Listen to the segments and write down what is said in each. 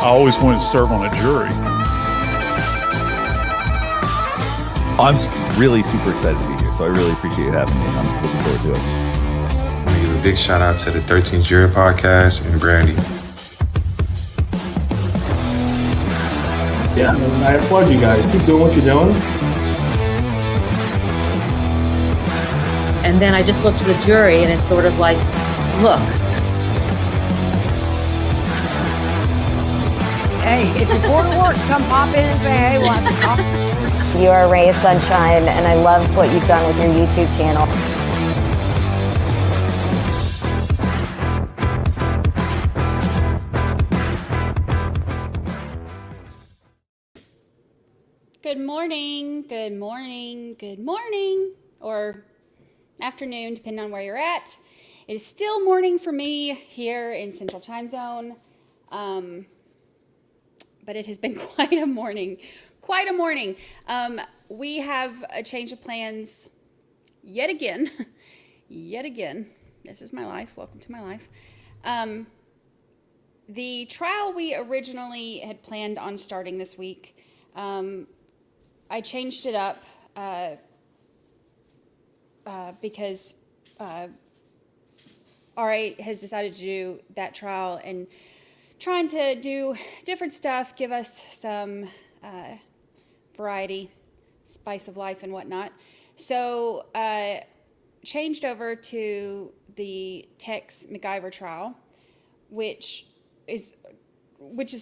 I always wanted to serve on a jury. I'm really super excited to be here, so I really appreciate you having me. I'm looking forward to it. I want to give a big shout out to the 13th Jury Podcast and Brandi. Yeah, I applaud you guys. Keep doing what you're doing. And then I just look to the jury, and it's sort of like, look. Hey, if you're bored of work, come pop in and say, hey, want some coffee? You are a ray of sunshine, and I love what you've done with your YouTube channel. Good morning, good morning, good morning, or afternoon, depending on where you're at. It is still morning for me here in Central Time Zone, but it has been quite a morning. We have a change of plans yet again. This is my life. Welcome to my life. The trial we originally had planned on starting this week, I changed it up because RA has decided to do that trial and trying to do different stuff, give us some variety, spice of life and whatnot. So changed over to the Tex McIver trial, which is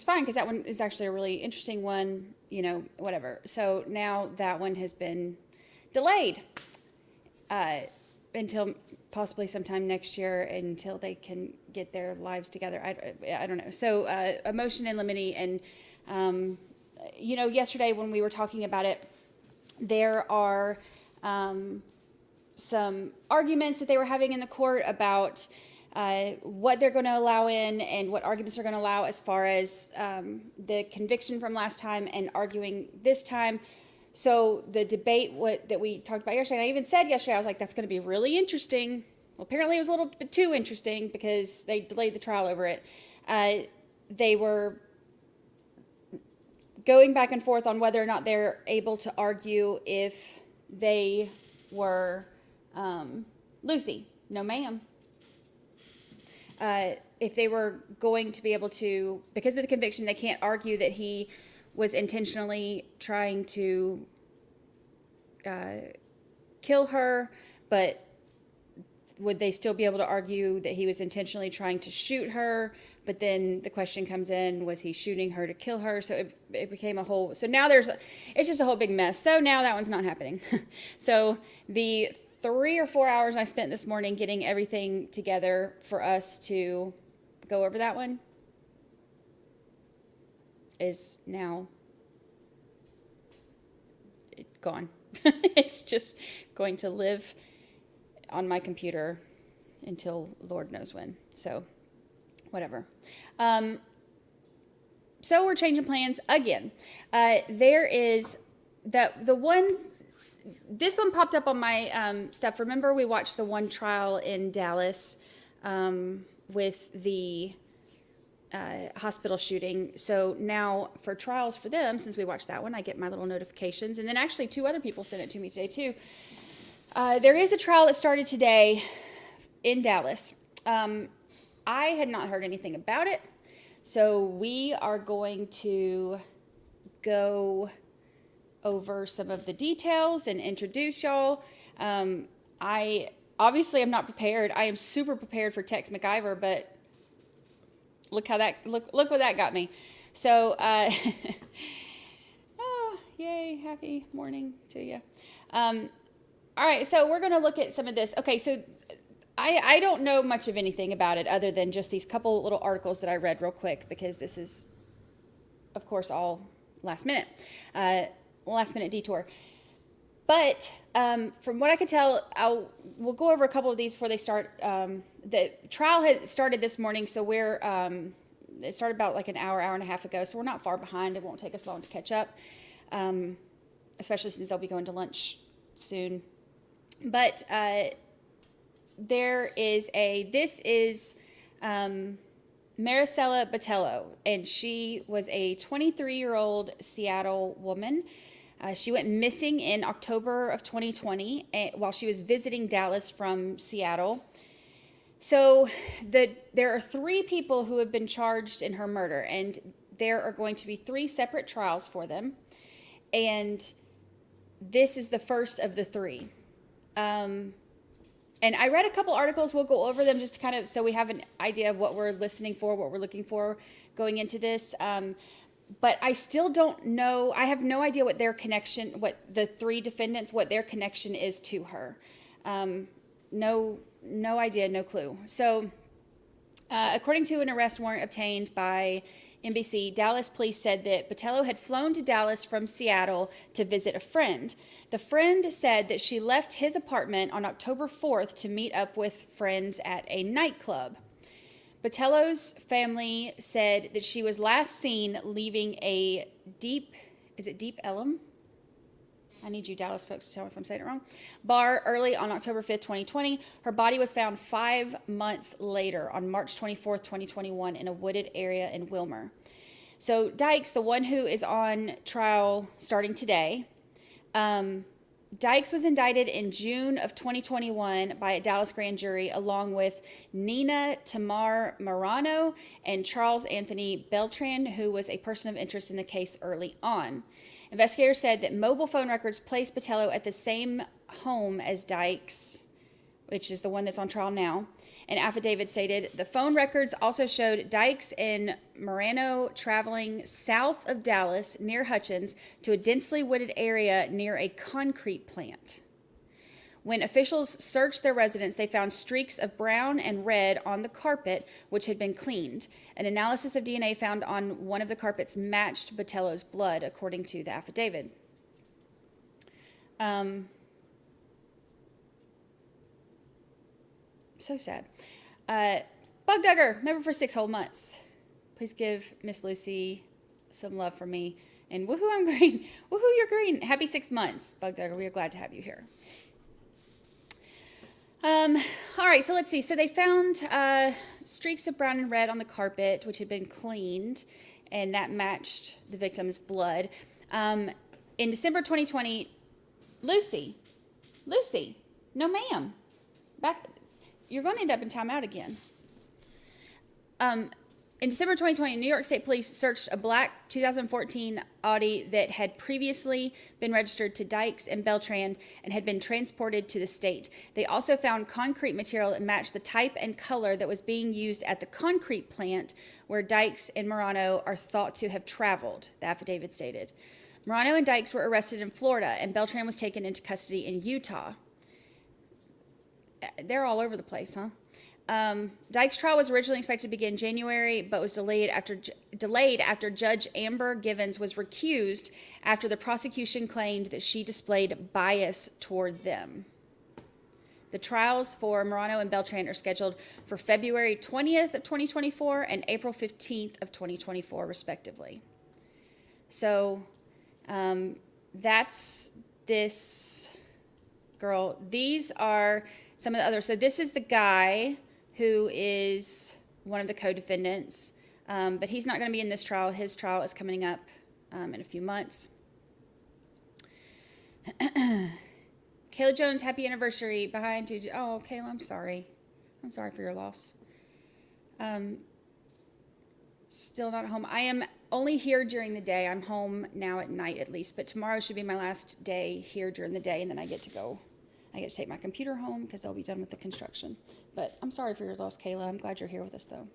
fine because that one is actually a really interesting one, whatever. So now that one has been delayed until possibly sometime next year until they can get their lives together. I don't know. So a motion in limine, and yesterday when we were talking about it, there are some arguments that they were having in the court about what they're going to allow in and what arguments they're going to allow as far as the conviction from last time and arguing this time. So the debate that we talked about yesterday, and I even said yesterday, I was like, that's going to be really interesting. Well, apparently it was a little bit too interesting because they delayed the trial over it. They were going back and forth on whether or not they're able to argue if they were Lucy. No, ma'am. If they were going to be able to, because of the conviction, they can't argue that he was intentionally trying to kill her, but would they still be able to argue that he was intentionally trying to shoot her? But then the question comes in, was he shooting her to kill her? So it became a whole, so now it's just a whole big mess. So now that one's not happening. So the 3 or 4 hours I spent this morning getting everything together for us to go over that one is now gone. It's just going to live on my computer until Lord knows when. So whatever. So we're changing plans again. There is this one popped up on my stuff. Remember we watched the one trial in Dallas with the hospital shooting. So now for trials for them, since we watched that one, I get my little notifications. And then actually 2 other people sent it to me today too. There is a trial that started today in Dallas. I had not heard anything about it. So we are going to go over some of the details and introduce y'all. I obviously am not prepared. I am super prepared for Tex McIver, but look what that got me. So, oh, yay, happy morning to you. All right, so we're going to look at some of this. Okay, so I don't know much of anything about it other than just these couple little articles that I read real quick because this is, of course, all last minute detour. But from what I could tell, we'll go over a couple of these before they start. The trial had started this morning, so it started about like an hour and a half ago, so we're not far behind. It won't take us long to catch up, especially since they'll be going to lunch soon. But this is Marisela Botello, and she was a 23-year-old Seattle woman. She went missing in October of 2020 while she was visiting Dallas from Seattle. So there are 3 people who have been charged in her murder, and there are going to be 3 separate trials for them. And this is the first of the 3. And I read a couple articles. We'll go over them just kind of so we have an idea of what we're listening for, what we're looking for going into this. But I still don't know. I have no idea what their connection, what the 3 defendants, what their connection is to her. No idea, no clue. So according to an arrest warrant obtained by NBC, Dallas police said that Botello had flown to Dallas from Seattle to visit a friend. The friend said that she left his apartment on October 4th to meet up with friends at a nightclub. Botello's family said that she was last seen leaving a Deep Ellum? I need you Dallas folks to tell me if I'm saying it wrong. Bar early on October 5th, 2020. Her body was found 5 months later on March 24th, 2021 in a wooded area in Wilmer. So Dykes, the one who is on trial starting today, Dykes was indicted in June of 2021 by a Dallas grand jury along with Nina Tamar Marano and Charles Anthony Beltran, who was a person of interest in the case early on. Investigators said that mobile phone records placed Botello at the same home as Dykes, which is the one that's on trial now. An affidavit stated the phone records also showed Dykes and Marano traveling south of Dallas near Hutchins to a densely wooded area near a concrete plant. When officials searched their residence, they found streaks of brown and red on the carpet, which had been cleaned. An analysis of DNA found on one of the carpets matched Botello's blood, according to the affidavit. So sad. Bug Dugger, member for 6 whole months. Please give Miss Lucy some love from me. And woohoo, I'm green. Woohoo, you're green. Happy 6 months, Bug Dugger. We are glad to have you here. All right, so let's see. So they found streaks of brown and red on the carpet, which had been cleaned, and that matched the victim's blood. In December 2020, Lucy, no ma'am. You're going to end up in timeout again. In December 2020, New York State Police searched a black 2014 Audi that had previously been registered to Dykes and Beltran and had been transported to the state. They also found concrete material that matched the type and color that was being used at the concrete plant where Dykes and Marano are thought to have traveled, the affidavit stated. Marano and Dykes were arrested in Florida, and Beltran was taken into custody in Utah. They're all over the place, huh? Dykes' trial was originally expected to begin January, but was delayed after Judge Amber Givens was recused after the prosecution claimed that she displayed bias toward them. The trials for Marano and Beltran are scheduled for February 20th of 2024 and April 15th of 2024, respectively. So that's this girl. These are some of the others. So this is the guy who is one of the co-defendants, but he's not going to be in this trial. His trial is coming up in a few months. Kayla Jones, happy anniversary. Behind you. Oh, Kayla, I'm sorry. I'm sorry for your loss. Still not home. I am only here during the day. I'm home now at night at least, but tomorrow should be my last day here during the day, and then I get to go. I get to take my computer home because they'll be done with the construction. But I'm sorry for your loss, Kayla. I'm glad you're here with us, though.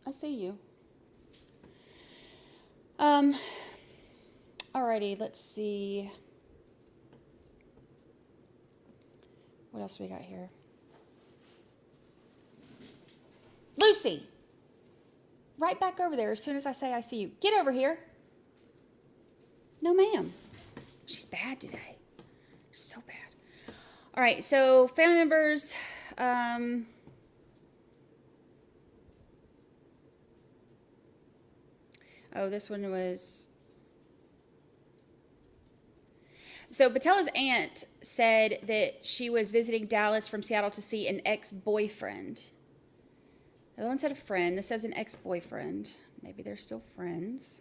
I see you. Alrighty, let's see. What else do we got here? Lucy! Right back over there as soon as I say I see you. Get over here. No, ma'am. She's bad today. She's so bad. All right, so family members. Oh, this one was. So Botello's aunt said that she was visiting Dallas from Seattle to see an ex-boyfriend. The other one said a friend. This says an ex-boyfriend. Maybe they're still friends.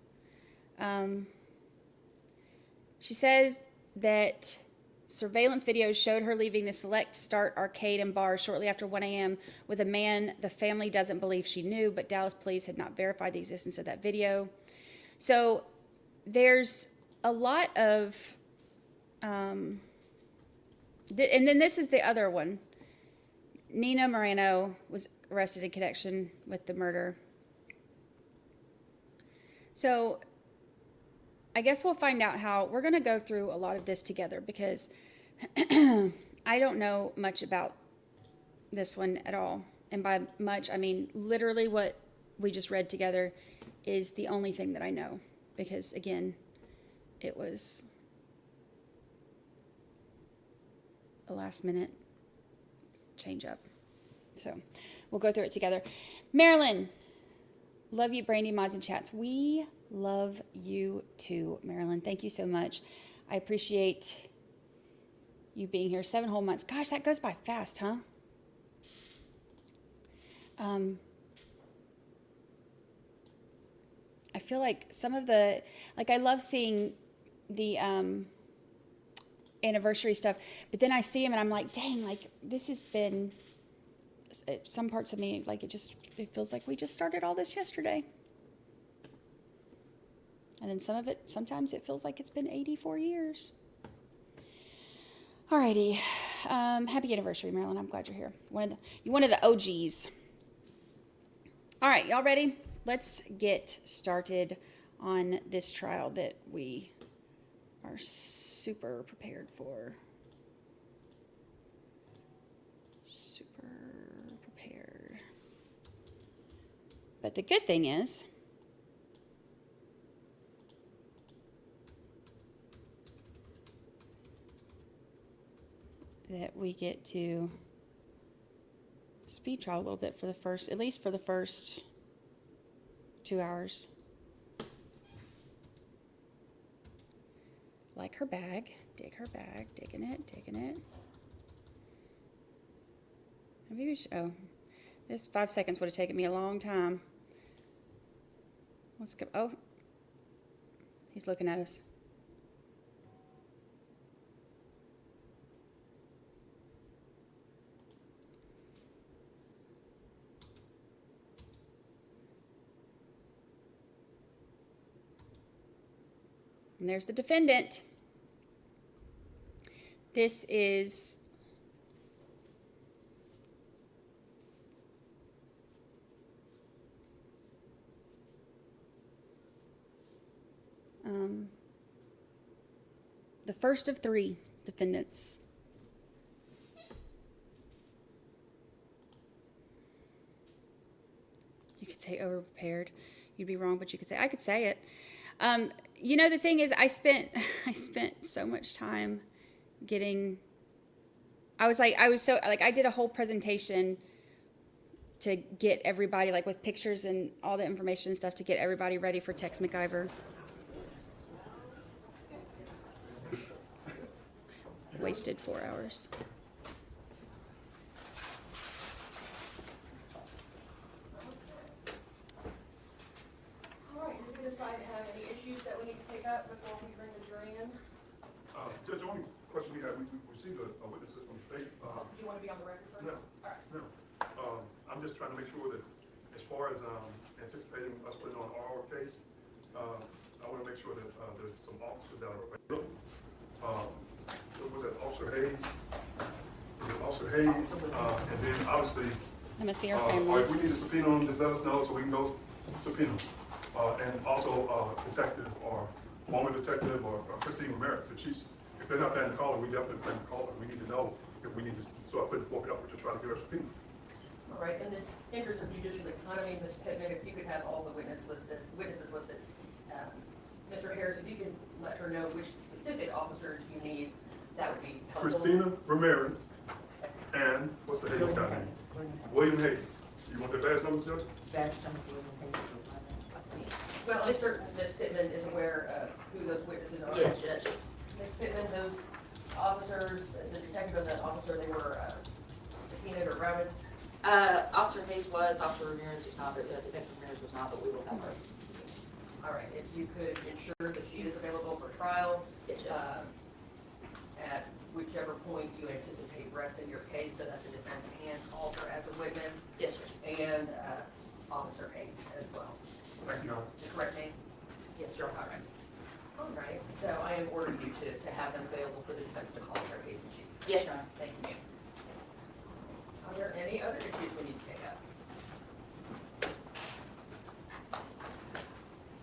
She says that surveillance videos showed her leaving the Select Start arcade and bar shortly after 1 a.m. with a man the family doesn't believe she knew, but Dallas police had not verified the existence of that video. So there's a lot of, and then this is the other one. Nina Moreno was arrested in connection with the murder. So I guess we'll find out how, we're going to go through a lot of this together because I don't know much about this one at all. And by much, I mean literally what we just read together is the only thing that I know. Because again, it was a last minute change up. So we'll go through it together. Marilyn, love you, Brandi, mods, and chats. We love you too, Marilyn. Thank you so much. I appreciate you being here. 7 whole months. Gosh, that goes by fast, huh? I feel like some of the, like I love seeing the anniversary stuff, but then I see them and I'm like, dang, like this has been, some parts of me, like it feels like we just started all this yesterday. And then some of it, sometimes it feels like it's been 84 years. Alrighty. Happy anniversary, Marilyn. I'm glad you're here. You're one of the OGs. All right, y'all ready? Let's get started on this trial that we are super prepared for. Super prepared. But the good thing is, that we get to speed trial a little bit for the first, at least for the first 2 hours. Like her bag, dig her bag, digging it. Maybe we should, oh, this 5 seconds would have taken me a long time. Let's go, oh, he's looking at us. And there's the defendant. This is the first of 3 defendants. You could say overprepared. You'd be wrong, but you could say, I could say it. You know, the thing is, I spent so much time I did a whole presentation to get everybody, like with pictures and all the information and stuff, to get everybody ready for Tex McIver. Wasted 4 hours. That we need to pick up before we bring the jury in? Judge, the only question we had, we received a witnesses from the state. Do you want to be on the record, sir? No. All right. No. I'm just trying to make sure that as far as anticipating us putting on our case, I want to make sure that there's some officers that are available. Was that Officer Hayes? Is it Officer Hayes? And then obviously, That must be our or family. if we need to subpoena them, just let us know so we can go subpoena them. And also detective or former detective or Christine Ramirez, if they're not planning to call her, we definitely plan to call her. We need to know if we need to, so I put the forfeit up to try to get her subpoena. All right, in the interest of judicial economy, Ms. Pittman, if you could have all the witnesses listed. Mr. Harris, if you could let her know which specific officers you need, that would be helpful. Christina Ramirez and what's the Hayes guy name? William Hayes. You want their badge numbers, Judge? Badge number, William Hayes. Well, I'm certain Ms. Pittman is aware of who those witnesses are. Yes, Judge. Ms. Pittman, those officers, the detective and that officer, they were subpoenaed or routed? Officer Hayes was, Officer Ramirez was not, but Detective Ramirez was not, but we will have her. All right, if you could ensure that she is available for trial, at whichever point you anticipate resting your case so that the defense can call her as a witness. Yes, sir. And Officer Hayes as well. Thank you, Your Honor. The correct name? Yes, sir. All right. All right, so I am ordering you to have them available for the defense to call her case in chief. Yes, Your Honor. Thank you. Are there any other issues we need to take up?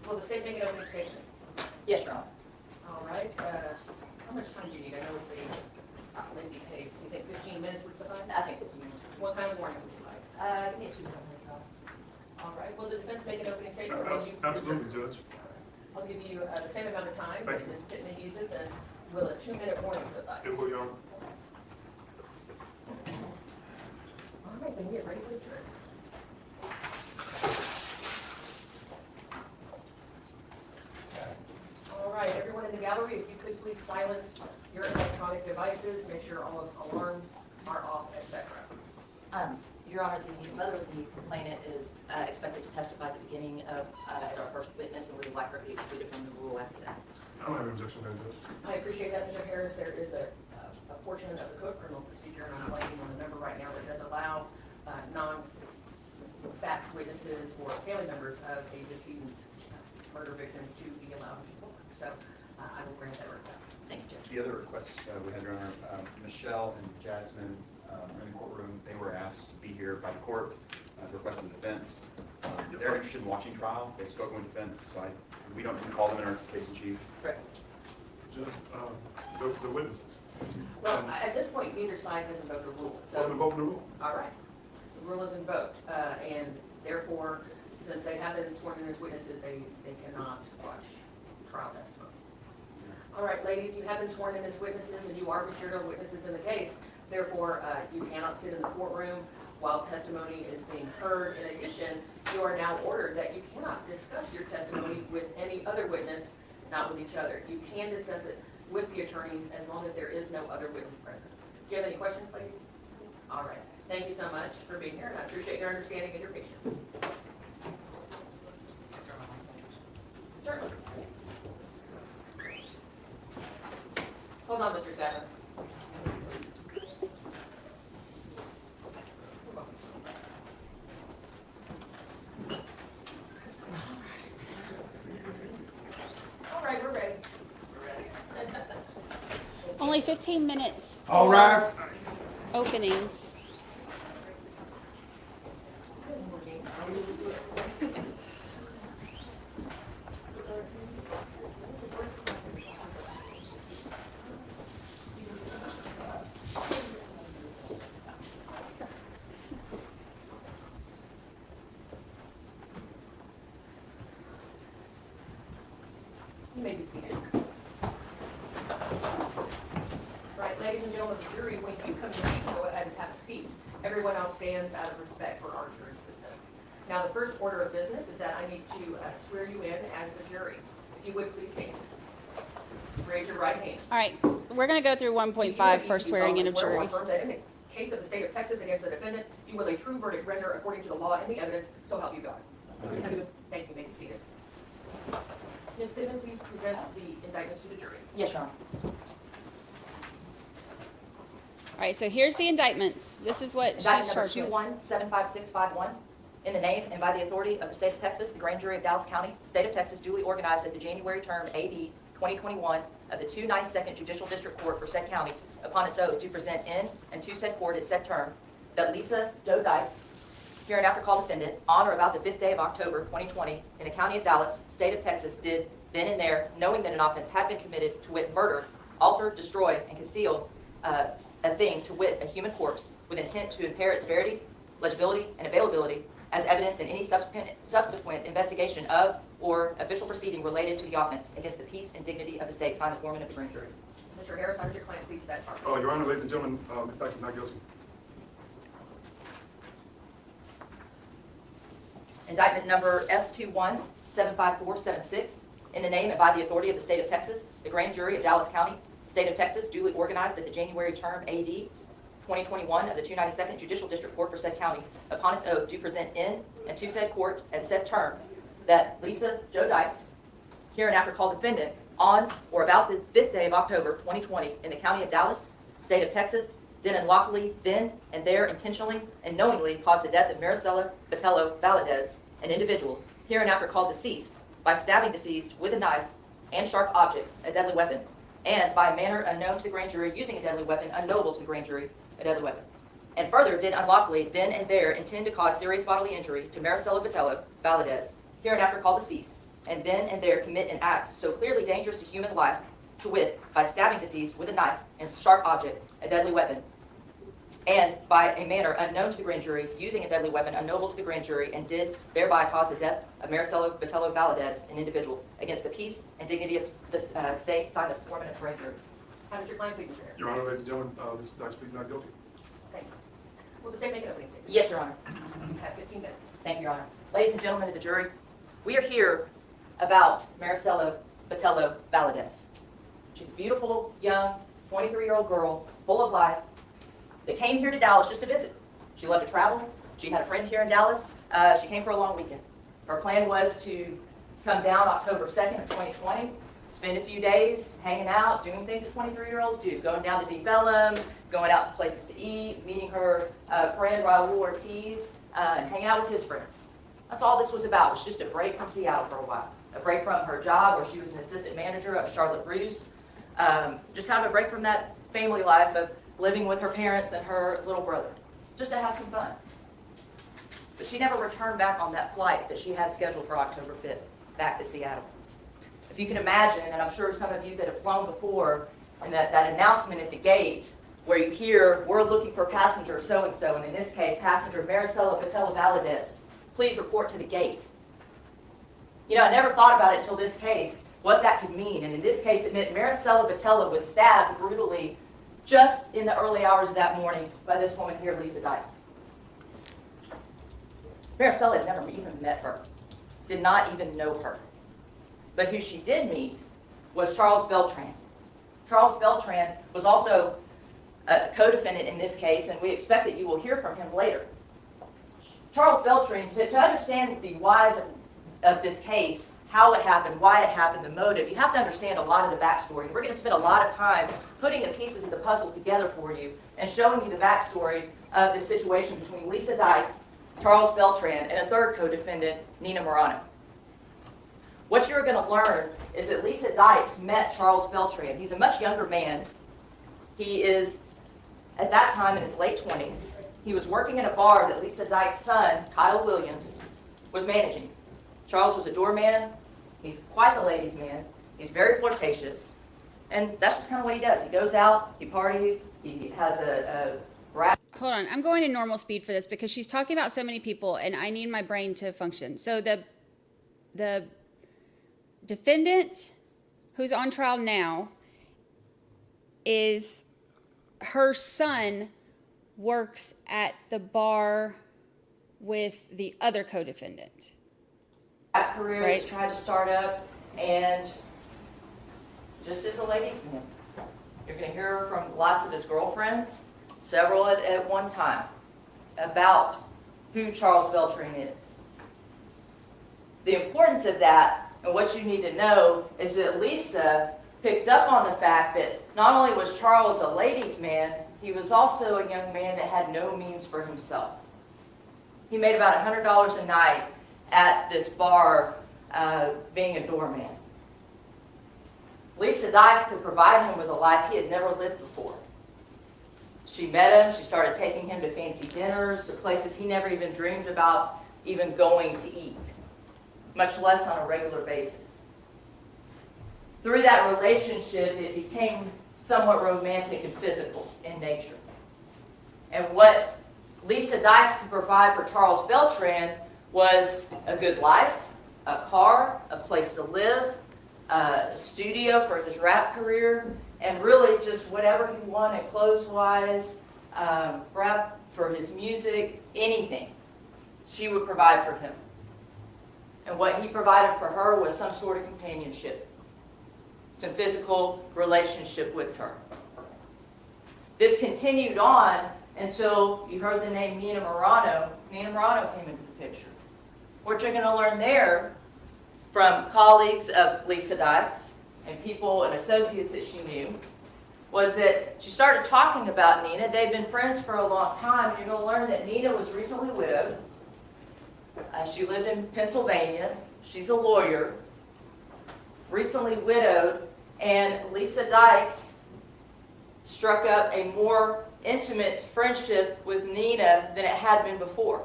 Will the state make an opening statement? Yes, Your Honor. All right, how much time do you need? I know it's a lengthy case. You think 15 minutes would suffice? I think 15 minutes. What kind of warning would you like? Give me a 2-minute call. All right, will the defense make an opening statement? Or will you- Absolutely, Judge. I'll give you the same amount of time Thank that you. Ms. Pittman uses, and will a 2-minute warning suffice? It will, Your Honor. All right, then we are ready for the jury. All right, everyone in the gallery, if you could please silence your electronic devices, make sure all of alarms are off, etc. Your Honor, the mother of the complainant is expected to testify at the beginning of, as our first witness, and we would like her to be excluded from the rule after that. I don't have an objection to that, Judge. I appreciate that, Mr. Harris. There is a portion of the code of criminal procedure, and I'm blanking on the number right now, that does allow non-fact witnesses or family members of a decedent murder victim to be allowed to talk. So I will grant that request. Thank you, Judge. The other request we had, Your Honor, Michelle and Jasmine are in the courtroom. They were asked to be here by the court to request the defense. They're interested in watching trial. They've spoken with defense, so we don't need to call them in our case in chief. Correct. Judge, the witnesses. Well, at this point, neither side has invoked a rule. So, So, invoke the rule. all right. The rule is invoked, and therefore, since they have been sworn in as witnesses, they cannot watch trial testimony. All right, ladies, you have been sworn in as witnesses, and you are material witnesses in the case. Therefore, you cannot sit in the courtroom while testimony is being heard. In addition, you are now ordered that you cannot discuss your testimony with any other witness, not with each other. You can discuss it with the attorneys as long as there is no other witness present. Do you have any questions, ladies? All right. Thank you so much for being here, and I appreciate your understanding and your patience. Certainly. Hold on, Mr. Savin. All right, we're ready. Only 15 minutes. All right. Openings. Good morning. You may be seated. Right, ladies and gentlemen of the jury, when you come to seat, go ahead and have a seat. Everyone else stands out of respect for our jury system. Now, the first order of business is that I need to swear you in as the jury. If you would, please stand. Raise your right hand. All right, we're going to go through 1.5 for swearing in of Swear or jury. affirm that in the case of the state of Texas against the defendant, you will a true verdict render according to the law and the evidence, so help you God. Thank you, may be seated. Ms. Pittman, please present the indictments to the jury. Yes, Your Honor. All right, so here's the indictments. This is what she's Indictment charged with. number 2175651. In the name and by the authority of the state of Texas, the grand jury of Dallas County, state of Texas, duly organized at the January term AD 2021 of the 292nd Judicial District Court for said county, upon its oath to present in and to said court at said term, that Lisa Joe Dykes, hereinafter called defendant, on or about the 5th day of October 2020, in the county of Dallas, state of Texas, did then and there, knowing that an offense had been committed, to wit murder, alter, destroy, and conceal a thing, to wit a human corpse, with intent to impair its verity, legibility, and availability as evidence in any subsequent investigation of or official proceeding related to the offense against the peace and dignity of the state. Signed, the foreman of the grand jury. Mr. Harris, how does your client plead to that charge? Your Honor, ladies and gentlemen, Ms. Dykes is not guilty. Indictment number F21-75476. in the name and by the authority of the state of Texas, the grand jury of Dallas County, state of Texas, duly organized at the January term AD 2021 of the 292nd Judicial District Court for said county, upon its oath, do present in and to said court at said term that Lisa Jo Dykes, hereinafter called defendant, on or about the 5th day of October 2020 in the county of Dallas, state of Texas, did unlawfully, then and there intentionally and knowingly cause the death of Marisela Botello Valadez, an individual, hereinafter called deceased, by stabbing deceased with a knife and sharp object, a deadly weapon, and by a manner unknown to the grand jury, using a deadly weapon, unknowable to the grand jury, a deadly weapon. And further, did unlawfully, then and there, intend to cause serious bodily injury to Marisela Botello Valadez, hereinafter called deceased, and then and there commit an act so clearly dangerous to human life, to wit, by stabbing deceased with a knife and sharp object, a deadly weapon, and by a manner unknown to the grand jury, using a deadly weapon unknowable to the grand jury, and did thereby cause the death of Marisela Botello Valadez, an individual, against the peace and dignity of the state, signed the foreman of the grand jury. How does your client plead, Mr. Harris? Your Honor, ladies and gentlemen, Ms. Dykes pleads not guilty. Thank you. Will the state make an opening statement? Yes, Your Honor. You have 15 minutes. Thank you, Your Honor. Ladies and gentlemen of the jury, we are here about Marisela Botello Valadez. She's a beautiful, young, 23-year-old girl, full of life, that came here to Dallas just to visit. She loved to travel. She had a friend here in Dallas. She came for a long weekend. Her plan was to come down October 2nd of 2020, spend a few days hanging out, doing things that 23-year-olds do, going down to Deep Ellum, going out to places to eat, meeting her friend Raul Ortiz, and hanging out with his friends. That's all this was about. It was just a break from Seattle for a while. A break from her job where she was an assistant manager of Charlotte Bruce. Just kind of a break from that family life of living with her parents and her little brother, just to have some fun. But she never returned back on that flight that she had scheduled for October 5th, back to Seattle. If you can imagine, and I'm sure some of you that have flown before, and that announcement at the gate where you hear, we're looking for passenger so-and-so, and in this case, passenger Marisela Botello Valadez, please report to the gate. You know, I never thought about it until this case, what that could mean. And in this case, it meant Marisela Botello was stabbed brutally just in the early hours of that morning by this woman here, Lisa Dykes. Marisela had never even met her, did not even know her. But who she did meet was Charles Beltran. Charles Beltran was also a co-defendant in this case, and we expect that you will hear from him later. Charles Beltran, to understand the whys of this case, how it happened, why it happened, the motive, you have to understand a lot of the backstory. We're going to spend a lot of time putting the pieces of the puzzle together for you and showing you the backstory of the situation between Lisa Dykes, Charles Beltran, and a third co-defendant, Nina Morano. What you're going to learn is that Lisa Dykes met Charles Beltran. He's a much younger man. He is, at that time, in his late 20s. He was working in a bar that Lisa Dykes' son, Kyle Williams, was managing. Charles was a doorman. He's quite the ladies' man. He's very flirtatious. And that's just kind of what he does. He goes out, he parties, he has a rap. Hold on, I'm going to normal speed for this because she's talking about so many people and I need my brain to function. So the defendant who's on trial now is her son works at the bar with the other co-defendant. That career Right. he's tried to start up, and just as a ladies' man, you're going to hear from lots of his girlfriends, several at one time, about who Charles Beltran is. The importance of that, and what you need to know, is that Lisa picked up on the fact that not only was Charles a ladies' man, he was also a young man that had no means for himself. He made about $100 a night at this bar being a doorman. Lisa Dykes could provide him with a life he had never lived before. She met him, she started taking him to fancy dinners, to places he never even dreamed about even going to eat, much less on a regular basis. Through that relationship, it became somewhat romantic and physical in nature. And what Lisa Dykes could provide for Charles Beltran was a good life, a car, a place to live, a studio for his rap career, and really just whatever he wanted clothes-wise, rap for his music, anything she would provide for him. and what he provided for her was some sort of companionship, some physical relationship with her. This continued on until you heard the name Nina Morano. Nina Morano came into the picture. What you're going to learn there from colleagues of Lisa Dykes and people and associates that she knew was that she started talking about Nina. They'd been friends for a long time, and you're going to learn that Nina was recently widowed. She lived in Pennsylvania. She's a lawyer, recently widowed, and Lisa Dykes struck up a more intimate friendship with Nina than it had been before.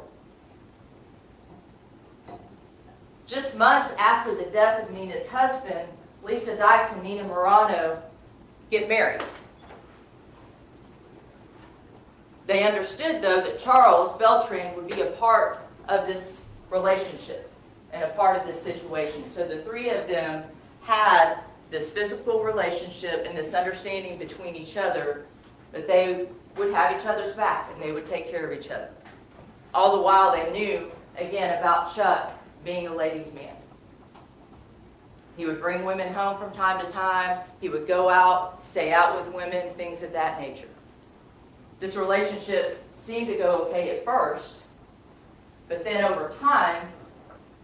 Just months after the death of Nina's husband, Lisa Dykes and Nina Morano get married. They understood, though, that Charles Beltran would be a part of this relationship and a part of this situation. So the three of them had this physical relationship and this understanding between each other that they would have each other's back and they would take care of each other. All the while they knew, again, about Chuck being a ladies' man. He would bring women home from time to time. He would go out, stay out with women, things of that nature. This relationship seemed to go okay at first, but then over time,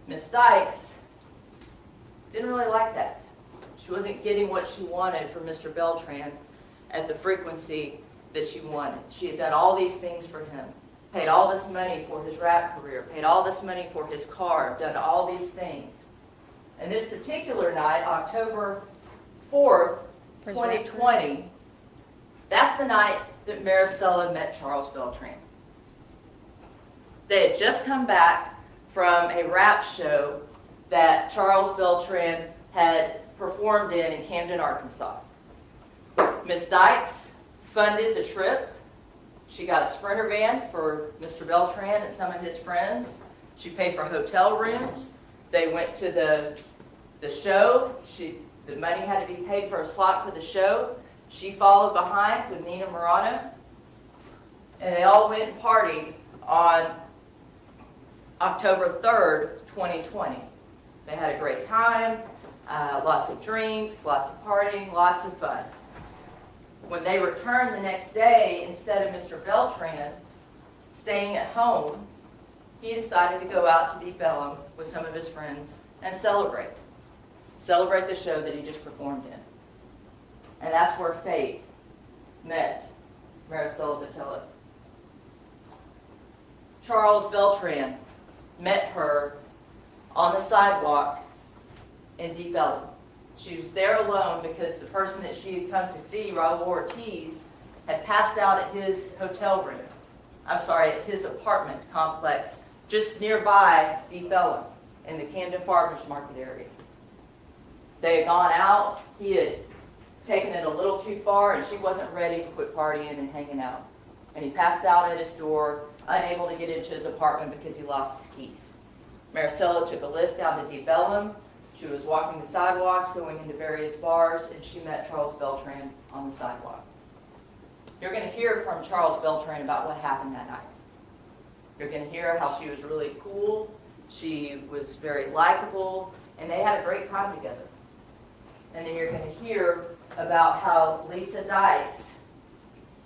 Miss Dykes didn't really like that. She wasn't getting what she wanted from Mr. Beltran at the frequency that she wanted. She had done all these things for him, paid all this money for his rap career, paid all this money for his car, done all these things. And this particular night, October 4th, 2020, that's the night that Marisela met Charles Beltran. They had just come back from a rap show that Charles Beltran had performed in Camden, Arkansas. Miss Dykes funded the trip. She got a Sprinter van for Mr. Beltran and some of his friends. She paid for hotel rooms. They went to the show. The money had to be paid for a slot for the show. She followed behind with Nina Morano. And they all went and partied on October 3rd, 2020. They had a great time, lots of drinks, lots of partying, lots of fun. When they returned the next day, instead of Mr. Beltran staying at home, he decided to go out to Deep Ellum with some of his friends and celebrate the show that he just performed in. And that's where fate met Marisela Botello. Charles Beltran met her on the sidewalk in Deep Ellum. She was there alone because the person that she had come to see, Raul Ortiz, had passed out at his hotel room. At his apartment complex just nearby Deep Ellum in the Camden Farmers Market area. They had gone out. He had taken it a little too far, and she wasn't ready to quit partying and hanging out. And he passed out at his door, unable to get into his apartment because he lost his keys. Marisela took a lift down to Deep Ellum. She was walking the sidewalks, going into various bars, and she met Charles Beltran on the sidewalk. You're going to hear from Charles Beltran about what happened that night. You're going to hear how she was really cool, she was very likable, and they had a great time together. And then you're going to hear about how Lisa Dykes,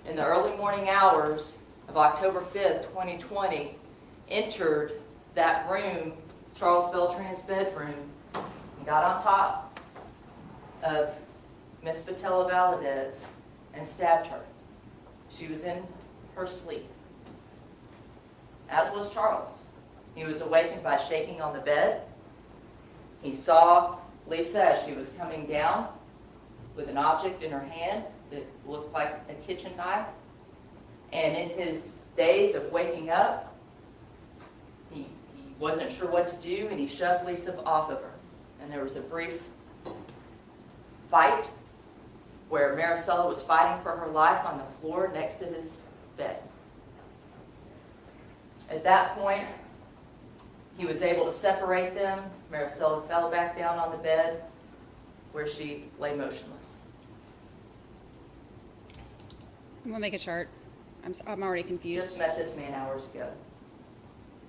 in the early morning hours of October 5th, 2020, entered that room, Charles Beltran's bedroom, and got on top of Miss Botello Valadez and stabbed her. She was in her sleep, as was Charles. He was awakened by shaking on the bed. He saw Lisa as she was coming down with an object in her hand that looked like a kitchen knife. And in his days of waking up, he wasn't sure what to do, and he shoved Lisa off of her. And there was a brief fight where Marisela was fighting for her life on the floor next to his bed. At that point, he was able to separate them. Marisela fell back down on the bed where she lay motionless. I'm gonna make a chart. I'm already confused. Just met this man hours ago.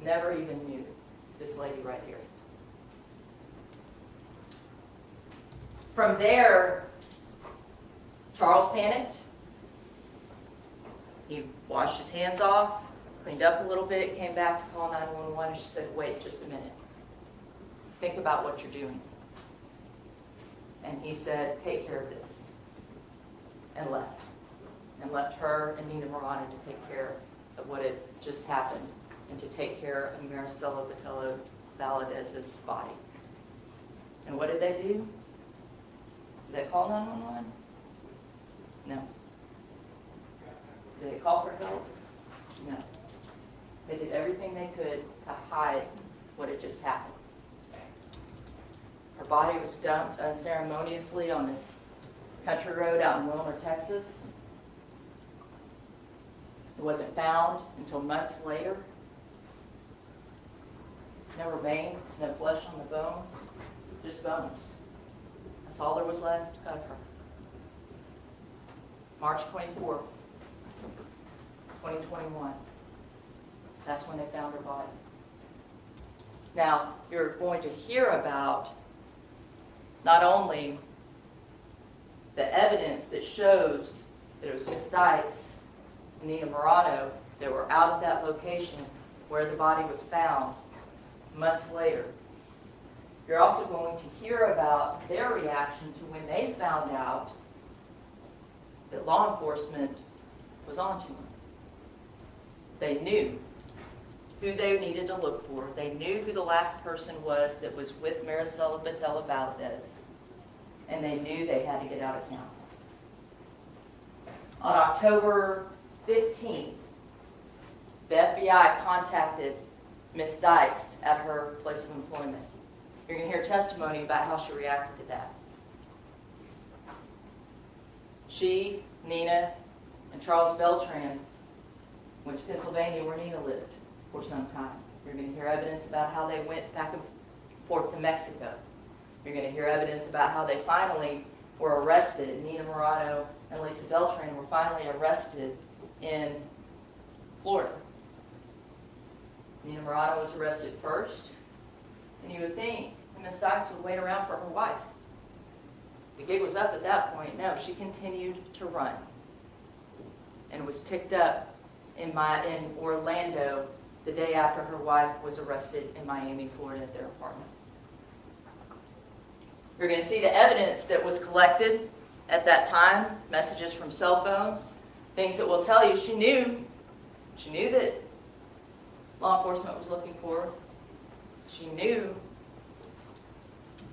Never even knew this lady right here. From there, Charles panicked. He washed his hands off, cleaned up a little bit, came back to call 911, and she said, wait just a minute. Think about what you're doing. And he said, take care of this. And left. And left her and Nina Morano to take care of what had just happened and to take care of Marisela Botello Valadez's body. And what did they do? Did they call 911? No. Did they call for help? No. They did everything they could to hide what had just happened. Her body was dumped unceremoniously on this country road out in Wilmer, Texas. It wasn't found until months later. No remains, no flesh on the bones, just bones. That's all there was left of her. March 24th, 2021. That's when they found her body. Now, you're going to hear about not only the evidence that shows that it was Miss Dykes and Nina Morano that were out of that location where the body was found months later. You're also going to hear about their reaction to when they found out that law enforcement was onto them. They knew who they needed to look for. They knew who the last person was that was with Marisela Botello Valadez, and they knew they had to get out of town. On October 15th, the FBI contacted Miss Dykes at her place of employment. You're going to hear testimony about how she reacted to that. She, Nina, and Charles Beltran went to Pennsylvania where Nina lived for some time. You're going to hear evidence about how they went back and forth to Mexico. You're going to hear evidence about how they finally were arrested. Nina Morano and Lisa Beltran were finally arrested in Florida. Nina Morano was arrested first, and you would think Miss Dykes would wait around for her wife. The gig was up at that point. No, she continued to run and was picked up in Orlando the day after her wife was arrested in Miami, Florida at their apartment. You're going to see the evidence that was collected at that time, messages from cell phones, things that will tell you she knew that law enforcement was looking for her. She knew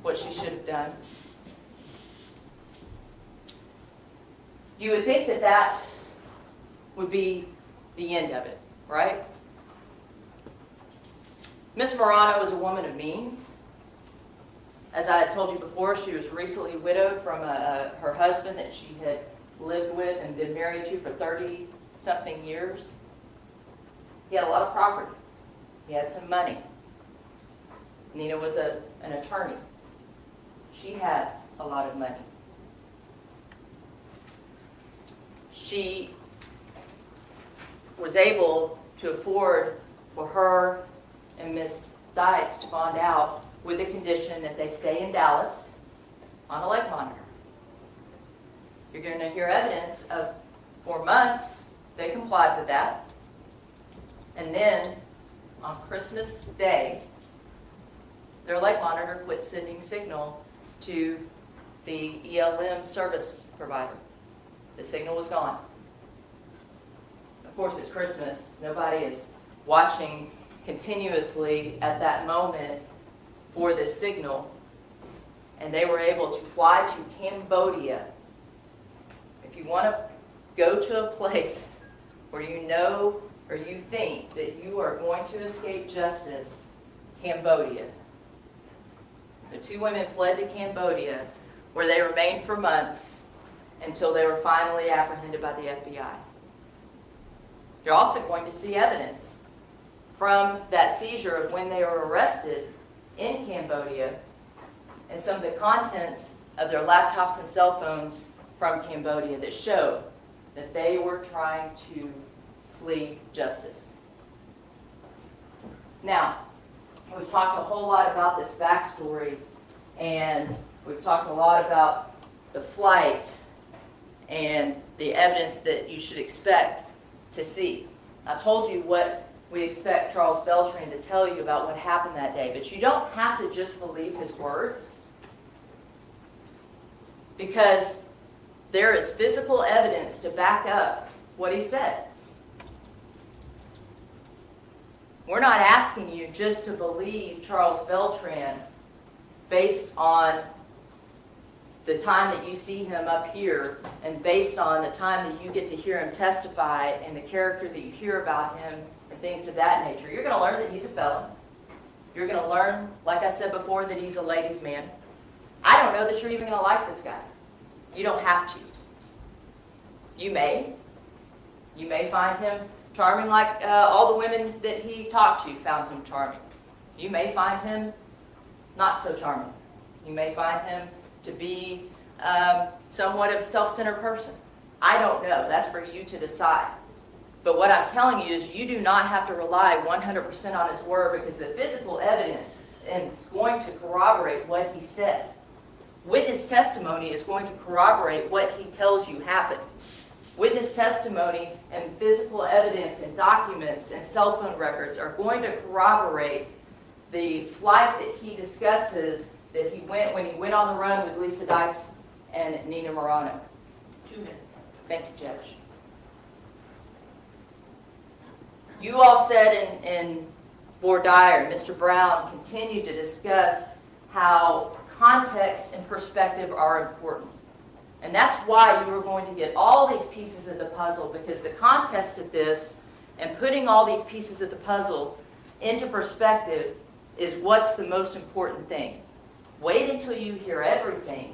what she should have done. You would think that that would be the end of it, right? Miss Morano was a woman of means. As I had told you before, she was recently widowed from her husband that she had lived with and been married to for 30-something years. He had a lot of property. He had some money. Nina was an attorney. She had a lot of money. She was able to afford for her and Miss Dykes to bond out with the condition that they stay in Dallas on a leg monitor. You're going to hear evidence of 4 months they complied with that. And then on Christmas Day, their leg monitor quit sending signal to the ELM service provider. The signal was gone. Of course, it's Christmas. Nobody is watching continuously at that moment for this signal. And they were able to fly to Cambodia. If you want to go to a place where you know or you think that you are going to escape justice, Cambodia. The 2 women fled to Cambodia, where they remained for months until they were finally apprehended by the FBI. You're also going to see evidence from that seizure of when they were arrested in Cambodia and some of the contents of their laptops and cell phones from Cambodia that show that they were trying to flee justice. Now, we've talked a whole lot about this backstory, and We've talked a lot about the flight and the evidence that you should expect to see. I told you what we expect Charles Beltran to tell you about what happened that day, but you don't have to just believe his words, because there is physical evidence to back up what he said. We're not asking you just to believe Charles Beltran based on the time that you see him up here and based on the time that you get to hear him testify and the character that you hear about him and things of that nature. You're going to learn that he's a felon. You're going to learn, like I said before, that he's a ladies' man. I don't know that you're even going to like this guy. You don't have to. You may. You may find him charming like all the women that he talked to found him charming. You may find him not so charming. You may find him to be somewhat of a self-centered person. I don't know. That's for you to decide. But what I'm telling you is you do not have to rely 100% on his word, because the physical evidence is going to corroborate what he said. Witness testimony is going to corroborate what he tells you happened. Witness testimony and physical evidence and documents and cell phone records are going to corroborate the flight that he discusses that he went when he went on the run with Lisa Dykes and Nina Morano. 2 minutes. Thank you, Judge. You all said in voir dire, Mr. Brown continued to discuss how context and perspective are important. And that's why you are going to get all these pieces of the puzzle, because the context of this and putting all these pieces of the puzzle into perspective is what's the most important thing. Wait until you hear everything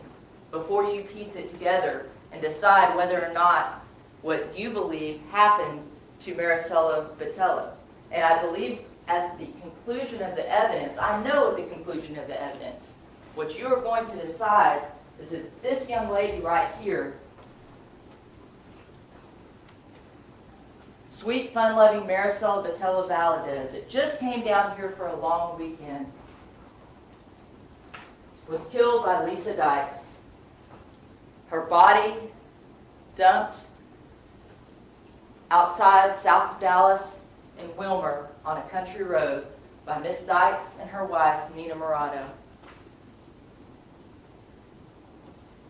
before you piece it together and decide whether or not what you believe happened to Marisela Botello. And I believe at the conclusion of the evidence, I know at the conclusion of the evidence, what you are going to decide is that this young lady right here, sweet, fun-loving Marisela Botello Valadez, that just came down here for a long weekend, was killed by Lisa Dykes. Her body dumped outside south of Dallas in Wilmer on a country road by Miss Dykes and her wife, Nina Morano.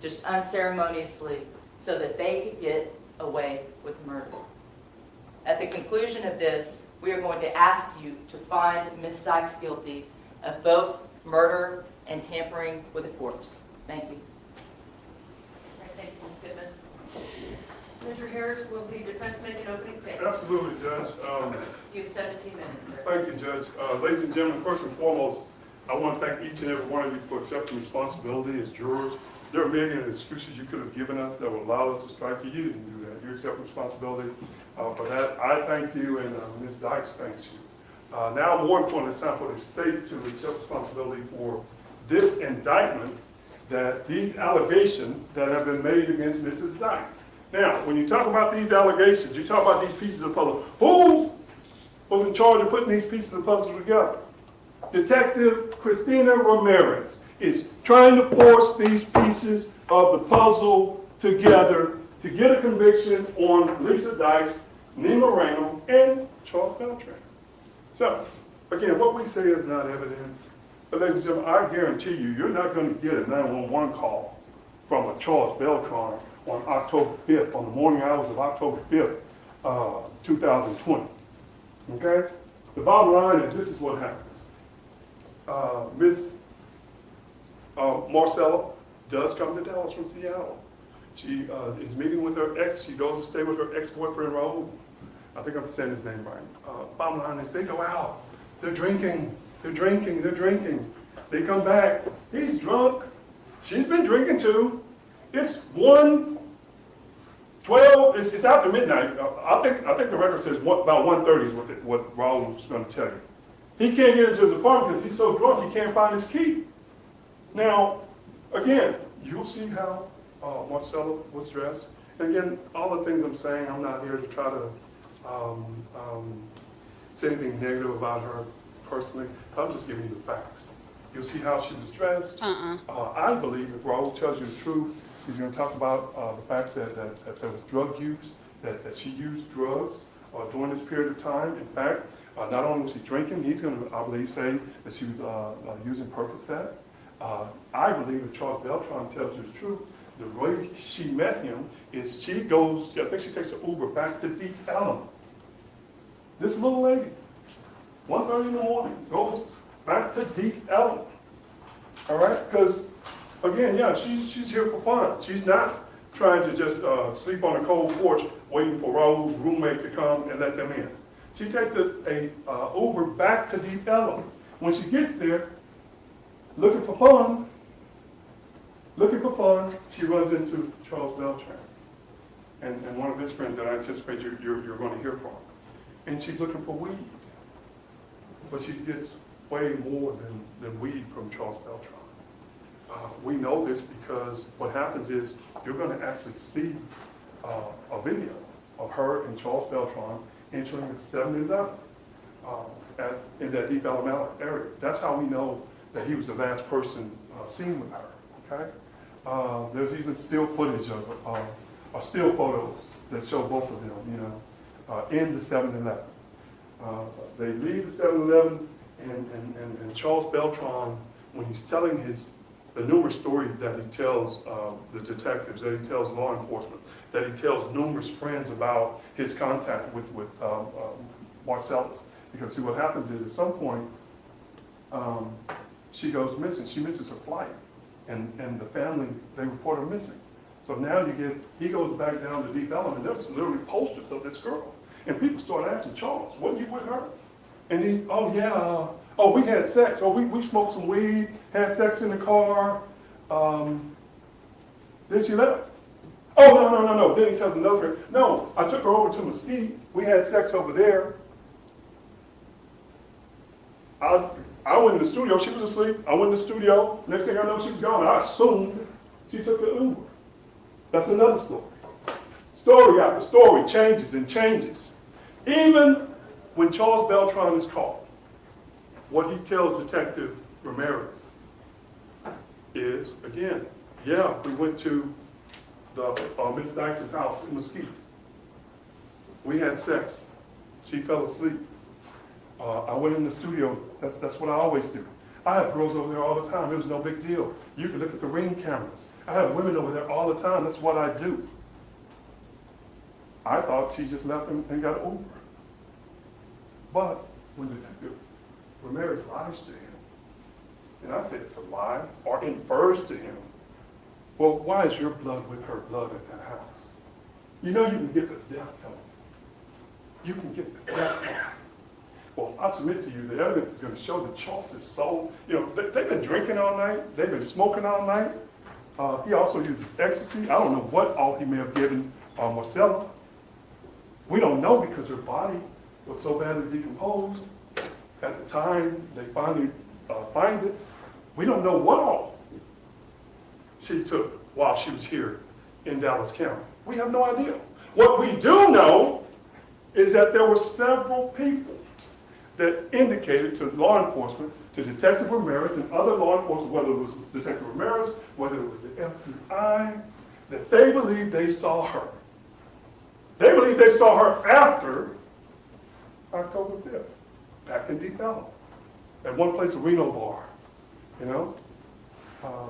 Just unceremoniously, so that they could get away with murder. At the conclusion of this, we are going to ask you to find Miss Dykes guilty of both murder and tampering with a corpse. Thank you. Thank you, Ms. Goodman. Mr. Harris, will the defense make an opening statement? Absolutely, Judge. You have 17 minutes, sir. Thank you, Judge. Ladies and gentlemen, first and foremost, I want to thank each and every one of you for accepting responsibility as jurors. There are many excuses you could have given us that would allow us to strike you. You didn't do that. You accept responsibility for that. I thank you, and Ms. Dykes thanks you. Now, more important, it's time for the state to accept responsibility for this indictment, that these allegations that have been made against Mrs. Dykes. Now, when you talk about these allegations, you talk about these pieces of puzzle. Who was in charge of putting these pieces of puzzle together? Detective Christina Ramirez is trying to force these pieces of the puzzle together to get a conviction on Lisa Dykes, Nina Morano, and Charles Beltran. So, again, what we say is not evidence. But ladies and gentlemen, I guarantee you, you're not going to get a 911 call from a Charles Beltran on October 5th, on the morning hours of October 5th, 2020. Okay? The bottom line is this is what happens. Ms. Marisela does come to Dallas from Seattle. She is meeting with her ex. She goes to stay with her ex-boyfriend, Raul. I think I'm saying his name right. Bottom line is they go out. They're drinking. They're drinking. They're drinking. They come back. He's drunk. She's been drinking too. It's 1:12. It's after midnight. I think the record says about 1:30 is what Raul was going to tell you. He can't get into his apartment because he's so drunk he can't find his key. Now, again, you'll see how Marisela was dressed. And again, all the things I'm saying, I'm not here to try to say anything negative about her personally. I'm just giving you the facts. You'll see how she was dressed. I believe if Raul tells you the truth, he's going to talk about the fact that there was drug use, that she used drugs during this period of time. In fact, not only was she drinking, he's going to, I believe, say that she was using Percocet. I believe if Charles Beltran tells you the truth, the way she met him is she goes, I think she takes an Uber back to Deep Ellum. This little lady, 1:30 in the morning, goes back to Deep Ellum. All right? Because, again, yeah, she's here for fun. She's not trying to just sleep on a cold porch waiting for Raul's roommate to come and let them in. She takes a Uber back to Deep Ellum. When she gets there, looking for fun, she runs into Charles Beltran and one of his friends that I anticipate you're going to hear from. And she's looking for weed. But she gets way more than weed from Charles Beltran. We know this because what happens is you're going to actually see a video of her and Charles Beltran entering the 7-Eleven in that Deep Ellum area. That's how we know that he was the last person seen with her, okay? There's even still footage of still photos that show both of them, in the 7-Eleven. They leave the 7-Eleven, and Charles Beltran, when he's telling the numerous stories that he tells the detectives, that he tells law enforcement, that he tells numerous friends about his contact with Marcellus. Because see, what happens is at some point, she goes missing. She misses her flight, and the family, they report her missing. So now he goes back down to Deep Ellum, and there's literally posters of this girl. And people start asking, Charles, wasn't you with her? And he's, oh yeah, we had sex. Oh, we smoked some weed, had sex in the car. Then she left. Oh, no. Then he tells another friend, no, I took her over to Mesquite. We had sex over there. I went in the studio. She was asleep. I went in the studio. Next thing I know, she was gone. I assumed she took the Uber. That's another story. Story after story changes and changes. Even when Charles Beltran is caught, what he tells Detective Ramirez is, again, yeah, we went to Miss Dykes' house in Mesquite. We had sex. She fell asleep. I went in the studio. That's what I always do. I have girls over there all the time. It was no big deal. You can look at the Ring cameras. I have women over there all the time. That's what I do. I thought she just left and got Uber. But when Detective Ramirez lies to him, and I say it's a lie, or infers to him, well, why is your blood with her blood at that house? You know you can get the death penalty. You can get the death penalty. Well, I submit to you, the evidence is going to show that Charles is so, they've been drinking all night, they've been smoking all night. He also uses ecstasy. I don't know what all he may have given Marcella. We don't know because her body was so badly decomposed. At the time they finally find it, we don't know what all she took while she was here in Dallas County. We have no idea. What we do know is that there were several people that indicated to law enforcement, to Detective Ramirez and other law enforcement, whether it was Detective Ramirez, whether it was the FBI, that they believed they saw her. They believed they saw her after October 5th, back in Deep Ellum, at one place, a Reno bar,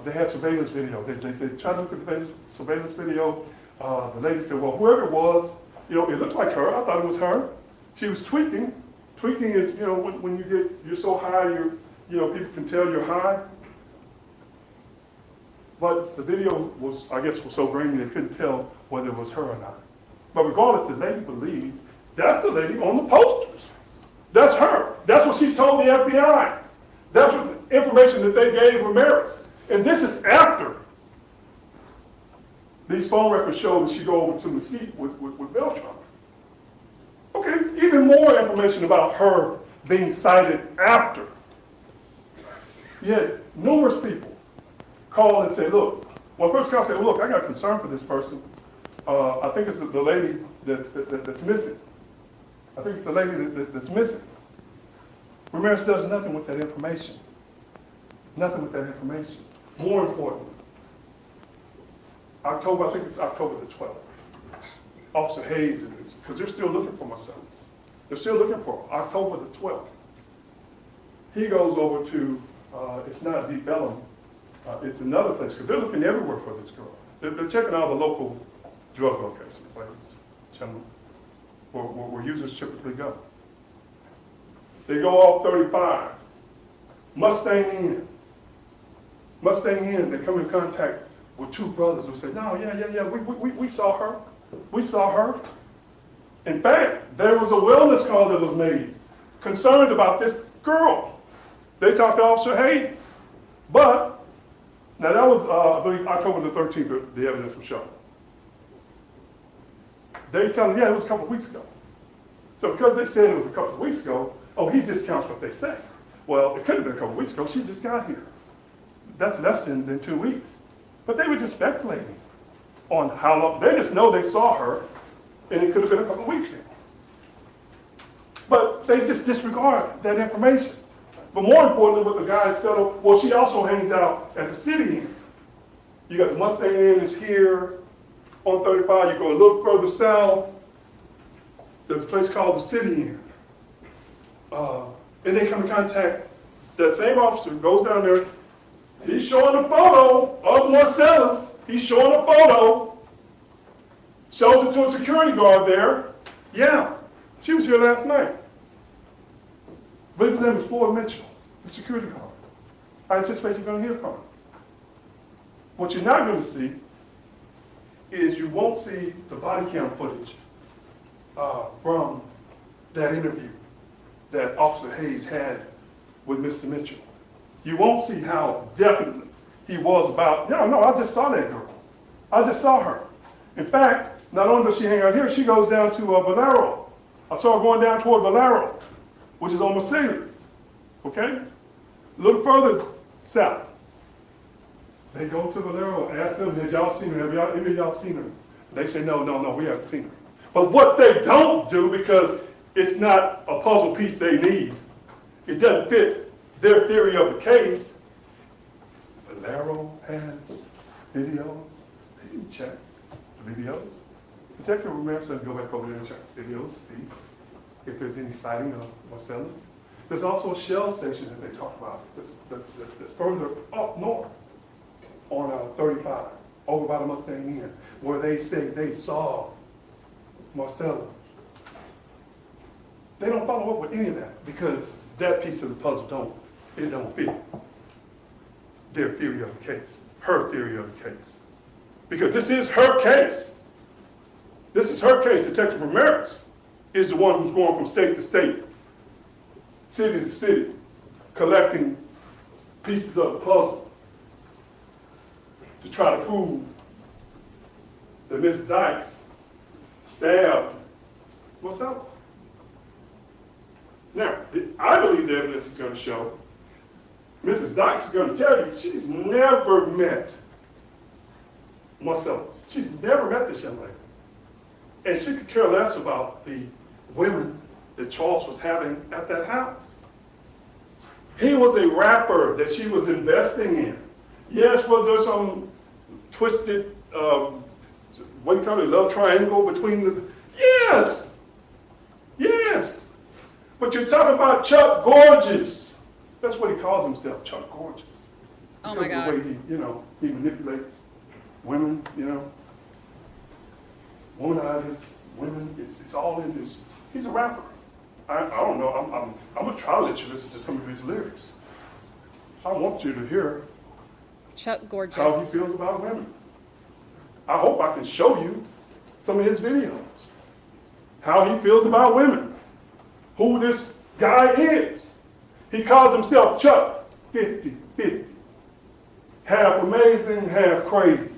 They had surveillance video. They tried to look at the surveillance video. The lady said, well, whoever it was, it looked like her. I thought it was her. She was tweaking. Tweaking is, when you're so high, people can tell you're high. But the video was so grainy they couldn't tell whether it was her or not. But regardless, the lady believed that's the lady on the posters. That's her. That's what she told the FBI. That's what the information that they gave Ramirez. And this is after these phone records show that she go over to Mesquite with Beltran. Okay, even more information about her being cited after. Yet numerous people call and say, look, well, first call and say, well, look, I got concern for this person. I think it's the lady that's missing. I think it's the lady that's missing. Ramirez does nothing with that information. Nothing with that information. More importantly, October, I think it's October the 12th. Officer Hayes, because they're still looking for my sons. They're still looking for him, October the 12th. He goes over to, it's not Deep Ellum, it's another place, because they're looking everywhere for this girl. They're checking all the local drug locations, like where users typically go. They go off 35, Mustang Inn. Mustang Inn, they come in contact with two brothers who say, no, yeah, we saw her. We saw her. In fact, there was a wellness call that was made concerned about this girl. They talked to Officer Hayes. But, now that was, I believe, October the 13th, the evidence was shown. They tell them, yeah, it was a couple of weeks ago. So because they said it was a couple of weeks ago, oh, he discounts what they say. Well, it could have been a couple of weeks ago. She just got here. That's less than 2 weeks. But they were just speculating on how long. They just know they saw her, and it could have been a couple of weeks ago. But they just disregard that information. But more importantly, what the guys tell them, well, she also hangs out at the City Inn. You got the Mustang Inn is here on 35. You go a little further south, there's a place called the City Inn. And they come in contact, that same officer goes down there, he's showing a photo of Marcellus. He's showing a photo, shows it to a security guard there. Yeah, she was here last night. But his name is Floyd Mitchell, the security guard. I anticipate you're going to hear from him. What you're not going to see is you won't see the body cam footage from that interview that Officer Hayes had with Mr. Mitchell. You won't see how definitely he was about, no, I just saw that girl. I just saw her. In fact, not only does she hang out here, she goes down to Valero. I saw her going down toward Valero, which is on Mercedes, okay? A little further south. They go to Valero, ask them, have y'all seen her? Have any of y'all seen her? They say, no, we haven't seen her. But what they don't do, because it's not a puzzle piece they need, it doesn't fit their theory of the case. Valero has videos. They didn't check the videos. Detective Ramirez said go back over there and check the videos to see if there's any sighting of Marcellus. There's also a shell station that they talk about that's further up north on 35, over by the Mustang Inn, where they say they saw Marcellus. They don't follow up with any of that because that piece of the puzzle don't fit their theory of the case, her theory of the case. Because this is her case. This is her case. Detective Ramirez is the one who's going from state to state, city to city, collecting pieces of the puzzle to try to prove that Miss Dykes stabbed Marcellus. Now, I believe the evidence is going to show Mrs. Dykes is going to tell you she's never met Marcellus. She's never met this young lady. And she could care less about the women that Charles was having at that house. He was a rapper that she was investing in. Yes, was there some twisted, what do you call it, love triangle between the... Yes! But you're talking about Chuck Gorgeous. That's what he calls himself, Chuck Gorgeous. Oh my God. The way he manipulates women, womanizes women. It's all in this. He's a rapper. I don't know. I'm gonna try to let you listen to some of his lyrics. I want you to hear Chuck Gorgeous. how he feels about women. I hope I can show you some of his videos. How he feels about women. Who this guy is. He calls himself Chuck 50-50. Half amazing, half crazy.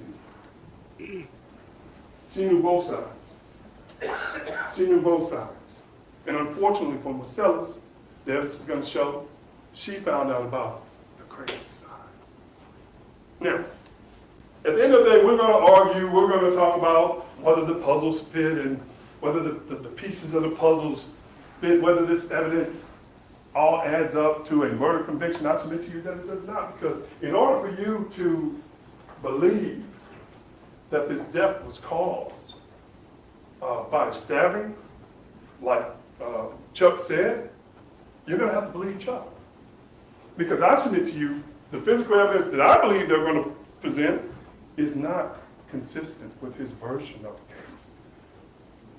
She knew both sides. She knew both sides. And unfortunately for Marcellus, the evidence is going to show, she found out about the crazy side. Now, at the end of the day, we're going to argue, we're going to talk about whether the puzzles fit and whether the pieces of the puzzles fit, whether this evidence all adds up to a murder conviction, I submit to you that it does not. Because in order for you to believe that this death was caused by a stabbing, like Chuck said, you're going to have to believe Chuck. Because I submit to you, the physical evidence that I believe they're going to present is not consistent with his version of the case.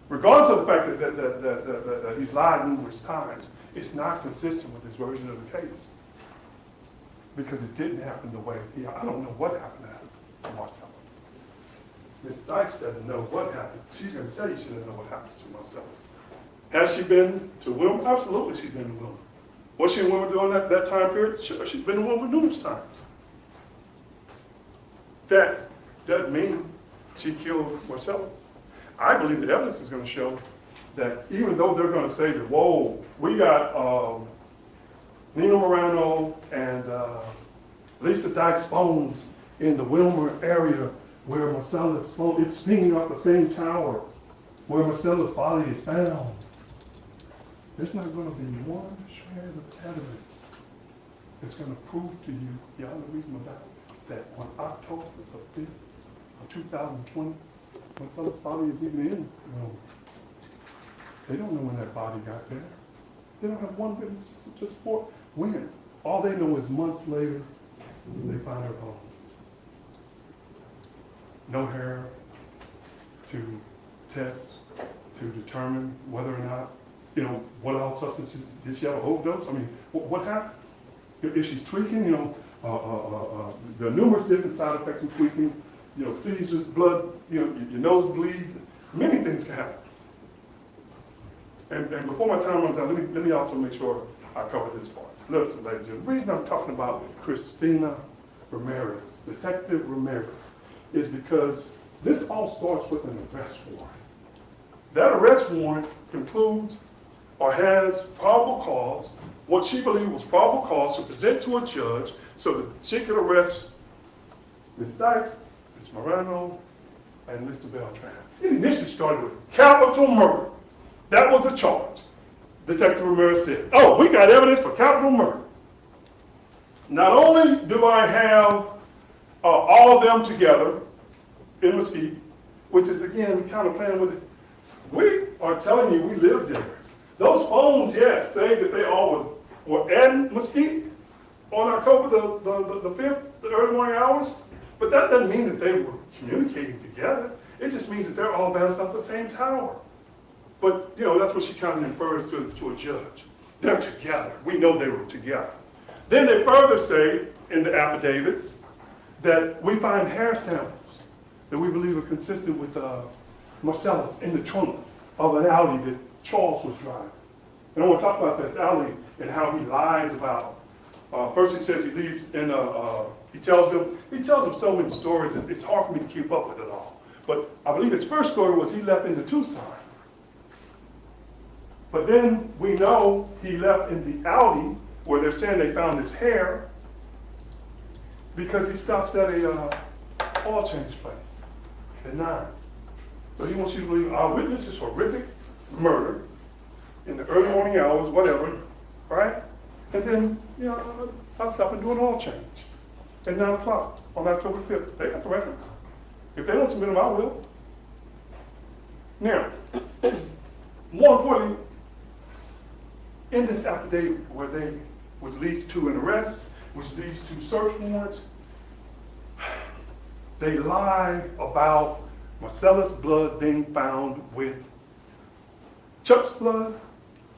Regardless of the fact that he's lied numerous times, it's not consistent with his version of the case. Because it didn't happen the way, I don't know what happened to Marcellus. Ms. Dykes doesn't know what happened. She's going to tell you she doesn't know what happens to Marcellus. Has she been to Wilma? Absolutely, she's been to Wilma. Was she in Wilma during that time period? Sure, she's been in Wilma numerous times. That doesn't mean she killed Marcellus. I believe the evidence is going to show that even though they're going to say that, whoa, we got Nino Morano and Lisa Dykes' phones in the Wilma area where Marcellus' phone, it's pinging off the same tower where Marcellus' body is found. There's not going to be one shred of evidence that's going to prove to you beyond a reasonable doubt that on October the 5th of 2020, Marcellus' body is even in Wilma. They don't know when that body got there. They don't have one witness to support when. All they know is months later, they find her bones. No hair to test, to determine whether or not, what all substances, did she have a overdose? I mean, what happened? If she's tweaking, there are numerous different side effects of tweaking, seizures, blood, your nose bleeds, many things can happen. And before my time runs out, let me also make sure I cover this part. Listen, ladies, the reason I'm talking about Christina Ramirez, Detective Ramirez, is because this all starts with an arrest warrant. That arrest warrant concludes or has probable cause, what she believed was probable cause to present to a judge so that she could arrest Ms. Dykes, Ms. Morano, and Mr. Beltran. It initially started with capital murder. That was the charge. Detective Ramirez said, oh, we got evidence for capital murder. Not only do I have all of them together in Mesquite, which is, again, kind of playing with it. We are telling you we lived there. Those phones, yes, say that they all were in Mesquite on October the 5th, the early morning hours, but that doesn't mean that they were communicating together. It just means that they're all bounced off the same tower. But, that's what she kind of refers to a judge. They're together. We know they were together. Then they further say in the affidavits that we find hair samples that we believe are consistent with Marcellus in the trunk of an Audi that Charles was driving. And I want to talk about this Audi and how he lies about. First he says he leaves and he tells him so many stories, it's hard for me to keep up with it all. But I believe his first story was he left into Tucson. But then we know he left in the Audi where they're saying they found his hair because he stops at a oil change place at 9. So he wants you to believe our witness is horrific murder in the early morning hours, whatever, right? And then, I stop and do an oil change at 9 o'clock on October 5th. They got the records. If they don't submit them, I will. Now, more importantly, in this affidavit which leads to an arrest, which leads to search warrants, they lie about Marcellus' blood being found with Chuck's blood.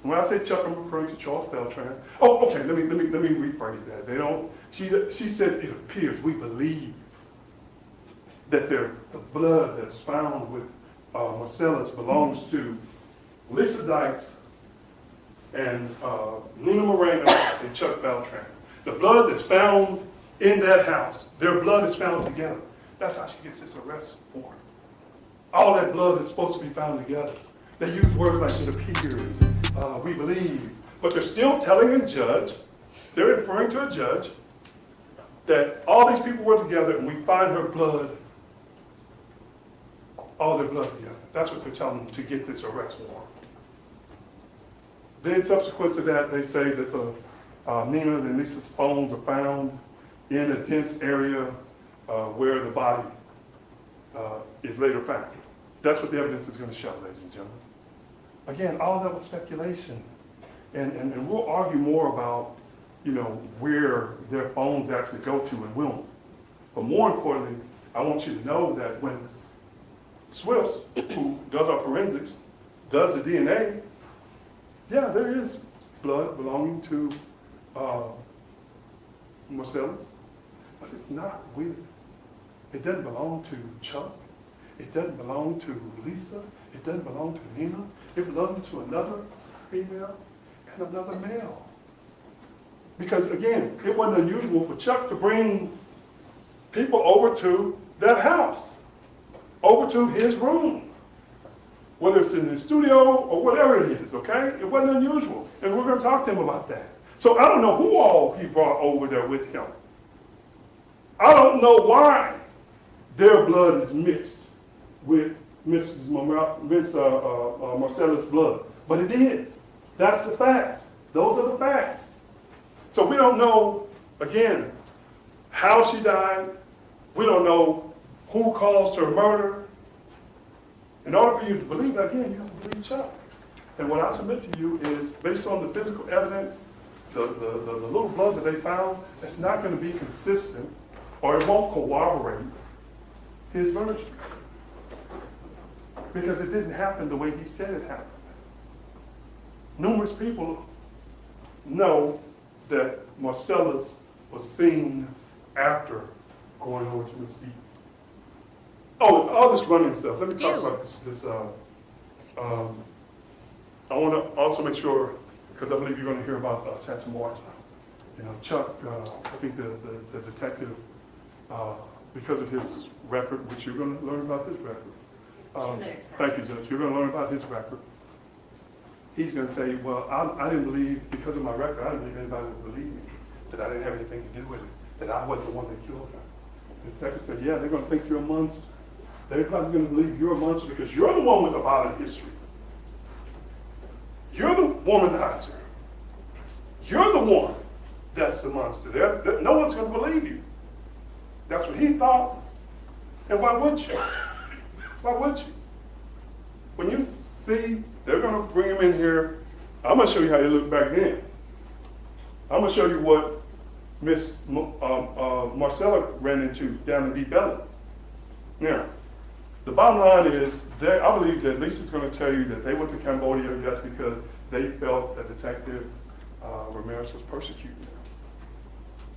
When I say Chuck, I'm referring to Charles Beltran. Oh, okay, let me rephrase that. They don't, she said it appears, we believe that the blood that's found with Marcellus belongs to Lisa Dykes and Nina Moreno and Chuck Beltran. The blood that's found in that house, their blood is found together. That's how she gets this arrest warrant. All that blood is supposed to be found together. They use words like it appears, we believe, but they're still telling a judge, they're referring to a judge, that all these people were together and we find her blood, all their blood together. That's what they're telling them to get this arrest warrant. Then subsequent to that, they say that the Nina and Lisa's phones are found in a tense area where the body is later found. That's what the evidence is going to show, ladies and gentlemen. Again, all that was speculation. And we'll argue more about, where their phones actually go to and when. But more importantly, I want you to know that when Swifts, who does our forensics, does the DNA, yeah, there is blood belonging to Marcellus, but it's not with. It doesn't belong to Chuck. It doesn't belong to Lisa. It doesn't belong to Nina. It belongs to another female and another male. Because again, it wasn't unusual for Chuck to bring people over to that house, over to his room, whether it's in his studio or whatever it is, okay? It wasn't unusual, and we're going to talk to him about that. So I don't know who all he brought over there with him. I don't know why their blood is mixed with Mrs. Marcella's blood, but it is. That's the facts. Those are the facts. So we don't know, again, how she died. We don't know who caused her murder. In order for you to believe that, again, you have to believe Chuck. And what I submit to you is, based on the physical evidence, the little blood that they found, it's not going to be consistent, or it won't corroborate his version. Because it didn't happen the way he said it happened. Numerous people know that Marcellus was seen after going over to Miss E. Oh, all this running stuff. Let me talk about this. I want to also make sure, because I believe you're going to hear about Santa Marta. Chuck, I think the detective, because of his record, which you're going to learn about his record. Thank you, Judge. You're going to learn about his record. He's going to say, well, I didn't believe, because of my record, I didn't believe anybody would believe me, that I didn't have anything to do with it, that I wasn't the one that killed her. The detective said, yeah, they're going to think you're a monster. They're probably going to believe you're a monster because you're the one with the violent history. You're the womanizer. You're the one that's the monster. No one's going to believe you. That's what he thought. And why would you? Why would you? When you see they're going to bring him in here, I'm going to show you how he looked back then. I'm going to show you what Miss Marcella ran into down in Deep Ellum. Now, the bottom line is, I believe that Lisa's going to tell you that they went to Cambodia just because they felt that Detective Ramirez was persecuting them.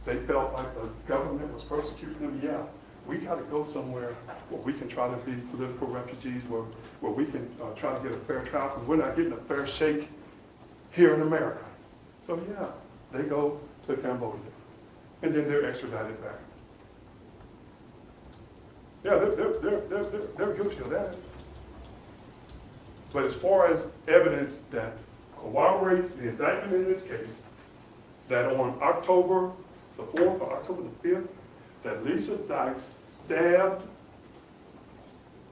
They felt like the government was persecuting them. Yeah, we got to go somewhere where we can try to be political refugees, where we can try to get a fair trial, because we're not getting a fair shake here in America. So yeah, they go to Cambodia, and then they're extradited back. Yeah, they're guilty of that. But as far as evidence that corroborates the indictment in this case, that on October the 4th or October the 5th, that Lisa Dykes stabbed,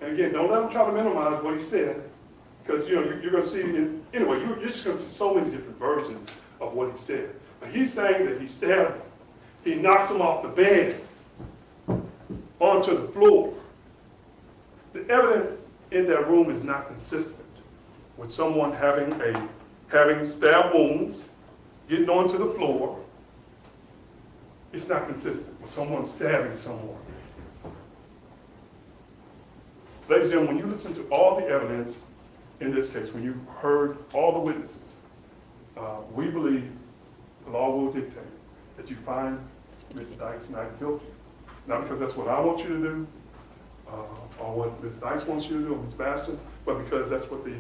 and again, don't let him try to minimize what he said, because you're going to see, anyway, you're just going to see so many different versions of what he said. But he's saying that he stabbed him. He knocks him off the bed onto the floor. The evidence in that room is not consistent with someone having stab wounds, getting onto the floor. It's not consistent with someone stabbing someone. Ladies and gentlemen, when you listen to all the evidence in this case, when you've heard all the witnesses, we believe the law will dictate that you find Ms. Dykes not guilty. Not because that's what I want you to do, or what Ms. Dykes wants you to do, or Ms. Baston, but because that's what the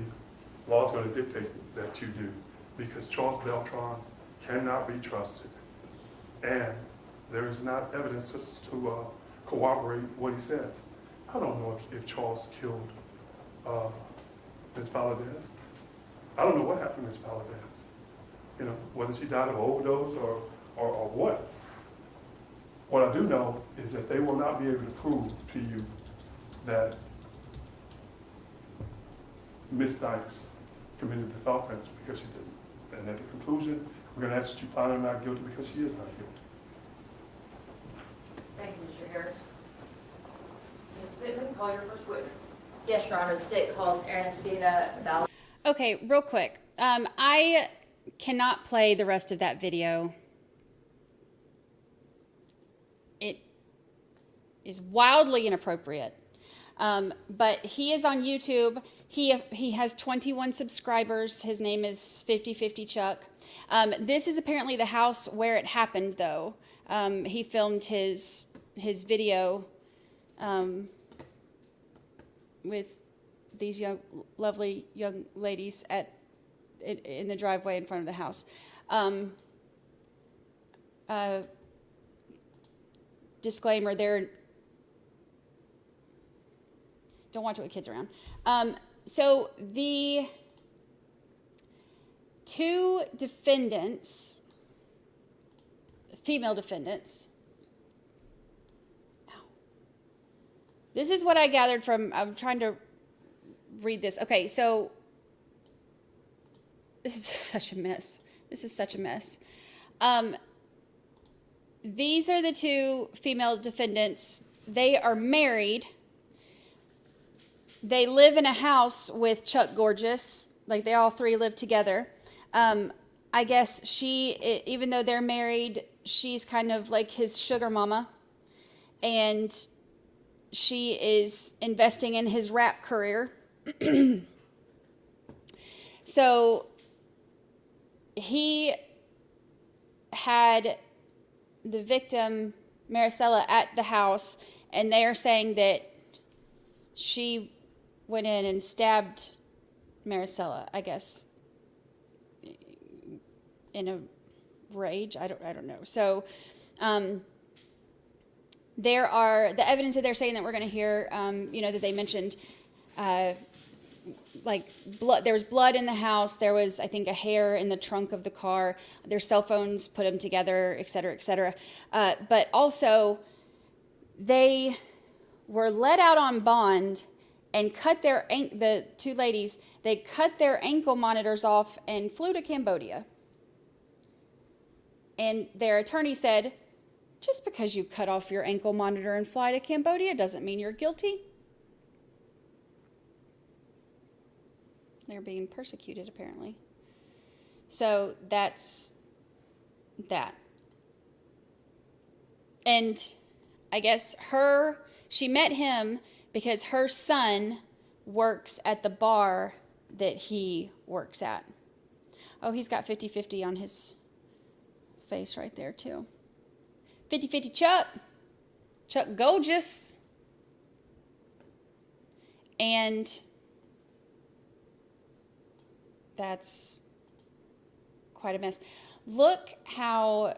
law is going to dictate that you do. Because Charles Beltran cannot be trusted. And there is not evidence to corroborate what he says. I don't know if Charles killed Ms. Valadez. I don't know what happened to Ms. Valadez. Whether she died of overdose or what. What I do know is that they will not be able to prove to you that Ms. Dykes committed this offense because she didn't. And at the conclusion, we're gonna ask that you find her not guilty because she is not guilty. Thank you, Mr. Harris. Ms. Pittman, call your first witness. Yes, Your Honor, the state calls Ernestina Val. Okay, real quick. I cannot play the rest of that video. It is wildly inappropriate. But he is on YouTube. He has 21 subscribers. His name is 50/50 Chuck. This is apparently the house where it happened, though. He filmed his video with these lovely young ladies in the driveway in front of the house. Disclaimer: don't watch it with kids around. So the two defendants, female defendants. This is what I gathered from. I'm trying to read this. Okay, so this is such a mess. This is such a mess. These are the two female defendants. They are married. They live in a house with Chuck Gorgeous. Like, they all three live together. I guess even though they're married, she's kind of like his sugar mama. And she is investing in his rap career. So he had the victim, Marisela, at the house, and they are saying that she went in and stabbed Marisela, I guess, in a rage. I don't know. So there are the evidence that they're saying that we're going to hear, that they mentioned, like blood. There was blood in the house. There was, I think, a hair in the trunk of the car. Their cell phones put them together, et cetera, et cetera. But also, they were let out on bond and cut the two ladies, they cut their ankle monitors off and flew to Cambodia. And their attorney said, just because you cut off your ankle monitor and fly to Cambodia doesn't mean you're guilty. They're being persecuted, apparently. So that's that. And I guess she met him because her son works at the bar that he works at. Oh, he's got 50/50 on his face right there, too. 50/50 Chuck Gorgeous. And that's quite a mess. Look how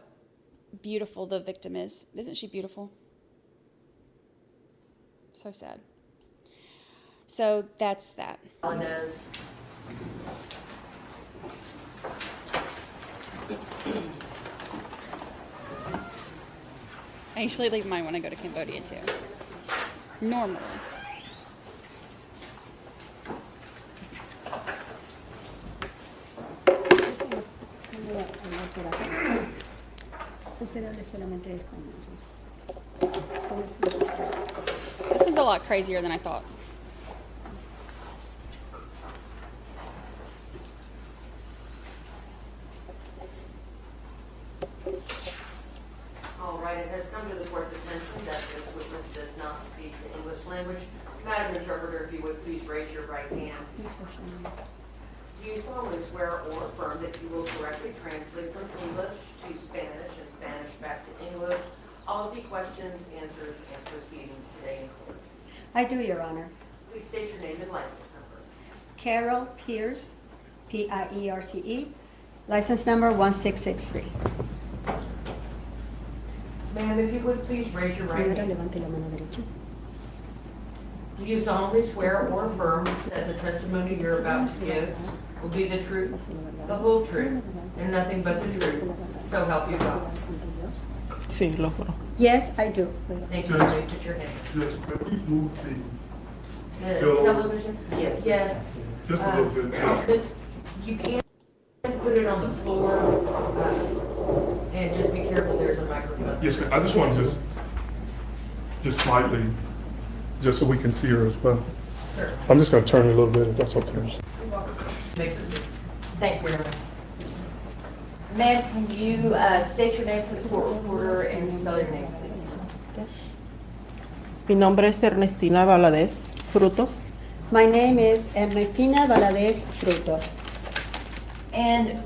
beautiful the victim is. Isn't she beautiful? So sad. So that's that. Hernandez. I usually leave mine when I go to Cambodia too. Normally. This is a lot crazier than I thought. All right, it has come to the court's attention that this witness does not speak the English language. Madam Interpreter, if you would please raise your right hand. Do you solemnly swear or affirm that you will correctly translate from English to Spanish and Spanish back to English all of the questions, answers, and proceedings today in court? I do, Your Honor. Please state your name and license number. Carol Pierce, Pierce, license number 1663. Ma'am, if you would please raise your right Señora, hand. levante la mano derecha. Do you solemnly swear or affirm that the testimony you're about to give will be the truth, the whole truth, and nothing but the truth? So help you God. Sí, lo juro. Yes, I do. Thank you. You may put your hand. Judge, could we move The Go. television? Yes. Yes. just a little bit? Miss, you can't put it on the floor, and just be careful, there's a microphone. Yes, ma'am. I just want to just slightly, just so we can see her as well. Sure. I'm just going to turn it a little bit, if that's okay. Thank you. Ma'am, can you state your name for the court reporter and spell your name, please? Mi nombre es Ernestina Valadez Frutos. My name is Ernestina Valadez Frutos. And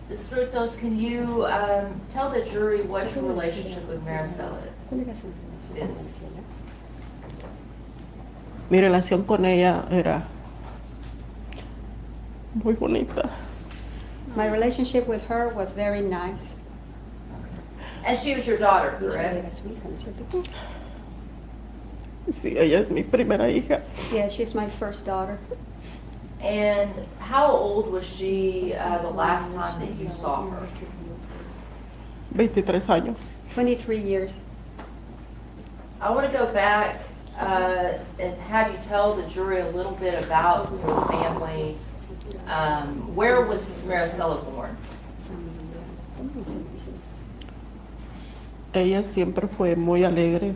Ms. Frutos, can you tell the jury what your relationship with Marisela is? Mi relación con ella era muy bonita. My relationship with her was very nice. And she was your daughter, correct? Sí, ella es mi primera hija. Yeah, she's my first daughter. And how old was she the last time that you saw her? 23 años. 23 years. I want to go back and have you tell the jury a little bit about your family. Where was Marisela born? Ella siempre fue muy alegre,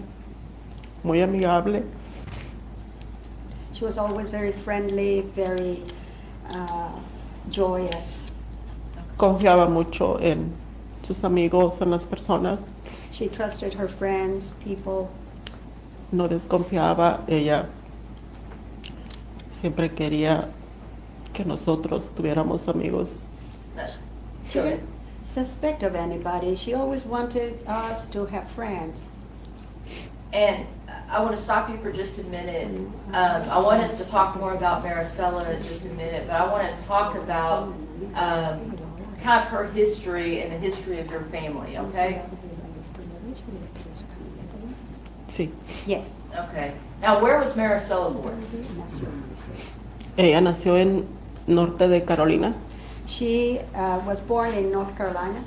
muy amigable. She was always very friendly, very joyous. Confiaba mucho en sus amigos, en las personas. She trusted her friends, people. No desconfiaba. Ella siempre quería que nosotros tuviéramos amigos. She didn't suspect of anybody. She always wanted us to have friends. And I want to stop you for just a minute. I want us to talk more about Marisela in just a minute, but I want to talk about kind of her history and the history of your family, okay? Sí. Yes. Okay. Now, where was Marisela born? Ella nació en norte de Carolina. She was born in North Carolina.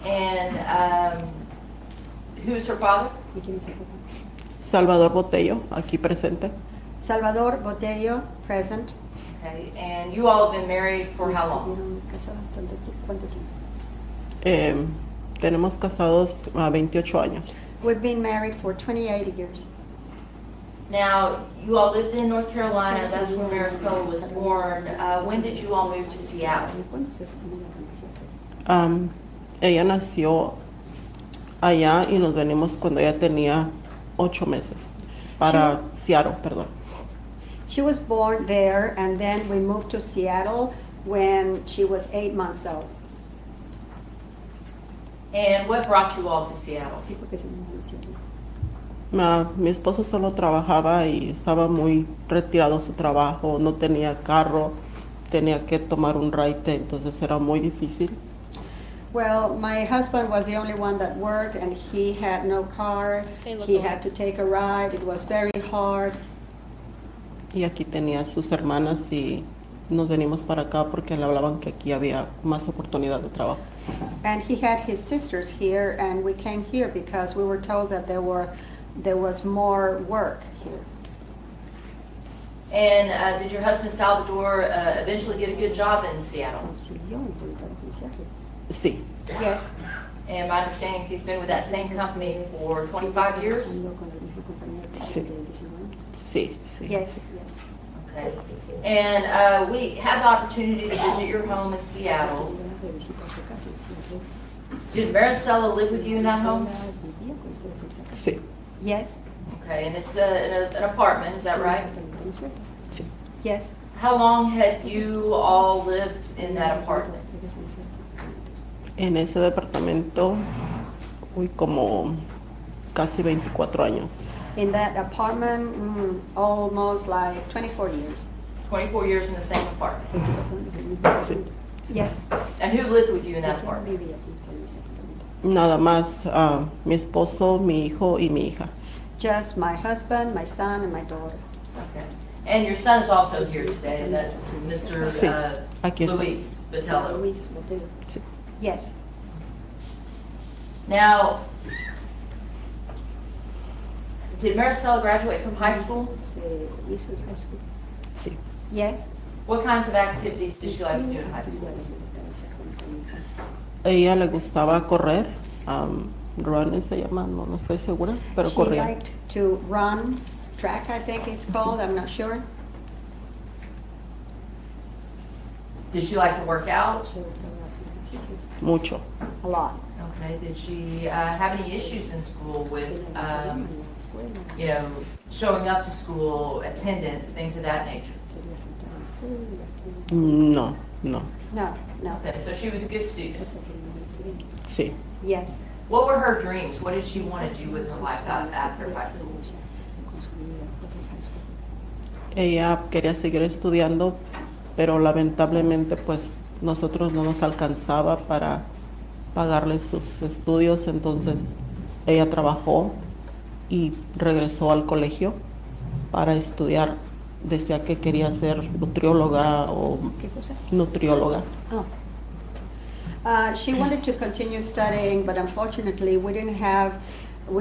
And who's her father? Salvador Botello, aquí presente. Salvador Botello, present. Okay. And you all have been married for how long? Tenemos casados a 28 años. We've been married for 28 years. Now, you all lived in North Carolina. That's where Marisela was born. When did you all move to Seattle? Ella nació allá y nos venimos cuando ella tenía 8 meses para Seattle, perdón. She was born there, and then we moved to Seattle when she was 8 months old. And what brought you all to Seattle? Mi esposo solo trabajaba y estaba muy retirado de su trabajo, no tenía carro, tenía que tomar un ride, entonces era muy difícil. Well, my husband was the only one that worked, and he had no car. He had to take a ride. It was very hard. Y aquí tenía sus hermanas y nos venimos para acá porque le hablaban que aquí había más oportunidad de trabajo. And he had his sisters here, and we came here because we were told that there was more work here. And did your husband Salvador eventually get a good job in Seattle? Sí. Yes. And my understanding is he's been with that same company for 25 years? Sí. Sí, sí. Yes. Okay. And we had the opportunity to visit your home in Seattle. Did Marisela live with you in that home? Sí. Yes. Okay, and it's an apartment, is that right? Sí. Yes. How long had you all lived in that apartment? En ese departamento, como casi 24 años. In that apartment, almost like 24 years. 24 years in the same apartment? Sí. Yes. And who lived with you in that apartment? Nada más mi esposo, mi hijo y mi hija. Just my husband, my son, and my daughter. Okay. And your son is also here today, that Mr. Sí, aquí está. Luis Botello. Sí. Yes. Now, did Marisela graduate from high school? Sí. Yes. What kinds of activities did she like to do in high school? Ella le gustaba correr, running se llama, no estoy segura, pero She corría. liked to run, track I think it's called, I'm not sure. Did she like to work out? Mucho. A lot. Okay, did she have any issues in school with, you know, showing up to school, attendance, things of that nature? No. No, no. Okay, so she was a good student. Sí. Yes. What were her dreams? What did she want to do with her life after high school? Ella quería seguir estudiando, pero lamentablemente pues nosotros no nos alcanzaba para pagarle sus estudios, entonces ella trabajó y regresó al colegio para estudiar. Decía que quería ser nutrióloga o nutrióloga. Oh. She wanted to continue studying, but unfortunately we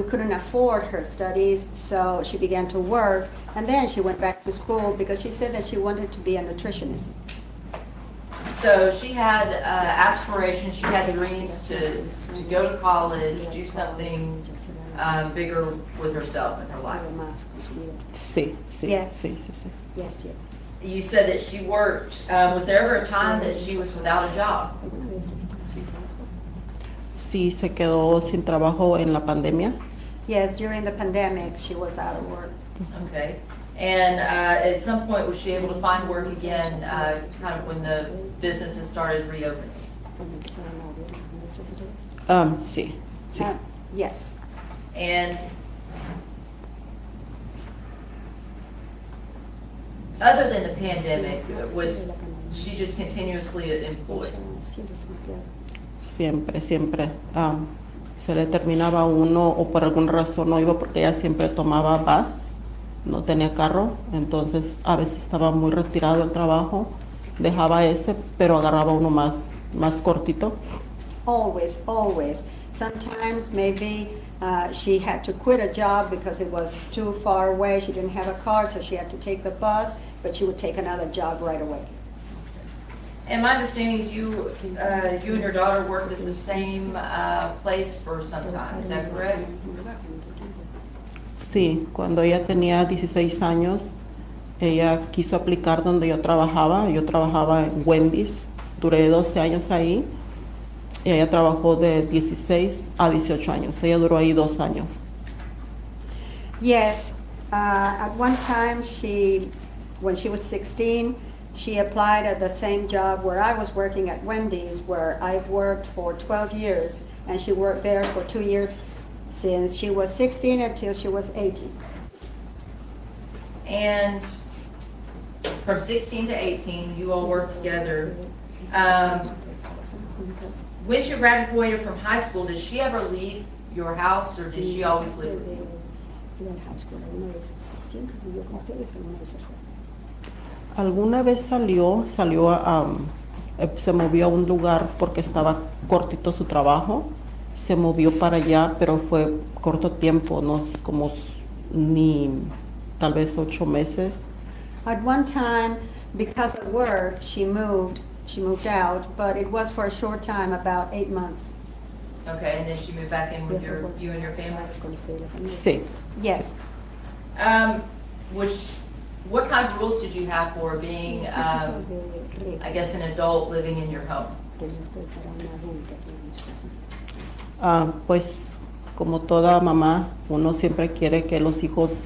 couldn't afford her studies, so she began to work, and then she went back to school because she said that she wanted to be a nutritionist. So she had aspirations, she had dreams to go to college, do something bigger with herself in her life. Sí. Yes. Sí. Yes. You said that she worked. Was there ever a time that she was without a job? Sí, se quedó sin trabajo en la pandemia. Yes, during the pandemic, she was out of work. Okay. And at some point, was she able to find work again, kind of when the businesses started reopening? Sí. Yes. And other than the pandemic, was she just continuously employed? Siempre. Se le terminaba uno o por alguna razón no iba porque ella siempre tomaba bus, no tenía carro, entonces a veces estaba muy retirado del trabajo, dejaba ese, pero agarraba uno más cortito. Always. Sometimes maybe she had to quit a job because it was too far away. She didn't have a car, so she had to take the bus, but she would take another job right away. And my understanding is you and your daughter worked at the same place for some time, is that correct? Sí, cuando ella tenía 16 años, ella quiso aplicar donde yo trabajaba. Yo trabajaba en Wendy's, duré 12 años ahí. Y ella trabajó de 16 a 18 años. Ella duró ahí 2 años. Yes, at one time when she was 16, she applied at the same job where I was working at Wendy's, where I've worked for 12 years, and she worked there for 2 years since she was 16 until she was 18. And from 16 to 18, you all worked together. When she graduated from high school, did she ever leave your house, or did she always live with you? Alguna vez se movió a un lugar porque estaba cortito su trabajo, se movió para allá, pero fue corto tiempo, no es como ni tal vez 8 meses. At one time, because of work, she moved out, but it was for a short time, about 8 months. Okay, and then she moved back in with you and your family? Sí. Yes. What kind of rules did you have for being, I guess, an adult living in your home? Pues como toda mamá, uno siempre quiere que los hijos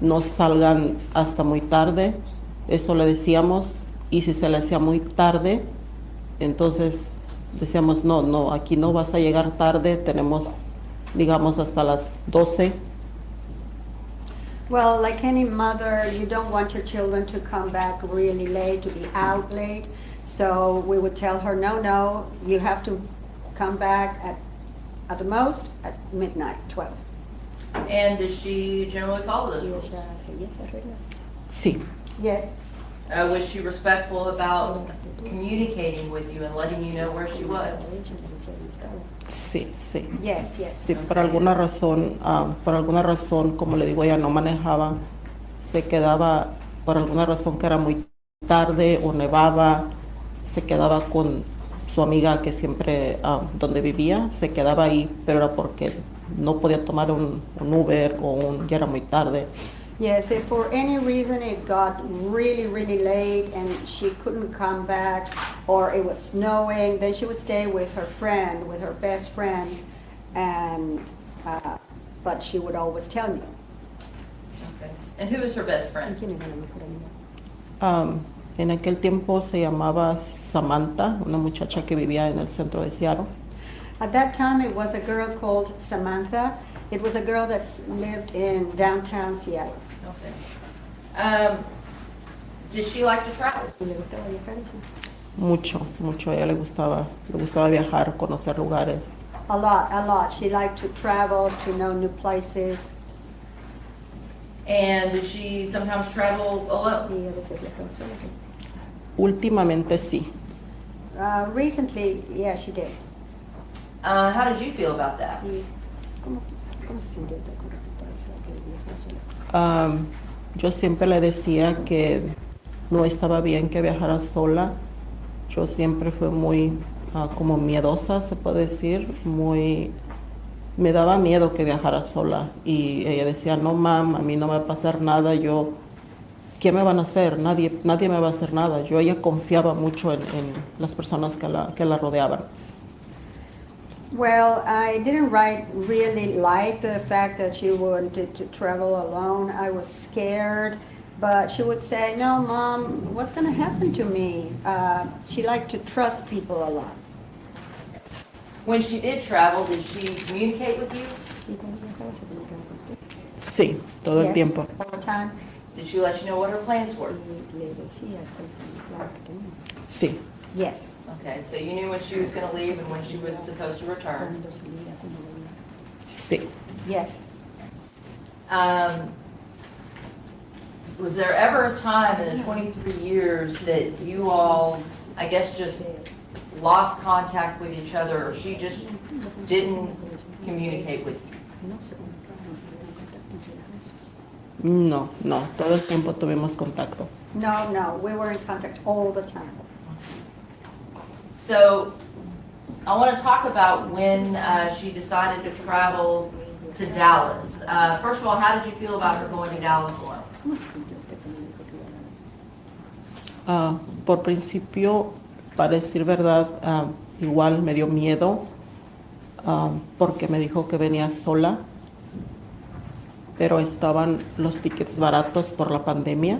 no salgan hasta muy tarde. Eso le decíamos, y si se le hacía muy tarde, entonces decíamos, no, aquí no vas a llegar tarde, tenemos, digamos, hasta las 12. Well, like any mother, you don't want your children to come back really late, to be out late. So we would tell her, no, you have to come back at the most at midnight, 12. And does she generally follow those rules? Sí. Yes. Was she respectful about communicating with you and letting you know where she was? Sí. Yes. Sí, por alguna razón, como le digo, ella no manejaba, se quedaba, por alguna razón que era muy tarde o nevaba, se quedaba con su amiga que siempre, donde vivía, se quedaba ahí, pero era porque no podía tomar un Uber ya era muy tarde. Yes, if for any reason it got really, really late and she couldn't come back, or it was snowing, then she would stay with her friend, with her best friend, and, but she would always tell me. Okay. And who is her best friend? ¿Quién era la mejor amiga? En aquel tiempo se llamaba Samantha, una muchacha que vivía en el centro de Seattle. At that time, it was a girl called Samantha. It was a girl that lived in downtown Seattle. Okay. Did she like to travel? ¿Le gustaba viajar? Mucho, mucho. A ella le gustaba viajar, conocer lugares. A lot. She liked to travel, to know new places. And did she sometimes travel alone? Y a veces viajaba sola. Últimamente sí. Recently, yeah, she did. How did you feel about that? ¿Y cómo se sintió usted con respecto a eso, que viajara sola? Yo siempre le decía que no estaba bien que viajara sola. Yo siempre fui muy como miedosa, se puede decir, me daba miedo que viajara sola. Y ella decía, no, mam, a mí no me va a pasar nada, ¿qué me van a hacer? Nadie me va a hacer nada. Ella confiaba mucho en las personas que la rodeaban. Well, I didn't really like the fact that she wanted to travel alone. I was scared, but she would say, no, Mom, what's going to happen to me? She liked to trust people a lot. When she did travel, did she communicate with you? Sí, todo el Yes, tiempo. all the time. Did she let you know what her plans were? Sí. Yes. Okay, so you knew when she was going to leave and when she was supposed to return. Sí. Yes. Was there ever a time in the 23 years that you all, I guess, just lost contact with each other, or she just didn't communicate with you? No, todo el tiempo tuvimos contacto. No, we were in contact all the time. So I want to talk about when she decided to travel to Dallas. First of all, how did you feel about her going to Dallas alone? ¿Cómo se sintió usted cuando dijo que iba a Dallas? Por principio, para decir verdad, igual me dio miedo porque me dijo que venía sola, pero estaban los tickets baratos por la pandemia.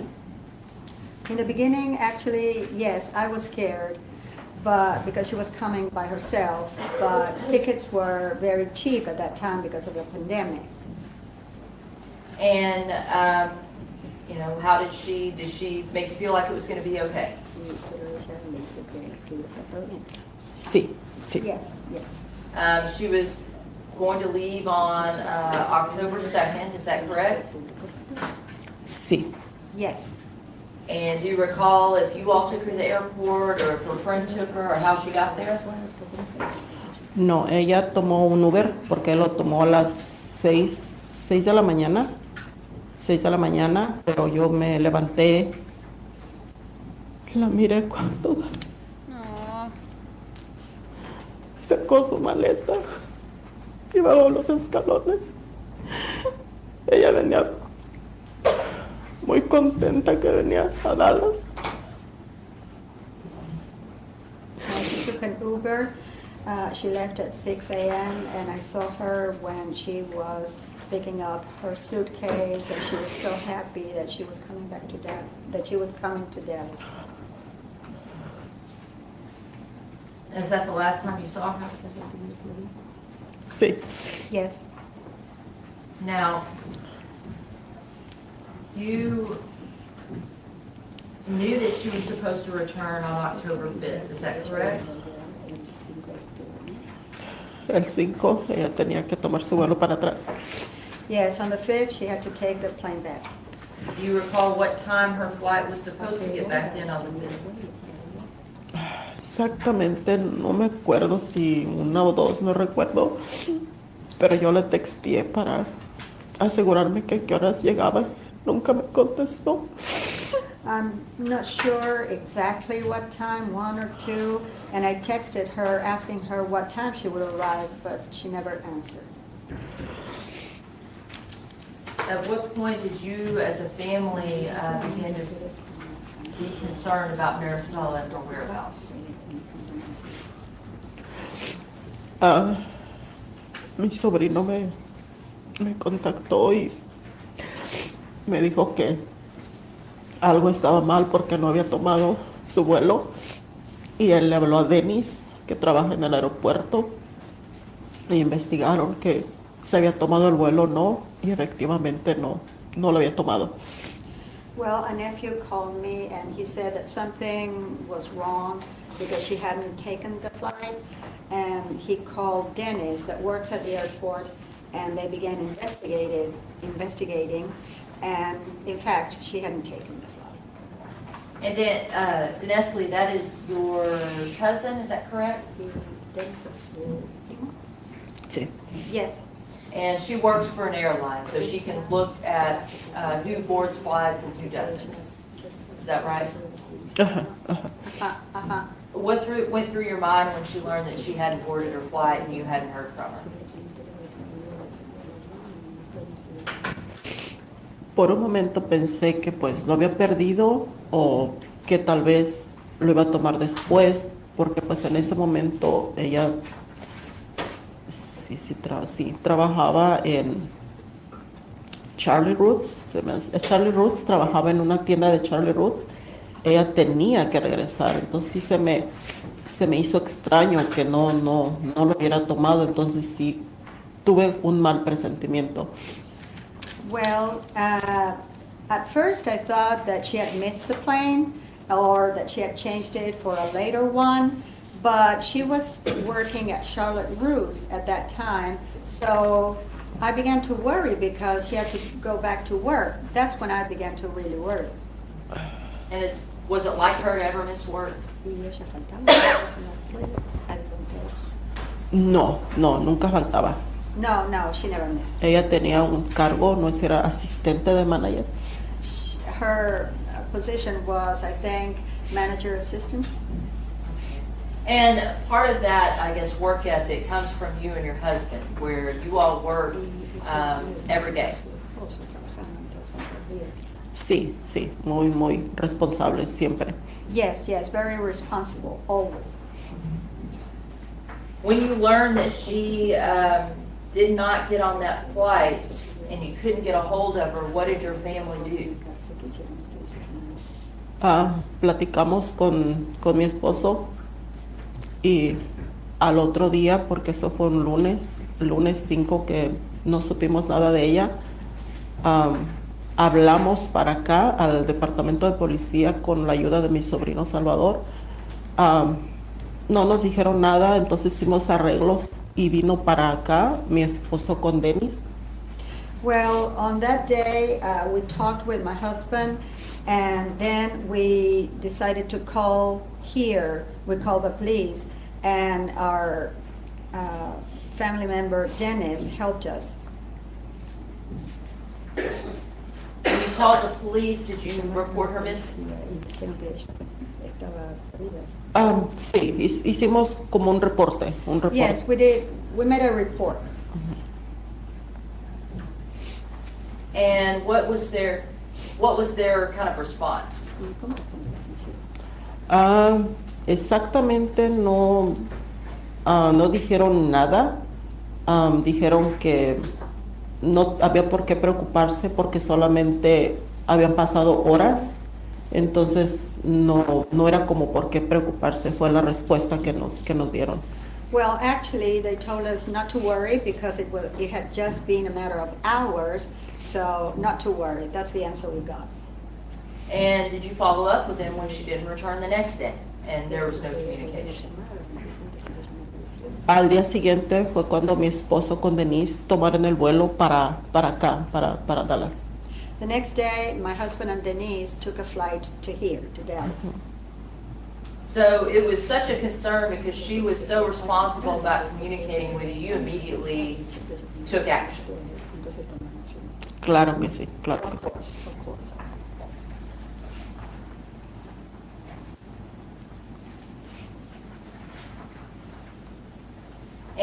In the beginning, actually, yes, I was scared, but because she was coming by herself, but tickets were very cheap at that time because of the pandemic. And, how did she make you feel like it was going to be okay? Sí. Yes. She was going to leave on October 2nd, is that correct? Sí. Yes. And do you recall if you all took her to the airport, or if her friend took her, or how she got there? No, ella tomó un Uber porque lo tomó a las 6 de la mañana. 6 de la mañana, pero yo me levanté, la miré cuando sacó su maleta y bajó los escalones. Ella venía muy contenta que venía a Dallas. She took an Uber. She left at 6 a.m. and I saw her when she was picking up her suitcase, and she was so happy that she was coming back to Dallas, that she was coming to Dallas. Is that the last time you saw her? Sí. Yes. Now, you knew that she was supposed to return on October 5th, is that correct? El 5, ella tenía que tomar su vuelo para atrás. Yes, on the 5th, she had to take the plane back. Do you recall what time her flight was supposed to get back in on the 5th? Exactamente, no me acuerdo si 1 o 2, no recuerdo, pero yo le texteé para asegurarme que a qué horas llegaba. Nunca me contestó. I'm not sure exactly what time, 1 or 2, and I texted her asking her what time she would arrive, but she never answered. At what point did you, as a family, begin to be concerned about Marisela and her whereabouts? Mi sobrino me contactó y me dijo que algo estaba mal porque no había tomado su vuelo, y él le habló a Dennis, que trabaja en el aeropuerto, y investigaron que se había tomado el vuelo o no, y efectivamente no lo había tomado. Well, a nephew called me and he said that something was wrong because she hadn't taken the flight, and he called Dennis that works at the airport, and they began investigating, and in fact, she hadn't taken the flight. And then, Nestle, that is your cousin, is that correct? Dennis is su primo? Sí. Yes. And she works for an airline, so she can look at who boards flights and who doesn't. Is that right? Ajá, ajá. Uh-huh. What went through your mind when she learned that she hadn't boarded her flight and you hadn't heard from her? Por un momento pensé que pues lo había perdido, o que tal vez lo iba a tomar después, porque pues en ese momento ella sí trabajaba en Charlie Roots. Charlie Roots trabajaba en una tienda de Charlie Roots. Ella tenía que regresar, entonces sí se me hizo extraño que no lo hubiera tomado, entonces sí tuve un mal presentimiento. Well, at first I thought that she had missed the plane or that she had changed it for a later one, but she was working at Charlotte Russe at that time, so I began to worry because she had to go back to work. That's when I began to really worry. And was it like her to ever miss work? No, nunca faltaba. No, she never missed. Ella tenía un cargo, no era asistente de manager. Her position was, I think, manager assistant. And part of that, I guess, work ethic comes from you and your husband, where you all work every day. Sí, muy responsable siempre. Yes, very responsible, always. When you learned that she did not get on that flight and you couldn't get a hold of her, what did your family do? Platicamos con mi esposo, y al otro día, porque eso fue un lunes 5, que no supimos nada de ella, hablamos para acá al departamento de policía con la ayuda de mi sobrino Salvador. No nos dijeron nada, entonces hicimos arreglos y vino para acá mi esposo con Dennis. Well, on that day, we talked with my husband, and then we decided to call here. We called the police, and our family member Dennis helped us. When you called the police, did you report her missing? Sí, hicimos como un reporte. Yes, we did. We made a report. And what was their kind of response? Exactamente no dijeron nada. Dijeron que no había por qué preocuparse porque solamente habían pasado horas, entonces no era como por qué preocuparse, fue la respuesta que nos dieron. Well, actually, they told us not to worry because it had just been a matter of hours, so not to worry. That's the answer we got. And did you follow up with them when she didn't return the next day and there was no communication? Al día siguiente fue cuando mi esposo con Denise tomaron el vuelo para acá, para Dallas. The next day, my husband and Denise took a flight to here, to Dallas. So it was such a concern because she was so responsible about communicating with you, you immediately took action. Claro que sí, claro que sí. Of course.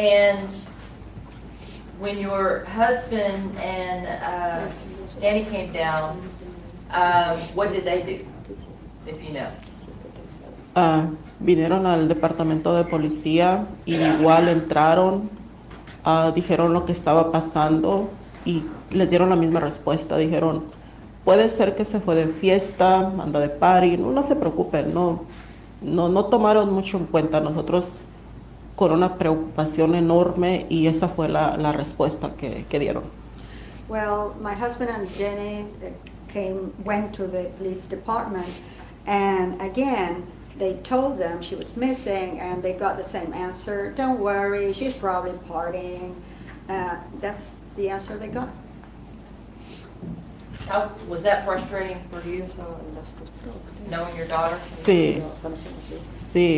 And when your husband and Danny came down, what did they do, if you know? Vinieron al departamento de policía y igual entraron, dijeron lo que estaba pasando y les dieron la misma respuesta. Dijeron, puede ser que se fue de fiesta, anda de party, no se preocupen, no tomaron mucho en cuenta. Nosotros con una preocupación enorme y esa fue la respuesta que dieron. Well, my husband and Jenny went to the police department, and again, they told them she was missing, and they got the same answer. Don't worry, she's probably partying. That's the answer they got. How, was that frustrating for you, knowing your daughter? Sí,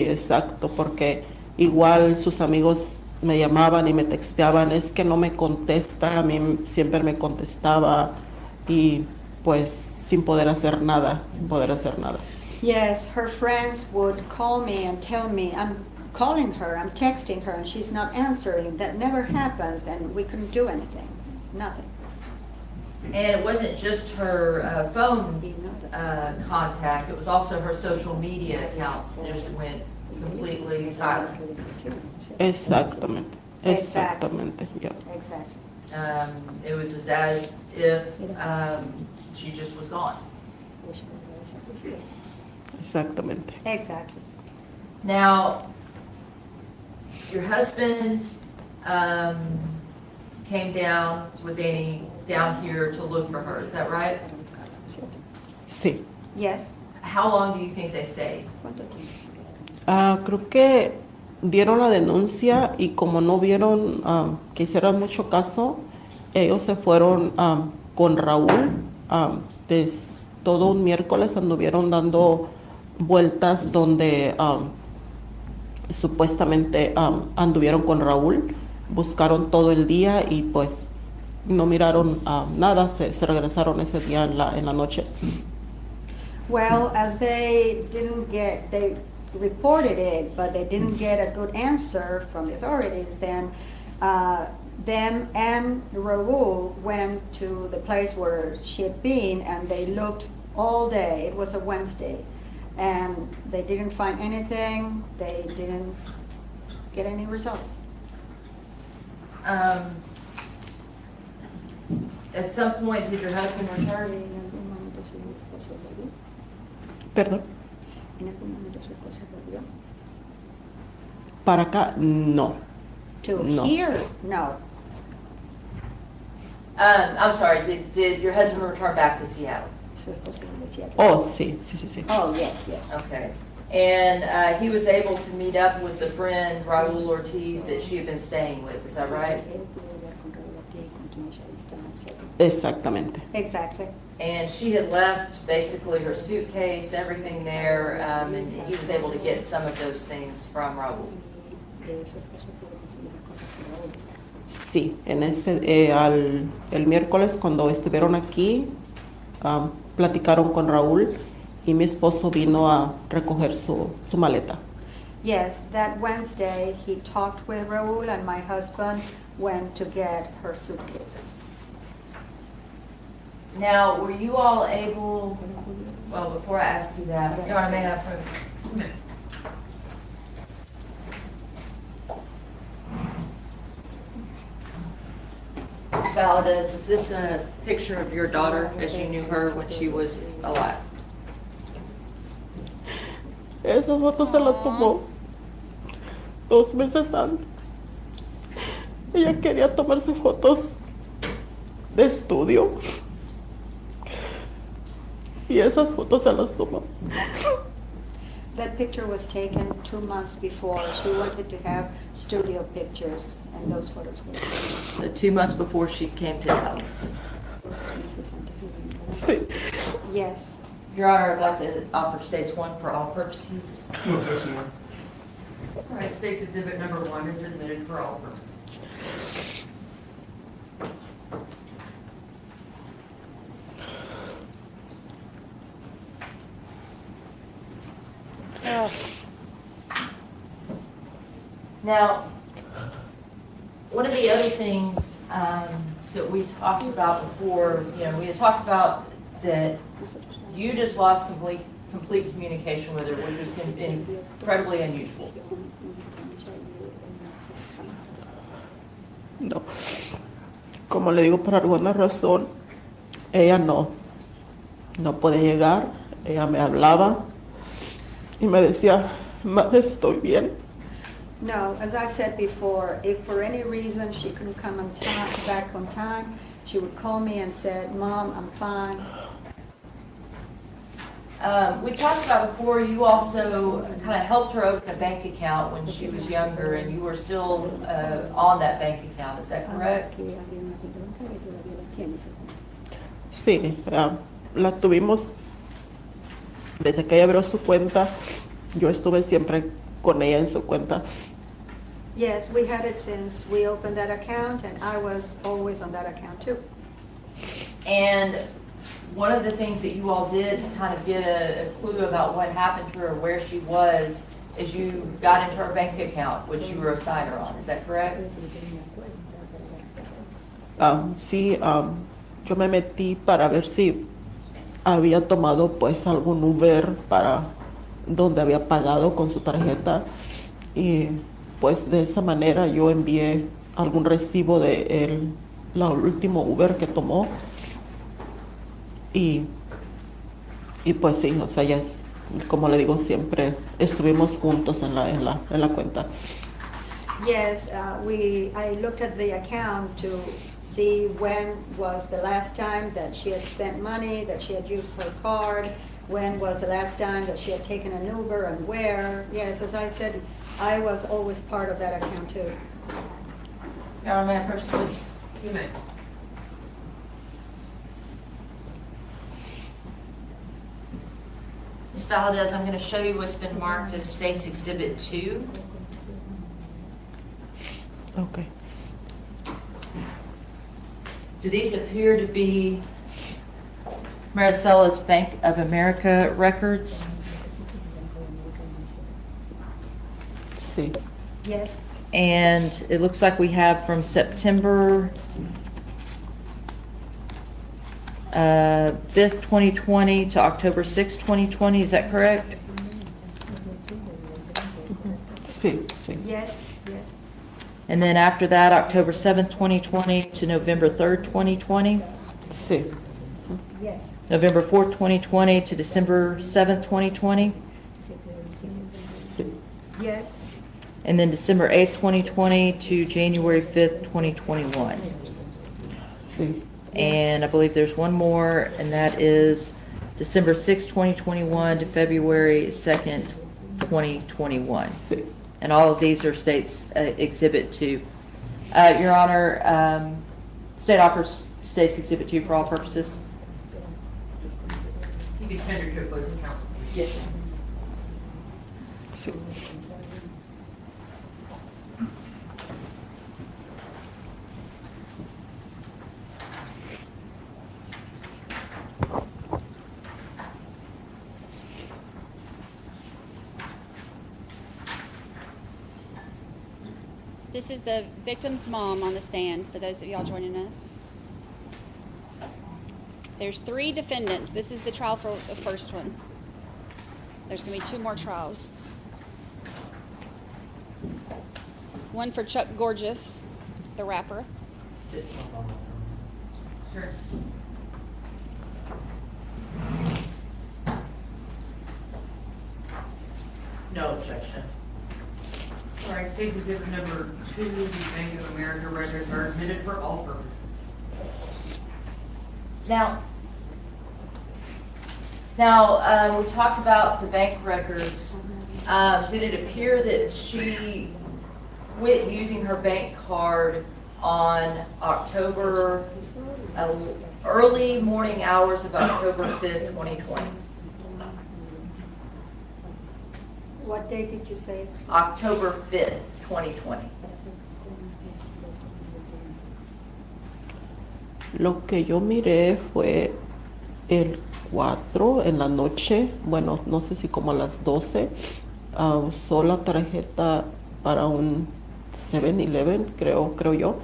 exacto, porque igual sus amigos me llamaban y me texteaban, es que no me contesta, a mí siempre me contestaba y pues sin poder hacer nada. Yes, her friends would call me and tell me, I'm calling her, I'm texting her, and she's not answering. That never happens, and we couldn't do anything, nothing. And it wasn't just her phone contact, it was also her social media accounts just went completely silent. Exactamente, yeah. Exactly. It was as if she just was gone. Exactamente. Exactly. Now, your husband came down with Danny down here to look for her, is that right? Sí. Yes. How long do you think they stayed? Creo que dieron la denuncia y como no vieron que hicieran mucho caso, ellos se fueron con Raúl. Todo un miércoles anduvieron dando vueltas donde supuestamente anduvieron con Raúl, buscaron todo el día y pues no miraron nada, se regresaron ese día en la noche. Well, as they reported it, but they didn't get a good answer from the authorities, then them and Raul went to the place where she had been, and they looked all day. It was a Wednesday, and they didn't find anything. They didn't get any results. At some point, did your husband return? Perdón. Para acá, no. To here, no. I'm sorry, did your husband return back to Seattle? Oh, sí. Oh, yes. Okay. And he was able to meet up with the friend Raul Ortiz that she had been staying with, is that right? Exactamente. Exactly. And she had left basically her suitcase, everything there, and he was able to get some of those things from Raul. Sí, el miércoles cuando estuvieron aquí, platicaron con Raúl y mi esposo vino a recoger su maleta. Yes, that Wednesday he talked with Raul, and my husband went to get her suitcase. Now, were you all able, well, before I ask you that, Your Honor, may I approve? Ms. Valadez, is this a picture of your daughter as you knew her when she was alive? Esas fotos se las tomó 2 meses antes. Ella quería tomarse fotos de estudio y esas fotos se las tomó. That picture was taken 2 months before. She wanted to have studio pictures, and those photos were taken. So 2 months before she came to Dallas. Sí. Yes. Your Honor, I'd like to offer states 1 for all purposes. No objection, Your Honor. All right, State's Exhibit number 1 is admitted for all purposes. one of the other things that we talked about before, we had talked about that you just lost complete communication with her, which was incredibly unusual. No. Como le digo, por alguna razón, ella no puede llegar. Ella me hablaba y me decía, madre, estoy bien. No, as I said before, if for any reason she couldn't come back on time, she would call me and said, Mom, I'm fine. We talked about before, you also kind of helped her open a bank account when she was younger, and you were still on that bank account, is that correct? Sí, la tuvimos desde que ella abrió su cuenta. Yo estuve siempre con ella en su cuenta. Yes, we had it since we opened that account, and I was always on that account too. And one of the things that you all did to kind of get a clue about what happened to her, where she was, is you got into her bank account, which you were a signer on, is that correct? Sí, yo me metí para ver si había tomado pues algún Uber para donde había pagado con su tarjeta, y pues de esa manera yo envié algún recibo de el último Uber que tomó, y pues sí, o sea, ya es, como le digo, siempre estuvimos juntos en la cuenta. Yes, I looked at the account to see when was the last time that she had spent money, that she had used her card, when was the last time that she had taken an Uber, and where. Yes, as I said, I was always part of that account too. Your Honor, may I first, please? You may. Ms. Valdez, I'm going to show you what's been marked as State's Exhibit 2. Okay. Do these appear to be Marisela's Bank of America records? Sí. Yes. And it looks like we have from September 5th, 2020 to October 6th, 2020. Is that correct? Sí, sí. Yes, yes. And then after that, October 7th, 2020 to November 3rd, 2020. Sí. Yes. November 4th, 2020 to December 7th, 2020. Sí. Yes. And then December 8th, 2020 to January 5th, 2021. Sí. And I believe there's one more, and that is December 6th, 2021 to February 2nd, 2021. Sí. And all of these are State's Exhibit 2. Your Honor, State offers State's Exhibit 2 for all purposes. You can tender to opposing counsel. Yes. Sí. This is the victim's mom on the stand, for those of y'all joining us. There's 3 defendants. This is the trial for the first one. There's going to be 2 more trials. One for Chuck Gorgeous, the rapper. Sure. No objection. All right, State's Exhibit number 2, the Bank of America records are admitted for all purposes. Now, we talked about the bank records. Did it appear that she quit using her bank card on early morning hours of October 5th, 2020? What date did you say? October 5th, 2020. Lo que yo miré fue el 4 en la noche, bueno, no sé si como a las 12, usó la tarjeta para un 7-Eleven, creo yo.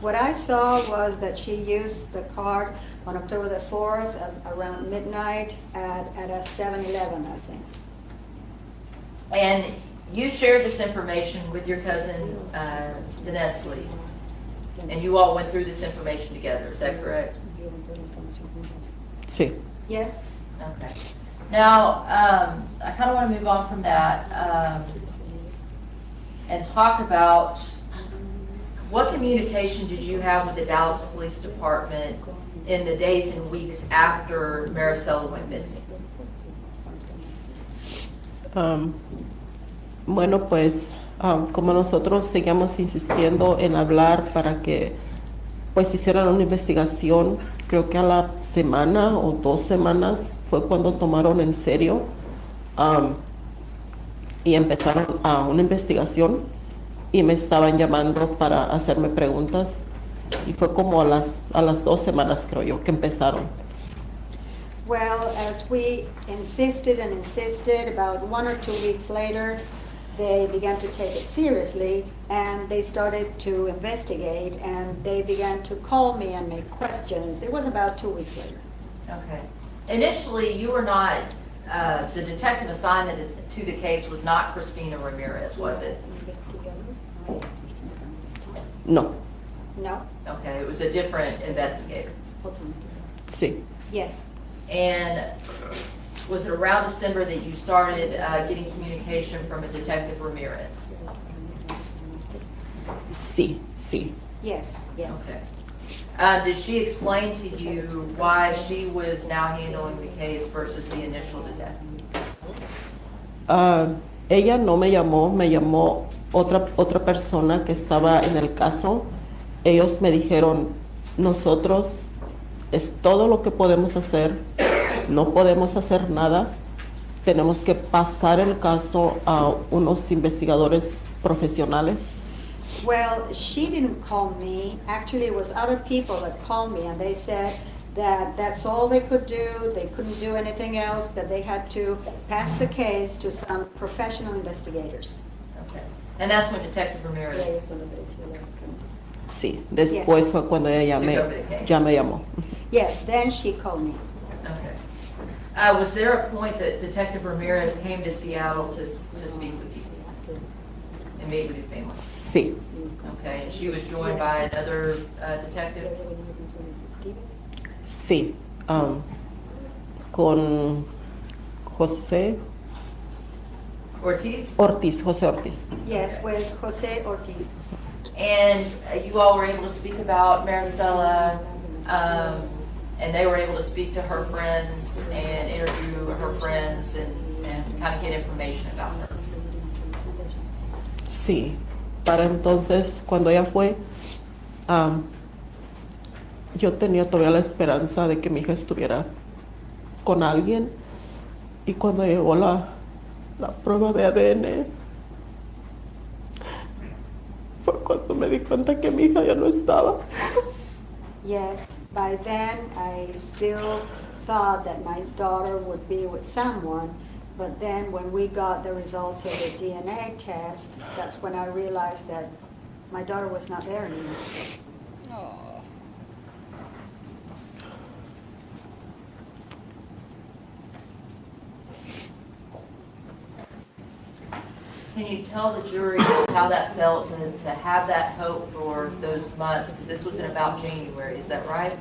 What I saw was that she used the card on October the 4th around midnight at a 7-Eleven, I think. And you shared this information with your cousin, Nestle, and you all went through this information together, is that correct? Sí. Yes? Okay. Now, I kind of want to move on from that and talk about what communication did you have with the Dallas Police Department in the days and weeks after Marisela went missing? Bueno, pues como nosotros seguíamos insistiendo en hablar para que pues hicieran una investigación, creo que a la semana o 2 semanas fue cuando tomaron en serio y empezaron a una investigación y me estaban llamando para hacerme preguntas y fue como a las 2 semanas creo yo que empezaron. Well, as we insisted and insisted, about 1 or 2 weeks later, they began to take it seriously and they started to investigate and they began to call me and make questions. It was about 2 weeks later. Okay. Initially, you were not, the detective assigned to the case was not Christina Ramirez, was it? No. No? Okay, it was a different investigator. Sí. Yes. And was it around December that you started getting communication from a Detective Ramirez? Sí, sí. Yes, yes. Okay. Did she explain to you why she was now handling the case versus the initial detective? Ella no me llamó otra persona que estaba en el caso. Ellos me dijeron, nosotros es todo lo que podemos hacer, no podemos hacer nada, tenemos que pasar el caso a unos investigadores profesionales. Well, she didn't call me. Actually, it was other people that called me and they said that that's all they could do. They couldn't do anything else, that they had to pass the case to some professional investigators. Okay. And that's when Detective Ramirez. Sí, después fue cuando ella ya me llamó. Yes, then she called me. Okay. Was there a point that Detective Ramirez came to Seattle to speak with you and meet with your family? Sí. Okay, and she was joined by another detective? Sí, con José Ortiz? José Ortiz. Yes, with Jose Ortiz. And you all were able to speak about Marisela, and they were able to speak to her friends and interview her friends and kind of get information about her. Sí, para entonces, cuando ella fue, yo tenía todavía la esperanza de que mi hija estuviera con alguien y cuando llegó la prueba de ADN, fue cuando me di cuenta que mi hija ya no estaba. Yes, by then I still thought that my daughter would be with someone, but then when we got the results of the DNA test, that's when I realized that my daughter was not there anymore. Can you tell the jury how that felt to have that hope for those months? This was in about January, is that right?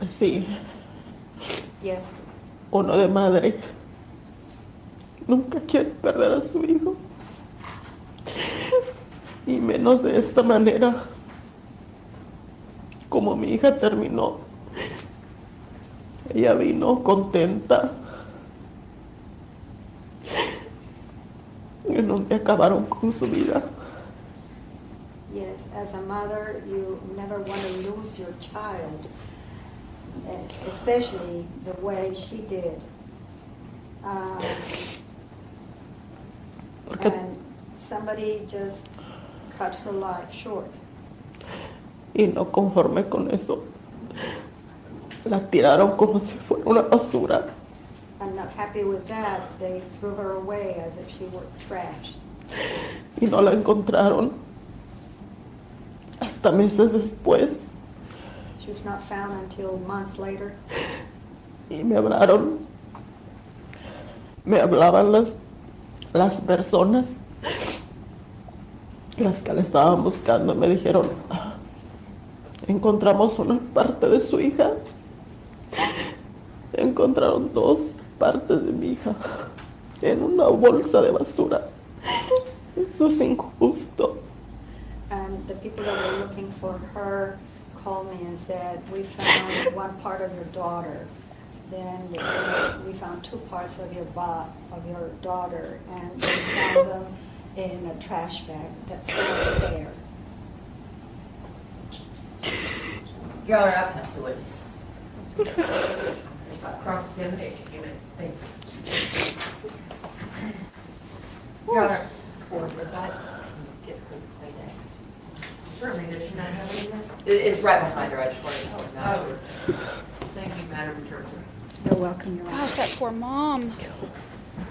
Sí. Yes. Uno de madre nunca quiere perder a su hijo y menos de esta manera como mi hija terminó. Ella vino contenta en donde acabaron con su vida. Yes, as a mother, you never want to lose your child, especially the way she did. And somebody just cut her life short. Y no conforme con eso, la tiraron como si fuera una basura. I'm not happy happy with that, they threw her away as if she were trash. Y no la encontraron hasta meses después. She was not found until months later. Y me hablaron. Me hablaban las personas, las que la estaban buscando, me dijeron, encontramos una parte de su hija. Encontraron 2 partes de mi hija en una bolsa de basura. Eso es injusto. And the people that were looking for her called me and said, we found one part of your daughter. Then they said, we found 2 parts of your daughter, and we found them in a trash bag. That's not fair. Your Honor, I pass the witness. Cross-examination, you may, thank you. Your Honor, for the back, get her Kleenex. Certainly, does she not have any there? It's right behind her, I just wanted to know. Thank you, Madam Interpreter. You're welcome, Your Honor. Gosh, that poor mom.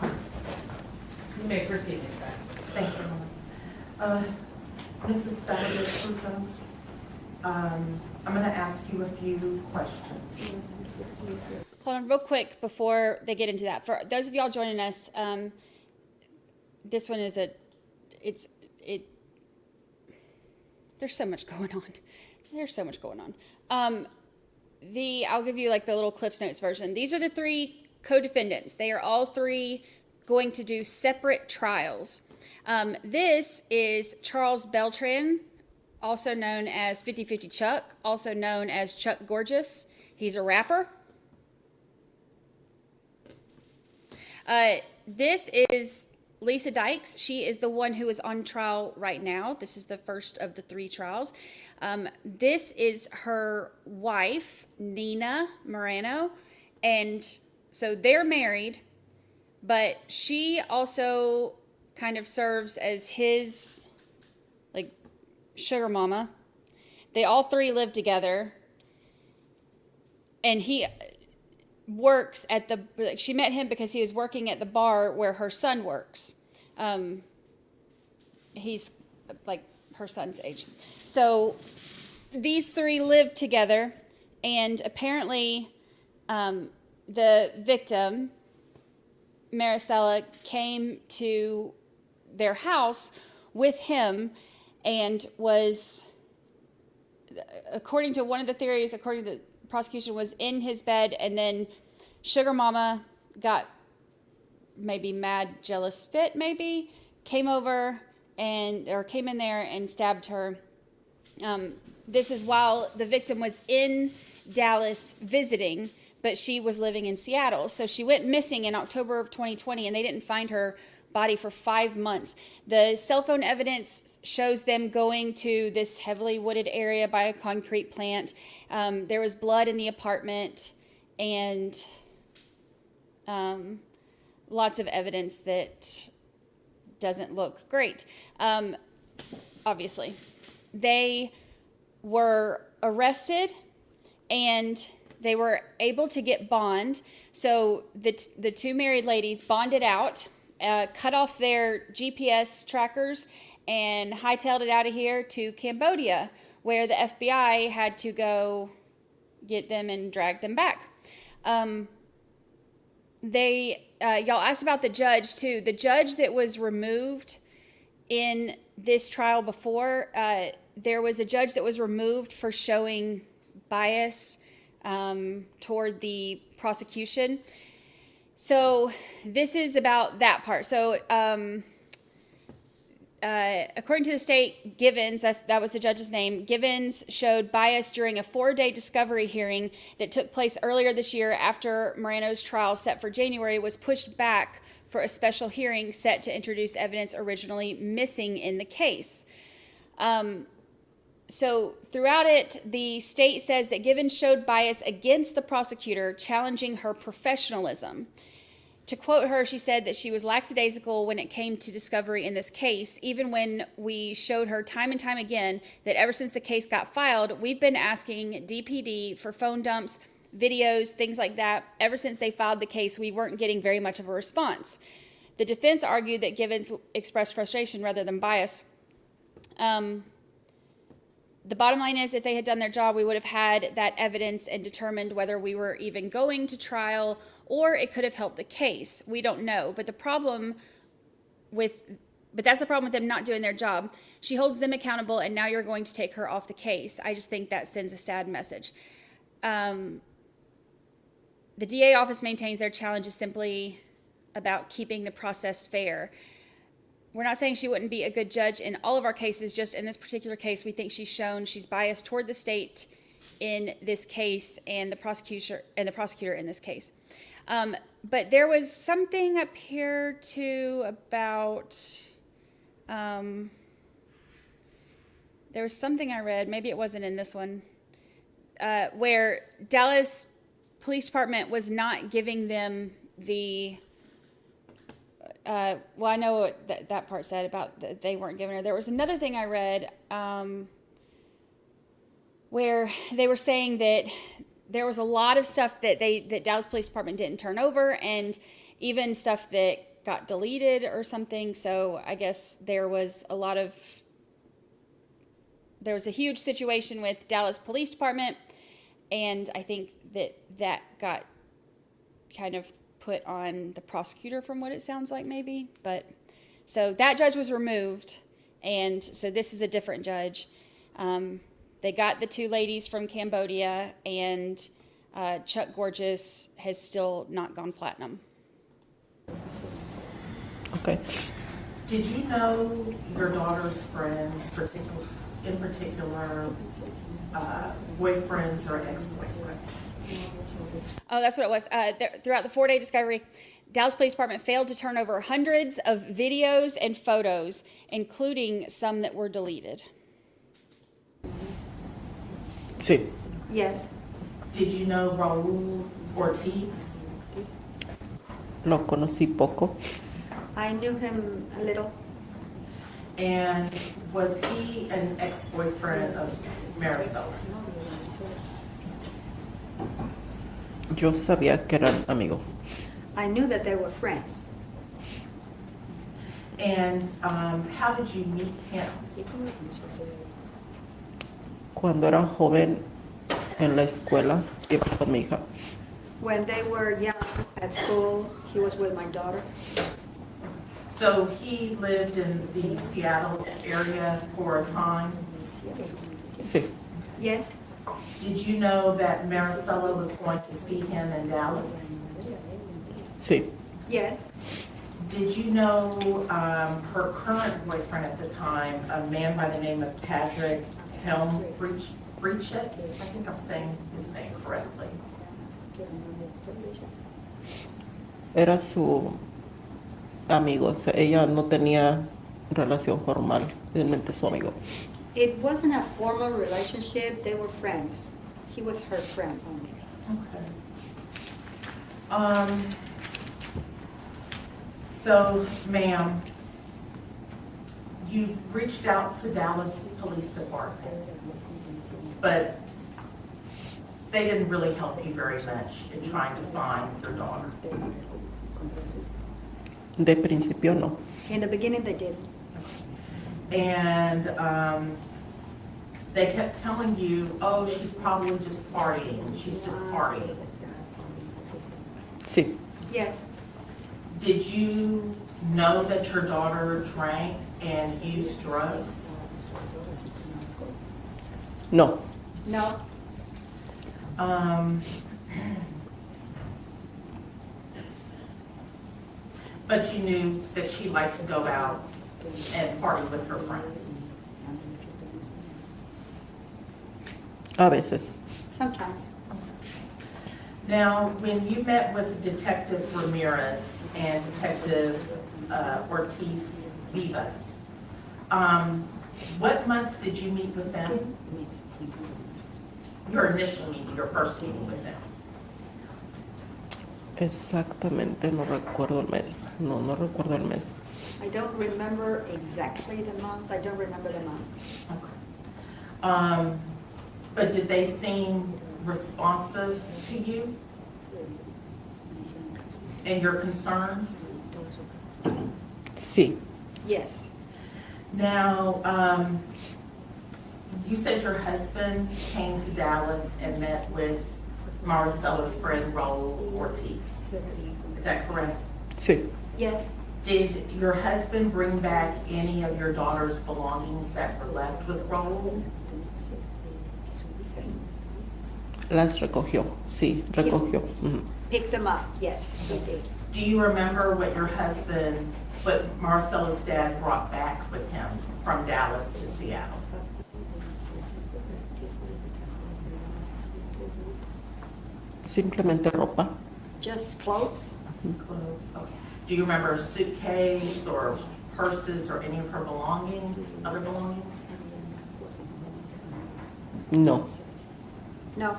You may proceed, Ms. Back. Thank you, Mama. Mrs. Valdez-Frutos, I'm going to ask you a few questions. Hold on real quick before they get into that. For those of y'all joining us, this one is there's so much going on. There's so much going on. I'll give you like the little Cliff's Notes version. These are the 3 co-defendants. They are all 3 going to do separate trials. This is Charles Beltran, also known as 50/50 Chuck, also known as Chuck Gorgeous. He's a rapper. This is Lisa Dykes. She is the one who is on trial right now. This is the first of the 3 trials. This is her wife, Nina Morano. And so they're married, but she also kind of serves as his, like, sugar mama. They all 3 live together. And he works at she met him because he was working at the bar where her son works. He's like her son's age. So these 3 live together, and apparently the victim, Marisela, came to their house with him and was, according to one of the theories, according to the prosecution, was in his bed, and then Sugar Mama got maybe mad, jealous fit, maybe, came over or came in there and stabbed her. This is while the victim was in Dallas visiting, but she was living in Seattle. So she went missing in October of 2020, and they didn't find her body for 5 months. The cell phone evidence shows them going to this heavily wooded area by a concrete plant. There was blood in the apartment, and lots of evidence that doesn't look great. Obviously, they were arrested and they were able to get bond. So the 2 married ladies bonded out, cut off their GPS trackers, and hightailed it out of here to Cambodia, where the FBI had to go get them and drag them back. Y'all asked about the judge too. The judge that was removed in this trial before, there was a judge that was removed for showing bias toward the prosecution. So this is about that part. So according to the state, Givens, that was the judge's name, Givens showed bias during a 4-day discovery hearing that took place earlier this year after Morano's trial, set for January, was pushed back for a special hearing set to introduce evidence originally missing in the case. So throughout it, the state says that Givens showed bias against the prosecutor, challenging her professionalism. To quote her, she said that she was lackadaisical when it came to discovery in this case, even when we showed her time and time again that ever since the case got filed, we've been asking DPD for phone dumps, videos, things like that. Ever since they filed the case, we weren't getting very much of a response. The defense argued that Givens expressed frustration rather than bias. The bottom line is, if they had done their job, we would have had that evidence and determined whether we were even going to trial, or it could have helped the case. We don't know. But that's the problem with them not doing their job. She holds them accountable, and now you're going to take her off the case. I just think that sends a sad message. The DA office maintains their challenge is simply about keeping the process fair. We're not saying she wouldn't be a good judge in all of our cases, just in this particular case, we think she's biased toward the state in this case and the prosecutor in this case. But there was something up here too about, there was something I read, maybe it wasn't in this one, where Dallas Police Department was not giving them the, well, I know what that part said about that they weren't giving her. There was another thing I read where they were saying that there was a lot of stuff that Dallas Police Department didn't turn over, and even stuff that got deleted or something. So I guess there was a huge situation with Dallas Police Department, and I think that got kind of put on the prosecutor from what it sounds like, maybe. But so that judge was removed, and so this is a different judge. They got the two ladies from Cambodia, and Chuck Gorgeous has still not gone platinum. Okay. Did you know your daughter's friends, in particular, boyfriends or ex-boyfriends? Oh, that's what it was. Throughout the 4-day discovery, Dallas Police Department failed to turn over hundreds of videos and photos, including some that were deleted. Sí. Yes. Did you know Raul Ortiz? Lo conocí poco. I knew him a little. And was he an ex-boyfriend of Marisela? Yo sabía que eran amigos. I knew that they were friends. And how did you meet him? Cuando era joven en la escuela, iba con mi hija. When they were young at school, he was with my daughter. So he lived in the Seattle area for a time? Sí. Yes. Did you know that Marisela was going to see him in Dallas? Sí. Yes. Did you know her current boyfriend at the time, a man by the name of Patrick Helmbrecht? I think I'm saying his name correctly. Era su amigo. O sea, ella no tenía relación formal, realmente su amigo. It wasn't a formal relationship. They were friends. He was her friend only. Okay. So, ma'am, you reached out to Dallas Police Department, but they didn't really help you very much in trying to find your daughter. De principio no. In the beginning, they did. And they kept telling you, oh, she's probably just partying. She's just partying. Sí. Yes. Did you know that your daughter drank and used drugs? No. No. But you knew that she liked to go out and party with her friends. A veces. Sometimes. Now, when you met with Detective Ramirez and Detective Ortiz Vivas, what month did you meet with them? Your initial meeting, your first meeting with them? Exactamente, no recuerdo el mes. No recuerdo el mes. I don't remember exactly the month. I don't remember the month. Okay. But did they seem responsive to you and your concerns? Sí, Yes. Now, you said your husband came to Dallas and met with Marisela's friend Raul Ortiz. Is that correct? sí. Yes. Did your husband bring back any of your daughter's belongings that were left with Raul? Las recogió, sí, recogió. Ujú. Pick them up. Yes, he did. Do you remember what your husband, what Marcela's dad brought back with him from Dallas to Seattle? Simplemente ropa. Just clothes? Clothes, okay. Do you remember a suitcase or purses or any of her belongings, other belongings? No, No.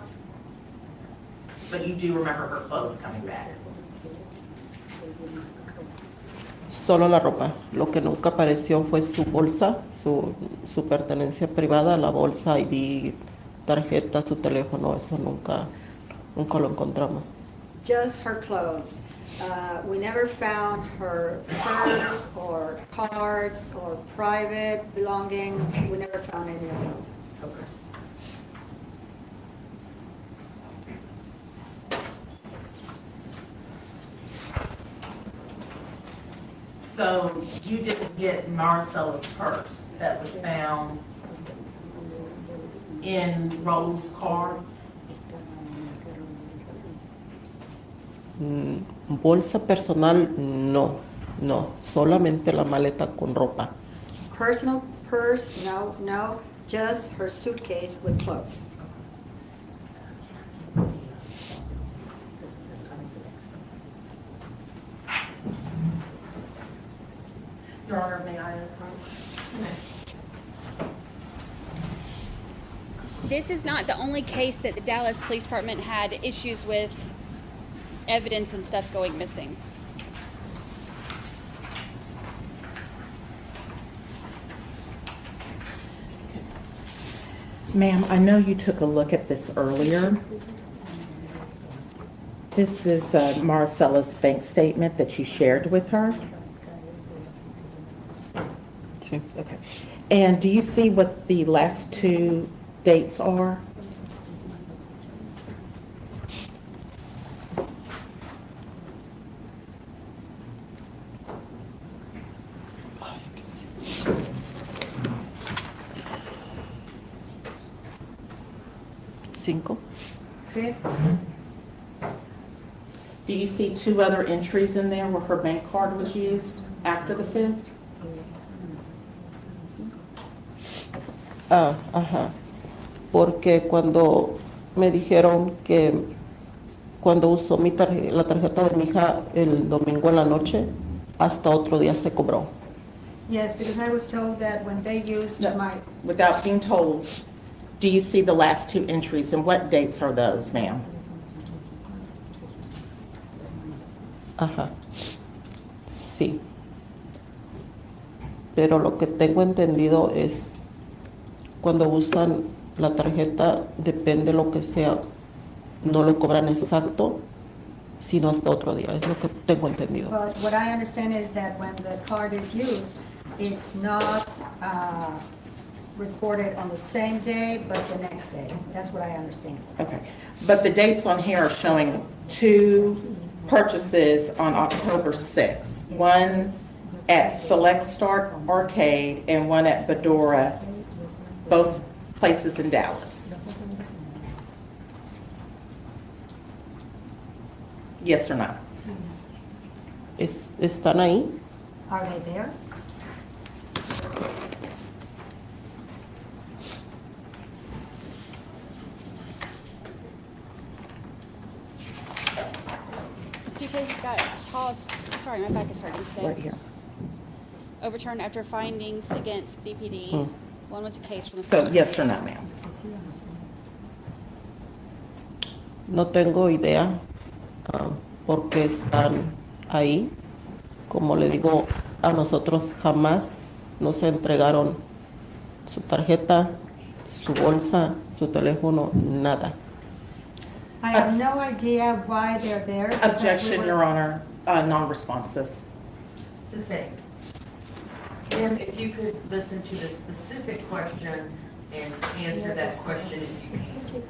But you do remember her clothes coming back? solo la ropa. Lo que nunca apareció fue su bolsa, su pertenencia privada, la bolsa, ID, tarjeta, su teléfono, eso nunca lo encontramos. Just her clothes. We never found her purse or cards or private belongings. We never found any of those. Okay. So you didn't get Marcela's purse that was found in Raul's car? Bolsa personal, no, solamente la maleta con ropa. Personal purse, no, just her suitcase with clothes. Your Honor, may I approach? This is not the only case that the Dallas Police Department had issues with evidence and stuff going missing. Ma'am, I know you took a look at this earlier. This is Marcela's bank statement that you shared with her. Sí. Okay. And do you see what the last two dates are? Cinco. Do you see two other entries in there where her bank card was used after the 5th? Ajá. Porque cuando me dijeron que cuando usó la tarjeta de mi hija el domingo en la noche, hasta otro día se cobró. Yes, because I was told that when they used No. my, Without being told, do you see the last two entries and what dates are those, ma'am? Ajá. Sí. Pero lo que tengo entendido es cuando usan la tarjeta, depende lo que sea, no lo cobran exacto, sino hasta otro día. Es lo que tengo entendido. but what I understand is that when the card is used, it's not recorded on the same day, but the next day. That's what I understand. Okay, but the dates on here are showing two purchases on October 6th. One at Select Start Arcade and one at Bedora, both places in Dallas. Yes or no? ¿Están ahí? Are they there? Two cases got tossed, sorry, my back is hurting today. Right here. Overturned after findings against DPD. Hmm. One was a case from the. So first- yes or no, ma'am? No tengo idea por qué están ahí. Como le digo, a nosotros jamás nos entregaron su tarjeta, su bolsa, su teléfono, nada. I have no idea why they're there. because we Objection, were- Your Honor, non-responsive. Sustained. Ma'am, if you could listen to the specific question and answer that question if you can.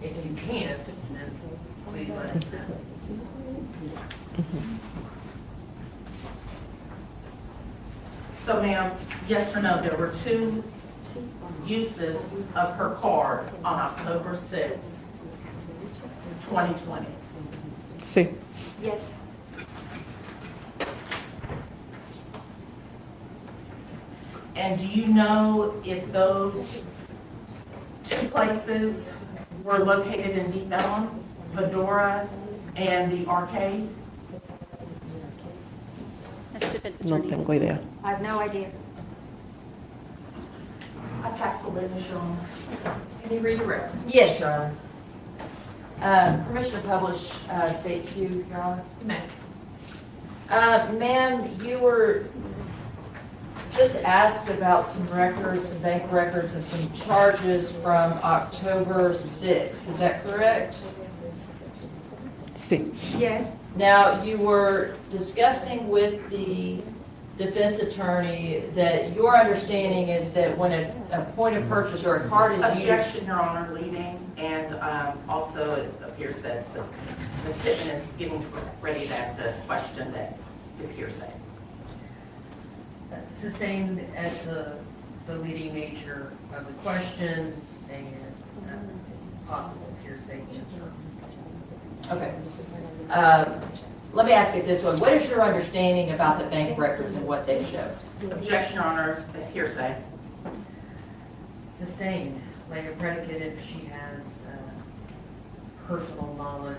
If you can't, then please let us know. So ma'am, yes or no, there were two uses of her card on October 6th, 2020. Sí. Yes, And do you know if those two places were located in Deep Ellum, Fedora, and the arcade? That's the defense No attorney. tengo idea. I have no idea. I passed the witness, Your Honor. Can you redirect? Yes, Your Honor. Permission to publish states to, Your Honor. You may. Ma'am, you were just asked about some records, some bank records and some charges from October 6th. Is that correct? Sí. Yes, Now, you were discussing with the defense attorney that your understanding is that when a point of purchase or a card is used. Objection, Your Honor, leading, and also it appears that Ms. Pittman is getting ready to ask a question that is hearsay. Sustained as the leading nature of the question and possible hearsay answer. Okay. Let me ask it this way. What is your understanding about the bank records and what they show? Objection, Your Honor, hearsay. Sustained, lay a predicate if she has personal knowledge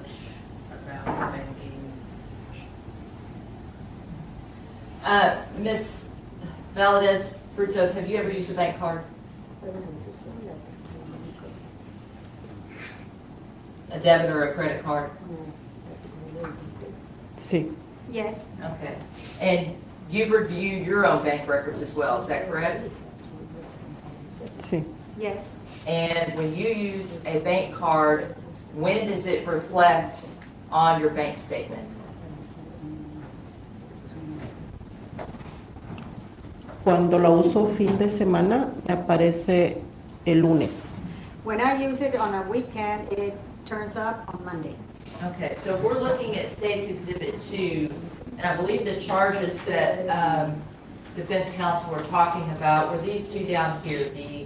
about banking. Ms. Valadez Frutos, have you ever used a bank card? A debit or a credit card? Sí. yes, Okay. And you've reviewed your own bank records as well, is that correct? Sí. yes. And when you use a bank card, when does it reflect on your bank statement? Cuando la uso fin de semana, me aparece el lunes. When I use it on a weekend, it turns up on Monday. Okay, so if we're looking at State's Exhibit 2, and I believe the charges that defense counsel were talking about were these two down here, the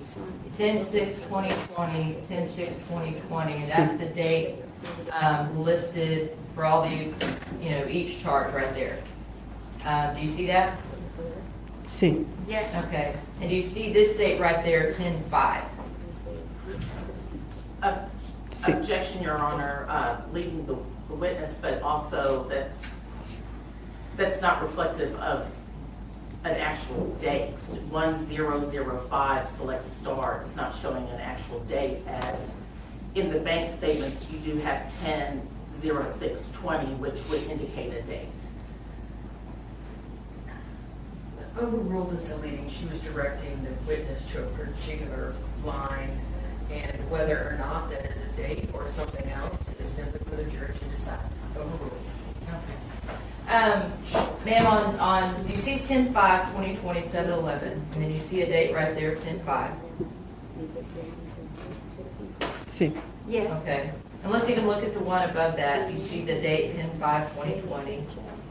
10/6/2020, 10/6/2020, and that's the date listed for all the, each charge right there. Do you see that? Sí. Yes, Okay, and do you see this date right there, 10/5? Sí. Objection, Your Honor, leading the witness, but also that's not reflective of an actual date. 1005 select star, it's not showing an actual date, as in the bank statements, you do have 10/06/20, which would indicate a date. Overruled as deleting, she was directing the witness to a particular line, and whether or not that is a date or something else is simply for the jury to decide. Overruled. Ma'am, you see 10/5/2020, 7/11, and then you see a date right there, 10/5. Sí. yes, Okay, and let's even look at the one above that. You see the date 10/5/2020,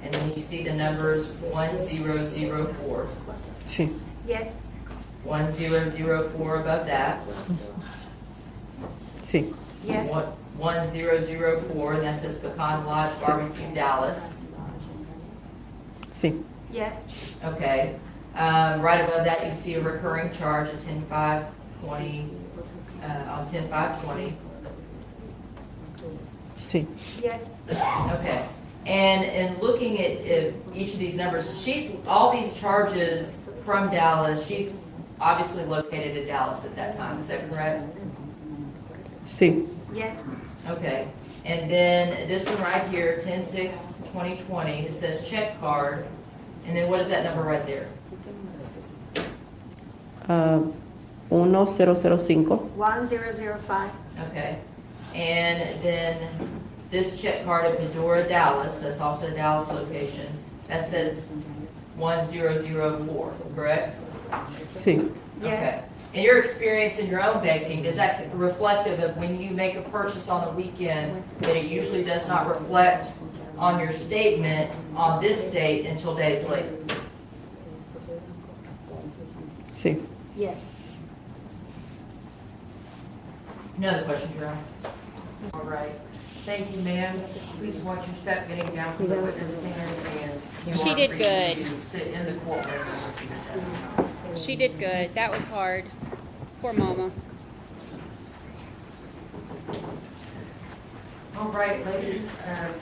and then you see the numbers 1004, Sí. yes, 1004 above that, Sí. yes, 1004, and that says Pecan Lodge Barbecue Dallas. Sí. yes, Okay, right above that, you see a recurring charge of 10/5/20, on 10/5/20. Sí. yes, Okay, and in looking at each of these numbers, all these charges from Dallas, she's obviously located in Dallas at that time, is that correct? Sí. yes, Okay, and then this one right here, 10/6/2020, it says check card, and then what is that number right there? 1005. 1005, Okay, And then this check card at Medora, Dallas, that's also a Dallas location, that says 1004, correct? Sí. Okay. In your experience in your own banking, is that reflective of when you make a purchase on the weekend, that it usually does not reflect on your statement on this date until days later? Sí. Yes. Another question, Your Honor. All right. Thank you, ma'am. Please watch your step getting down from the witness stand, and you She are did free good. to sit in the courtroom and listen to that. She did good. That was hard. Poor mama. All right, ladies,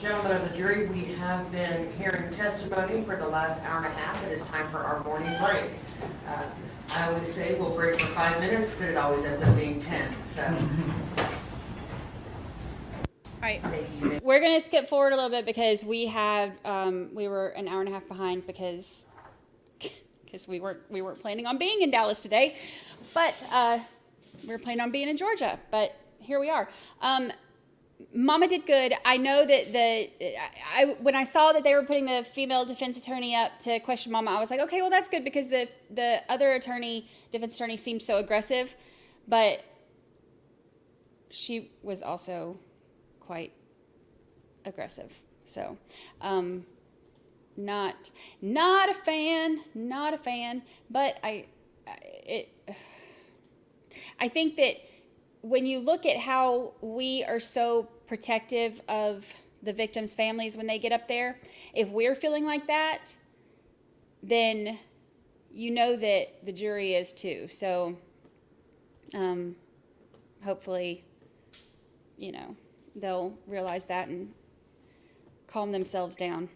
gentlemen of the jury, we have been hearing testimony for the last hour and a half. It is time for our morning break. I would say we'll break for 5 minutes, but it always ends up being 10, so. All right. Thank you. We're going to skip forward a little bit because we had, we were an hour and a half behind because we weren't planning on being in Dallas today, but we were planning on being in Georgia, but here we are. Mama did good. I know that when I saw that they were putting the female defense attorney up to question Mama, I was like, okay, well, that's good because the other defense attorney seemed so aggressive, but she was also quite aggressive. So, not a fan, but I think that when you look at how we are so protective of the victims' families when they get up there, if we're feeling like that, then you know that the jury is too. So hopefully, they'll realize that and calm themselves down.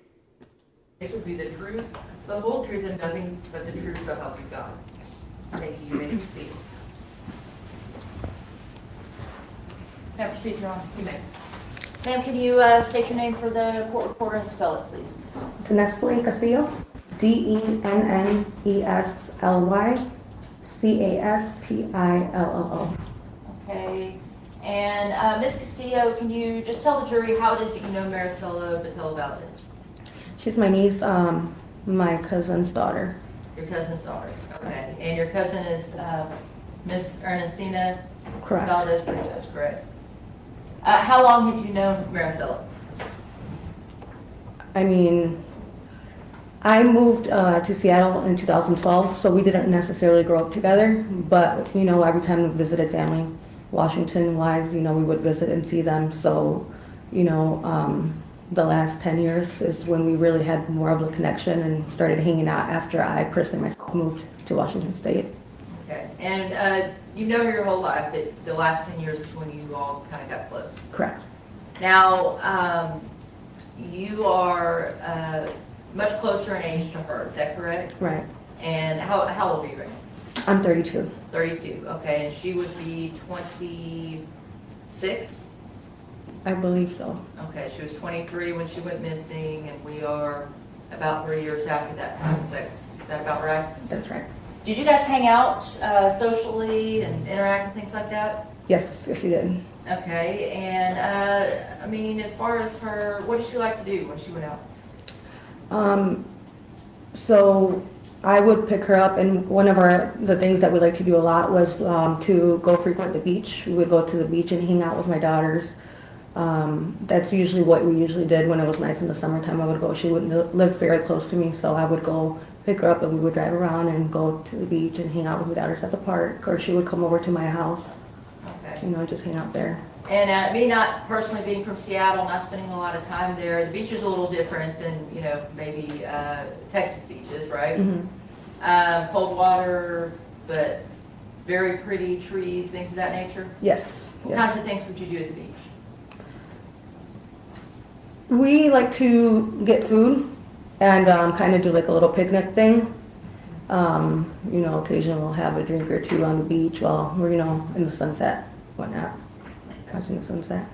This would be the truth, the whole truth, and nothing but the truth, so help you God. Thank you. You may be seated. May I proceed, Your Honor? You may. Ma'am, can you state your name for the court reporter and spell it, please? Dennesly Castillo, DENNESLY CASTILLO. Okay. And Ms. Castillo, can you just tell the jury how it is that you know Marisela Botello Valdez? She's my niece, my cousin's daughter. Your cousin's daughter. Okay. And your cousin is Miss Ernestina Correct. Valdez Britos, correct? How long have you known Marisela? I mean, I moved to Seattle in 2012, so we didn't necessarily grow up together, but, every time we visited family, Washington-wise, we would visit and see them, so, the last 10 years is when we really had more of a connection and started hanging out after I personally myself moved to Washington State. Okay. And you know her your whole life, but the last 10 years is when you all kind of got close. Correct. Now, you are much closer in age to her, is that correct? Right. And how old are you right now? I'm 32. 32, okay, and she would be 26? I believe so. Okay, she was 23 when she went missing, and we are about 3 years after that time. Is that about right? That's right. Did you guys hang out socially and interact and things like that? Yes, you did. Okay, and as far as her, what did she like to do when she went out? So I would pick her up, and one of the things that we like to do a lot was to go frequent the beach. We would go to the beach and hang out with my daughters. That's usually what we usually did when it was nice in the summertime. I would go. She would live very close to me, so I would go pick her up, and we would drive around and go to the beach and hang out with my daughters at the park, or she would come over to my house. Okay. Just hang out there. And me not personally being from Seattle, not spending a lot of time there, the beach is a little different than, maybe Texas beaches, right? Mm-hmm. Cold water, but very pretty trees, things of that nature? Yes. What kinds of things would you do at the beach? We like to get food and kind of do like a little picnic thing. Occasionally we'll have a drink or two on the beach while we're, in the sunset, whatnot, watching the sunset.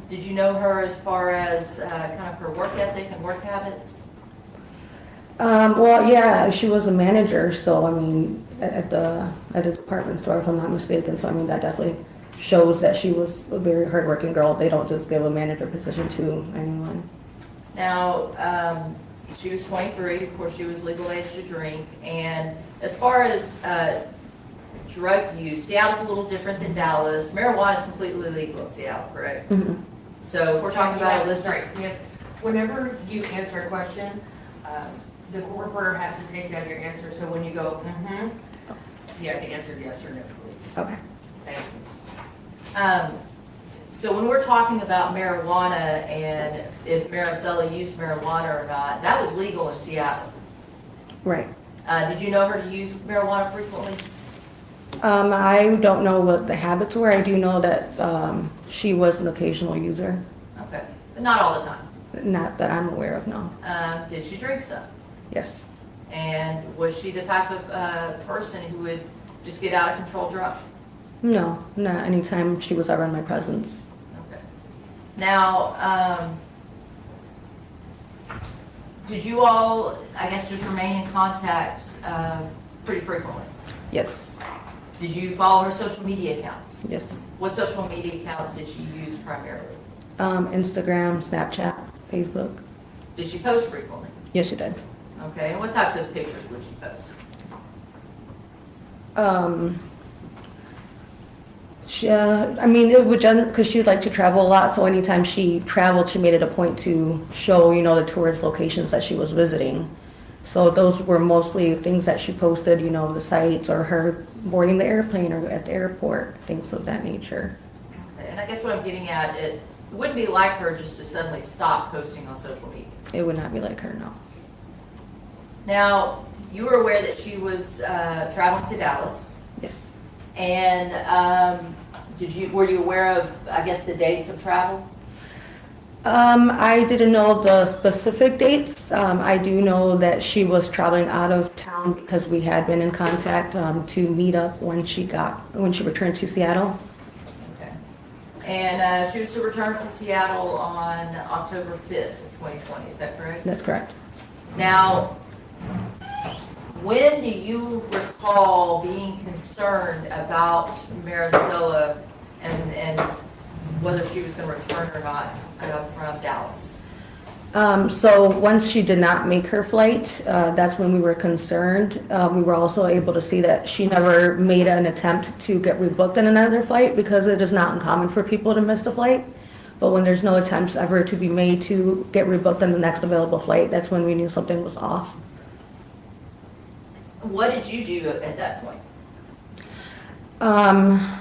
Did you know her as far as kind of her work ethic and work habits? Well, yeah, she was a manager, so at the department store, if I'm not mistaken. So that definitely shows that she was a very hardworking girl. They don't just give a manager position to anyone. Now, she was 23, of course, she was legal age to drink, and as far as drug use, Seattle's a little different than Dallas. Marijuana is completely legal in Seattle, correct? Mhm. So if we're talking about illicit. Sorry, whenever you answer a question, the court reporter has to take down your answer, so when you go, you have to answer yes or no, please. Okay. Thank you. So when we're talking about marijuana and if Marisela used marijuana or not, that was legal in Seattle. Right. Did you know her to use marijuana frequently? I don't know what the habits were. I do know that she was an occasional user. Okay, but not all the time. Not that I'm aware of, no. Did she drink some? Yes. And was she the type of person who would just get out of control drunk? No, not anytime she was ever in my presence. Okay. Now, did you all, I guess, just remain in contact pretty frequently? Yes. Did you follow her social media accounts? Yes. What social media accounts did she use primarily? Instagram, Snapchat, Facebook. Did she post frequently? Yes, she did. Okay, and what types of pictures would she post? I mean, it would because she would like to travel a lot, so anytime she traveled, she made it a point to show, the tourist locations that she was visiting. So those were mostly things that she posted, the sites or her boarding the airplane or at the airport, things of that nature. Okay, and I guess what I'm getting at, it wouldn't be like her just to suddenly stop posting on social media. It would not be like her, no. Now, you were aware that she was traveling to Dallas. Yes. And were you aware of, I guess, the dates of travel? I didn't know the specific dates. I do know that she was traveling out of town because we had been in contact to meet up when she returned to Seattle. Okay. And she was to return to Seattle on October 5th of 2020, is that correct? That's correct. Now, when do you recall being concerned about Marisela and whether she was going to return or not from Dallas? So once she did not make her flight, that's when we were concerned. We were also able to see that she never made an attempt to get rebooked in another flight because it is not uncommon for people to miss the flight. But when there's no attempts ever to be made to get rebooked on the next available flight, that's when we knew something was off. What did you do at that point?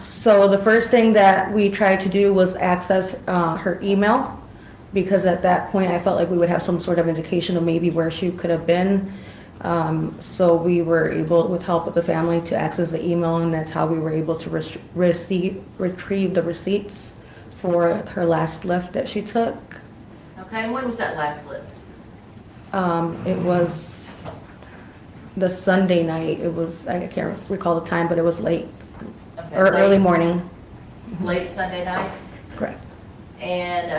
So the first thing that we tried to do was access her email, because at that point I felt like we would have some sort of indication of maybe where she could have been. So we were able, with help with the family, to access the email, and that's how we were able to retrieve the receipts for her last lift that she took. Okay, and when was that last lift? It was the Sunday night. It was, I can't recall the time, but it was late, Okay, or late- early morning. Late Sunday night? Correct. And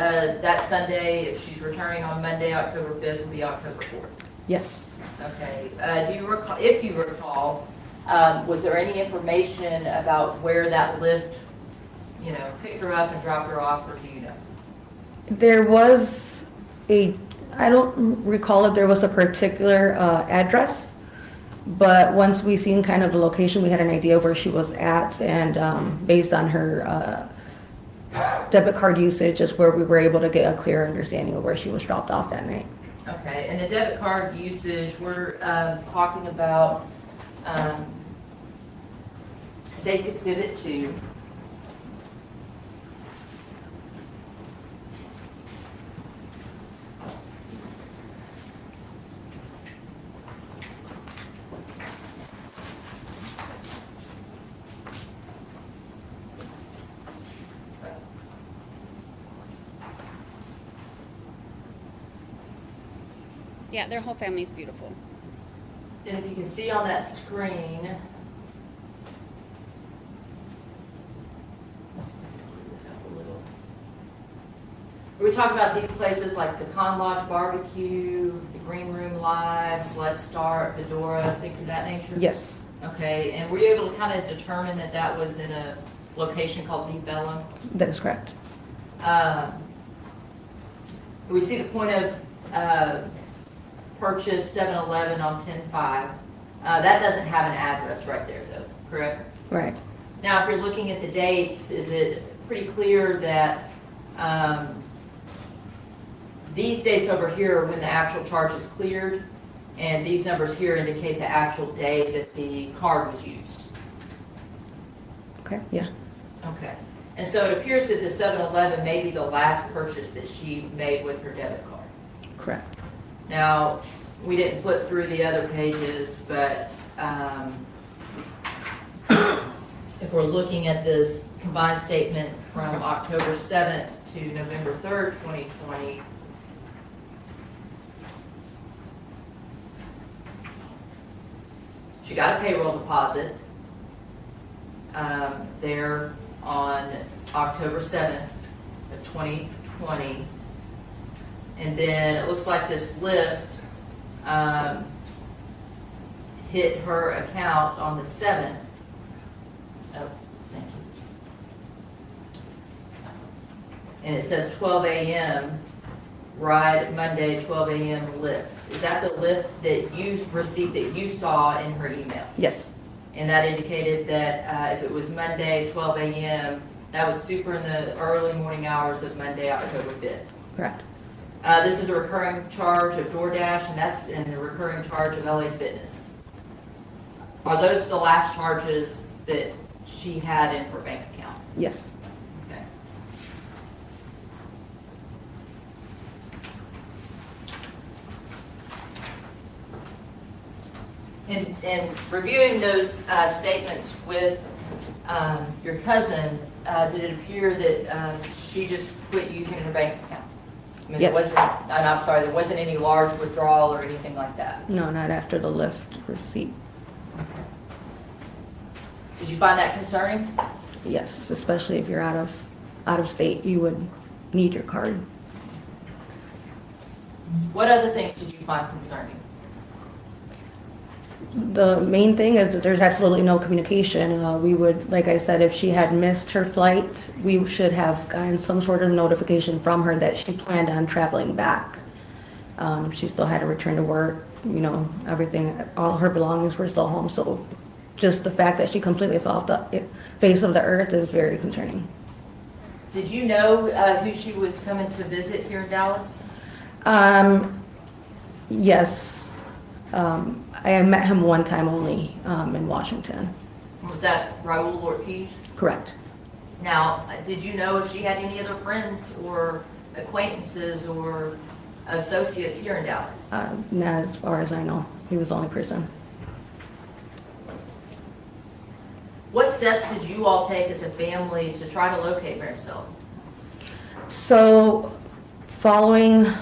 that Sunday, if she's returning on Monday, October 5th, will be October 4th. Yes. Okay. Do you recall, if you recall, was there any information about where that lift, picked her up and dropped her off, or do you know? There was I don't recall if there was a particular address, but once we seen kind of the location, we had an idea of where she was at, and based on her debit card usage is where we were able to get a clear understanding of where she was dropped off that night. Okay, and the debit card usage, we're talking about State's Exhibit 2. Yeah, their whole family's beautiful. And if you can see on that screen, we talk about these places like the Con Lodge Barbecue, the Green Room Live, Select Star, Fedora, things of that nature? Yes. Okay, and were you able to kind of determine that that was in a location called Deep Ellum. That is correct. We see the point of purchase 7-Eleven on 10-5. That doesn't have an address right there though, correct? Right. Now, if you're looking at the dates, is it pretty clear that these dates over here are when the actual charge is cleared, and these numbers here indicate the actual day that the card was used? Okay, yeah. Okay. And so it appears that the 7-Eleven may be the last purchase that she made with her debit card. Correct. Now, we didn't flip through the other pages, but if we're looking at this combined statement from October 7th to November 3rd, 2020, she got a payroll deposit there on October 7th of 2020. And then it looks like this lift hit her account on the 7th. Oh, thank you. And it says 12 a.m. ride Monday, 12 a.m. lift. Is that the lift that you received that you saw in her email? Yes. And that indicated that if it was Monday, 12 a.m., that was super in the early morning hours of Monday, October 5th. Correct. This is a recurring charge of DoorDash, and that's in the recurring charge of LA Fitness. Are those the last charges that she had in her bank account? Yes. Okay. In reviewing those statements with your cousin, did it appear that she just quit using her bank account? I mean, Yes. There wasn't, I'm sorry, there wasn't any large withdrawal or anything like that? No, not after the lift receipt. Did you find that concerning? Yes, especially if you're out of state, you would need your card. What other things did you find concerning? The main thing is that there's absolutely no communication. We would, like I said, if she had missed her flight, we should have gotten some sort of notification from her that she planned on traveling back. She still had to return to work, you know, everything, all her belongings were still home. So just the fact that she completely fell off the face of the earth is very concerning. Did you know who she was coming to visit here in Dallas? Yes. I met him one time only in Washington. Was that Raul Ortiz? Correct. Now, did you know if she had any other friends or acquaintances or associates here in Dallas? Not as far as I know. He was the only person. What steps did you all take as a family to try to locate Marisela? So, following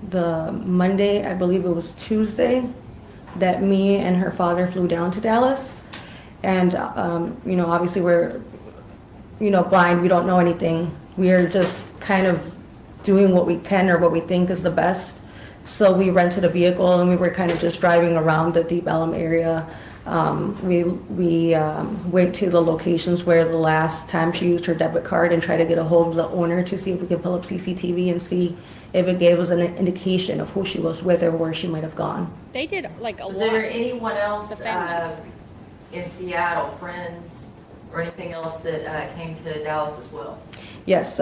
the Monday, I believe it was Tuesday, that me and her father flew down to Dallas. And, you know, obviously we're, you know, blind, we don't know anything. We are just kind of doing what we can or what we think is the best. So we rented a vehicle and we were kind of just driving around the Deep Ellum area. We went to the locations where the last time she used her debit card and tried to get a hold of the owner to see if we could pull up CCTV and see if it gave us an indication of who she was with or where she might have gone. They did like a Was lot. there anyone else The family. in Seattle, friends, or anything else that came to Dallas as well? Yes,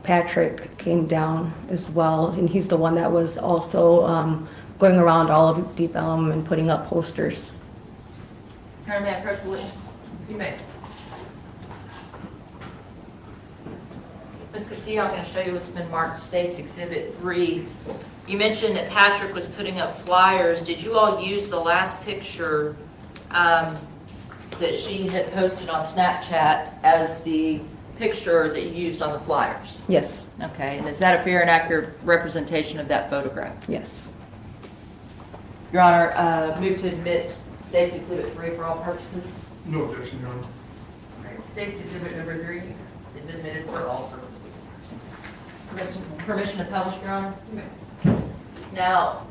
Patrick came down as well, and he's the one that was also going around all of Deep Ellum and putting up posters. Karen, may I approach the witness? You may. Ms. Castillo, I'm going to show you what's been marked States Exhibit 3. You mentioned that Patrick was putting up flyers. Did you all use the last picture that she had posted on Snapchat as the picture that you used on the flyers? Yes. Okay, and is that a fair and accurate representation of that photograph? Yes. Your Honor, move to admit States Exhibit 3 for all purposes. No objection, Your Honor. All right, State's Exhibit number 3 is admitted for all purposes. Permission to publish, Your Honor? Now,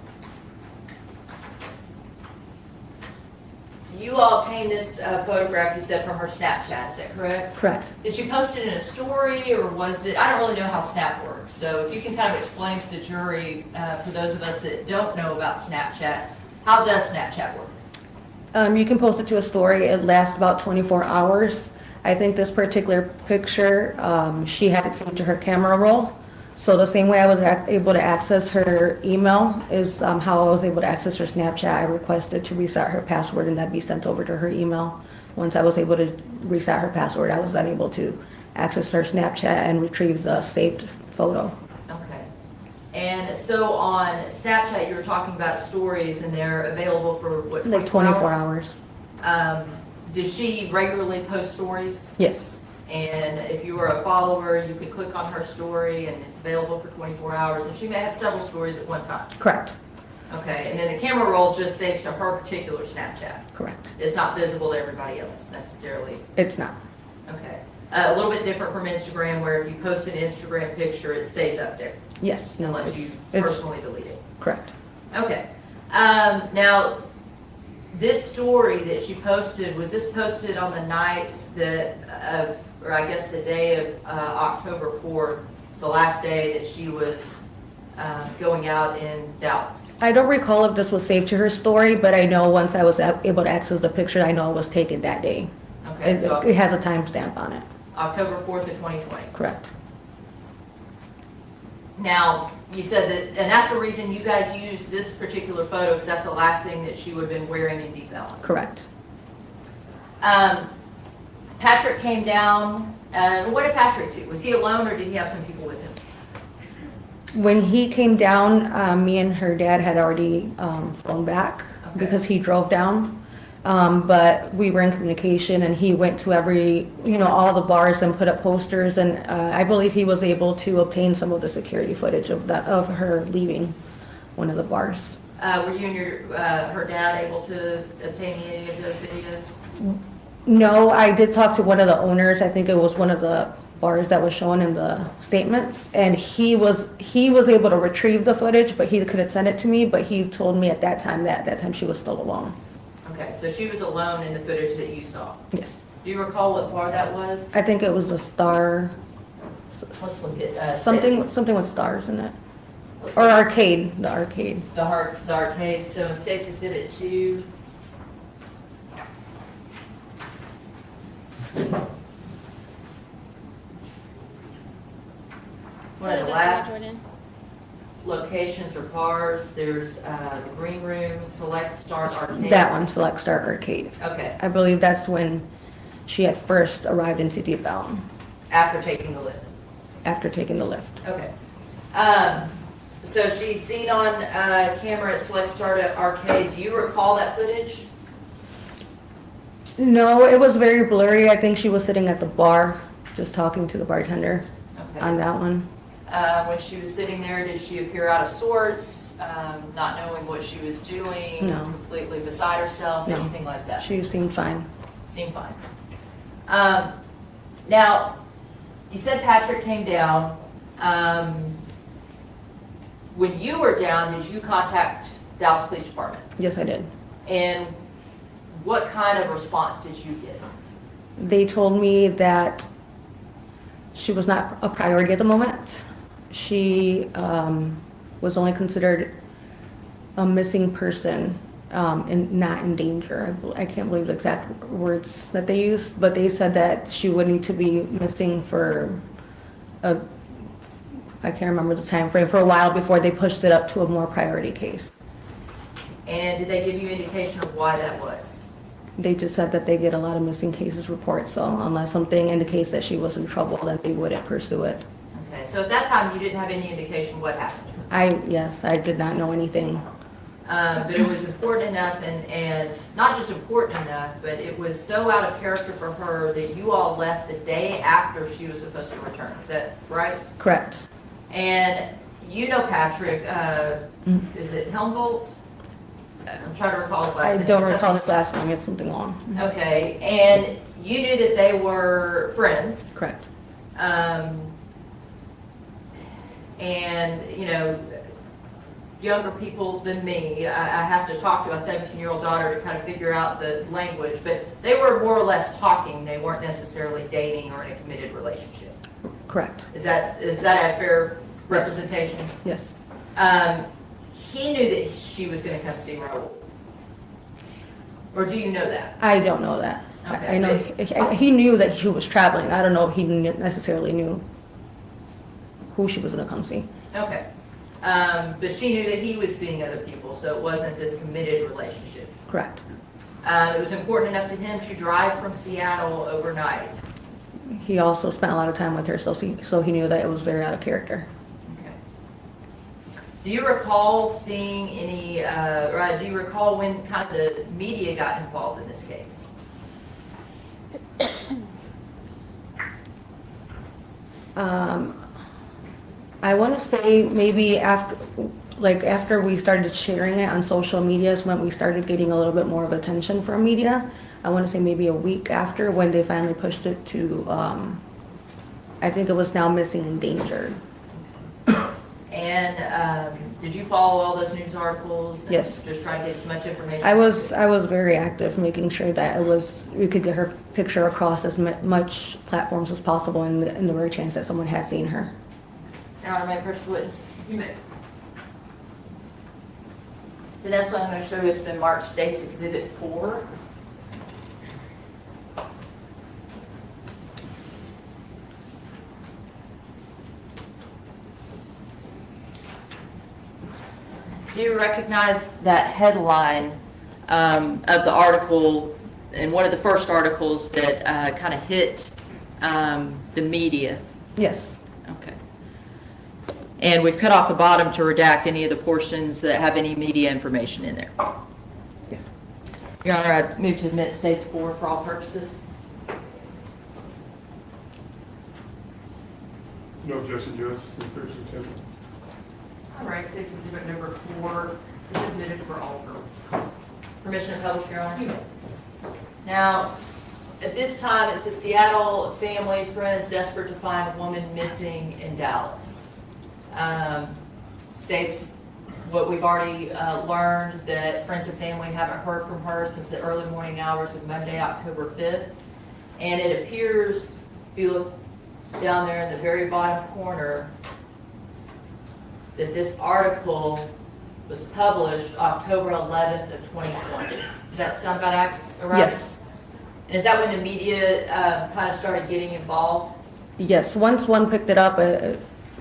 you all obtained this photograph, you said, from her Snapchat, is that correct? Correct. Did she post it in a story, or was it, I don't really know how Snap works, so if you can kind of explain to the jury, for those of us that don't know about Snapchat, how does Snapchat work? You can post it to a story. It lasts about 24 hours. I think this particular picture, she had it saved to her camera roll. So the same way I was able to access her email is how I was able to access her Snapchat. I requested to reset her password and that be sent over to her email. Once I was able to reset her password, I was then able to access her Snapchat and retrieve the saved photo. Okay. And so on Snapchat, you were talking about stories, and they're available for what, 24 Like 24 hours. Does she regularly post stories? Yes. And if you were a follower, you could click on her story, and it's available for 24 hours, and she may have several stories at one time. Correct. Okay, and then the camera roll just saves to her particular Snapchat. Correct. It's not visible to everybody else necessarily. It's not. Okay. A little bit different from Instagram, where if you post an Instagram picture, it stays up there. Yes. No, Unless you it's personally delete it. correct. Okay. Now, this story that she posted, was this posted on the night that, or I guess the day of October 4th, the last day that she was going out in Dallas? I don't recall if this was saved to her story, but I know once I was able to access the picture, I know it was taken that day. Okay, It has a timestamp on it. October 4th of 2020. Correct. Now, you said that, and that's the reason you guys used this particular photo, because that's the last thing that she would have been wearing in Deep Ellum. Correct. Patrick came down, what did Patrick do? Was he alone, or did he have some people with him? When he came down, me and her dad had already flown back because he drove down. But we were in communication, and he went to all the bars and put up posters, and I believe he was able to obtain some of the security footage of her leaving one of the bars. Were you and her dad able to obtain any of those videos? No, I did talk to one of the owners. I think it was one of the bars that was shown in the statements, and he was able to retrieve the footage, but he couldn't send it to me. But he told me at that time she was still alone. Okay, so she was alone in the footage that you saw? Yes. Do you recall what bar that was? I think it was the Star. Let's look at Something with stars in it, let's or look. arcade. The arcade. The arcade. So in States Exhibit 2. One of the last locations or bars, there's the Green Room, Select Start Arcade. That one, Select Start Arcade. Okay, I believe that's when she had first arrived into Deep Ellum, after taking the lift. after taking the lift. Okay. So she's seen on camera at Select Start Arcade. Do you recall that footage? No, it was very blurry. I think she was sitting at the bar, just talking to the bartender on that one. When she was sitting there, did she appear out of sorts, not knowing what she was doing, No. completely beside herself, No. anything like that? She seemed fine. Seemed fine. Now, you said Patrick came down. When you were down, did you contact Dallas Police Department? Yes, I did. And what kind of response did you get? They told me that she was not a priority at the moment. She was only considered a missing person and not in danger. I can't believe the exact words that they used, but they said that she would need to be missing for I can't remember the time frame, for a while before they pushed it up to a more priority case. And did they give you indication of why that was? They just said that they get a lot of missing cases reports, so unless something indicates that she was in trouble, then they wouldn't pursue it. Okay, so at that time, you didn't have any indication what happened? Yes, I did not know anything. But it was important enough, and not just important enough, but it was so out of character for her that you all left the day after she was supposed to return. Is that right? Correct. And you know Patrick, is it Helmholtz? I'm trying to recall his last name. I don't recall his last name, it's something long. Okay, and you knew that they were friends. Correct. And, younger people than me. I have to talk to a 17-year-old daughter to kind of figure out the language, but they were more or less talking. They weren't necessarily dating or in a committed relationship. Correct. Is that a fair representation? Yes. He knew that she was going to come see Raul. Or do you know that? I don't know that. Okay. I know he knew that she was traveling. I don't know if he necessarily knew who she was going to come see. Okay. But she knew that he was seeing other people, so it wasn't this committed relationship. Correct. It was important enough to him to drive from Seattle overnight. He also spent a lot of time with her, so he knew that it was very out of character. Okay. Do you recall seeing any, or do you recall when kind of the media got involved in this case? I want to say maybe after we started sharing it on social media is when we started getting a little bit more of attention from media. I want to say maybe a week after when they finally pushed it to, I think it was now missing and endangered. And did you follow all those news articles? And Yes. just try to get as much information? I was very active, making sure that we could get her picture across as much platforms as possible in the rare chance that someone had seen her. Now, am I first witness? You may. Vanessa, I'm going to show you it's been marked States Exhibit 4. Do you recognize that headline of the article, and one of the first articles that kind of hit the media? Yes. Okay. And we've cut off the bottom to redact any of the portions that have any media information in there. Yes. Your Honor, I move to admit States 4 for all purposes. No objection, Judge. It's been finished and tendered. All right, State's Exhibit number 4 is admitted for all purposes. Permission to publish, Your Honor? You may. Now, at this time, it's a Seattle family, friends desperate to find a woman missing in Dallas. States what we've already learned, that friends and family haven't heard from her since the early morning hours of Monday, October 5th. And it appears, if you look down there in the very bottom corner, that this article was published October 11th of 2020. Does that sound about right? Yes. And is that when the media kind of started getting involved? Yes. Once one picked it up,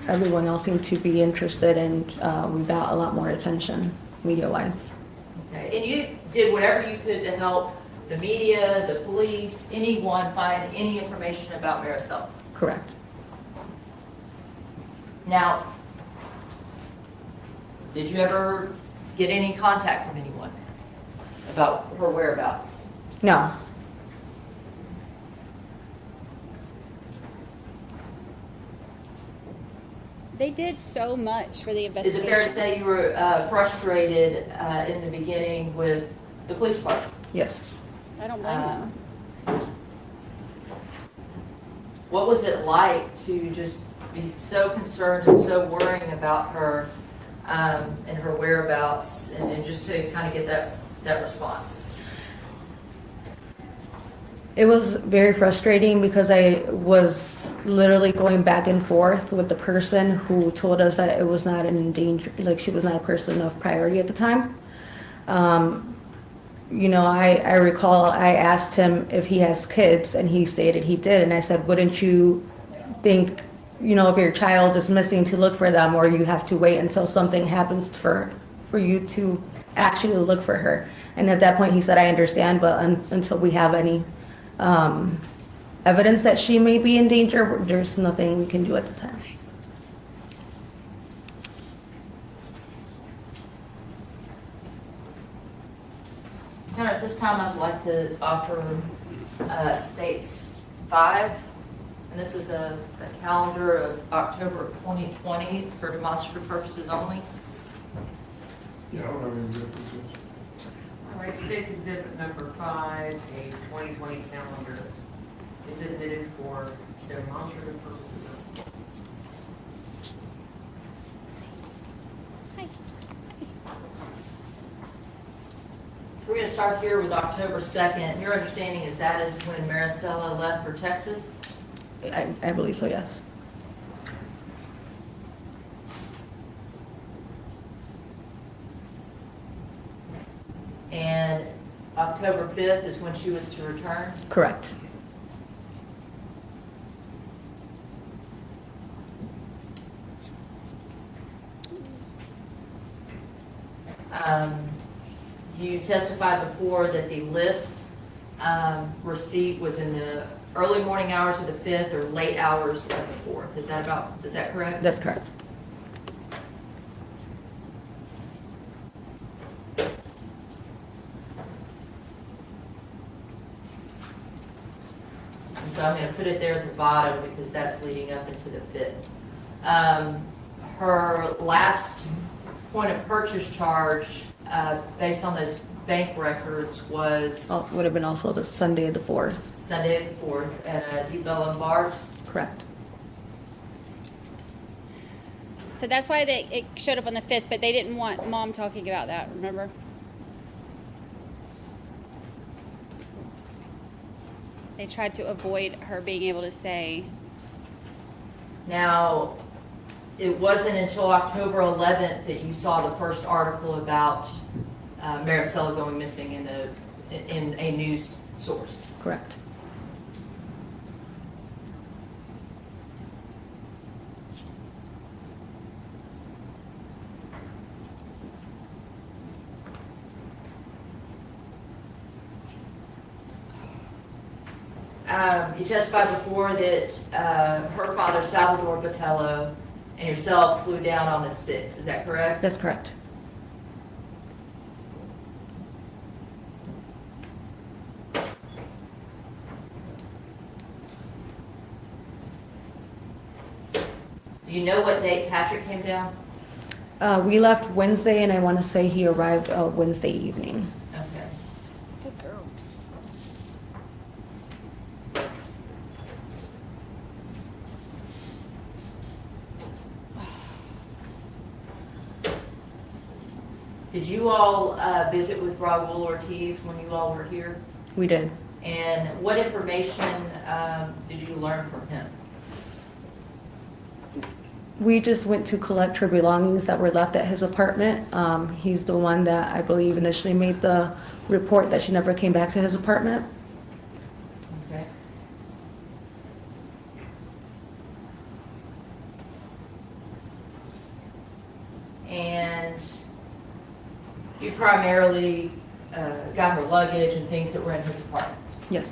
everyone else seemed to be interested, and we got a lot more attention media-wise. Okay. And you did whatever you could to help the media, the police, anyone find any information about Marisela? Correct. Now, did you ever get any contact from anyone about her whereabouts? No. They did so much for the Is investigation. it fair to say you were frustrated in the beginning with the police department? Yes. I don't blame them. What was it like to just be so concerned and so worrying about her and her whereabouts, and just to kind of get that response? It was very frustrating because I was literally going back and forth with the person who told us that it was not an danger, like she was not a person of priority at the time. You know, I recall I asked him if he has kids, and he stated he did, and I said, wouldn't you think, you know, if your child is missing, to look for them, or you have to wait until something happens for you to actually look for her? And at that point he said, I understand, but until we have any evidence that she may be in danger, there's nothing we can do at the time. Now, at this time, I'd like to offer States 5, and this is a calendar of October of 2020 for demonstrative purposes only. Yeah, I don't have any objections. All right, State's Exhibit number 5, a 2020 calendar, is admitted for demonstrative purposes. Hi. start here with October 2nd. Your understanding is that is when Marisela left for Texas? I believe so, yes. And October 5th is when she was to return? Correct. You testified before that the Lyft receipt was in the early morning hours of the 5th or late hours of the 4th. Is that correct? That's correct. And so I'm going to put it there at the bottom because that's leading up into the 5th. Her last point of purchase charge, based on those bank records, was Oh, would have been also the Sunday the 4th. Sunday the 4th at Depot and Bars. Correct. So that's why it showed up on the 5th, but they didn't want Mom talking about that, remember? They tried to avoid her being able to say. Now, it wasn't until October 11th that you saw the first article about Marisela going missing in a news source. Correct. You testified before that her father, Salvador Botello, and yourself flew down on the 6th. Is that correct? That's correct. Do you know what date Patrick came down? We left Wednesday, and I want to say he arrived Wednesday evening. Okay. Good girl. Did you all visit with Raul Ortiz when you all were here? We did. And what information did you learn from him? We just went to collect her belongings that were left at his apartment. He's the one that I believe initially made the report that she never came back to his apartment. Okay. And you primarily got her luggage and things that were in his apartment? Yes.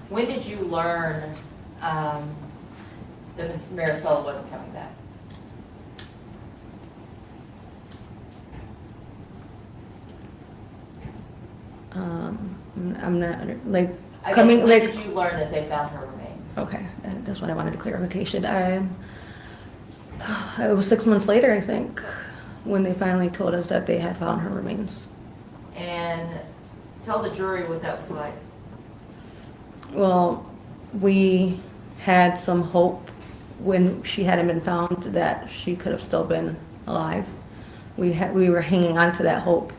When did you learn that Ms. Marisela wasn't coming back? I'm not, like, I guess coming, when like, did you learn that they found her remains? okay, that's what I wanted clarification. It was 6 months later, I think, when they finally told us that they had found her remains. And tell the jury what that was like. Well, we had some hope when she hadn't been found that she could have still been alive. We were hanging on to that hope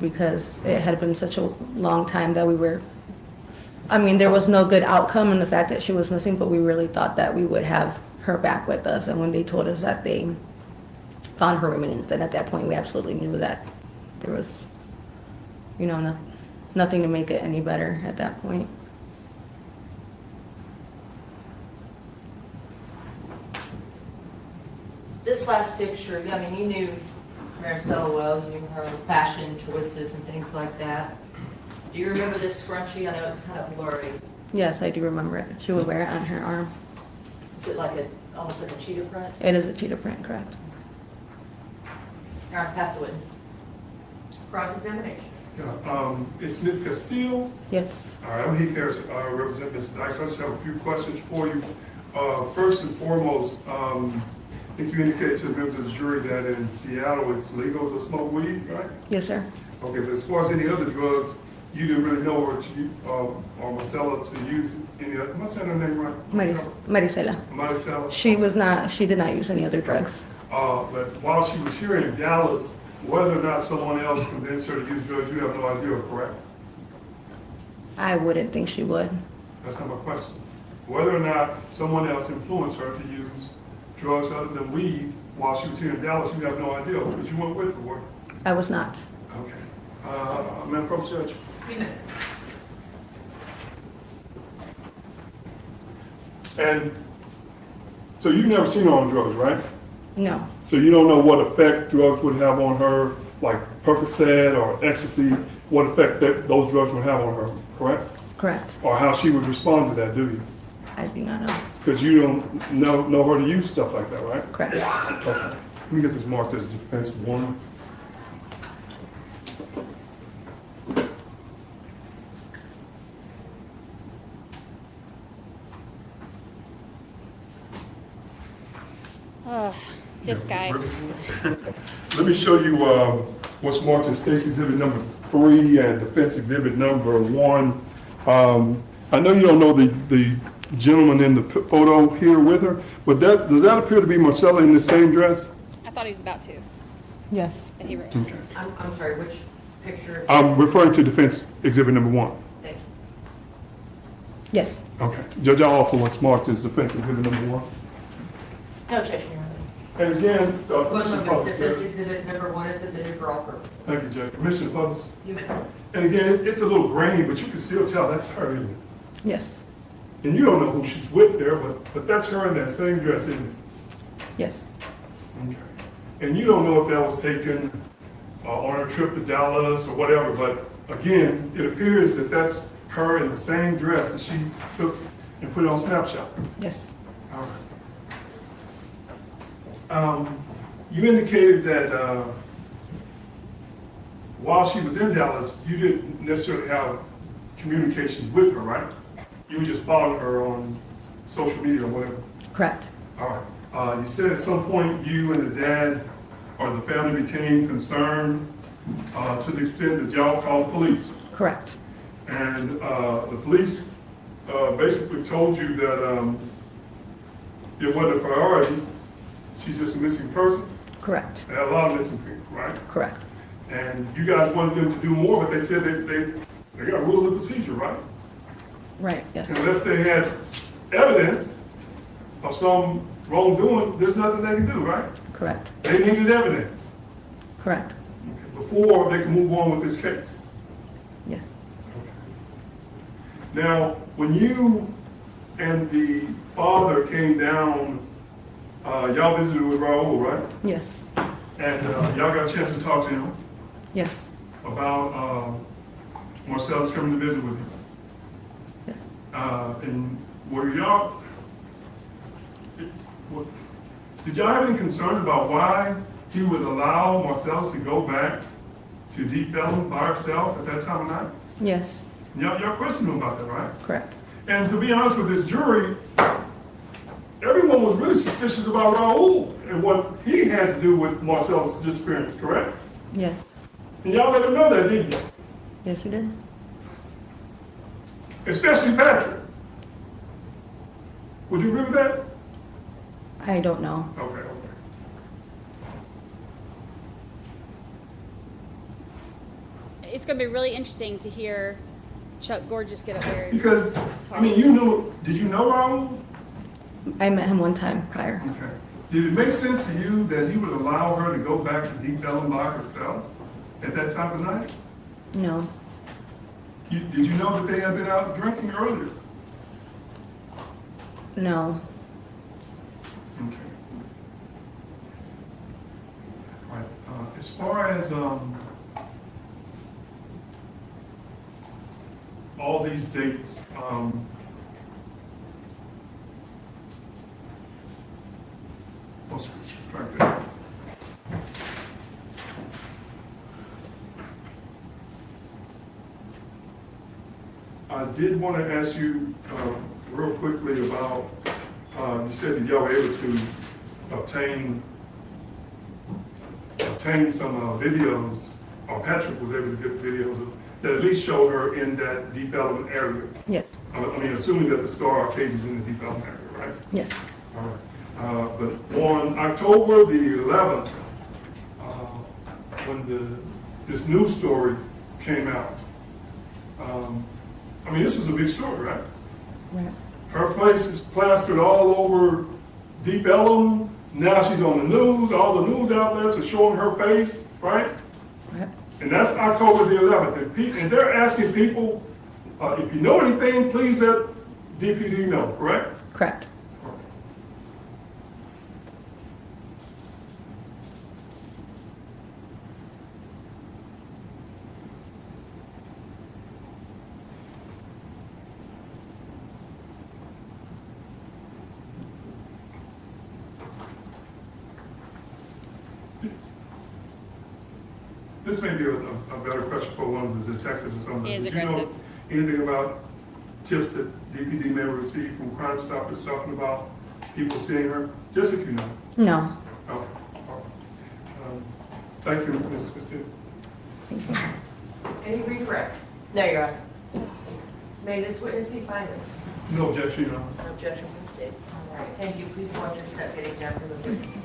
because it had been such a long time that we were, I mean, there was no good outcome in the fact that she was missing, but we really thought that we would have her back with us. And when they told us that they found her remains, then at that point we absolutely knew that there was, you know, nothing to make it any better at that point. This last picture, I mean, you knew Marisela well, you knew her fashion choices and things like that. Do you remember this scrunchie? I know it's kind of blurry. Yes, I do remember it. She would wear it on her arm. Is it like almost like a cheetah print? It is a cheetah print, correct? All right, pass the witness. Cross-examination. Yeah, it's Ms. Castillo. Yes. All right, I'm Heath Harris, I represent Ms. Dykes. I just have a few questions for you. First and foremost, I think you indicated to the members of the jury that in Seattle it's legal to smoke weed, right? Yes, sir. Okay, but as far as any other drugs, you didn't really know her to, or Marcella to use any other, am I saying her name right? Marisela. Marisela? She did not use any other drugs. But while she was here in Dallas, whether or not someone else convinced her to use drugs, you have no idea, correct? I wouldn't think she would. That's not my question. Whether or not someone else influenced her to use drugs other than weed while she was here in Dallas, you have no idea, because you went with her, weren't you? I was not. Okay. Madam Pro Judge. And so you've never seen her on drugs, right? No. So you don't know what effect drugs would have on her, like Percocet or ecstasy, what effect that those drugs would have on her, correct? Correct. Or how she would respond to that, do you? I do not know. Because you don't know her to use stuff like that, right? Correct. Okay. Let me get this marked as defense 1. This guy. Let me show you what's marked as State's Exhibit number 3 and Defense Exhibit number 1. I know you don't know the gentleman in the photo here with her, but does that appear to be Marcella in the same dress? I thought he was about to, Yes. but he ran. Okay. I'm sorry, which picture? I'm referring to Defense Exhibit number 1. Thank you. Yes. Okay. Judge, I'll offer what's marked as Defense Exhibit number 1. No objection, Your Honor. And again, One Commissioner moment, Public. defense exhibit number 1 is submitted for all purposes. Thank you, Judge. Commissioner Public. You may. And again, it's a little grainy, but you can still tell that's her, isn't it? Yes. And you don't know who she's with there, but that's her in that same dress, isn't it? Yes. Okay. And you don't know if that was taken on her trip to Dallas or whatever, but again, it appears that that's her in the same dress that she took and put on Snapshot. Yes. All right. You indicated that while she was in Dallas, you didn't necessarily have communications with her, right? You were just following her on social media or whatever. Correct. All right. You said at some point you and the dad or the family became concerned to the extent that y'all called police. Correct. And the police basically told you that it wasn't a priority. She's just a missing person. Correct. They had a lot of missing people, right? Correct. And you guys wanted them to do more, but they said they got rules of procedure, right? Right. Yes. Unless they had evidence of some wrongdoing, there's nothing they can do, right? Correct. They needed evidence Correct. before they can move on with this case. Yes. Now, when you and the father came down, y'all visited with Raul, right? Yes. And y'all got a chance to talk to him Yes. about Marcel's coming to visit with you. Yes. And were y'all, did y'all have any concern about why he would allow Marcellus to go back to Deep Ellum by herself at that time of night? Yes. Y'all questioned him about that, right? Correct. And to be honest with this jury, everyone was really suspicious about Raul and what he had to do with Marcel's disappearance, correct? Yes. And y'all let him know that, didn't you? Yes, we did. Especially Patrick. Would you agree with that? I don't know. Okay. It's going to be really interesting to hear Chuck Gorgeous get up there. And Because, I mean, did you know Raul? I met him one time prior. Okay. Did it make sense to you that he would allow her to go back to Deep Ellum by herself at that time of night? No. Did you know that they had been out drinking earlier? No. Okay. All right. As far as all these dates, let's subtract that. I did want to ask you real quickly about, you said that y'all were able to obtain some videos, or Patrick was able to get videos of that at least showed her in that Deep Ellum area. Yes, I mean, assuming that the Star Arcade is in the Deep Ellum area, right? yes. All right. But on October the 11th, when this news story came out, I mean, this was a big story, right? Right. Her face is plastered all over Deep Ellum. Now she's on the news. All the news outlets are showing her face, right? Right. And that's October the 11th. And they're asking people, if you know anything, please let DPD know, correct? Correct. This may be a better question for one of the detectives or something. He is Did you know aggressive. anything about tips that DPD may receive from Crime Stoppers talking about people seeing her? Just if you know. No. Okay. All right. Thank you, Ms. Castillo. Any redirect? No, Your Honor. May this witness be silent? No objection, Your Honor. No objection from the state. All right, thank you. Please watch your step getting down from the witness.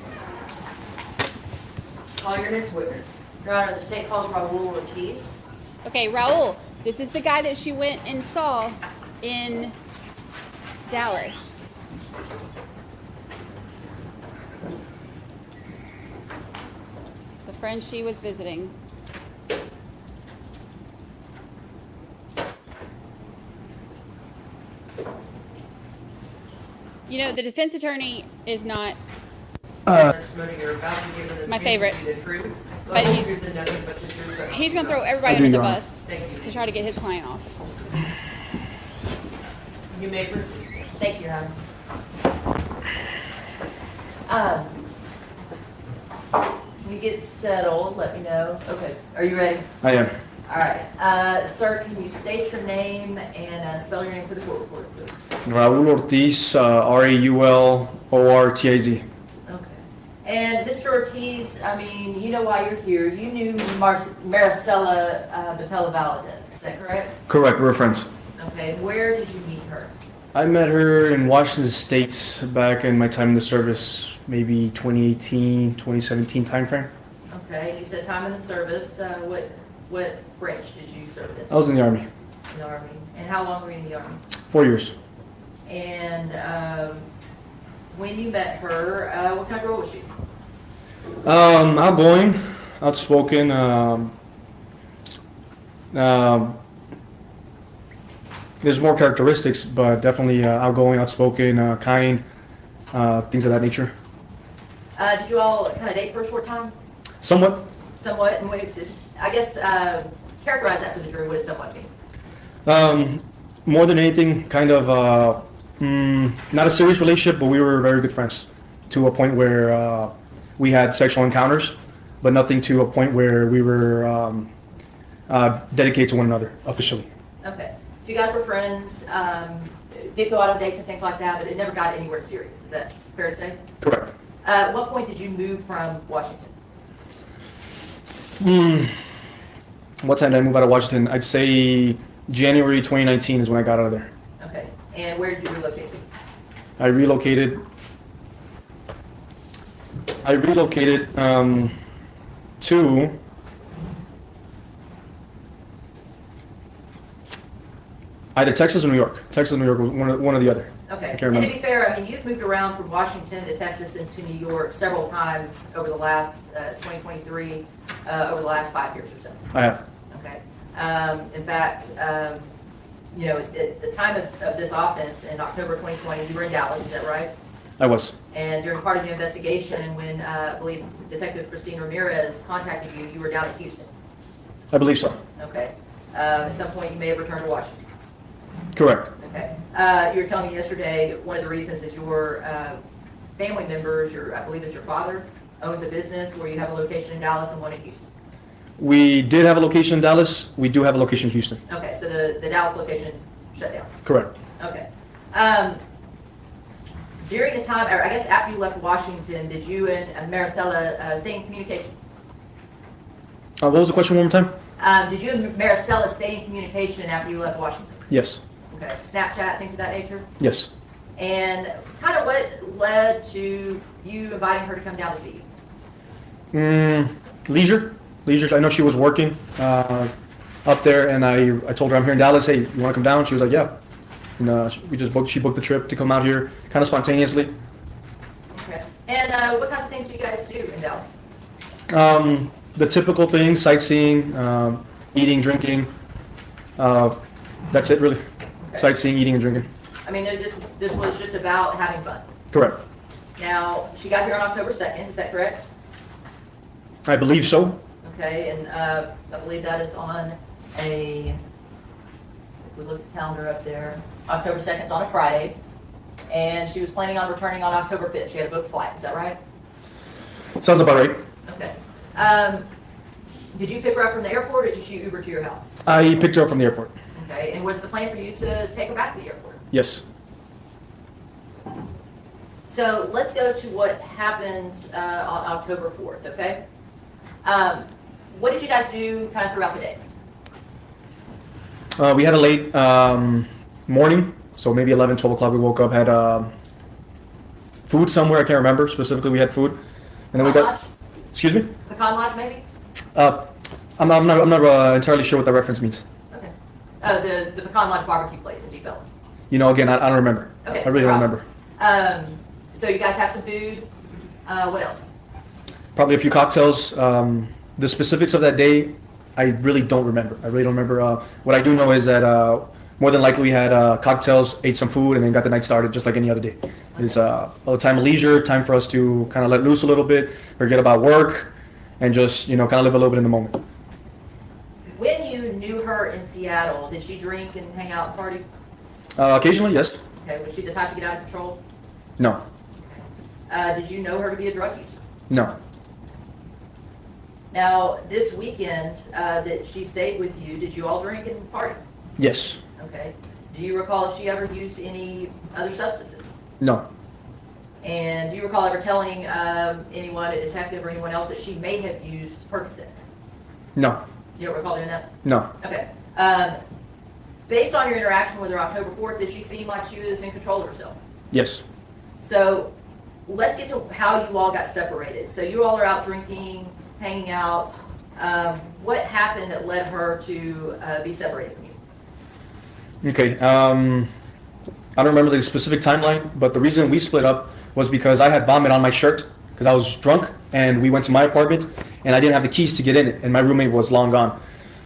Call your next witness. Your Honor, the state calls Raul Ortiz. Okay, Raul, this is the guy that she went and saw in Dallas. The friend she was visiting. You know, the defense attorney is not Testimony you're about to give in this my case favorite. will be the truth, the But whole he's- truth and nothing but the truth, so help He's you going to throw God. everybody I do, under the Your Honor. bus Thank you. to try to get his client off. You may proceed. Thank you, Your Honor. When you get settled, let me know. Okay, are you ready? I am. All right. Sir, can you state your name and spell your name for the court reporter, please? Raul Ortiz, Raulortiz. Okay. And Mr. Ortiz, I mean, you know why you're here. You knew Marisela Botello Valadez, is that correct? Correct, we're friends. Okay, where did you meet her? I met her in Washington State back in my time in the service, maybe 2018, 2017 timeframe. Okay, you said time in the service. What branch did you serve in? I was in the Army, In the Army. And how long were you in the Army? 4 years. And when you met her, what kind of girl was she? Outgoing, outspoken, there's more characteristics, but definitely outgoing, outspoken, kind, things of that nature. Did you all kind of date for a short time? Somewhat. Somewhat? And I guess characterize that to the jury. What does somewhat mean? More than anything, kind of not a serious relationship, but we were very good friends to a point where we had sexual encounters, but nothing to a point where we were dedicated to one another officially. Okay. So you guys were friends, did go out on dates and things like that, but it never got anywhere serious. Is that fair to say? Correct. At what point did you move from Washington? What time did I move out of Washington? I'd say January 2019 is when I got out of there. Okay. And where did you relocate to? I relocated to either Texas or New York. Texas or New York was one or the other. Okay. I can't And to remember. be fair, I mean, you've moved around from Washington to Texas and to New York several times over the last 2023, over the last 5 years or so. I have. Okay. In fact, you know, at the time of this offense in October 2020, you were in Dallas, is that right? I was. And during part of the investigation, when I believe Detective Christine Ramirez contacted you, you were down in Houston. I believe so. Okay. At some point, you may have returned to Washington. Correct. Okay. You were telling me yesterday one of the reasons is your family members, I believe it's your father, owns a business where you have a location in Dallas and one in Houston. We did have a location in Dallas. We do have a location in Houston. Okay, so the Dallas location shut down. Correct. Okay. During the time, or I guess after you left Washington, did you and Marisela stay in communication? What was the question one more time? Did you and Marisela stay in communication after you left Washington? Yes. Okay, Snapchat, things of that nature? Yes. And kind of what led to you inviting her to come down to see you? Leisure. I know she was working up there, and I told her I'm here in Dallas. Hey, you want to come down? She was like, yeah. And she booked the trip to come out here kind of spontaneously. Okay. And what kinds of things do you guys do in Dallas? The typical things, sightseeing, eating, drinking. That's it, really. Okay. Sightseeing, eating, and drinking. I mean, this was just about having fun. Correct. Now, she got here on October 2nd, is that correct? I believe so. Okay, and I believe that is on if we look at the calendar up there, October 2nd is on a Friday, and she was planning on returning on October 5th. She had a booked flight, is that right? Sounds about right. Okay. Did you pick her up from the airport, or did she Uber to your house? I picked her up from the airport. Okay, and was the plan for you to take her back to the airport? Yes. So let's go to what happened on October 4th, okay? What did you guys do kind of throughout the day? We had a late morning, so maybe 11, 12 o'clock we woke up, had food somewhere, I can't remember specifically, we had food. And then we got, Lodge? excuse me? Pecan Lodge, maybe? I'm not entirely sure what that reference means. Okay. The Pecan Lodge barbecue place in Deep Ellum. You know, again, I don't remember. Okay. I really don't remember. So you guys have some food. What else? Probably a few cocktails. The specifics of that day, I really don't remember. What I do know is that more than likely we had cocktails, ate some food, and then got the night started just like any other day. It's a time of leisure, time for us to kind of let loose a little bit, forget about work, and just, kind of live a little bit in the moment. When you knew her in Seattle, did she drink and hang out and party? Occasionally, yes. Okay, was she the type to get out of control? No. Did you know her to be a drug user? No. Now, this weekend that she stayed with you, did you all drink and party? Yes. Okay. Do you recall if she ever used any other substances? No. And do you recall ever telling anyone, a detective or anyone else, that she may have used Percocet? No. You don't recall doing that? No. Okay. Based on your interaction with her October 4th, did she seem like she was in control of herself? Yes. So let's get to how you all got separated. So you all are out drinking, hanging out. What happened that led her to be separated from you? Okay. I don't remember the specific timeline, but the reason we split up was because I had vomit on my shirt because I was drunk, and we went to my apartment, and I didn't have the keys to get in it, and my roommate was long gone.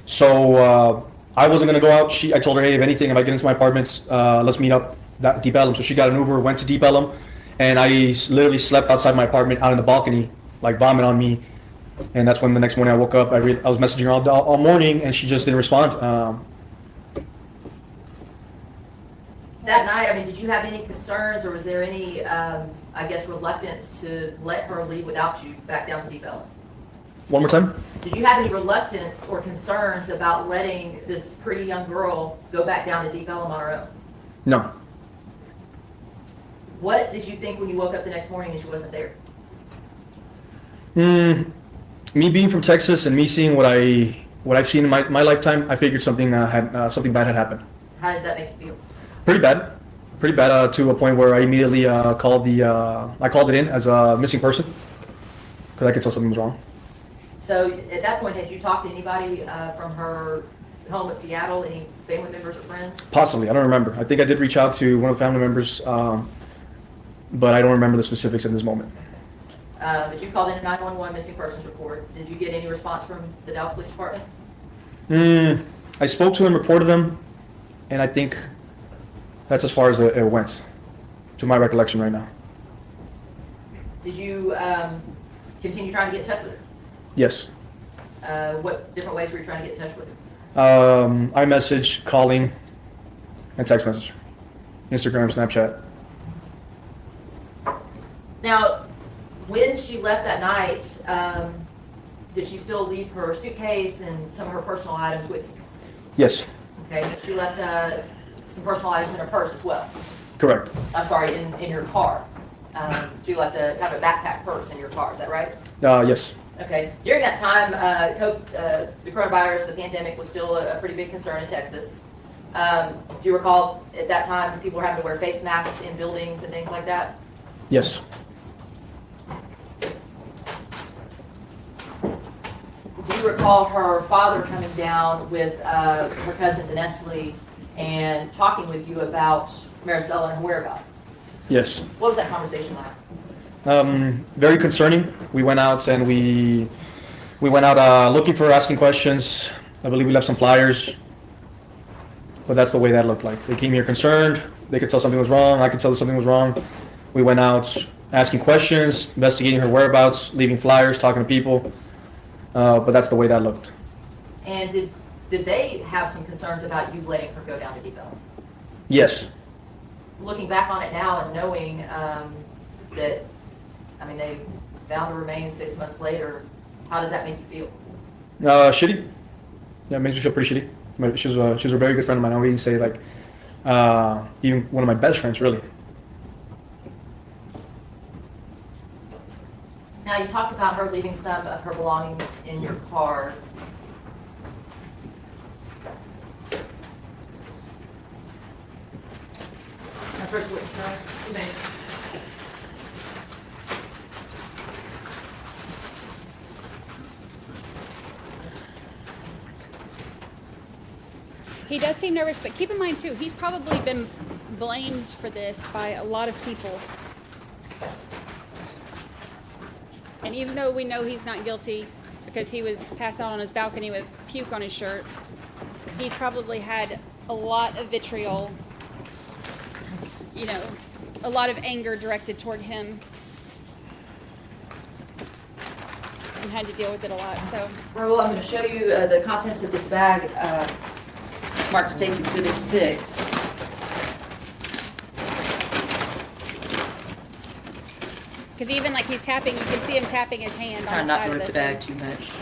So I wasn't gonna go out. I told her, hey, if anything, if I get into my apartment, let's meet up at Deep Ellum. So she got an Uber, went to Deep Ellum, and I literally slept outside my apartment, out in the balcony, like vomit on me. And that's when the next morning I woke up. I was messaging her all morning, and she just didn't respond. That night, I mean, did you have any concerns, or was there any, reluctance to let her leave without you back down to Deep Ellum? One more time? Did you have any reluctance or concerns about letting this pretty young girl go back down to Deep Ellum on her own? No. What did you think when you woke up the next morning and she wasn't there? Me being from Texas and me seeing what I've seen in my lifetime, I figured something bad had happened. How did that make you feel? Pretty bad to a point where I immediately called it in as a missing person because I could tell something was wrong. So at that point, had you talked to anybody from her home in Seattle, any family members or friends? Possibly, I don't remember. I think I did reach out to one of the family members, but I don't remember the specifics in this moment. But you called in a 911 missing persons report. Did you get any response from the Dallas Police Department? I spoke to them, reported them, and I think that's as far as it went, to my recollection right now. Did you continue trying to get in touch with her? Yes. What different ways were you trying to get in touch with her? iMessage, calling, and text message. Instagram, Snapchat. Now, when she left that night, did she still leave her suitcase and some of her personal items with you? Yes. Okay, but she left some personal items in her purse as well. Correct. I'm sorry, in your car. She left a kind of a backpack purse in your car, is that right? Yes. Okay. During that time, the coronavirus, the pandemic was still a pretty big concern in Texas. Do you recall at that time people were having to wear face masks in buildings and things like that? Yes. Do you recall her father coming down with her cousin Nestle and talking with you about Marisela and her whereabouts? Yes. What was that conversation like? Very concerning. We went out and we went out looking for asking questions. I believe we left some flyers, but that's the way that looked like. They came here concerned. They could tell something was wrong. I could tell something was wrong. We went out asking questions, investigating her whereabouts, leaving flyers, talking to people. But that's the way that looked. And did they have some concerns about you letting her go down to Depot? Yes. Looking back on it now and knowing that, I mean, they found her remains 6 months later, how does that make you feel? Shitty. Yeah, it makes me feel pretty shitty. She was a very good friend of mine. I would even say like even one of my best friends, really. Now, you talked about her leaving some of her belongings in your car. My first witness, you may. He does seem nervous, but keep in mind too, he's probably been blamed for this by a lot of people. And even though we know he's not guilty because he was passed out on his balcony with puke on his shirt, he's probably had a lot of vitriol, you know, a lot of anger directed toward him and had to deal with it a lot, so. Well, I'm going to show you the contents of this bag, marked States Exhibit 6. Because even like he's tapping, you can see him tapping his hand on Trying the not side to of rip the the bag thing. too much.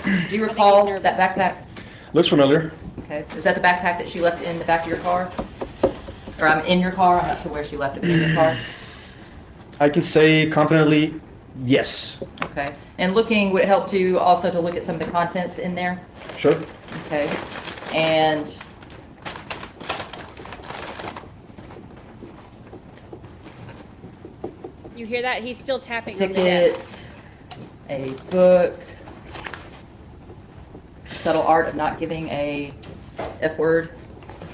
Do you I think recall he's that nervous. backpack? Looks familiar. Okay. Is that the backpack that she left in the back of your car? Or I'm in your car? I'm not sure where she left it, but in your car? I can say confidently, yes. Okay. And looking, would it help to also to look at some of the contents in there? Sure. Okay. And You hear that? He's still tapping on the desk. ticket, a book, Subtle Art of Not Giving a F word.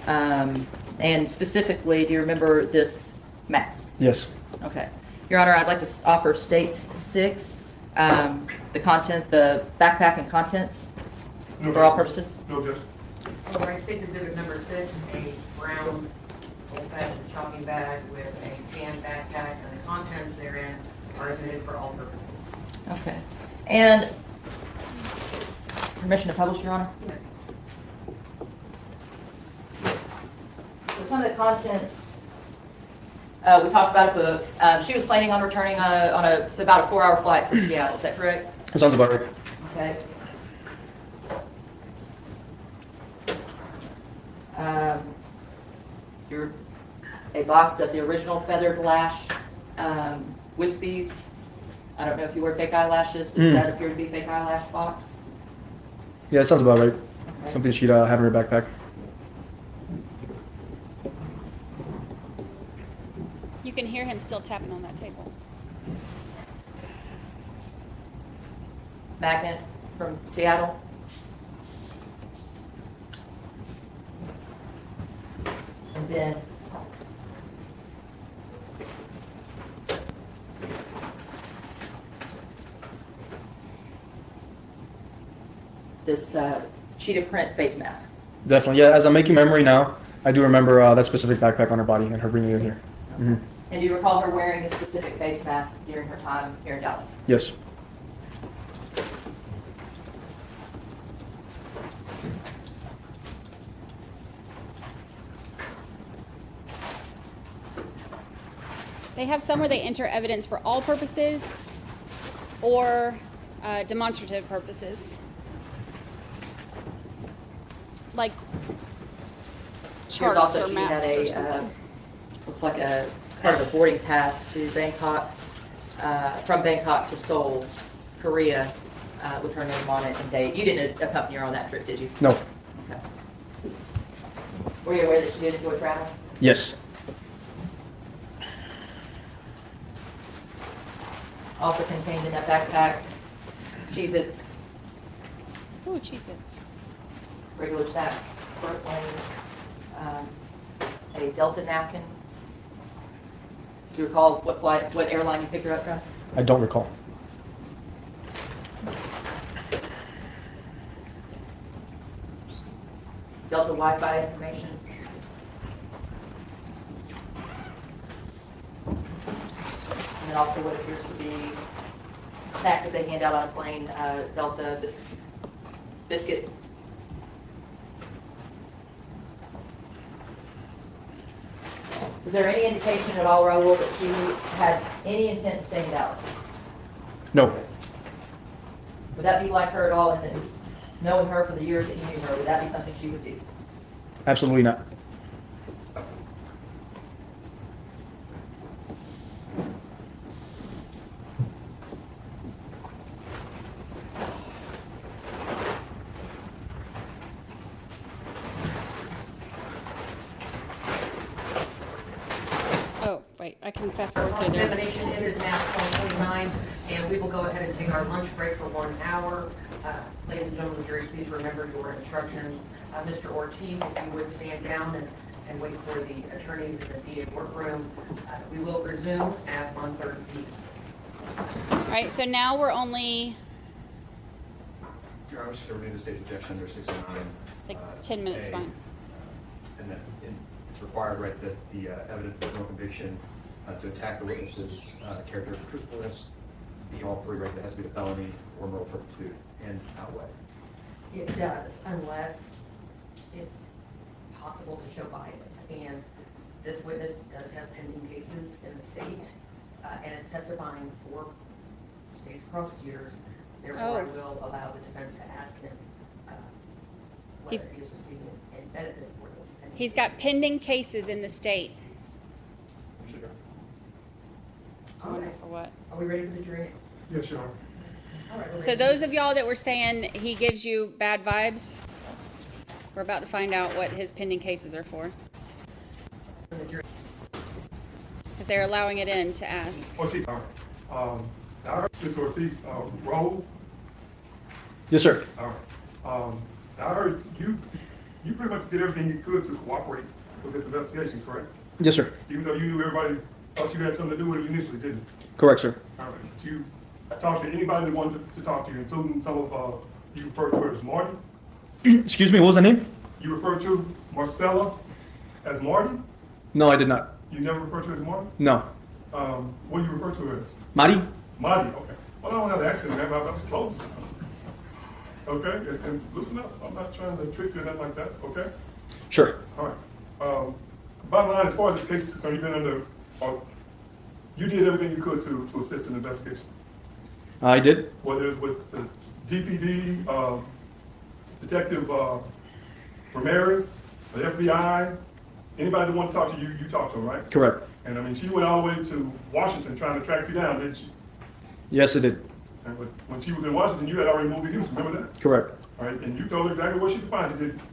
And specifically, do you remember this mask? Yes. Okay. Your Honor, I'd like to offer States 6, the contents, the backpack and contents No for all objection. purposes. No objection. All right, State's Exhibit number 6, a brown old-fashioned shopping bag with a tan backpack, and the contents therein are admitted for all purposes. Okay. And permission to publish, Your Honor? So some of the contents, we talked about a book. She was planning on returning it's about a 4-hour flight from Seattle, is that correct? That sounds about right. Okay. A box of the original feathered lash wispies. I don't know if you wear fake eyelashes, but that appeared to be fake eyelash box. Yeah, that sounds about right. Okay. Something she'd have in her backpack. You can hear him still tapping on that table. Magnet from Seattle. And then this cheetah print face mask. Definitely. Yeah, as I'm making memory now, I do remember that specific backpack on her body and her bringing it in here. Mm-hmm. And do you recall her wearing a specific face mask during her time here in Dallas? Yes. They have some where they enter evidence for all purposes or demonstrative purposes. Like Here's charts also or she had maps or a something. looks like a part of a boarding pass to Bangkok, from Bangkok to Seoul, Korea, with her name on it and date. You didn't accompany her on that trip, did you? No. Okay. Were you aware that she did enjoy travel? Yes. Also contained in that backpack, Cheez-Its, Ooh, Cheez-Its. regular stack, airplane, a Delta napkin. Do you recall what airline you picked her up from? I don't recall. Delta Wi-Fi information. And then also what appears to be snacks that they hand out on a plane, Delta biscuit. Was there any indication at all, Raul, that she had any intent to stay in Dallas? No. Would that be like her at all, and then knowing her for the years that you knew her, would that be something she would do? Absolutely not. Oh, wait, I can fast forward through there. Examination, it is now 12:29, and we will go ahead and take our lunch break for 1 hour. Ladies and gentlemen of the jury, please remember your instructions. Mr. Ortiz, if you would stand down and wait for the attorneys in the DA workroom. We will resume at 1:30 p.m. All right, so now we're only Your Honor, to renew the state's objection under 609. like 10 minutes A, behind. And that it's required, right, that the evidence of no conviction to attack the witness's character of truthfulness be all three, right? That has to be the felony or moral turpitude and outweigh. It does, unless it's possible to show bias. And this witness does have pending cases in the state, and is testifying for state's prosecutors. Therefore, I will allow the defense to ask him whether He's- he is receiving any benefit for those pending He's cases. got pending cases in the state. You should go. I wonder for what. Are we ready for the jury? Yes, Your Honor. All right, we're So ready. those of y'all that were saying he gives you bad vibes, we're about to find out what his pending cases are for. For the jury. Because they're allowing it in to ask. Ortiz, I heard Mr. Ortiz, Raul, Yes, sir. all right. I heard you pretty much did everything you could to cooperate with this investigation, correct? Yes, sir. Even though you knew everybody thought you had something to do with it initially, didn't you? Correct, sir. All right. Did you talk to anybody that wanted to talk to you, including some of, you referred to her as Marty? Excuse me, what was the name? You referred to Marisela as Marty? No, I did not. You never referred to her as Marty? No. What do you refer to her as? Mari? Marty, okay. Well, I don't have an accent, man, but I was close. Okay, and listen up, I'm not trying to trick you or nothing like that, okay? Sure. All right. Bottom line, as far as this case is concerned, you've been under, you did everything you could to assist in the investigation. I did. Whether it's with the DPD, Detective Ramirez, the FBI, anybody that wanted to talk to you, you talked to them, right? Correct. And I mean, she went all the way to Washington trying to track you down, didn't she? Yes, I did. And when she was in Washington, you had already moved to Houston, remember that? Correct. All right, and you told her exactly where she could find it, didn't you?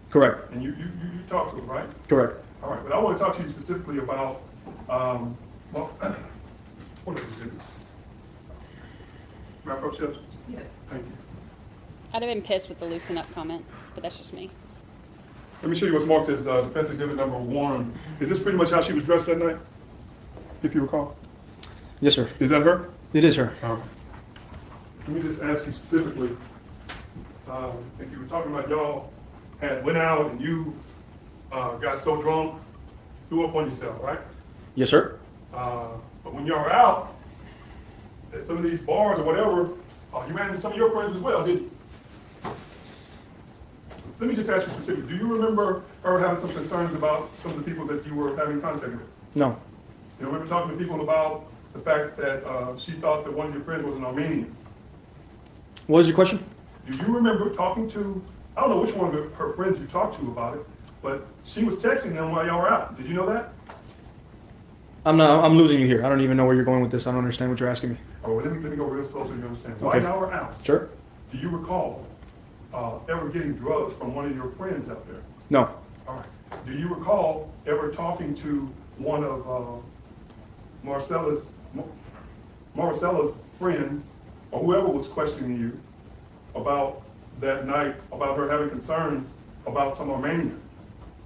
Correct. And you talked to her, right? Correct. All right, but I want to talk to you specifically about, well, what is this? May I approach you? Yeah. Thank you. I'd have been pissed with the loosen up comment, but that's just me. Let me show you what's marked as defense exhibit number 1. Is this pretty much how she was dressed that night, if you recall? Yes, sir. Is that her? It is her. Okay. Let me just ask you specifically, if you were talking about y'all had went out and you got so drunk, threw up on yourself, right? Yes, sir. But when y'all were out at some of these bars or whatever, you ran into some of your friends as well, didn't you? Let me just ask you specifically, do you remember her having some concerns about some of the people that you were having contact with? No. You remember talking to people about the fact that she thought that one of your friends was an Armenian? What was your question? Do you remember talking to, I don't know which one of her friends you talked to about it, but she was texting them while y'all were out. Did you know that? I'm losing you here. I don't even know where you're going with this. I don't understand what you're asking me. Oh, well, let me go real slow so you understand. Okay. While y'all were out, Sure. do you recall ever getting drugs from one of your friends out there? No. All right. Do you recall ever talking to one of Marisela's friends, or whoever was questioning you about that night, about her having concerns about some Armenian?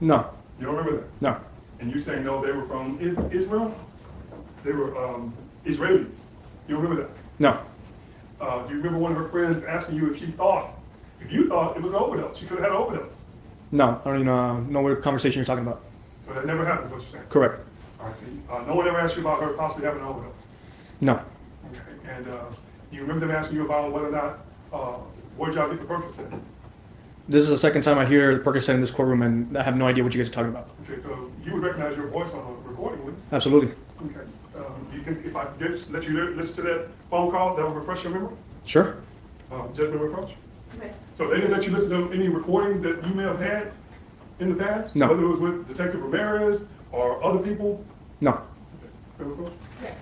No. You don't remember that? No. And you saying, no, they were from Israel? They were Israelis. You remember that? No. Do you remember one of her friends asking you if you thought it was an overdose? She could have had an overdose. No. I don't even know what conversation you're talking about. So that never happened, is what you're saying? Correct. All right. So, no one ever asked you about her possibly having an overdose? No. Okay. And you remember them asking you about whether or not, where'd y'all get the Percocet? This is the second time I hear Percocet in this courtroom, and I have no idea what you guys are talking about. Okay, so you would recognize your voice on a recording, wouldn't you? Absolutely. Okay. Do you think if I did let you listen to that phone call, that would refresh your memory? Sure. Judgment reproach? Okay. So they didn't let you listen to any recordings that you may have had in the past? No. Whether it was with Detective Ramirez or other people? No. Okay.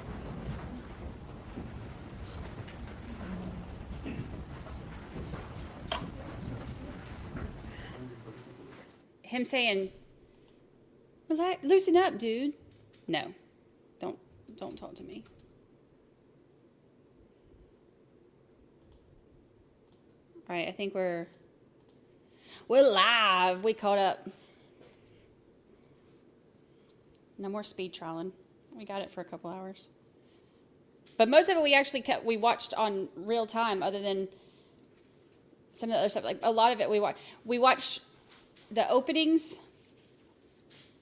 Him saying, "Relax, loosen up, dude." No, don't talk to me. All right, I think we're live. We caught up. No more speed trialing. We got it for a couple hours. But most of it we watched on real time, other than some of the other stuff. Like a lot of it we watched the openings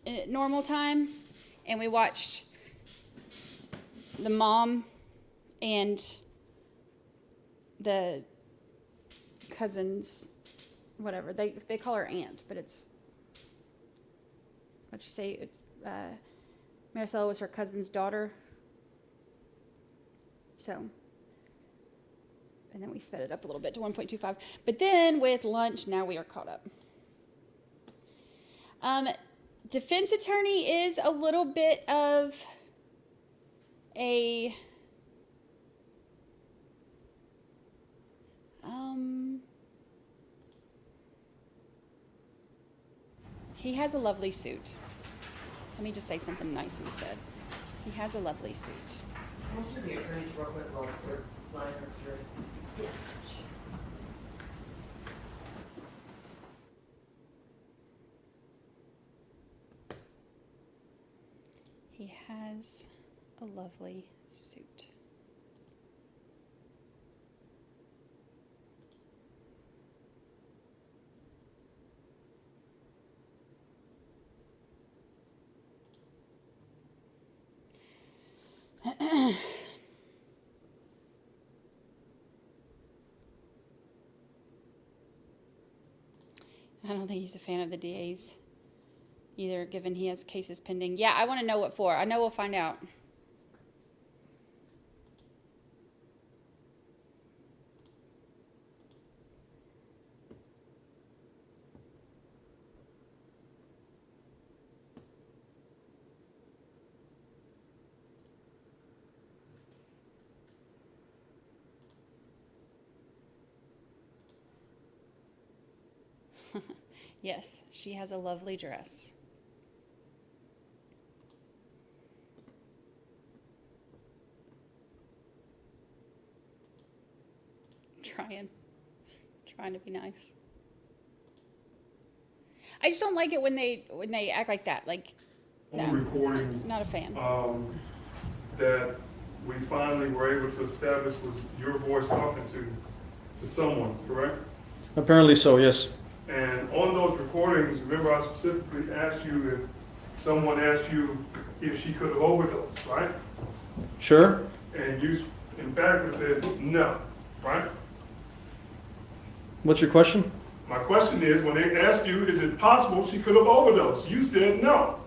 at normal time, and we watched the mom and the cousins, whatever they call her aunt, but it's what'd she say? It's Marisela was her cousin's daughter. So, and then we sped it up a little bit to 1.25. But then with lunch, now we are caught up. Defense attorney is a little bit of a he has a lovely suit. Let me just say something nice instead. He has a lovely suit. Most of the attorneys work with line of jury. Yeah. He has a lovely suit. I don't think he's a fan of the DA's either, given he has cases pending. Yeah, I want to know what for. I know we'll find out. Yes, she has a lovely dress. Trying to be nice. I just don't like it when they act like that. Like, no, recordings, not a fan. That we finally were able to establish was your voice talking to someone, correct? Apparently so, yes. And on those recordings, remember I specifically asked you if someone asked you if she could have overdosed, right? Sure. And you emphatically said no, right? What's your question? My question is, when they asked you, is it possible she could have overdosed? You said no,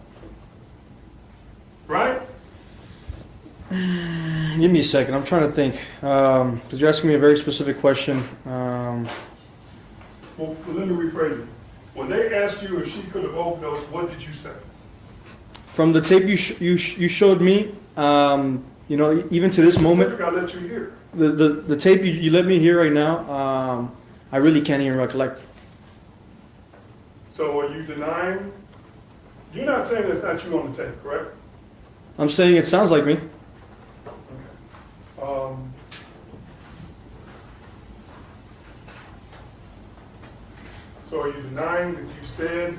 right? Give me a second. I'm trying to think. Because you're asking me a very specific question. Well, let me rephrase it. When they asked you if she could have overdosed, what did you say? From the tape you showed me, even to this moment. I let you hear. The tape you let me hear right now, I really can't even recollect. So are you denying? You're not saying it's not you on the tape, correct? I'm saying it sounds like me. So are you denying that you said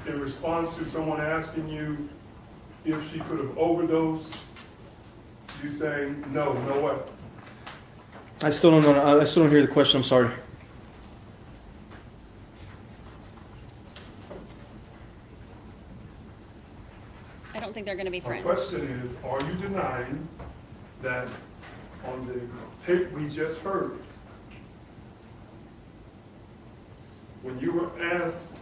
in response to someone asking you if she could have overdosed, you saying, no way? I still don't know. I still don't hear the question. I'm sorry. I don't think they're going to be My friends. question is, are you denying that on the tape we just heard, when you were asked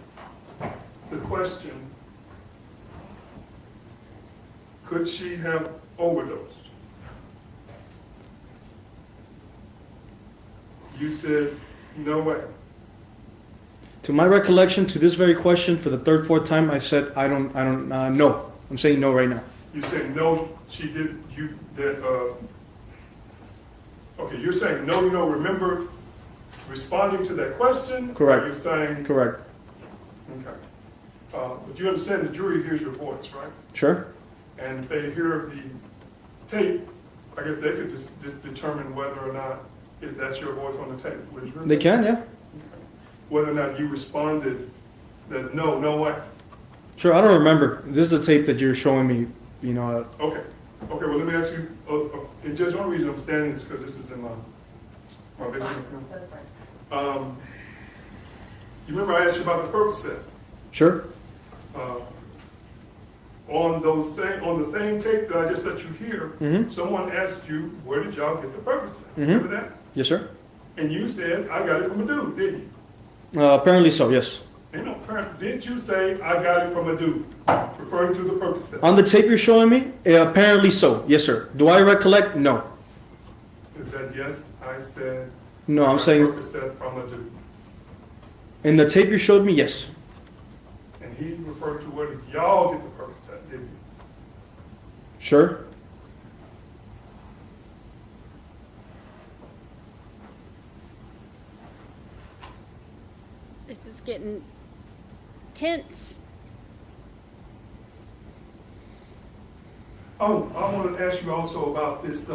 the question, could she have overdosed? You said, no way. To my recollection, to this very question, for the third, fourth time, I said I don't know. I'm saying no right now. You said, no, she did, okay, you're saying, no, you don't remember responding to that question? Correct. Or you're saying? Correct. Okay. But you understand the jury hears your voice, right? Sure. And if they hear the tape, I guess they could just determine whether or not if that's your voice on the tape. Would you agree? They can, yeah. Whether or not you responded that no way. Sure. I don't remember. This is the tape that you're showing me. You know. Okay. Okay. Well, let me ask you. And Judge, the only reason I'm standing is because this is in my basement. That's fine. You remember I asked you about the Percocet? Sure. On the same tape that I just let you hear, someone asked you, where did y'all get the Percocet? Remember that? Yes, sir. And you said, I got it from a dude, didn't you? Apparently so. Yes. Ain't no apparently. Did you say, I got it from a dude, referring to the Percocet? On the tape you're showing me, apparently so. Yes, sir. Do I recollect? No. Is that yes? I said. No, I I'm got saying Percocet from a dude. in the tape you showed me, yes. And he referred to where did y'all get the Percocet, didn't you? Sure. This is getting tense. Oh, I wanted to ask you also about this,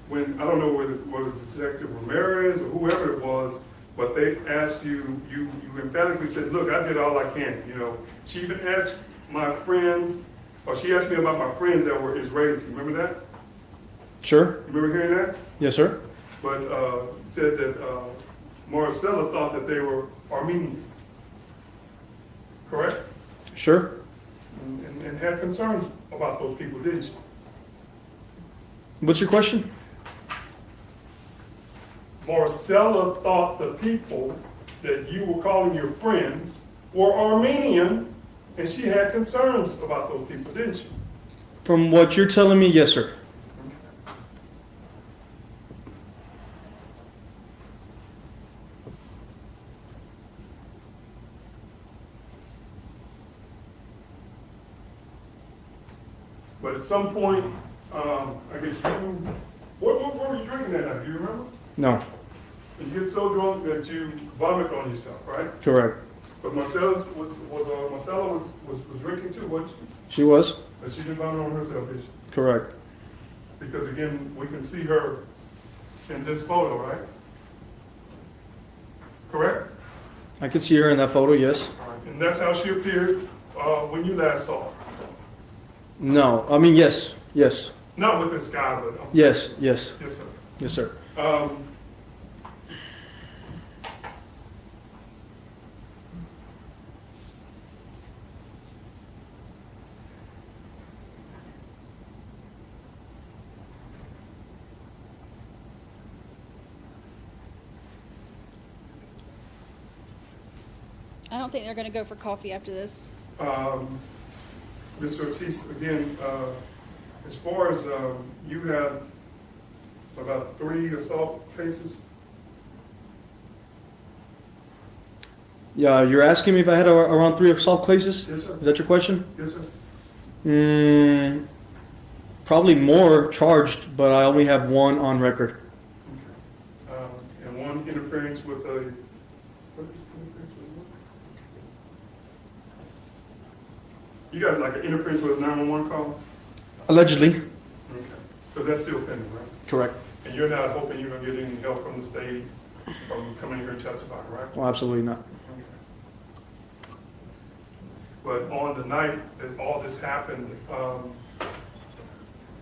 when, I don't know whether it was Detective Ramirez or whoever it was, but they asked you, you emphatically said, look, I did all I can, you know. She even asked my friends, or she asked me about my friends that were Israeli. You remember that? Sure. You remember hearing that? Yes, sir. But said that Marisela thought that they were Armenian. Correct? Sure. And had concerns about those people, didn't she? What's your question? Marisela thought the people that you were calling your friends were Armenian, and she had concerns about those people, didn't she? From what you're telling me, yes, sir. But at some point, I guess what were you drinking that night? Do you remember? No. And you get so drunk that you vomit on yourself, right? Correct. But Marcella was drinking too, wasn't she? She was. But she didn't vomit on herself, did she? Correct. Because again, we can see her in this photo, right? Correct? I could see her in that photo, yes. And that's how she appeared when you last saw her. No. I mean, yes. Yes. Not with this guy, but. Yes. Yes. Yes, sir. Yes, sir. I don't think they're going to go for coffee after this. Mr. Ortiz, again, as far as you had about 3 assault cases, Yeah, you're asking me if I had around 3 assault cases? Yes, sir. Is that your question? Yes, sir. Probably more charged, but I only have 1 on record. And one interference with a, what is interference with what? You got like an interference with a 911 call? Allegedly. Okay. Because that's still pending, right? Correct. And you're not hoping you're gonna get any help from the state from coming here and testifying, right? Well, absolutely not. Okay. But on the night that all this happened,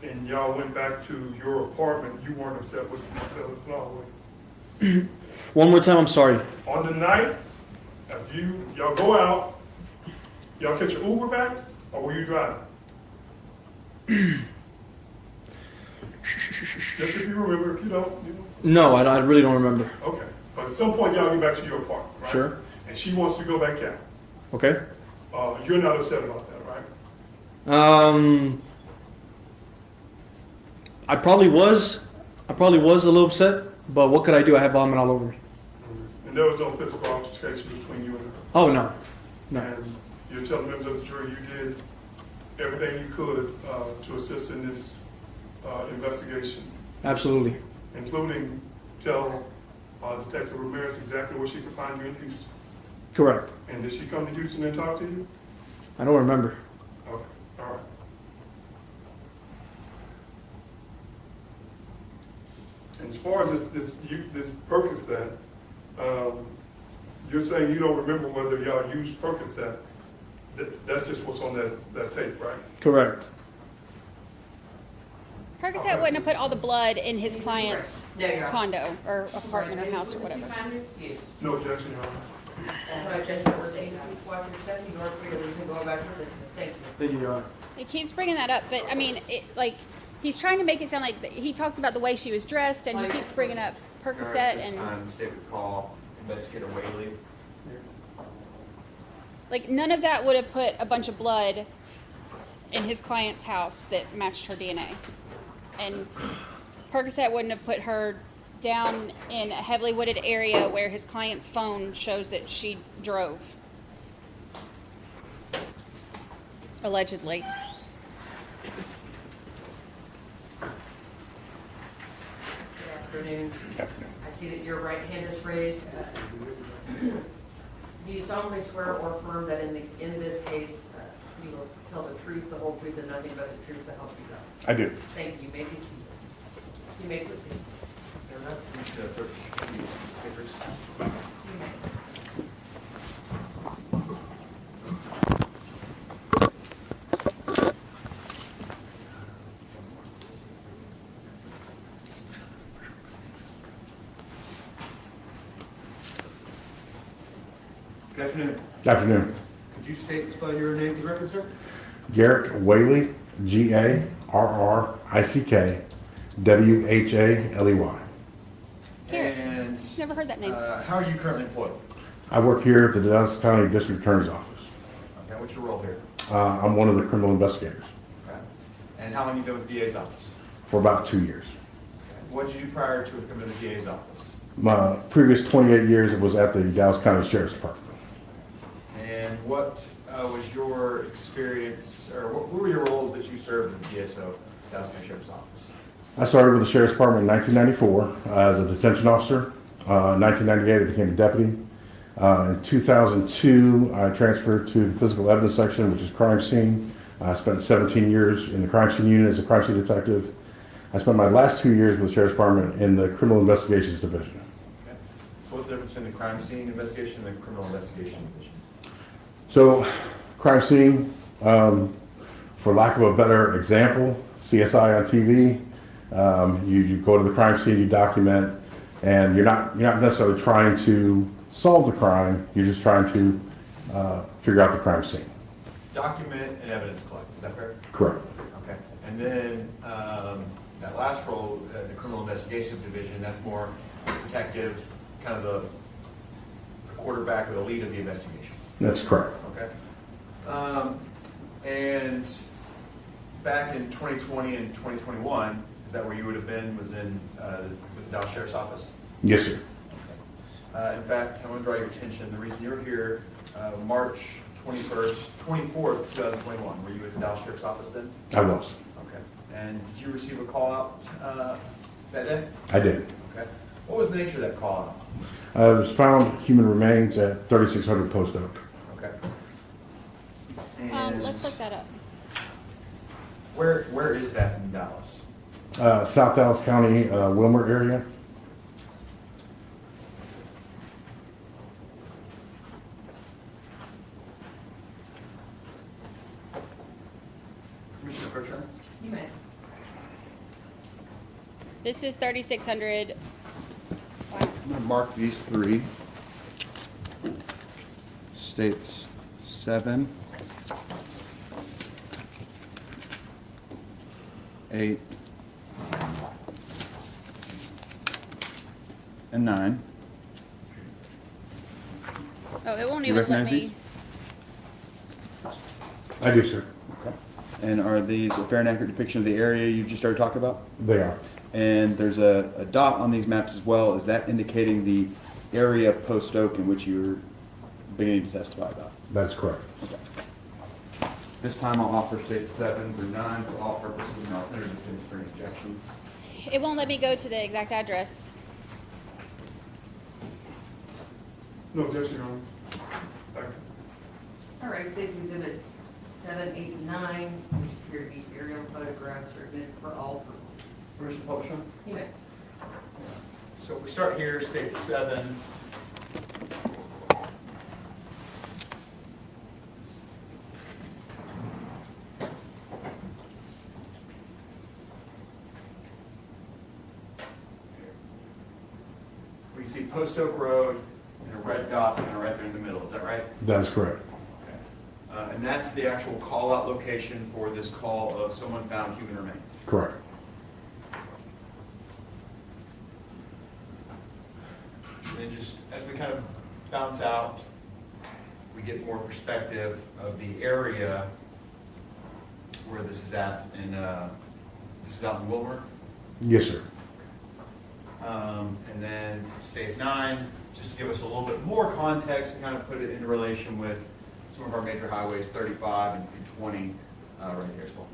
and y'all went back to your apartment, you weren't upset with Marisela's law, were you? One more time, I'm sorry. On the night, if y'all go out, y'all catch your Uber back, or were you driving? Just if you remember, if you don't, you know. No, I really don't remember. Okay, but at some point y'all get back to your apartment, right? Sure. And she wants to go back out. Okay. You're not upset about that, right? I probably was a little upset, but what could I do? I have vomit all over me. And there was no physical altercation between you and her? Oh, no. No. And you're telling members of the jury you did everything you could to assist in this investigation, Absolutely. including tell Detective Ramirez exactly where she could find you in Houston. Correct. And did she come to Houston and talk to you? I don't remember. Okay, all right. And as far as this Percocet, you're saying you don't remember whether y'all used Percocet. That's just what's on that tape, right? Correct. Percocet wouldn't have put all the blood in his client's No, Your Honor. condo or apartment or house or whatever. No objection, Your Honor. Thank you. Thank you, Your Honor. He keeps bringing that up, but I mean, he's trying to make it sound like he talked about the way she was dressed, and he keeps bringing up Percocet and State would call Investigator Whaley. like none of that would have put a bunch of blood in his client's house that matched her DNA, and Percocet wouldn't have put her down in a heavily wooded area where his client's phone shows that she drove. Allegedly. Good afternoon. I see that your right hand is raised. Do you solemnly swear or affirm that in this case, you will tell the truth, the whole truth, and nothing but the truth to help you God? I do. Thank you. You may be seated. You may proceed. You may. Good afternoon. Good afternoon. Could you state and spell your name for the record, sir? Garrick Whaley, Garrick Whaley. Garrett. And Never heard that name. how are you currently employed? I work here at the Dallas County District Attorney's Office. Okay, what's your role here? I'm one of the criminal investigators Okay. And how long have you been with the DA's office? for about 2 years. What did you do prior to coming to the DA's office? My previous 28 years was at the Dallas County Sheriff's Department. And what was your experience, or what were your roles that you served in the DSO, Dallas County Sheriff's Office? I started with the Sheriff's Department in 1994 as a detention officer. 1998, I became a deputy. In 2002, I transferred to the physical evidence section, which is crime scene. I spent 17 years in the crime scene unit as a crime scene detective. I spent my last 2 years with the Sheriff's Department in the criminal investigations division. Okay. So what's the difference between the crime scene investigation and the criminal investigation division? So, crime scene, for lack of a better example, CSI on TV, you go to the crime scene, you document, and you're not necessarily trying to solve the crime, you're just trying to figure out the crime scene. Document and evidence collect, is that fair? Correct. Okay. And then that last role, the criminal investigation division, that's more detective, kind of the quarterback or the lead of the investigation. That's correct. Okay. And back in 2020 and 2021, is that where you would have been, was in the Dallas Sheriff's Office? Yes, sir. In fact, I want to draw your attention, the reason you're here, March 24th, 2021, were you at the Dallas Sheriff's Office then? I was. Okay. And did you receive a call out that day? I did. Okay. What was the nature of that call out? It was found human remains at 3600 Post Oak. Okay. And Let's look that up. where is that in Dallas? South Dallas County, Wilmer area. Commissioner Pritchard? You may. This is 3600. I'm gonna mark these three. States 7, 8, and 9. Oh, it won't You even let recognize me. these? I do, sir. Okay. And are these a fair and accurate depiction of the area you just started talking about? They are. And there's a dot on these maps as well. Is that indicating the area of Post Oak in which you're beginning to testify about? That's correct. Okay. This time I'll offer states 7 through 9 for all purposes and alternative defense for any objections. It won't let me go to the exact address. No objection, Your Honor. Thank you. All right, State's Exhibits 7, 8, and 9, which appear to be aerial photographs, are admitted for all purposes. Commissioner Publisher? You may. So we start here, state 7. We see Post Oak Road and a red dot kind of right there in the middle, is that right? That is correct. Okay. And that's the actual call-out location for this call of someone found human remains. Correct. And then just as we kind of bounce out, we get more perspective of the area where this is at, and this is out in Wilmer. Yes, sir. And then states 9, just to give us a little bit more context and kind of put it into relation with some of our major highways, 35 and 20, right here as well.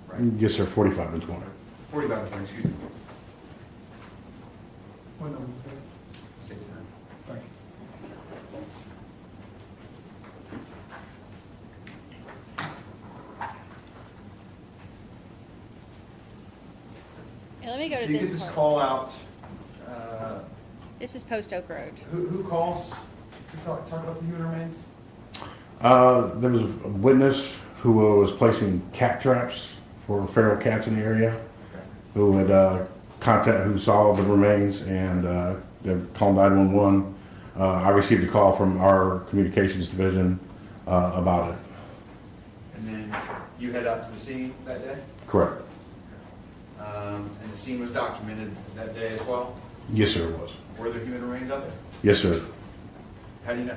Right? Yes, sir. 45 and 20. 45 and 20, excuse me. What number is that? States 9. Thank you. Yeah, let me go So to you get this this part. call out. This is Post Oak Road. Who calls to talk about the human remains? There was a witness who was placing cat traps for feral cats in the area, who had who saw the remains and they called 911. I received a call from our communications division about it. And then you head out to the scene that day? Correct. And the scene was documented that day as well? Yes, sir, it was. Were there human remains out there? Yes, sir. How do you know?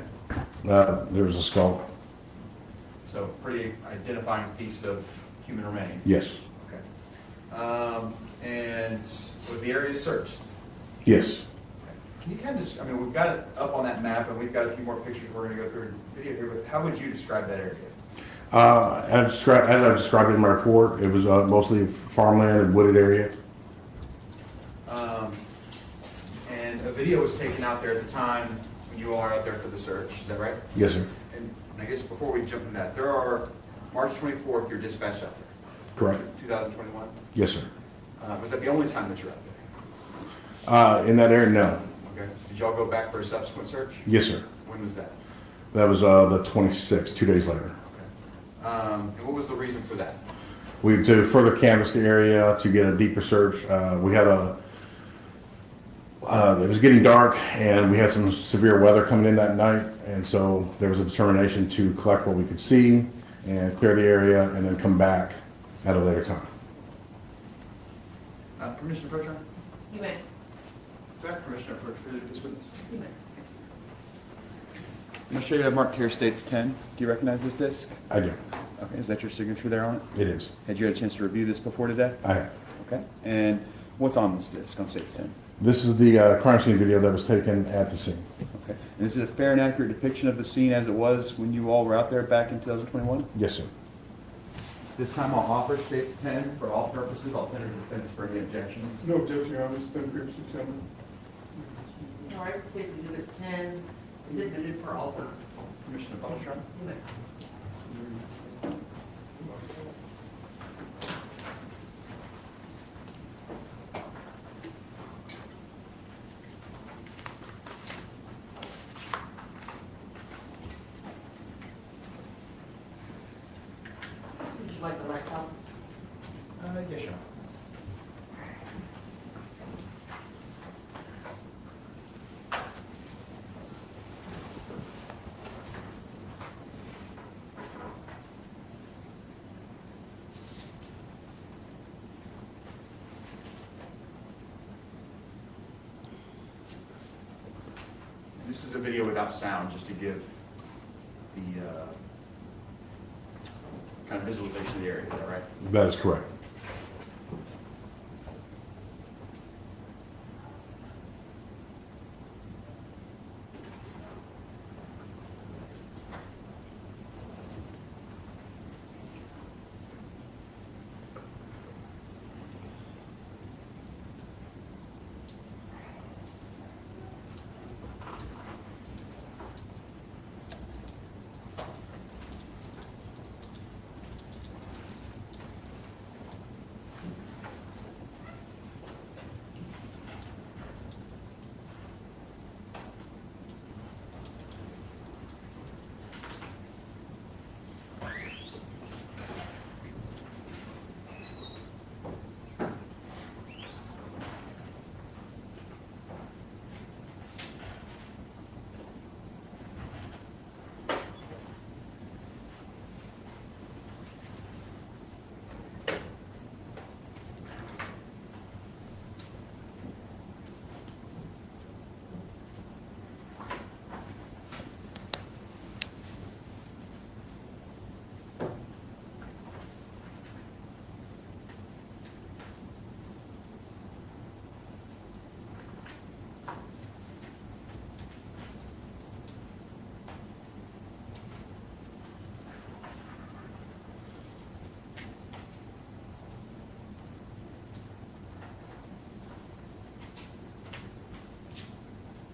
There was a skull. So pretty identifying piece of human remain? Yes. Okay. And was the area searched? Yes. Can you kind of just, I mean, we've got it up on that map and we've got a few more pictures we're going to go through in video here, but how would you describe that area? As I described in my report, it was mostly farmland and wooded area. And a video was taken out there at the time when you all are out there for the search, is that right? Yes, sir. And I guess before we jump into that, there are, March 24th, you're dispatched out there. Correct. 2021? Yes, sir. Was that the only time that you're out there? In that area, no. Okay. Did y'all go back for a subsequent search? Yes, sir. When was that? That was the 26th, 2 days later. And what was the reason for that? To further canvass the area to get a deeper search. We had it was getting dark and we had some severe weather coming in that night. And so there was a determination to collect what we could see and clear the area and then come back at a later time. Commissioner Pritchard? You may. Do I have Commissioner Pritchard to this witness? You may. I'm going to show you have marked here states 10. Do you recognize this disc? I do. Okay, is that your signature there on it? It is. Had you had a chance to review this before today? I have. Okay, and what's on this disc on states 10? This is the crime scene video that was taken at the scene. Okay. And is it a fair and accurate depiction of the scene as it was when you all were out there back in 2021? Yes, sir. This time I'll offer states 10 for all purposes. Alternative defense for any objections. No objection, Your Honor. It's been previously determined. All right, State's Exhibit 10 is admitted for all purposes. Commissioner Butler. You may. Would you like the laptop? Yes, Your Honor. This is a video without sound, just to give the kind of visualization of the area, is that right? That is correct.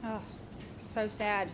Oh, so sad.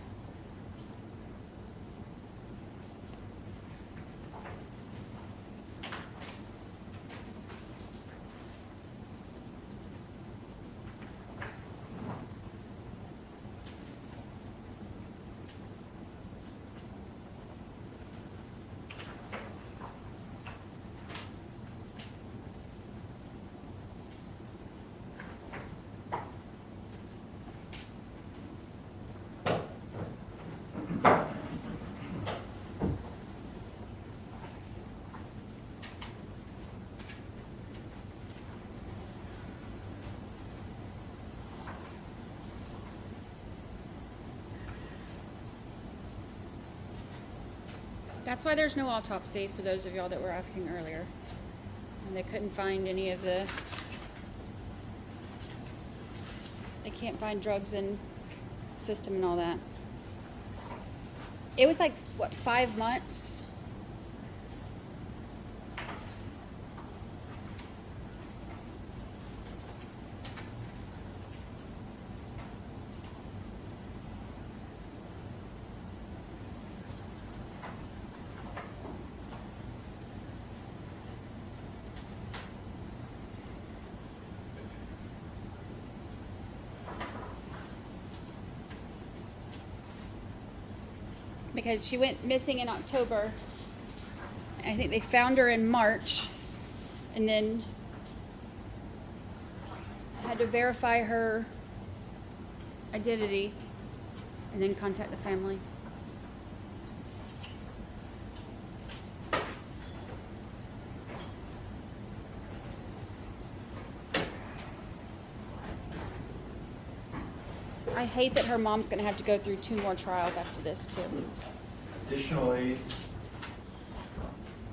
That's why there's no autopsy, for those of y'all that were asking earlier. And they couldn't find any of the, they can't find drugs in system and all that. It was like, what, 5 months? Because she went missing in October. I think they found her in March, and then had to verify her identity and then contact the family. I hate that her mom's gonna have to go through 2 more trials after this too. Additionally,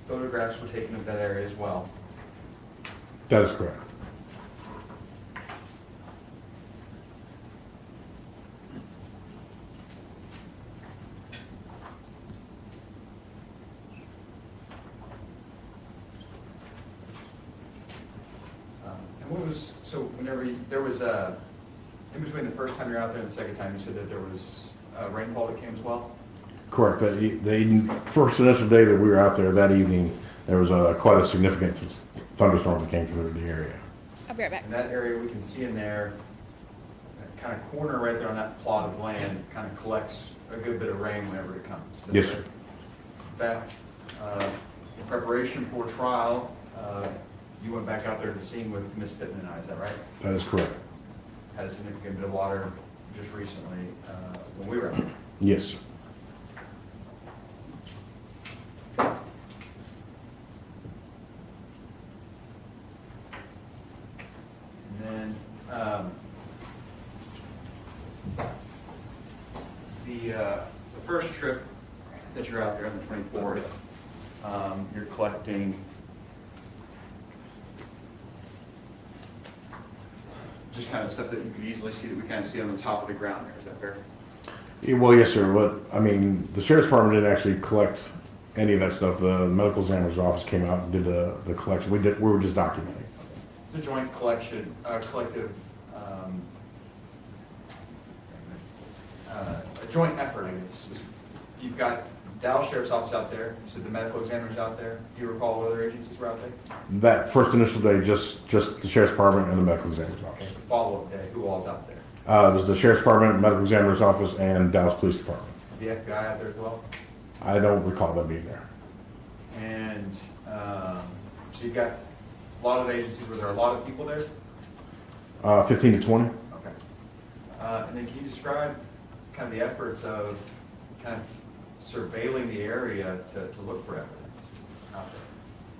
photographs were taken of that area as well. That is correct. So whenever there was, in between the first time you're out there and the second time, you said that there was rainfall that came as well? Correct. The first initial day that we were out there that evening, there was quite a significant thunderstorm that came through the area. I'll be right back. In that area, we can see in there, that kind of corner right there on that plot of land, kind of collects a good bit of rain whenever it comes. Yes, sir. In fact, in preparation for trial, you went back out there to the scene with Miss Pittman and I, is that right? That is correct. Had a significant bit of water just recently when we were out there. Yes, sir. And then the first trip that you're out there on the 24th, you're collecting just kind of stuff that you could easily see that we kind of see on the top of the ground there. Is that fair? Yeah, well, yes, sir. The sheriff's department didn't actually collect any of that stuff. The medical examiner's office came out and did the collection. We were just documenting. It's a joint collective, a joint effort, I guess. You've got Dallas Sheriff's Office out there, you said the medical examiner's out there. Do you recall what other agencies were out there? That first initial day, just the sheriff's department and the medical examiner's office. Okay, follow-up day, who all's out there? It was the sheriff's department, medical examiner's office, and Dallas Police Department. The FBI out there as well? I don't recall them being there. And so you've got a lot of agencies. Were there a lot of people there? 15 to 20. Okay. And then can you describe kind of the efforts of kind of surveilling the area to look for evidence out there?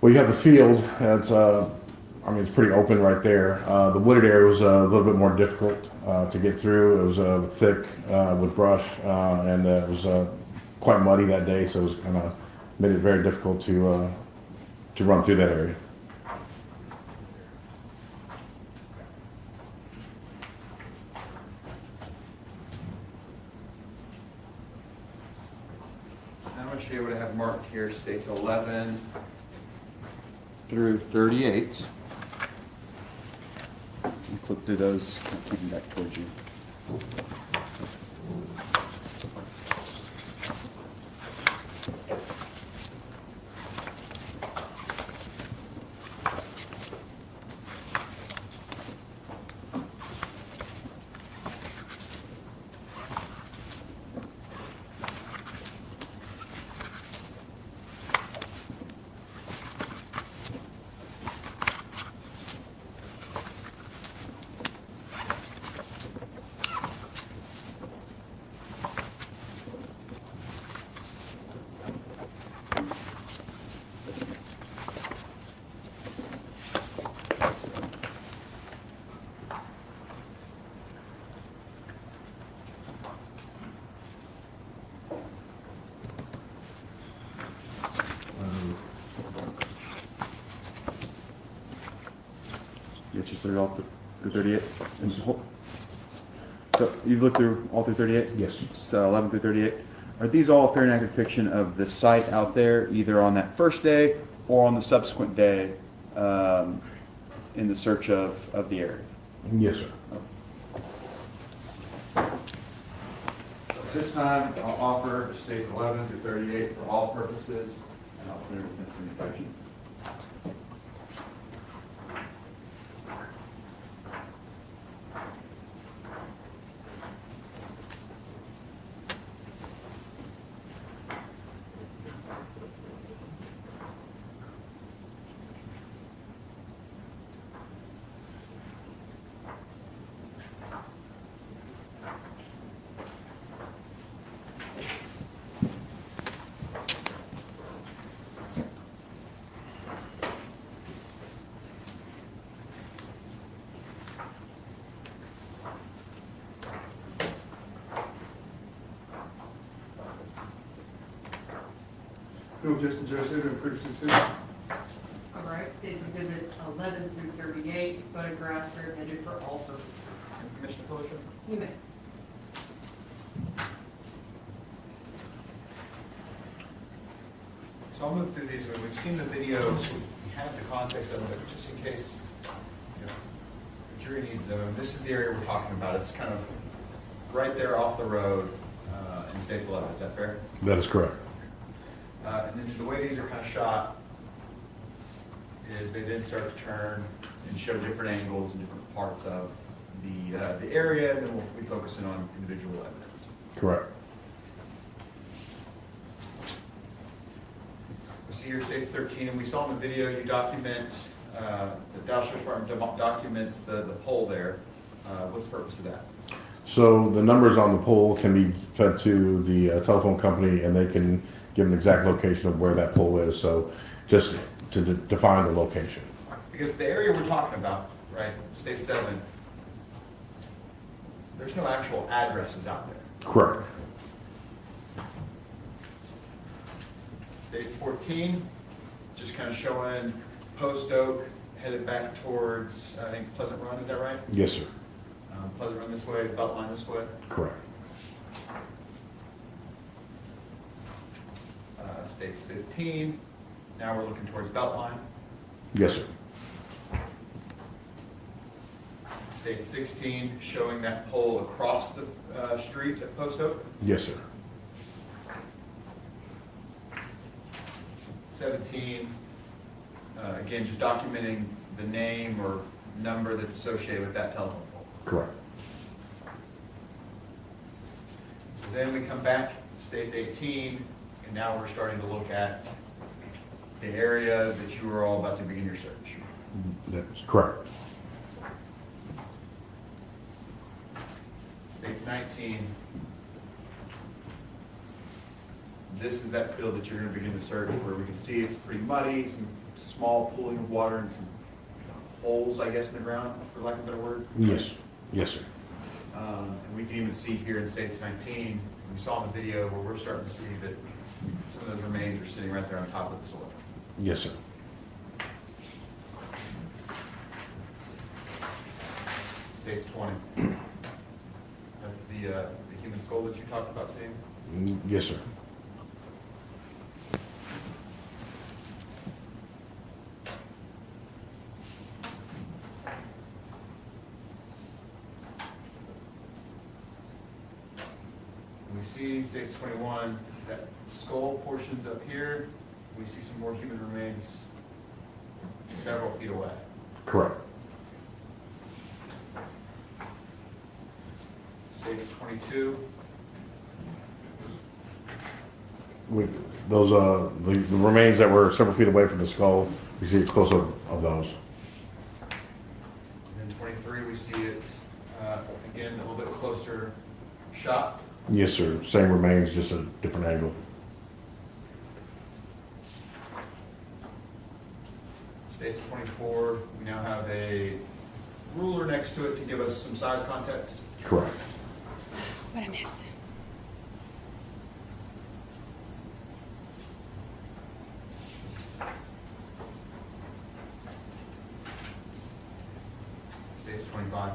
Well, you have the field. It's pretty open right there. The wooded area was a little bit more difficult to get through. It was thick with brush, and it was quite muddy that day, so it was kind of made it very difficult to run through that area. I'm going to show you what I have marked here. States 11 through 38. I'll flip through those, I'll keep them back towards you. Get you started all through 38? So you've looked through all through 38? Yes. So 11 through 38. Are these all a fair and accurate depiction of the site out there, either on that first day or on the subsequent day in the search of the area? Yes, sir. This time, I'll offer states 11 through 38 for all purposes, and I'll clear it for inspection. No objection, Judge, they've been pretty successful. All right, states exhibits 11 through 38, photographs are admitted for all purposes. Commissioner Pilicher? You may. So I'll move through these. We've seen the videos, we have the context of them, but just in case, jury needs them, and this is the area we're talking about. It's kind of right there off the road in States 11. Is that fair? That is correct. And then the way these are kind of shot is they then start to turn and show different angles and different parts of the area, and then we'll be focusing on individual evidence. Correct. We see here States 13, and we saw in the video you document, the Dallas Sheriff's Department documents the pole there. What's the purpose of that? So the numbers on the pole can be fed to the telephone company, and they can give an exact location of where that pole is. So just to define the location. Because the area we're talking about, right, State 7, there's no actual addresses out there. Correct. States 14, just kind of showing Post Oak headed back towards, I think, Pleasant Run, is that right? Yes, sir. Pleasant Run this way, Beltline this way. Correct. States 15, now we're looking towards Beltline. Yes, sir. State 16, showing that pole across the street at Post Oak. Yes, sir. 17, again, just documenting the name or number that's associated with that telephone pole. Correct. So then we come back to States 18, and now we're starting to look at the area that you are all about to begin your search. That's correct. States 19, this is that field that you're going to begin to search, where we can see it's pretty muddy, some small pooling of water and some holes, I guess, in the ground, for lack of a better word. Yes. Yes, sir. And we can even see here in States 19, we saw in the video where we're starting to see that some of those remains are sitting right there on top of the soil. Yes, sir. States 20. That's the human skull that you talked about seeing? Yes, sir. We see States 21, that skull portion's up here. We see some more human remains several feet away. Correct. States 22. Those the remains that were several feet away from the skull, we see a close-up of those. And then 23, we see it, again, a little bit closer shot. Yes, sir. Same remains, just a different angle. States 24, we now have a ruler next to it to give us some size context. Correct. What'd I miss? States 25.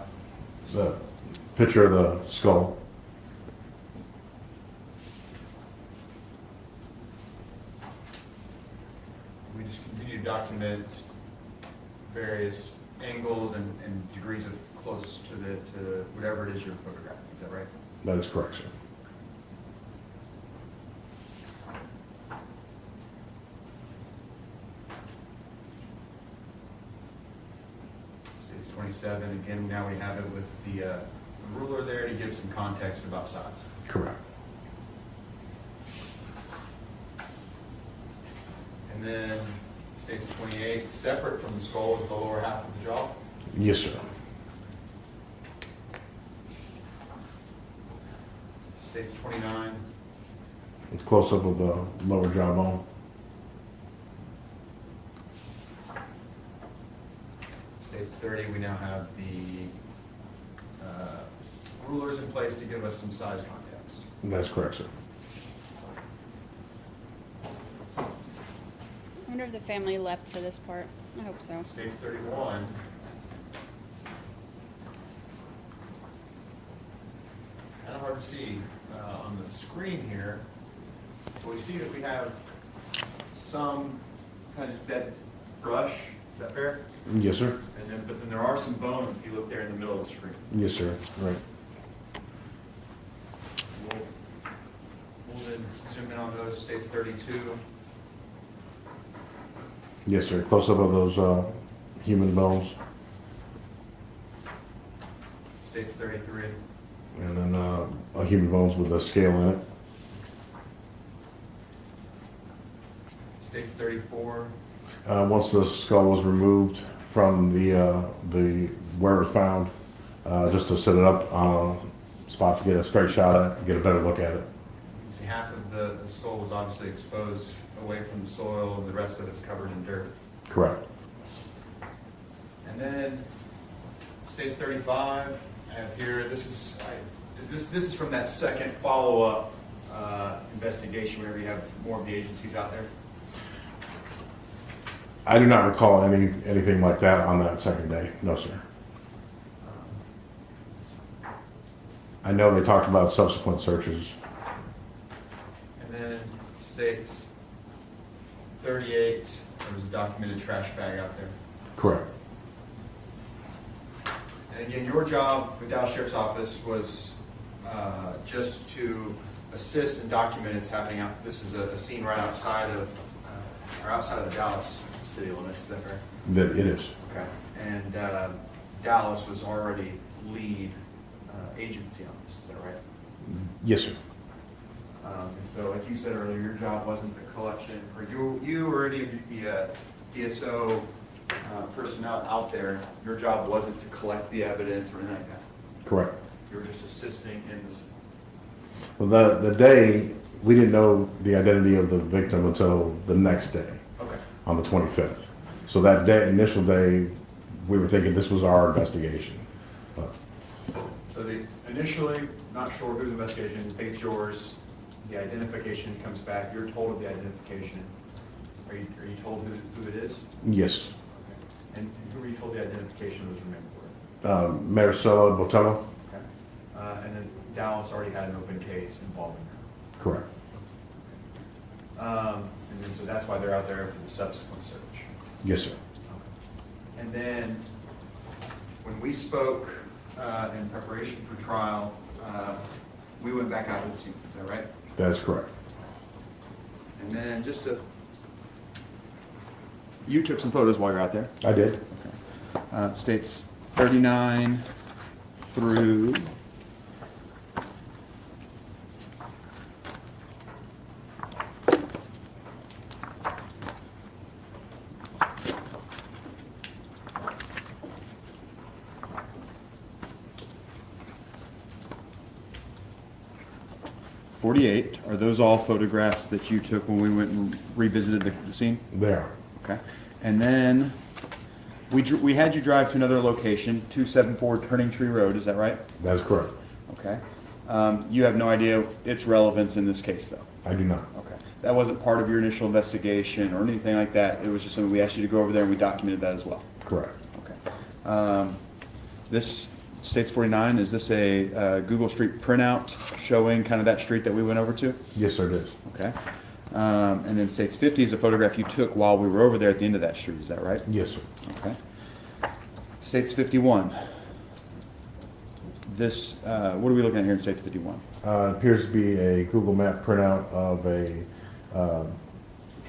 The picture of the skull. We just continue to document various angles and degrees of close to whatever it is you're photographing. Is that right? That is correct, sir. States 27, again, now we have it with the ruler there to give some context about size. Correct. And then States 28, separate from the skull, is the lower half of the jaw. Yes, sir. States 29, It's close-up of the lower jawbone. States 30, we now have the rulers in place to give us some size context. That's correct, sir. I wonder if the family left for this part. I hope so. States 31. Kind of hard to see on the screen here. But we see that we have some kind of just dead brush Is that fair? Yes, sir. And then, but then there are some bones if you look there in the middle of the screen. Yes, sir. Right. We'll then zoom in on those, states 32. Yes, sir. Close up of those human bones. States 33. And then a human bones with a scale in it. States 34. Once the skull was removed from the where it was found, just to set it up on a spot to get a straight shot at it, get a better look at it. You see half of the skull was obviously exposed away from the soil, and the rest of it's covered in dirt. Correct. And then states 35. I have here. This is from that second follow-up investigation. Whenever you have more of the agencies out there. I do not recall anything like that on that second day. No, sir. I know they talked about subsequent searches. And then states 38, there was a documented trash bag out there. Correct. And again, your job with Dallas Sheriff's Office was just to assist and document it's happening out. This is a scene right outside of the Dallas city limits. Is that fair? It is. Okay. And Dallas was already lead agency on this. Is that right? Yes, sir. And so, like you said earlier, your job wasn't the collection, or you or any of the DSO personnel out there. Your job wasn't to collect the evidence or anything like that. Correct. You were just assisting in this. Well, the day, we didn't know the identity of the victim until the next day. Okay. On the 25th. So that day, initial day, we were thinking this was our investigation. But So initially, not sure whose investigation, you think it's yours. The identification comes back. You're told of the identification. Are you told who it is? yes, Okay. And who were you told the identification was remembered? Marisela Botello. Okay. And then Dallas already had an open case involving her. Correct. And then so that's why they're out there for the subsequent search. Yes, sir. Okay. And then when we spoke in preparation for trial, we went back out to the scene. Is that right? That is correct. And then you took some photos while you're out there. I did. Okay. States 39 through 48, are those all photographs that you took when we went and revisited the scene? They are. Okay. And then we had you drive to another location, 274 Turning Tree Road, is that right? That is correct. Okay. You have no idea its relevance in this case, though? I do not. Okay. That wasn't part of your initial investigation or anything like that? It was just something we asked you to go over there and we documented that as well? Correct. Okay. This States 49, is this a Google Street printout showing kind of that street that we went over to? Yes, sir, it is. Okay. And then States 50 is a photograph you took while we were over there at the end of that street, is that right? Yes, sir. Okay. States 51. This, what are we looking at here in States 51? It appears to be a Google map printout of a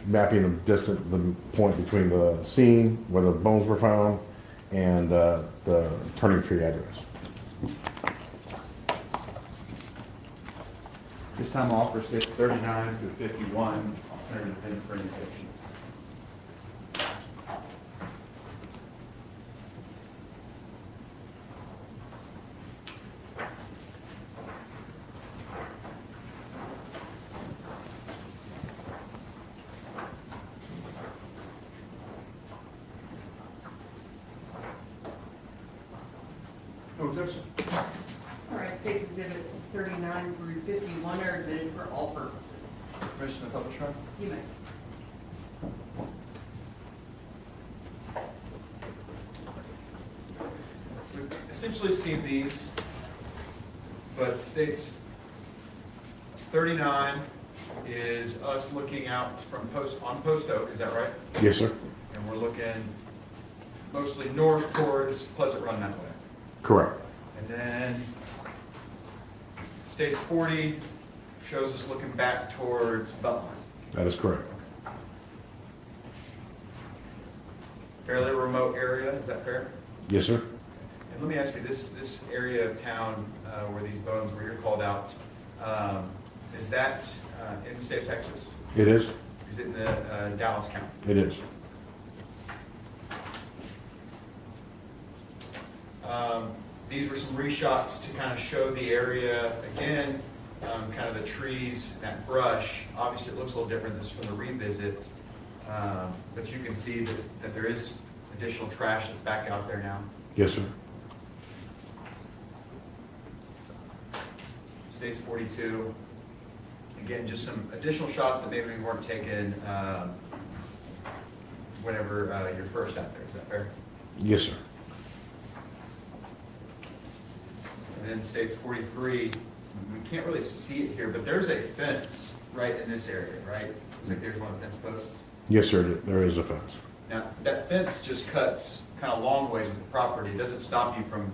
mapping the point between the scene where the bones were found and the Turning Tree address. This time I'll offer States 39 through 51, alternative defense for any questions. No objection. All right, States Exhibits 39 through 51 are admitted for all purposes. Permission to publish, right? You may. We've essentially seen these, but States 39 is us looking out from Post Oak, is that right? Yes, sir. And we're looking mostly north towards Pleasant Run that way. Correct. And then States 40 shows us looking back towards Beltline. That is correct. Fairly remote area, is that fair? Yes, sir. And let me ask you, this area of town where these bones were here called out, is that in the state of Texas? It is. Is it in the Dallas County? It is. These were some reshots to kind of show the area again, kind of the trees, that brush. Obviously, it looks a little different. This is from the revisit, but you can see that there is additional trash that's back out there now. Yes, sir. States 42. Again, just some additional shots that maybe weren't taken whenever you're first out there. Is that fair? Yes, sir. And then States 43, we can't really see it here, but there's a fence right in this area, right? Looks like there's one of the fence posts. Yes, sir. There is a fence. Now, that fence just cuts kind of long ways with the property. It doesn't stop you from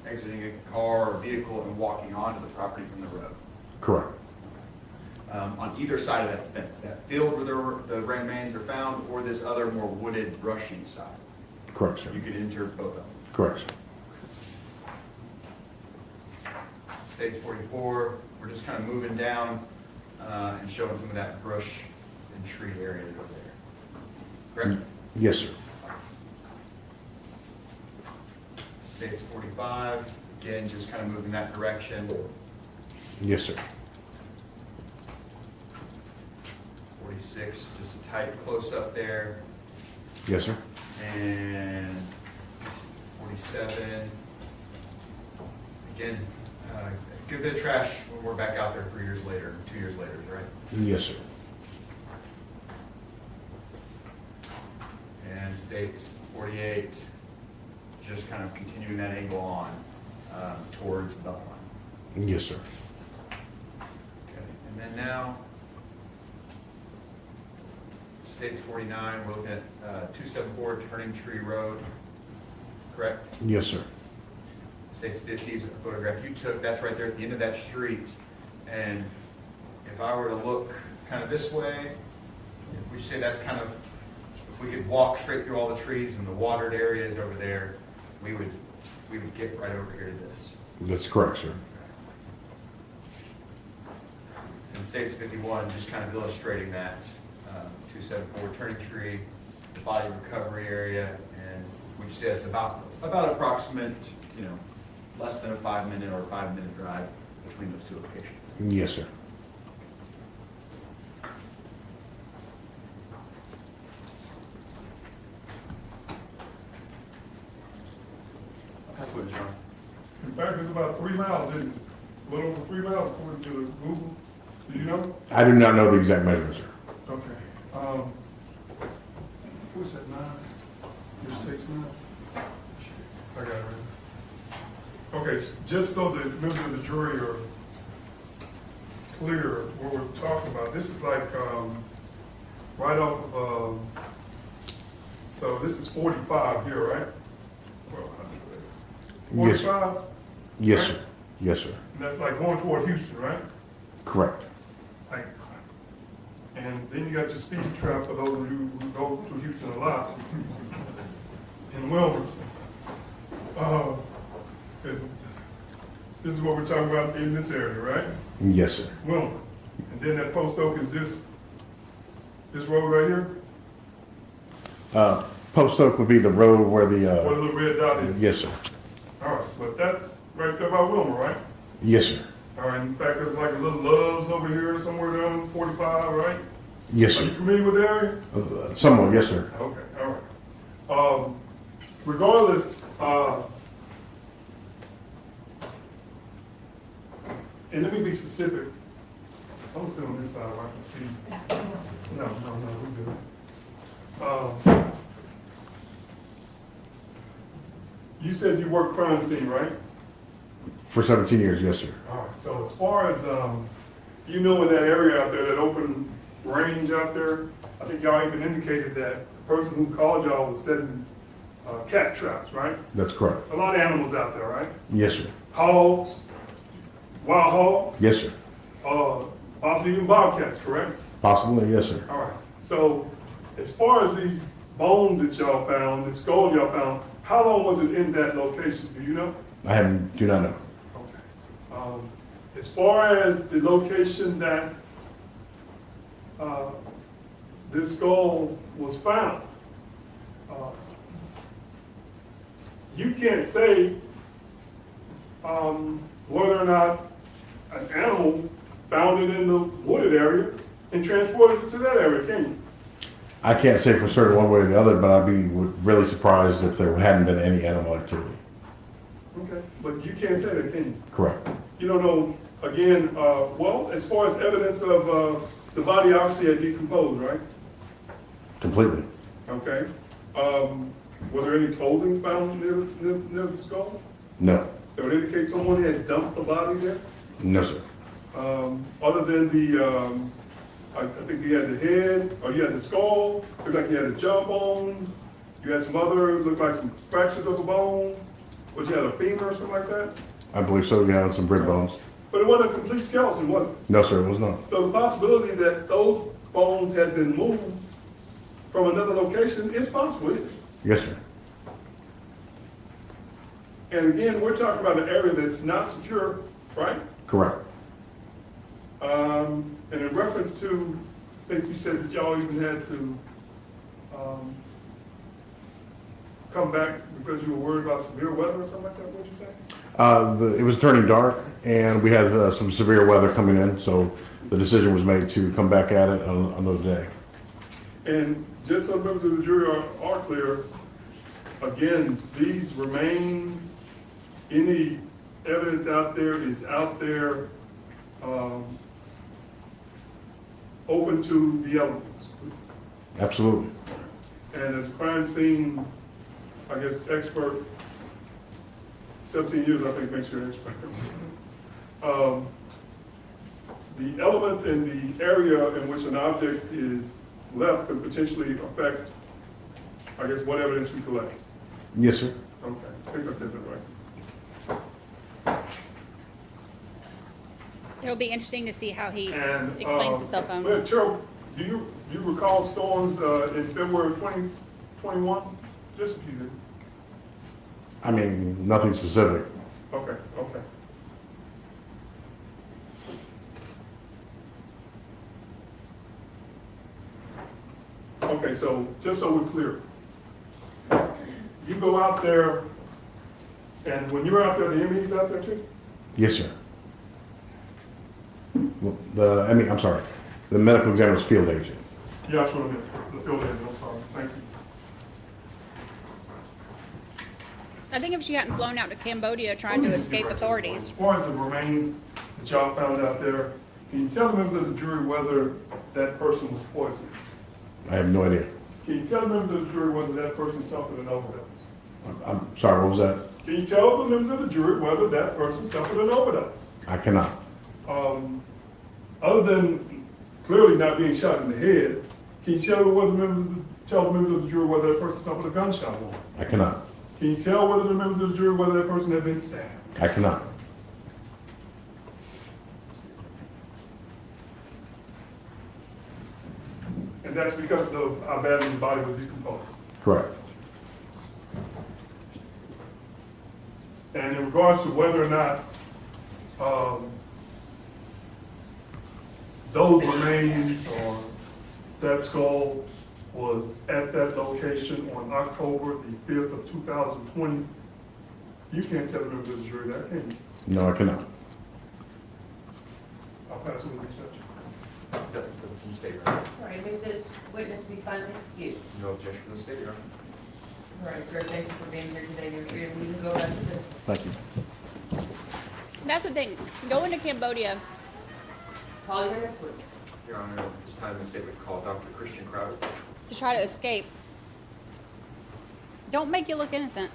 exiting a car or vehicle and walking onto the property from the road. Correct. On either side of that fence, that field where the remains are found, or this other more wooded, brushy side. Correct, sir. You could enter both of them. Correct, sir. States 44, we're just kind of moving down and showing some of that brush and tree area over there. Correct? Yes, sir. States 45, again, just kind of moving that direction. Yes, sir. 46, just a tight close-up there. Yes, sir. And 47, again, a good bit of trash when we're back out there 3 years later, 2 years later, right? Yes, sir. And States 48, just kind of continuing that angle on towards Beltline. Yes, sir. Okay, and then now, States 49, we're looking at 274 Turning Tree Road, correct? Yes, sir. States 50 is a photograph you took, that's right there at the end of that street. And if I were to look kind of this way, would you say that's kind of, if we could walk straight through all the trees and the watered areas over there, we would get right over here to this? That's correct, sir. And States 51, just kind of illustrating that 274 Turning Tree, the body recovery area, and would you say it's about approximate, less than a 5-minute or 5-minute drive between those two locations? Yes, sir. That's what it's on. In fact, it's about 3 miles, isn't it? A little over 3 miles according to Google. Do you know? I do not know the exact measurement, sir. Okay. Who's that, 9? Your state's 9? I got it right. Okay, just so the members of the jury are clear what we're talking about, this is like right off of, so this is 45 here, right? Well, 45? Yes, right? sir. Yes, sir. And that's like going toward Houston, right? Correct. Like, and then you got your speed trap for those of you who go to Houston a lot. In Wilmer. This is what we're talking about in this area, right? Yes, sir. Wilmer. And then that Post Oak is this road right here? Post Oak would be the road where the, Where the little red dot is? yes, sir. All right, but that's right there by Wilmer, right? Yes, sir. All right, in fact, there's like a little Love's over here somewhere down 45, right? Yes, Are you sir. familiar with the area? Somewhat, yes, sir. Okay, all right. Regardless, and let me be specific. I'm gonna sit on this side where I can see. No, we're good. You said you worked crime scene, right? For 17 years, yes, sir. All right, so as far as, in that area out there, that open range out there, I think y'all even indicated that the person who called y'all was setting cat traps, right? That's correct. A lot of animals out there, right? Yes, sir. Hogs, wild hogs, Yes, sir. possibly even bobcats, correct? Possibly, yes, sir. All right. So as far as these bones that y'all found, the skull y'all found, how long was it in that location? Do you know? Do not know. As far as the location that this skull was found, you can't say whether or not an animal found it in the wooded area and transported it to that area, can you? I can't say for certain one way or the other, but I'd be really surprised if there hadn't been any animal activity. Okay, but you can't say that, can you? Correct. You don't know, again, well, as far as evidence of the body obviously had decomposed, right? Completely. Okay. Were there any clothing found near the skull No. that would indicate someone had dumped the body there? No, sir. Other than I think you had the head, or you had the skull, looked like you had a jawbone, you had some other, looked like some fractures of a bone, but you had a femur or something like that? I believe so. Yeah, and some rib bones. But it wasn't a complete skeleton, was it? No, sir, it was not. So the possibility that those bones had been moved from another location is possible, isn't it? Yes, sir. And again, we're talking about an area that's not secure, right? Correct. And in reference to, I think you said that y'all even had to come back because you were worried about severe weather or something like that, what'd you say? It was turning dark, and we had some severe weather coming in, so the decision was made to come back at it on another day. And just so members of the jury are clear, again, these remains, any evidence out there is out there open to the elements. Absolutely. And as a crime scene, I guess, expert, 17 years, I think, makes you an expert. The elements in the area in which an object is left could potentially affect, I guess, what evidence you collect. Yes, sir. Okay, I think I said that right. It'll be interesting to see how he And, explains the cell phone. But Terrell, do you recall storms in February of 2021? Just a few. I mean, nothing specific. Okay, okay. Okay, so just so we're clear, you go out there, and when you're out there, the ME's out there too? Yes, sir. Well, I'm sorry, the medical examiner's field agent. Yeah, that's what I meant, the field agent, I'm sorry, thank you. I think if she hadn't flown out to Cambodia trying to escape authorities. As far as the remains that y'all found out there, can you tell the members of the jury whether that person was poisoned? I have no idea. Can you tell the members of the jury whether that person suffered an overdose? I'm sorry, what was that? Can you tell the members of the jury whether that person suffered an overdose? I cannot. Other than clearly not being shot in the head, can you tell the members of the jury whether that person suffered a gunshot wound? I cannot. Can you tell whether the members of the jury whether that person had been stabbed? I cannot. And that's because of how badly the body was decomposed. Correct. And in regards to whether or not those remains or that skull was at that location on October the 5th of 2020, you can't tell the members of the jury that, can you? No, I cannot. I'll pass it with the judge. Can you state, Your Honor? All right, may this witness be finally excused. No objection from the state, Your Honor. All right, sir, thank you for being here today. You're free to leave and go back to this. Thank you. That's the thing. Going to Cambodia, Call your next witness. Your Honor, it's time the state would call Dr. Christian Crowder. to try to escape. Don't make you look innocent.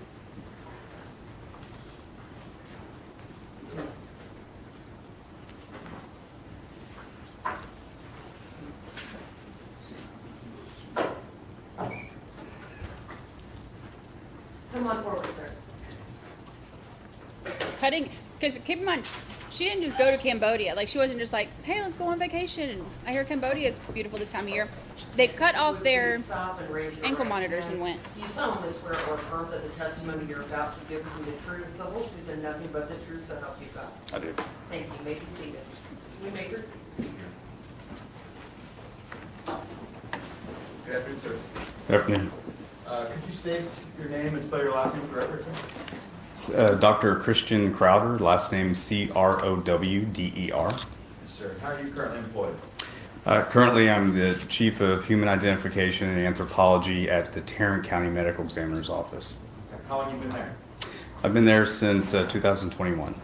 on forward, sir. Cutting, because keep in mind, she didn't just go to Cambodia. Like, she wasn't just like, hey, let's go on vacation. I hear Cambodia is beautiful this time of year. They cut off their Stop and raise your ankle right monitors hand. and went. You solemnly swear or affirm that the testimony you're about to give will be the truth, the whole truth, and nothing but the truth, so help you God. I do. Thank you. You may be seated. You may proceed. Good afternoon, sir. Good afternoon. Could you state your name and spell your last name for record, sir? Dr. Christian Crowder, last name Crowder. Yes, sir. How are you currently employed? Currently, I'm the Chief of Human Identification and Anthropology at the Tarrant County Medical Examiner's Office. How long have you been there? I've been there since 2021.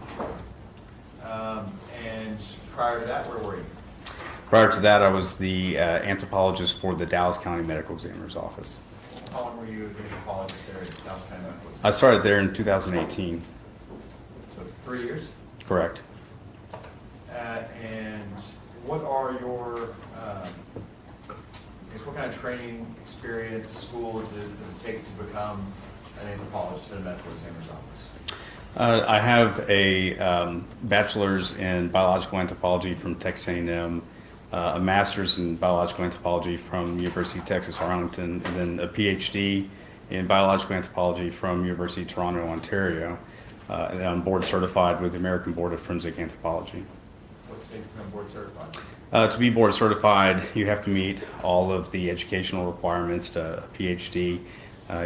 And prior to that, where were you? Prior to that, I was the anthropologist for the Dallas County Medical Examiner's Office. How long were you an anthropologist there at Dallas County Medical? I started there in 2018. So 3 years? Correct. And what are your, I guess, what kind of training, experience, school does it take to become an anthropologist at a medical examiner's office? I have a bachelor's in biological anthropology from Texas A&M, a master's in biological anthropology from University of Texas Arlington, and then a PhD in biological anthropology from University of Toronto, Ontario. And then I'm board certified with the American Board of Forensic Anthropology. What's to become board certified? To be board certified, you have to meet all of the educational requirements to a PhD.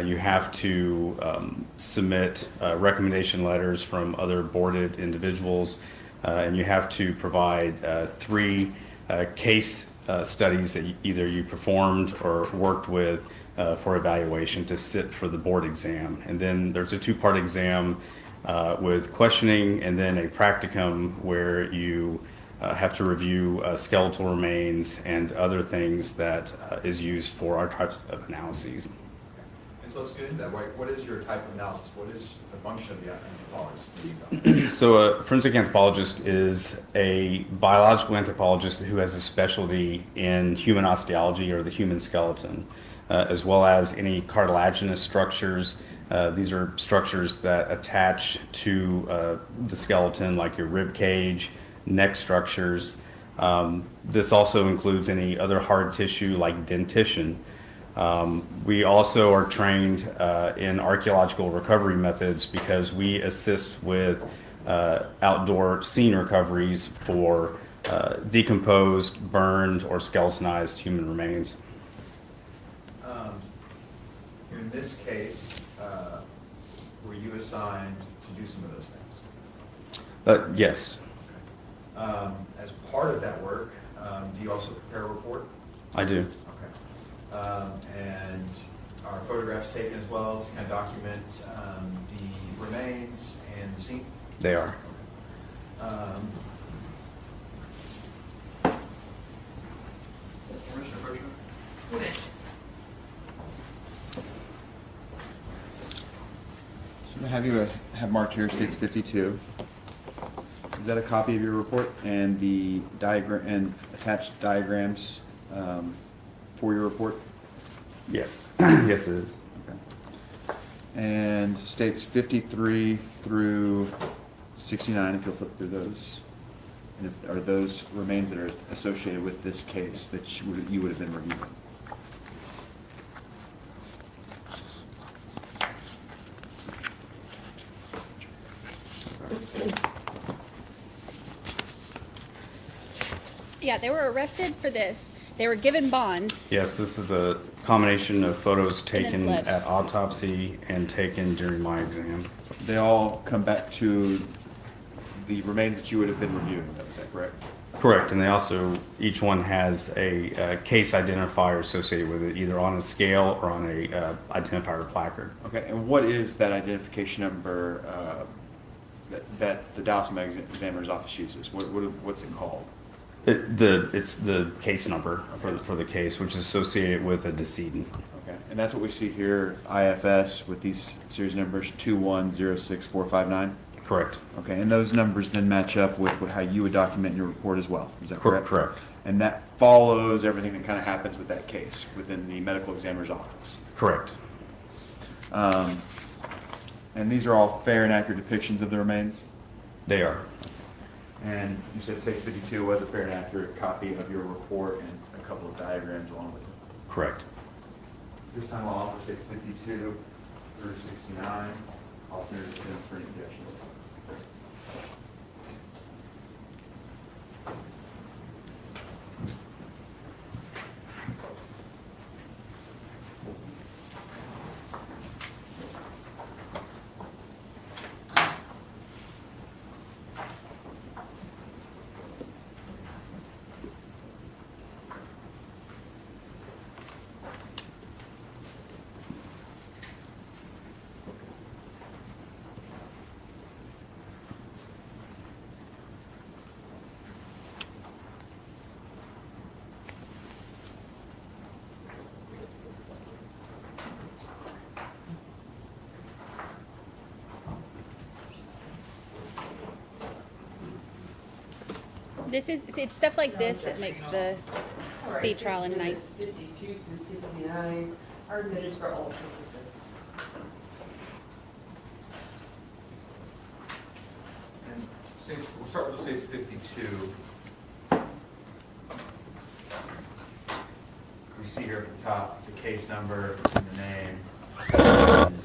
You have to submit recommendation letters from other boarded individuals, and you have to provide 3 case studies that either you performed or worked with for evaluation to sit for the board exam. And then there's a 2-part exam with questioning and then a practicum where you have to review skeletal remains and other things that is used for our types of analyses. And so let's get into that. What is your type of analysis? What is the function of the anthropologist? So a forensic anthropologist is a biological anthropologist who has a specialty in human osteology or the human skeleton, as well as any cartilaginous structures. These are structures that attach to the skeleton, like your rib cage, neck structures. This also includes any other hard tissue like dentition. We also are trained in archaeological recovery methods because we assist with outdoor scene recoveries for decomposed, burned, or skeletonized human remains. In this case, were you assigned to do some of those things? Yes. As part of that work, do you also prepare a report? I do. Okay. And are photographs taken as well to kind of document the remains and the scene? They are. Commissioner Bergeron? So I have you have marked here states 52. Is that a copy of your report and the diagram and attached diagrams for your report? Yes. Yes, it is. Okay. And states 53 through 69, if you'll flip through those. And if, are those remains that are associated with this case that you would have been reviewing? Yeah, they were arrested for this. They were given bond. Yes, this is a combination of photos And then taken fled. at autopsy and taken during my exam. They all come back to the remains that you would have been reviewing, is that correct? Correct, and they also, each one has a case identifier associated with it, either on a scale or on a identifier placard. Okay, and what is that identification number that the Dallas Medical Examiner's Office uses? What's it called? It's the case number for the case, which is associated with a decedent. Okay, and that's what we see here, IFS, with these series numbers 2106459? Correct. Okay, and those numbers then match up with how you would document your report as well, is that correct? Correct. And that follows everything that kind of happens with that case within the medical examiner's office? Correct. And these are all fair and accurate depictions of the remains? They are. And you said 652 was a fair and accurate copy of your report and a couple of diagrams along with it? Correct. This time I'll offer 652 through 69. Offer to send for any objections. It's stuff like this that makes the speed trial a nice. 52 through 69 are admitted for all purposes. And we'll start with 652. We see here at the top the case number and the name, and the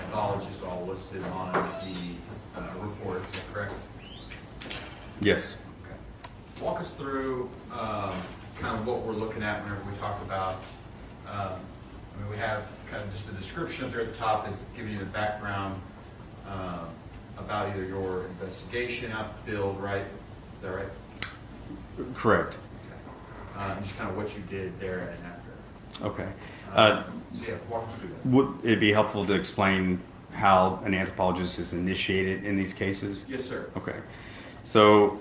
pathologist all listed on the report. Is that correct? Yes. Walk us through kind of what we're looking at whenever we talk about, we have kind of just the description up there at the top is giving you the background about either your investigation out the field, right? Is that right? Correct. Okay. Just kind of what you did there and after. Okay. So yeah, walk us through that. Would it be helpful to explain how an anthropologist is initiated in these cases? Yes, sir. Okay. So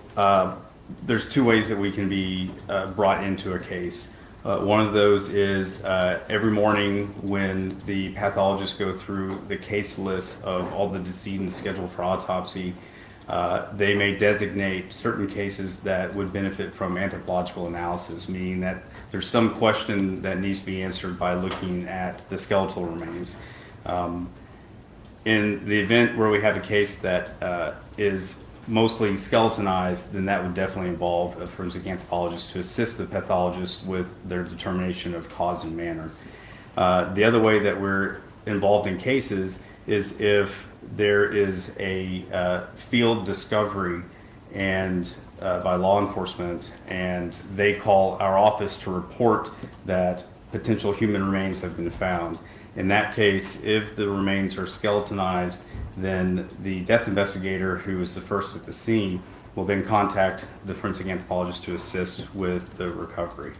there's two ways that we can be brought into a case. One of those is every morning when the pathologists go through the case list of all the decedents scheduled for autopsy, they may designate certain cases that would benefit from anthropological analysis, meaning that there's some question that needs to be answered by looking at the skeletal remains. In the event where we have a case that is mostly skeletonized, then that would definitely involve a forensic anthropologist to assist the pathologist with their determination of cause and manner. The other way that we're involved in cases is if there is a field discovery and by law enforcement, and they call our office to report that potential human remains have been found. In that case, if the remains are skeletonized, then the death investigator, who is the first at the scene, will then contact the forensic anthropologist to assist with the recovery.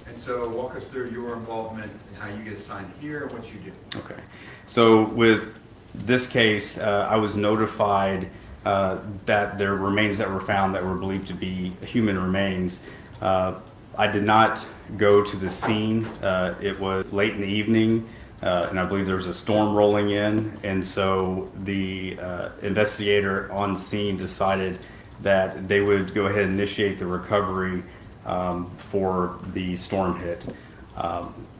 And so walk us through your involvement and how you get assigned here and what you do. Okay. So with this case, I was notified that there were remains that were found that were believed to be human remains. I did not go to the scene. It was late in the evening. And I believe there was a storm rolling in, and so the investigator on scene decided that they would go ahead and initiate the recovery for the storm hit.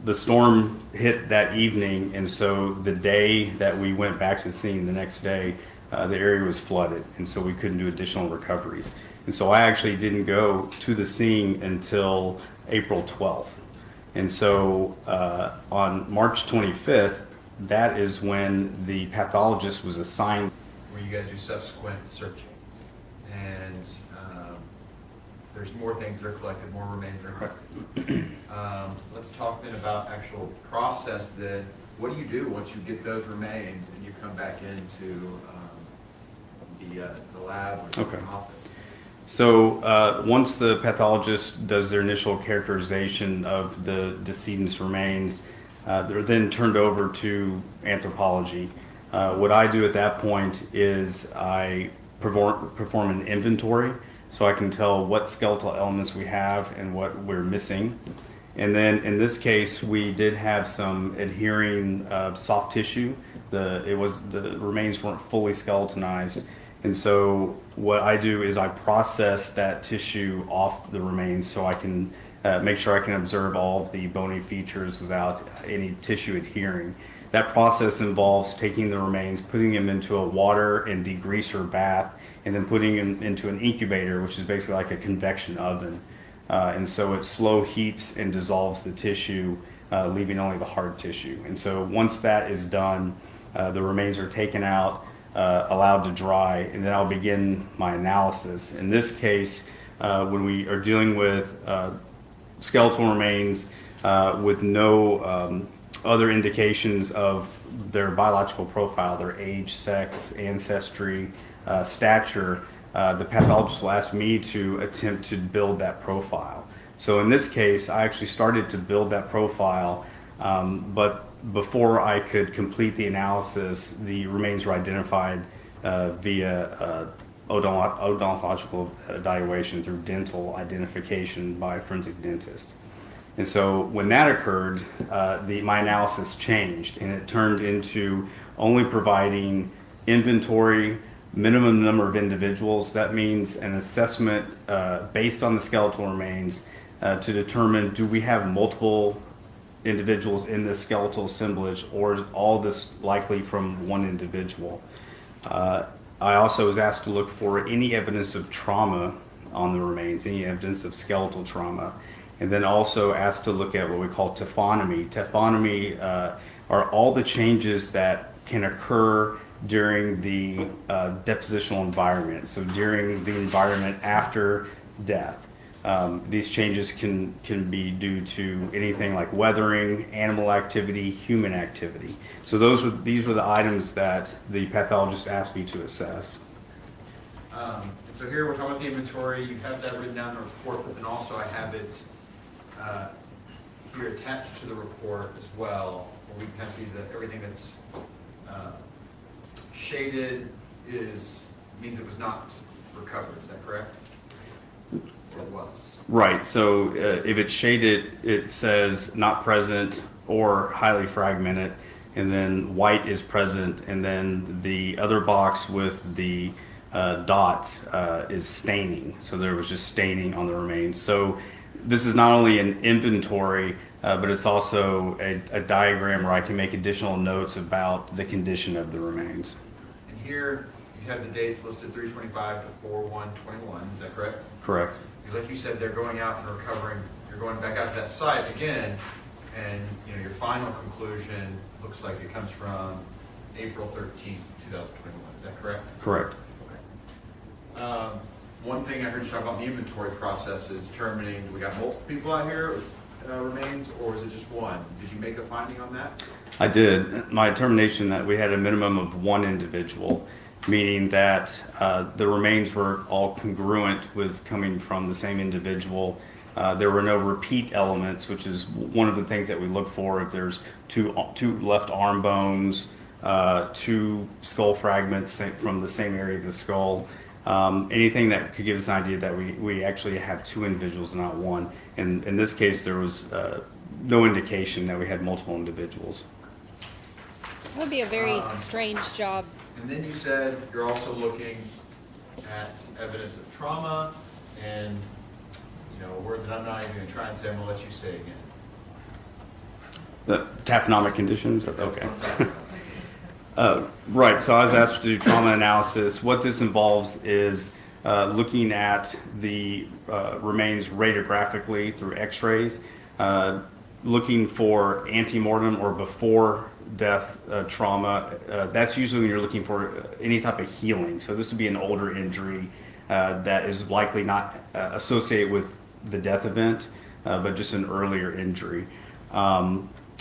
The storm hit that evening, and so the day that we went back to the scene the next day, the area was flooded, and so we couldn't do additional recoveries. And so I actually didn't go to the scene until April 12th. And so on March 25th, that is when the pathologist was assigned. Where you guys do subsequent searching. And there's more things that are collected, more remains that are collected. Let's talk then about actual process then. What do you do once you get those remains and you come back into the lab or the office? So once the pathologist does their initial characterization of the decedent's remains, they're then turned over to anthropology. What I do at that point is I perform an inventory so I can tell what skeletal elements we have and what we're missing. And then in this case, we did have some adhering soft tissue. The remains weren't fully skeletonized. And so what I do is I process that tissue off the remains so I can make sure I can observe all of the bony features without any tissue adhering. That process involves taking the remains, putting them into a water and degreaser bath, and then putting them into an incubator, which is basically like a convection oven. And so it slow heats and dissolves the tissue, leaving only the hard tissue. And so once that is done, the remains are taken out, allowed to dry, and then I'll begin my analysis. In this case, when we are dealing with skeletal remains with no other indications of their biological profile, their age, sex, ancestry, stature, the pathologist will ask me to attempt to build that profile. So in this case, I actually started to build that profile, but before I could complete the analysis, the remains were identified via odontological evaluation through dental identification by a forensic dentist. And so when that occurred, my analysis changed, and it turned into only providing inventory, minimum number of individuals. That means an assessment based on the skeletal remains to determine, do we have multiple individuals in this skeletal assemblage, or is all this likely from one individual? I also was asked to look for any evidence of trauma on the remains, any evidence of skeletal trauma, and then also asked to look at what we call taphonomy. Taphonomy are all the changes that can occur during the depositional environment, so during the environment after death. These changes can be due to anything like weathering, animal activity, human activity. So these were the items that the pathologist asked me to assess. And so here we're talking about the inventory. You have that written down in the report, but then also I have it here attached to the report as well, where we can kind of see that everything that's shaded means it was not recovered. Is that correct? Or it was? Right. So if it's shaded, it says not present or highly fragmented, and then white is present, and then the other box with the dots is staining. So there was just staining on the remains. So this is not only an inventory, but it's also a diagram where I can make additional notes about the condition of the remains. And here you have the dates listed 3/25 to 4/1/21. Is that correct? Correct. Because like you said, they're going out and recovering. You're going back out to that site again, and your final conclusion looks like it comes from April 13th, 2021. Is that correct? Correct. Okay. One thing I heard you talk about in the inventory process is determining, do we got multiple people out here remains, or is it just one? Did you make a finding on that? I did. My determination that we had a minimum of one individual, meaning that the remains were all congruent with coming from the same individual. There were no repeat elements, which is one of the things that we look for if there's two left arm bones, two skull fragments from the same area of the skull. Anything that could give us an idea that we actually have two individuals, not one. And in this case, there was no indication that we had multiple individuals. That would be a very strange job. And then you said you're also looking at evidence of trauma, and a word that I'm not even going to try and say, I'm going to let you say again. The taphonomic conditions? Okay. Right, so I was asked to do trauma analysis. What this involves is looking at the remains radiographically through x-rays, looking for antemortem or before death trauma. That's usually when you're looking for any type of healing. So this would be an older injury that is likely not associated with the death event, but just an earlier injury.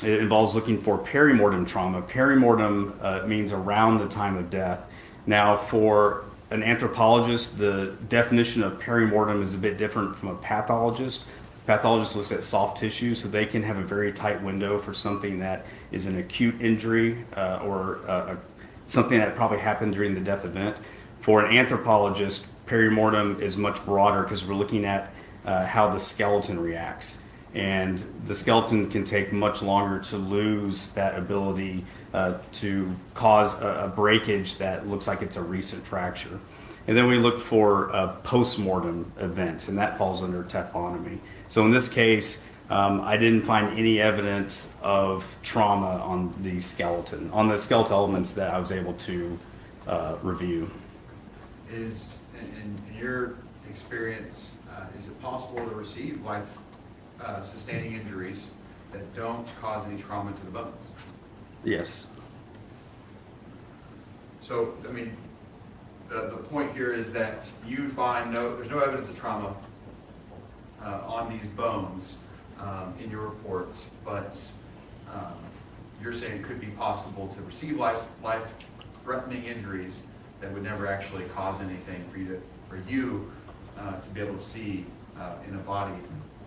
It involves looking for perimortem trauma. Perimortem means around the time of death. Now, for an anthropologist, the definition of perimortem is a bit different from a pathologist. Pathologist looks at soft tissue, so they can have a very tight window for something that is an acute injury or something that probably happened during the death event. For an anthropologist, perimortem is much broader because we're looking at how the skeleton reacts. And the skeleton can take much longer to lose that ability to cause a breakage that looks like it's a recent fracture. And then we look for post-mortem events, and that falls under taphonomy. So in this case, I didn't find any evidence of trauma on the skeleton, on the skeletal elements that I was able to review. Is, in your experience, is it possible to receive life-sustaining injuries that don't cause any trauma to the bones? Yes. So, I mean, the point here is that you find there's no evidence of trauma on these bones in your report, but you're saying it could be possible to receive life-threatening injuries that would never actually cause anything for you to be able to see in a body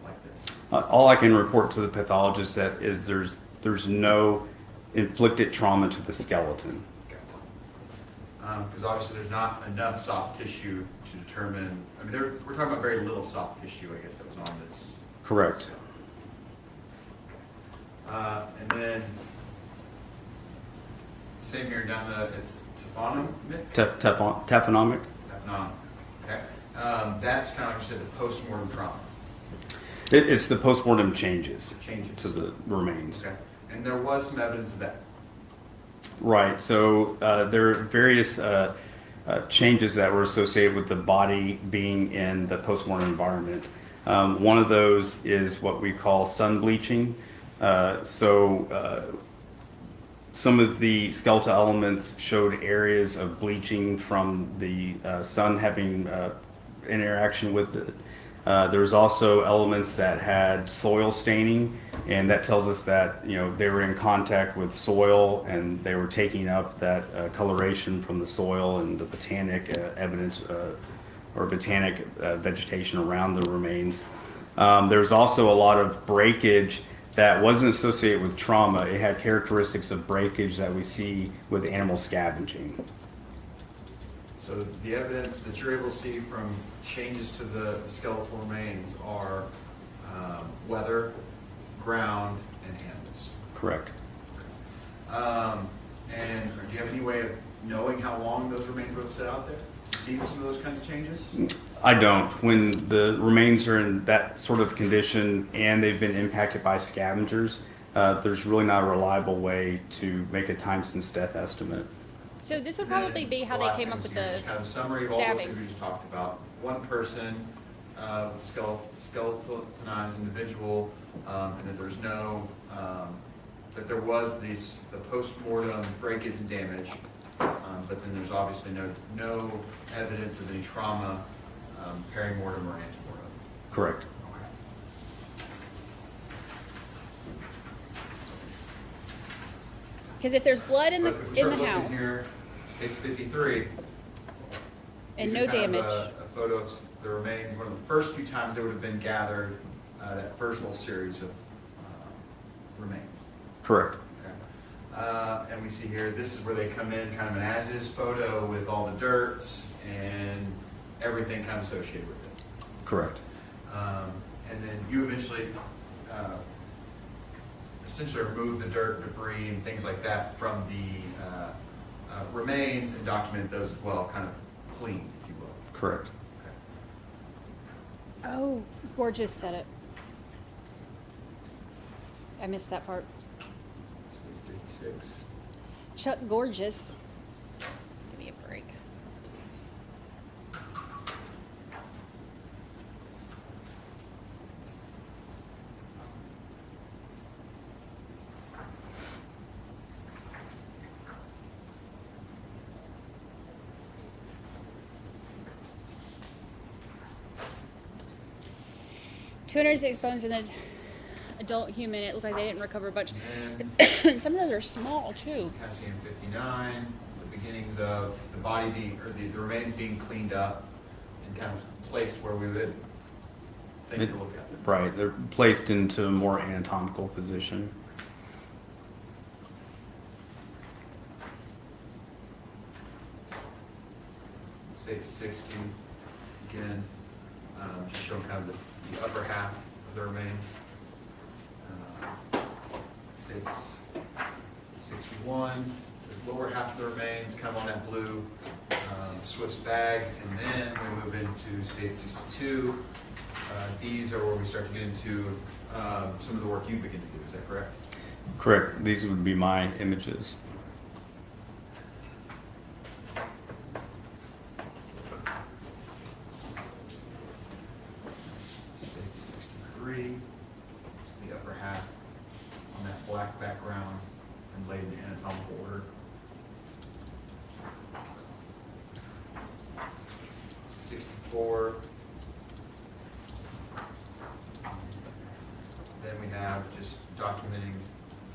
like this. All I can report to the pathologist that is there's no inflicted trauma to the skeleton. Because obviously there's not enough soft tissue to determine, I mean, we're talking about very little soft tissue, I guess, that was on this. Correct. And then, same here down it's taphonomic? Taphonomic? Taphonomic, okay. That's kind of like you said, the post-mortem trauma. It's the post-mortem changes Changes. to the remains. Okay. And there was some evidence of that. Right. So there are various changes that were associated with the body being in the postmortem environment. One of those is what we call sun bleaching. Some of the skeletal elements showed areas of bleaching from the sun having interaction with it. There was also elements that had soil staining, and that tells us that they were in contact with soil and they were taking up that coloration from the soil and the botanic evidence or botanic vegetation around the remains. There's also a lot of breakage that wasn't associated with trauma. It had characteristics of breakage that we see with animal scavenging. So the evidence that you're able to see from changes to the skeletal remains are weather, ground, and animals. Correct. And do you have any way of knowing how long those remains would have sat out there? See some of those kinds of changes? I don't. When the remains are in that sort of condition and they've been impacted by scavengers, there's really not a reliable way to make a time since death estimate. So this would probably be how they came up with the kind of summary of all those stabbing. things we just talked about. One person, skeletonized individual, and that there's no, that there was the post-mortem breakage and damage, but then there's obviously no evidence of any trauma, perimortem or antemortem. Correct. Because if there's blood in the house Here, States 53. and these no are kind of damage, a photo of the remains, one of the first few times they would have been gathered, that first little series of remains. Correct. Okay. And we see here, this is where they come in, kind of an as-is photo with all the dirt and everything kind of associated with it. Correct. And then you eventually essentially remove the dirt, debris, and things like that from the remains and document those as well, kind of clean, if you will. Correct. Okay. oh, Gorgeous said it. I missed that part. States 56. Chuck Gorgeous. Give me a break. $206 bones in the adult human. It looked like they didn't recover a bunch. And Some of those are small too. Cassian 59, the beginnings of the body being, or the remains being cleaned up and kind of placed where we would think to look at them. Right. They're placed into a more anatomical position. State 60, again, just showing kind of the upper half of the remains. States 61, the lower half of the remains, kind of on that blue Swiss bag, and then we move into state 62. These are where we start to get into some of the work you begin to do. Is that correct? Correct. These would be my images. State 63, the upper half on that black background and laid in anatomical order. 64. Then we have just documenting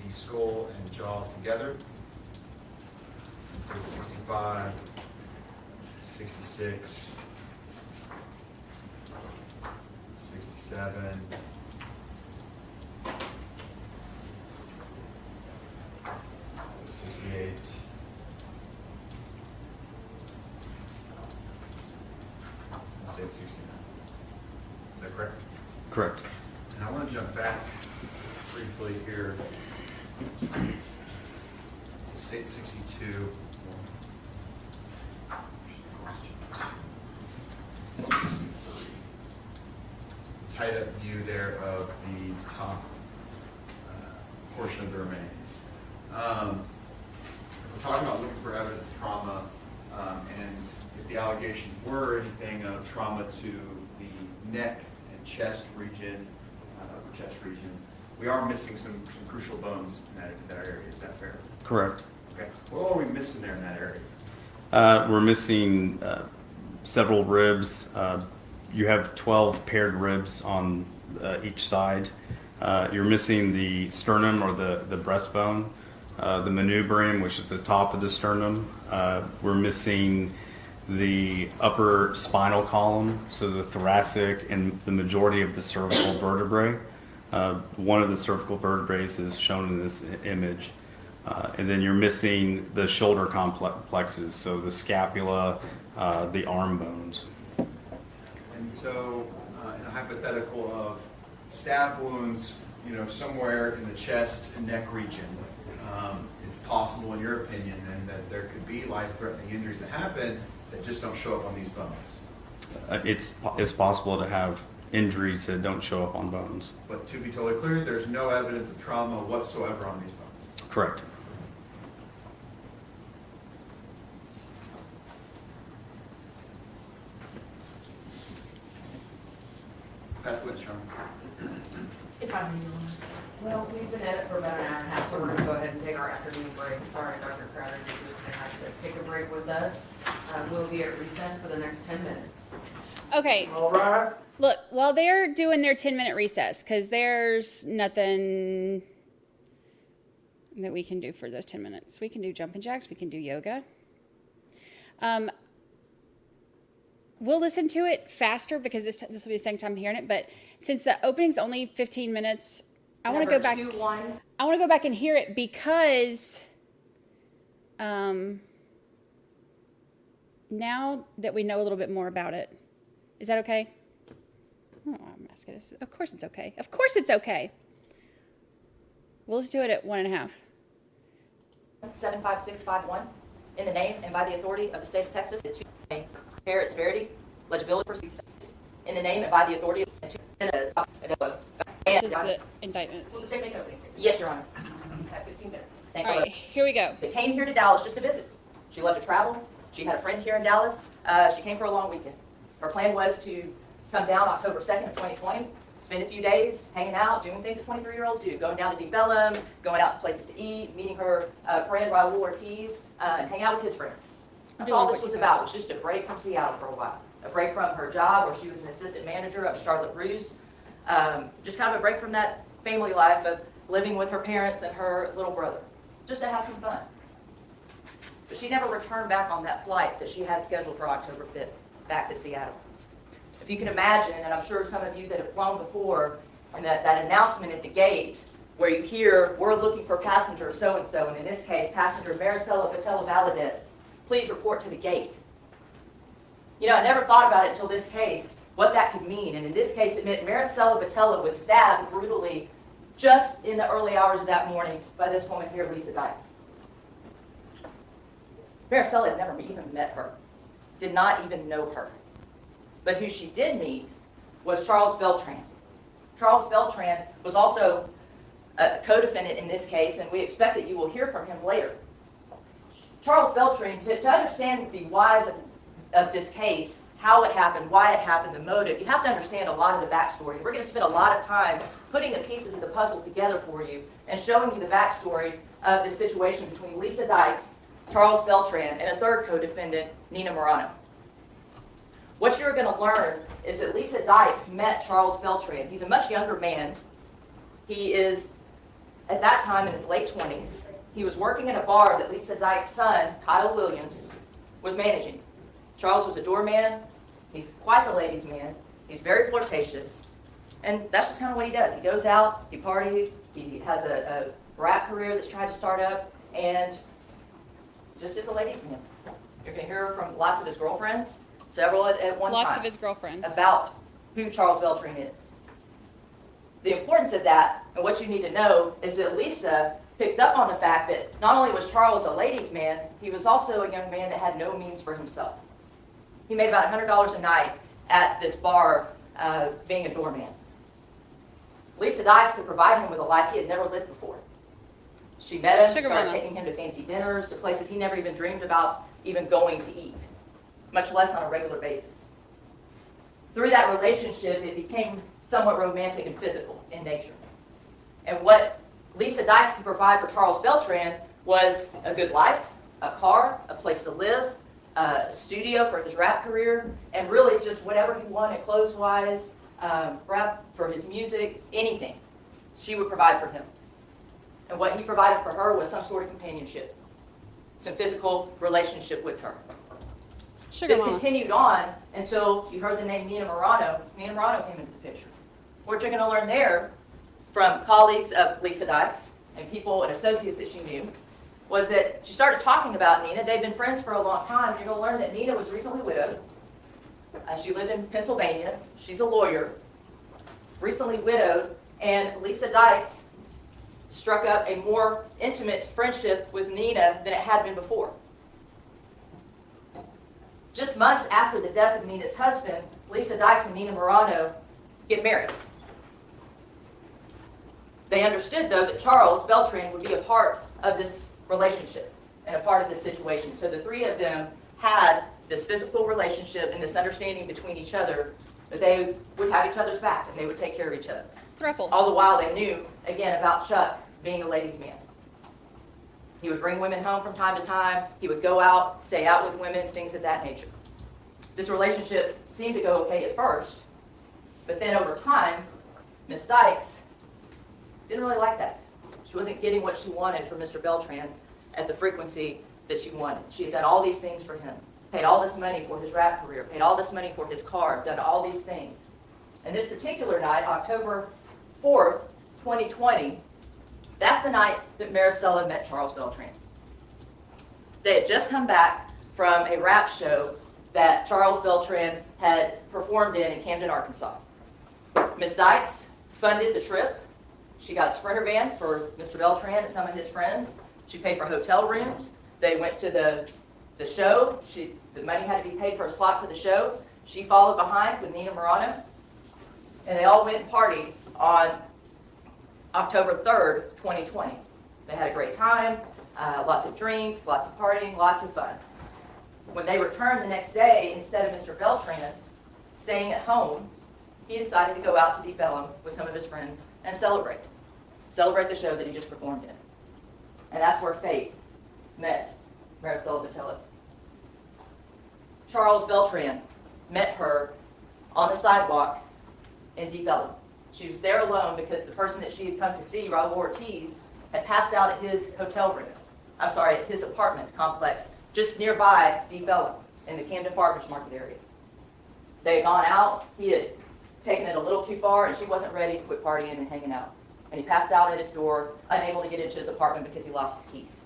the skull and jaw together. And so it's 65, 66, 67, 68, and say it's 69. Is that correct? Correct. And I want to jump back briefly here to state 62. Tight up view there of the top portion of the remains. If we're talking about looking for evidence of trauma, and if the allegations were anything of trauma to the neck and chest region, upper chest region, we are missing some crucial bones in that area. Is that fair? Correct. Okay. What are we missing there in that area? We're missing several ribs. You have 12 paired ribs on each side. You're missing the sternum or the breastbone, the manubrium, which is the top of the sternum. We're missing the upper spinal column, so the thoracic and the majority of the cervical vertebrae. One of the cervical vertebrae is shown in this image. And then you're missing the shoulder complexes, so the scapula, the arm bones. And so, in a hypothetical of stab wounds, somewhere in the chest and neck region, it's possible, in your opinion, then that there could be life-threatening injuries that happen that just don't show up on these bones. It's possible to have injuries that don't show up on bones. But to be totally clear, there's no evidence of trauma whatsoever on these bones. Correct. Pass the witness, Sean. If I may, Your Honor. Well, we've been at it for about an hour and a half, so we're going to go ahead and take our afternoon break. Sorry, Dr. Crowder, you're just going to have to take a break with us. We'll be at recess for the next 10 minutes. Okay. All rise. Look, while they're doing their 10-minute recess, because there's nothing that we can do for those 10 minutes. We can do jumping jacks. We can do yoga. We'll listen to it faster because this will be the second time hearing it. But since the opening's only 15 minutes, I want to go back. I want to go back and hear it because now that we know a little bit more about it, is that okay? Oh, I'm asking. Of course it's okay. Of course it's okay. We'll just do it at 1.5. 75651, in the name and by the authority of the state of Texas, the two compare its verity, legibility, proceedings, in the name and by the authority of the This is the indictments. Will the state make openings? Yes, Your Honor. You have 15 minutes. Thank All you. right, here we go. They came here to Dallas just to visit. She loved to travel. She had a friend here in Dallas. She came for a long weekend. Her plan was to come down October 2nd of 2020, spend a few days hanging out, doing things that 23-year-olds do, going down to Deep Ellum, going out to places to eat, meeting her friend Raul Ortiz, and hang out with his friends. That's all this was about. It was just a break from Seattle for a while. A break from her job where she was an assistant manager of Charlotte Russe. Just kind of a break from that family life of living with her parents and her little brother. Just to have some fun. But she never returned back on that flight that she had scheduled for October 5th, back to Seattle. If you can imagine, and I'm sure some of you that have flown before, and that announcement at the gate where you hear, we're looking for passenger so-and-so, and in this case, passenger Marisela Botello Valadez, please report to the gate. I never thought about it until this case, what that could mean. And in this case, it meant Marisela Botello was stabbed brutally just in the early hours of that morning by this woman here, Lisa Dykes. Marisela had never even met her. did not even know her. But who she did meet was Charles Beltran. Charles Beltran was also a co-defendant in this case, and we expect that you will hear from him later. Charles Beltran, to understand the whys of this case, how it happened, why it happened, the motive, you have to understand a lot of the backstory. We're going to spend a lot of time putting the pieces of the puzzle together for you and showing you the backstory of the situation between Lisa Dykes, Charles Beltran, and a third co-defendant, Nina Morano. What you're going to learn is that Lisa Dykes met Charles Beltran. He's a much younger man. He is, at that time, in his late 20s. He was working at a bar that Lisa Dykes' son, Kyle Williams, was managing. Charles was a doorman. He's quite the ladies' man. He's very flirtatious. And that's just kind of what he does. He goes out, he parties, he has a rap career that's trying to start up, and just is a ladies' man. You're going to hear from lots of his girlfriends, several at one time. Lots of his girlfriends. About who Charles Beltran is. The importance of that, and what you need to know, is that Lisa picked up on the fact that not only was Charles a ladies' man, he was also a young man that had no means for himself. He made about $100 a night at this bar being a doorman. Lisa Dykes could provide him with a life he had never lived before. She met him, started taking him to fancy dinners, to places he never even dreamed about even going to eat, much less on a regular basis. Through that relationship, it became somewhat romantic and physical in nature. And what Lisa Dykes could provide for Charles Beltran was a good life, a car, a place to live, a studio for his rap career, and really just whatever he wanted clothes-wise, rap for his music, anything she would provide for him. And what he provided for her was some sort of companionship, some physical relationship with her. This continued on until you heard the name Nina Morano. Nina Morano came into the picture. What you're going to learn there from colleagues of Lisa Dykes and people and associates that she knew was that she started talking about Nina. They'd been friends for a long time. You're going to learn that Nina was recently widowed. She lived in Pennsylvania. She's a lawyer, recently widowed, and Lisa Dykes struck up a more intimate friendship with Nina than it had been before. Just months after the death of Nina's husband, Lisa Dykes and Nina Morano get married. They understood, though, that Charles Beltran would be a part of this relationship and a part of this situation. So the three of them had this physical relationship and this understanding between each other that they would have each other's back and they would take care of each other. Thruple. All the while they knew, again, about Chuck being a ladies' man. He would bring women home from time to time. He would go out, stay out with women, things of that nature. This relationship seemed to go okay at first, but then over time, Miss Dykes didn't really like that. She wasn't getting what she wanted from Mr. Beltran at the frequency that she wanted. She had done all these things for him, paid all this money for his rap career, paid all this money for his car, done all these things. And this particular night, October 4th, 2020, that's the night that Marisela met Charles Beltran. They had just come back from a rap show that Charles Beltran had performed in Camden, Arkansas. Miss Dykes funded the trip. She got a Sprinter van for Mr. Beltran and some of his friends. She paid for hotel rooms. They went to the show. The money had to be paid for a slot for the show. She followed behind with Nina Morano. And they all went and partied on October 3rd, 2020. They had a great time, lots of drinks, lots of partying, lots of fun. When they returned the next day, instead of Mr. Beltran staying at home, he decided to go out to Deep Ellum with some of his friends and celebrate the show that he just performed in. And that's where fate met Marisela Botello. Charles Beltran met her on the sidewalk in Deep Ellum. She was there alone because the person that she had come to see, Raul Ortiz, had passed out at his at his apartment complex just nearby Deep Ellum in the Camden Farmers Market area. They had gone out. He had taken it a little too far, and she wasn't ready to quit partying and hanging out. And he passed out at his door, unable to get into his apartment because he lost his keys.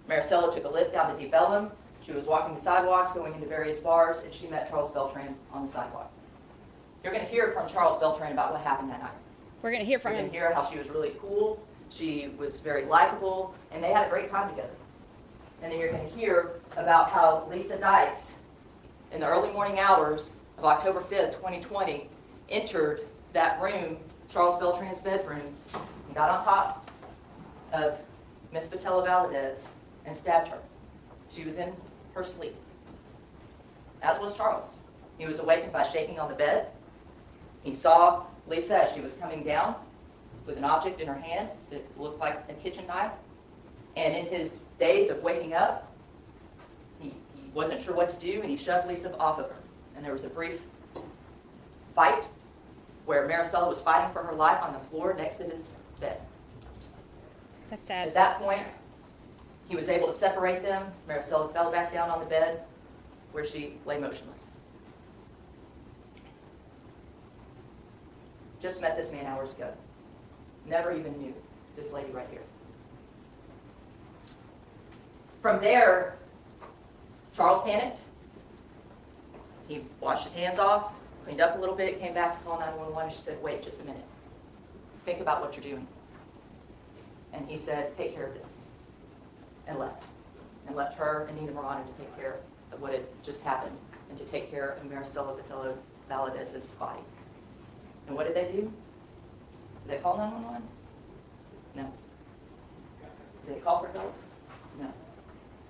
Marisela took a lift down to Deep Ellum. She was walking the sidewalks, going into various bars, and she met Charles Beltran on the sidewalk. You're going to hear from Charles Beltran about what happened that night. We're going to hear from him. You're going to hear how she was really cool. She was very likable, and they had a great time together. And then you're going to hear about how Lisa Dykes in the early morning hours of October 5th, 2020, entered that room, Charles Beltran's bedroom, and got on top of Miss Botello Valdez and stabbed her. She was in her sleep, as was Charles. He was awakened by shaking on the bed. He saw Lisa as she was coming down with an object in her hand that looked like a kitchen knife. And in his daze of waking up, he wasn't sure what to do, and he shoved Lisa off of her. And there was a brief fight where Marisela was fighting for her life on the floor next to his bed. That's sad. At that point, he was able to separate them. Marisela fell back down on the bed where she lay motionless. Just met this man hours ago. Never even knew this lady right here. From there, Charles panicked. He washed his hands off, cleaned up a little bit, came back to call 911, and she said, wait just a minute. Think about what you're doing. And he said, take care of this. And left. And left her and Nina Morano to take care of what had just happened and to take care of Marisela Botello Valadez's body. And what did they do? Did they call 911? No. Did they call for help? No.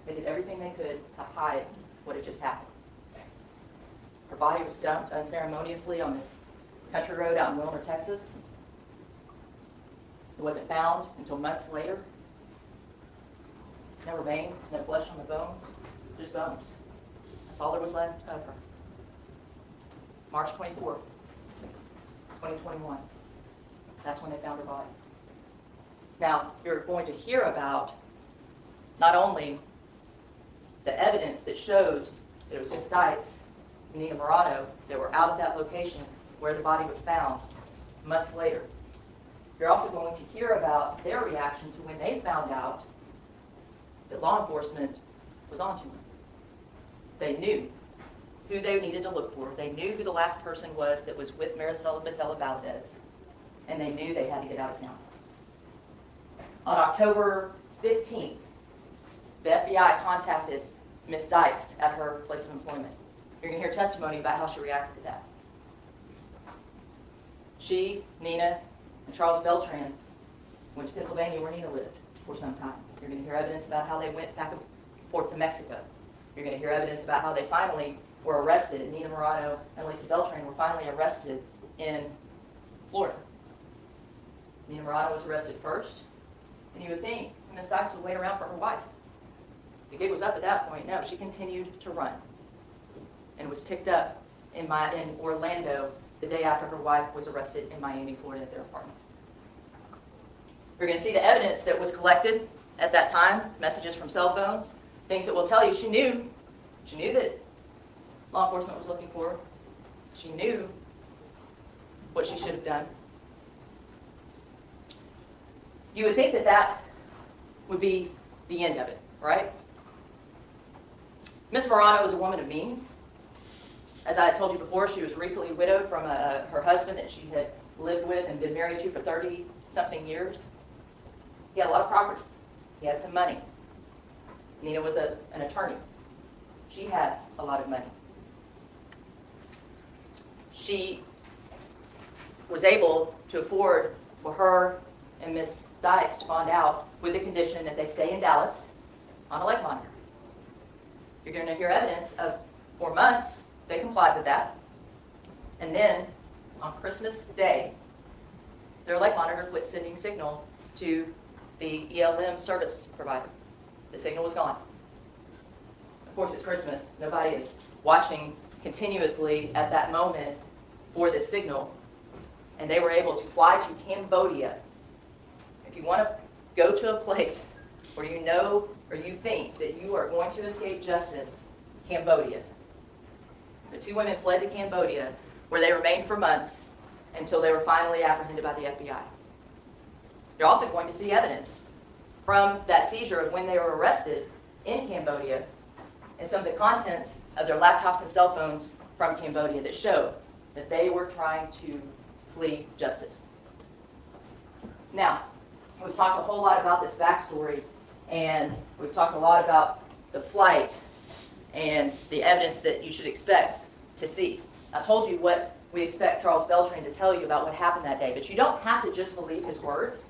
They did everything they could to hide what had just happened. Her body was dumped unceremoniously on this country road out in Wilmer, Texas. It wasn't found until months later. No remains, no flesh on the bones, just bones. That's all there was left of her. March 24th, 2021. That's when they found her body. Now, you're going to hear about not only the evidence that shows that it was Miss Dykes and Nina Morano that were out at that location where the body was found months later. You're also going to hear about their reaction to when they found out that law enforcement was onto them. They knew who they needed to look for. They knew who the last person was that was with Marisela Botello Valdez, and they knew they had to get out of town. On October 15th, the FBI contacted Miss Dykes at her place of employment. You're going to hear testimony about how she reacted to that. She, Nina, and Charles Beltran went to Pennsylvania where Nina lived for some time. You're going to hear evidence about how they went back and forth to Mexico. You're going to hear evidence about how they finally were arrested. Nina Morano and Lisa Beltran were finally arrested in Florida. Nina Morano was arrested first, and you would think Miss Dykes would wait around for her wife. The gig was up at that point. No, she continued to run and was picked up in Orlando the day after her wife was arrested in Miami, Florida at their apartment. You're going to see the evidence that was collected at that time, messages from cell phones, things that will tell you she knew that law enforcement was looking for her. She knew what she should have done. You would think that that would be the end of it, right? Miss Morano was a woman of means. As I had told you before, she was recently widowed from her husband that she had lived with and been married to for 30-something years. He had a lot of property. He had some money. Nina was an attorney. She had a lot of money. She was able to afford for her and Miss Dykes to bond out with the condition that they stay in Dallas on a leg monitor. You're going to hear evidence of, for months, they complied with that. And then, on Christmas Day, their leg monitor quit sending signal to the ELM service provider. The signal was gone. Of course, it's Christmas. Nobody is watching continuously at that moment for this signal. And they were able to fly to Cambodia. If you want to go to a place where you know or you think that you are going to escape justice, Cambodia. The two women fled to Cambodia, where they remained for months until they were finally apprehended by the FBI. You're also going to see evidence from that seizure of when they were arrested in Cambodia and some of the contents of their laptops and cell phones from Cambodia that show that they were trying to flee justice. Now, we've talked a whole lot about this backstory, and we've talked a lot about the flight and the evidence that you should expect to see. I told you what we expect Charles Beltran to tell you about what happened that day, but you don't have to just believe his words,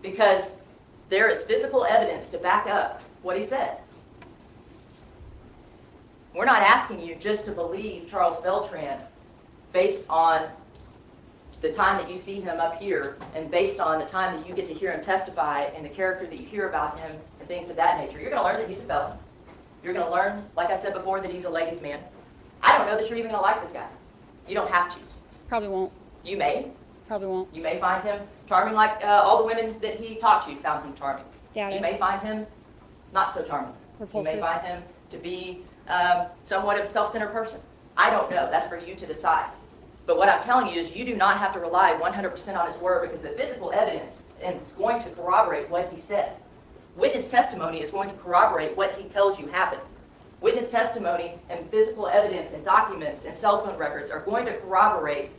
because there is physical evidence to back up what he said. We're not asking you just to believe Charles Beltran based on the time that you see him up here and based on the time that you get to hear him testify and the character that you hear about him and things of that nature. You're going to learn that he's a felon. You're going to learn, like I said before, that he's a ladies' man. I don't know that you're even going to like this guy. You don't have to. Probably won't. You may. Probably won't. You may find him charming like all the women that he talked to found him charming. Doubt You it. may find him not so charming. Repulsive. You may find him to be somewhat of a self-centered person. I don't know. That's for you to decide. But what I'm telling you is you do not have to rely 100% on his word, because the physical evidence is going to corroborate what he said. Witness testimony is going to corroborate what he tells you happened. Witness testimony and physical evidence and documents and cell phone records are going to corroborate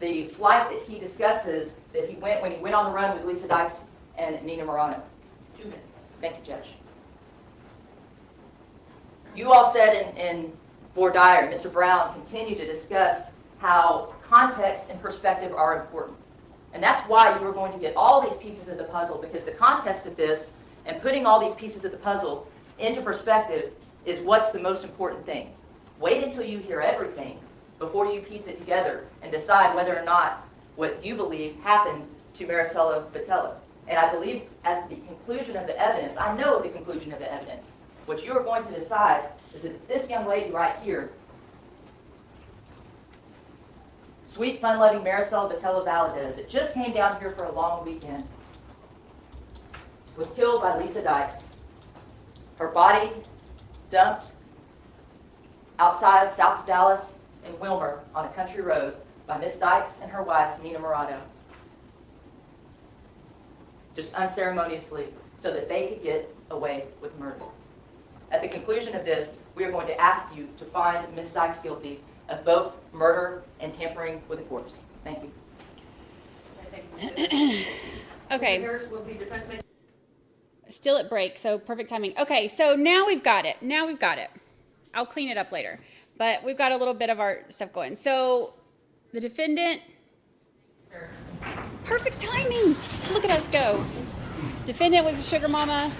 the flight that he discusses that he went when he went on the run with Lisa Dykes and Nina Morano. 2 minutes. Thank you, Judge. You all said in voir dire, Mr. Brown continued to discuss how context and perspective are important. And that's why you are going to get all these pieces of the puzzle, because the context of this and putting all these pieces of the puzzle into perspective is what's the most important thing. Wait until you hear everything before you piece it together and decide whether or not what you believe happened to Marisela Botello. And I believe at the conclusion of the evidence, I know the conclusion of the evidence, what you are going to decide is that this young lady right here, sweet, fun-loving Marisela Botello Valadez, that just came down here for a long weekend, was killed by Lisa Dykes. Her body dumped outside south of Dallas in Wilmer on a country road by Miss Dykes and her wife, Nina Morano, just unceremoniously, so that they could get away with murder. At the conclusion of this, we are going to ask you to find Miss Dykes guilty of both murder and tampering with a corpse. Thank you. Okay. Harris will be defense manager. Still at break, so perfect timing. Okay, so now we've got it. Now we've got it. I'll clean it up later. But we've got a little bit of our stuff going. So the defendant, perfect timing. Look at us go. Defendant was a sugar mama.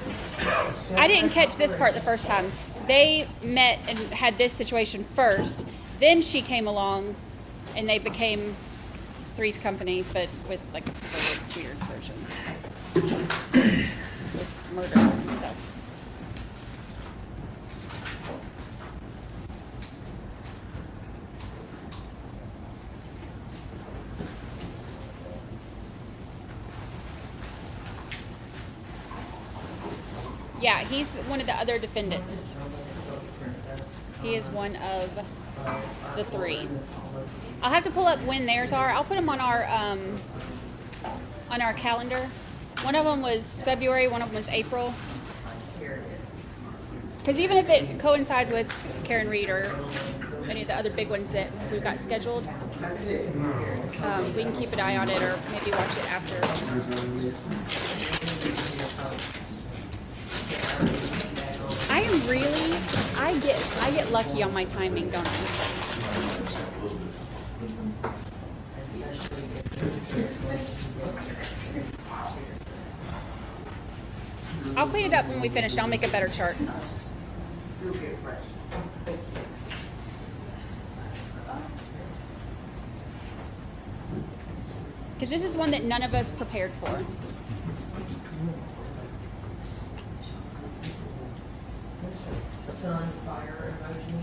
I didn't catch this part the first time. They met and had this situation first. Then she came along and they became Three's Company, but with like a weird version. With murder and stuff. Yeah, he's one of the other defendants. He is one of the three. I'll have to pull up when theirs are. I'll put them on our calendar. One of them was February, one of them was April. Because even if it coincides with Karen Reed or any of the other big ones that we've got scheduled, we can keep an eye on it or maybe watch it after. I get lucky on my timing, don't I? I'll clean it up when we finish. I'll make a better chart. Because this is one that none of us prepared for. Sun, fire, emoji.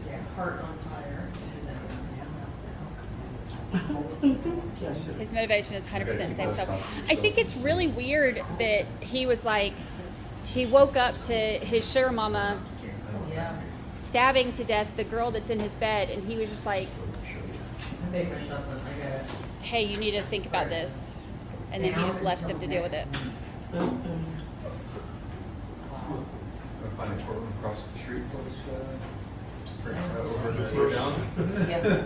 Yeah, heart on fire. His motivation is 100% the same. So I think it's really weird that he was like, he woke up to his sugar mama stabbing to death the girl that's in his bed, and he was just like, hey, you need to think about this. And then he just left them to deal with it. Find a courtroom across the street, over the down. Yeah.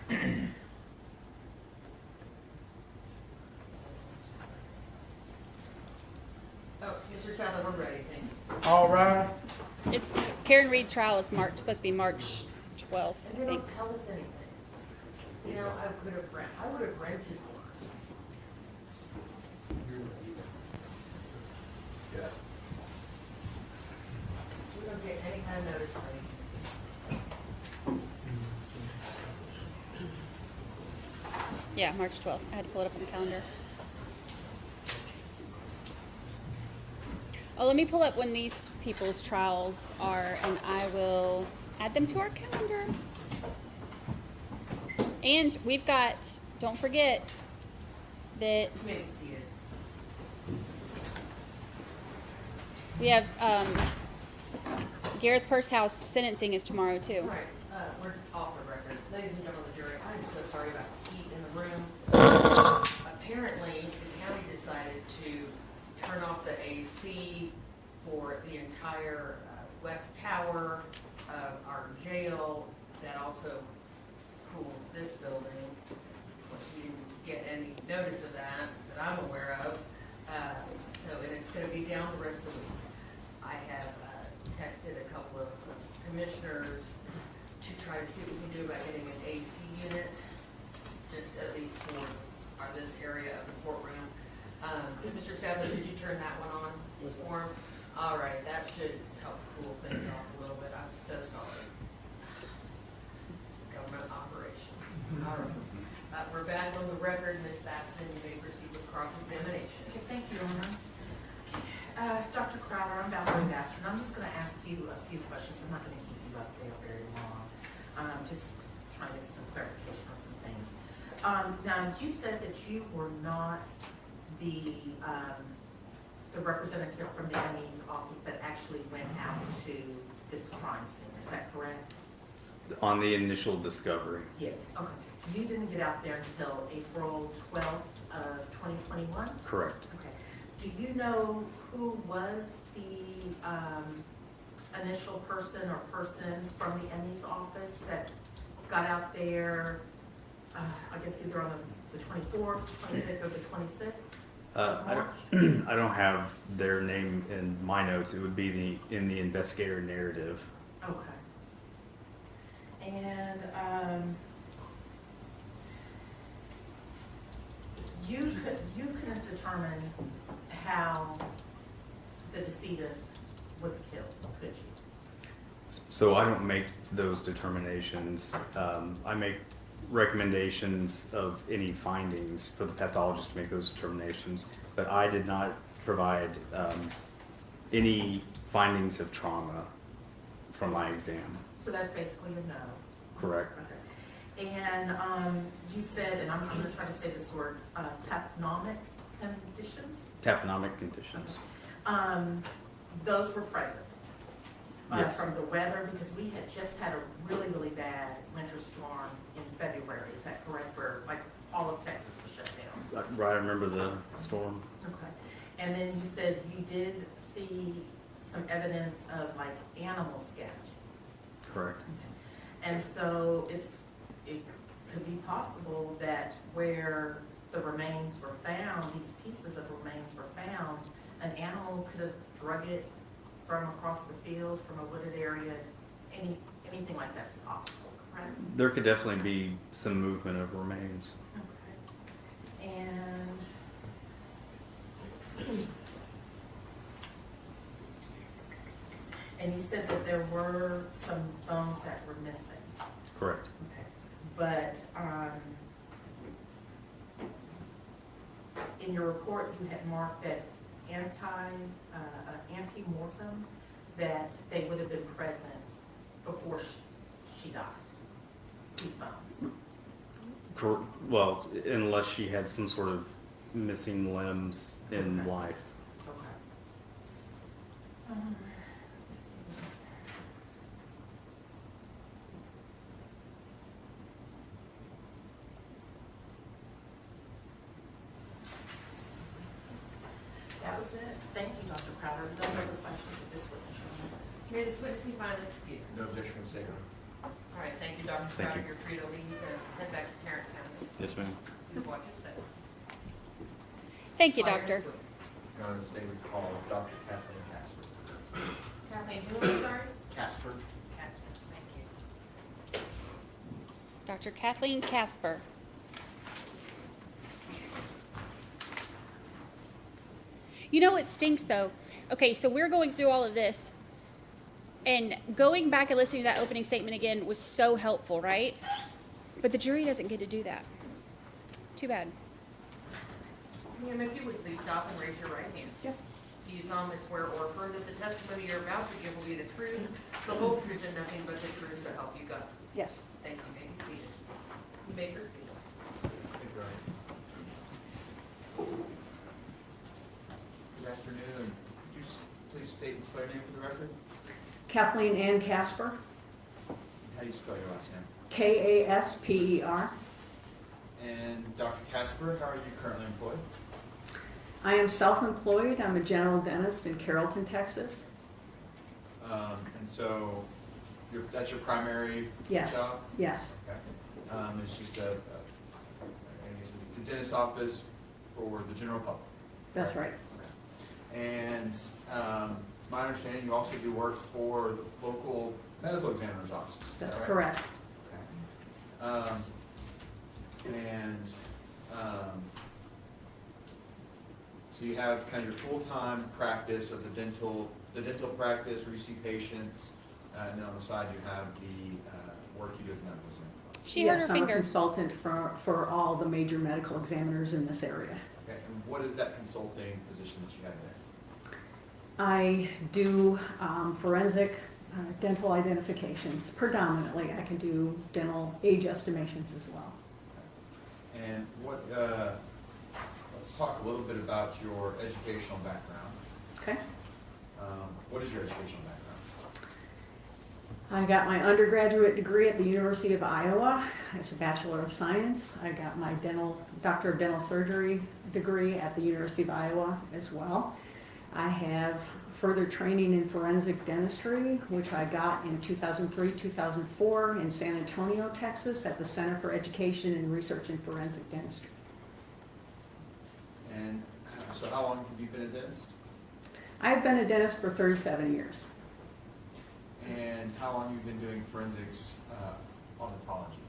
Oh, Mr. Sadler, we're ready, thank you. All rise. It's Karen Reed trial is supposed to be March 12th, And I they think. don't tell us anything. You know, I would have rented one. We don't get any kind of notice or anything. Yeah, March 12th. I had to pull it up on the calendar. Oh, let me pull up when these people's trials are, and I will add them to our calendar. And we've got, don't forget that You may be seated. we have Gareth Pursehouse sentencing is tomorrow too. Right, we're off the record. Ladies and gentlemen of the jury, I'm so sorry about the heat in the room. Apparently, the county decided to turn off the AC for the entire west tower of our jail. That also cools this building. Of course, we didn't get any notice of that I'm aware of. And it's gonna be down the rest of the week. I have texted a couple of commissioners to try to see what we can do about getting an AC unit, just at least for this area of the courtroom. Mr. Sadler, did you turn that one on for him? All right, that should help cool things off a little bit. I'm so sorry. It's a government operation. All right. We're back on the record. Ms. Baston, you may proceed with cross-examination. Okay, thank you, Your Honor. Dr. Crowder, I'm Valerie Baston. I'm just going to ask you a few questions. I'm not going to keep you up there very long. Just trying to get some clarification on some things. Now, you said that you were not the representative from the ME's office that actually went out to this crime scene. Is that correct? On the initial discovery. Yes. Okay. You didn't get out there until April 12th of 2021? Correct. Okay. Do you know who was the initial person or persons from the ME's office that got out there, I guess either on the 24th, 25th, or the 26th? I don't have their name in my notes. It would be in the investigator narrative. Okay. And you couldn't determine how the decedent was killed, could you? So I don't make those determinations. I make recommendations of any findings for the pathologist to make those determinations, but I did not provide any findings of trauma from my exam. So that's basically a no. Correct. Okay. And you said, and I'm going to try to say this word, taphonomic conditions? Taphonomic conditions. Those were present Yes. from the weather, because we had just had a really, really bad winter storm in February. Is that correct? Where like all of Texas was shut down. Right, I remember the storm. Okay. And then you said you did see some evidence of like animal scavenging. Correct. And so it could be possible that where the remains were found, these pieces of remains were found, an animal could have drug it from across the field, from a wooded area, anything like that's possible, correct? There could definitely be some movement of remains. Okay. And you said that there were some bones that were missing. Correct. Okay. But in your report, you had marked that ante-mortem, that they would have been present before she died, these bones. Well, unless she had some sort of missing limbs in Okay. life. Okay. Let's see. That was it. Thank you, Dr. Crowder. No further questions of this witness. May this witness be found excused? No objection, Mr. Staker. All right, thank you, Dr. I'm Thank proud you. of your free to leave and head back to Tarrant County. Yes, ma'am. Please watch yourself. Thank you, Doctor. Your Honor, today we call Dr. Kathleen Casper. Kathleen, who, I'm sorry? Casper. Kathleen, thank you. Dr. Kathleen Casper. You know what stinks though? Okay, so we're going through all of this, and going back and listening to that opening statement again was so helpful, right? But the jury doesn't get to do that. Too bad. Ma'am, if you would please stop and raise your right hand. Yes. Do you solemnly swear or affirm that the testimony you're about to give will be the truth, the whole truth, and nothing but the truth to help you God? Yes. Thank you. May be seated. You may proceed. Thank you, Your Honor. Good afternoon. Could you please state and spell your name for the record? Kathleen Ann Casper, How do you spell your last name? Kasper. And Dr. Casper, how are you currently employed? I am self-employed. I'm a general dentist in Carrollton, Texas. And so that's your primary Yes, job? yes, Okay. It's just I guess it's a dentist office for the general public. that's right. And my understanding, you also do work for the local medical examiner's offices. Is that That's right? correct. Okay. So you have kind of your full-time practice of the dental practice where you see patients, and then on the side you have the work you do with medical examiners. She hurt Yes, her I'm a finger. consultant for all the major medical examiners in this area. Okay, and what is that consulting position that you have there? I do forensic dental identifications predominantly. I can do dental age estimations as well. And let's talk a little bit about your educational background. Okay. What is your educational background? I got my undergraduate degree at the University of Iowa as a Bachelor of Science. I got my Doctor of Dental Surgery degree at the University of Iowa as well. I have further training in forensic dentistry, which I got in 2003, 2004 in San Antonio, Texas at the Center for Education and Research in Forensic Dentistry. And so how long have you been a dentist? I've been a dentist for 37 years. And how long have you been doing forensics odontology?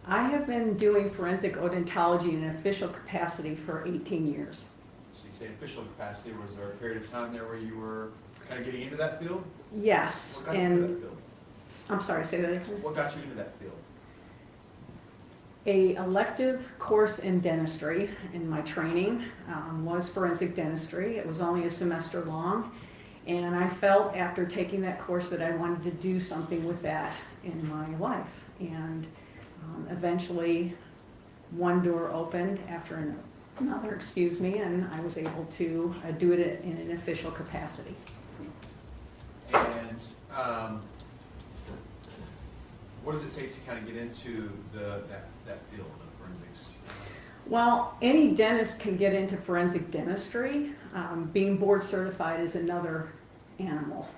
I have been doing forensic odontology in an official capacity for 18 years. So you say official capacity, was there a period of time there where you were kind of getting into that field? Yes, What got you into and that field? I'm sorry, say that again. What got you into that field? A elective course in dentistry in my training was forensic dentistry. It was only a semester long, and I felt after taking that course that I wanted to do something with that in my life. And eventually, one door opened after another, and I was able to do it in an official capacity. And what does it take to kind of get into that field of forensics? Well, any dentist can get into forensic dentistry. Being board certified is another animal.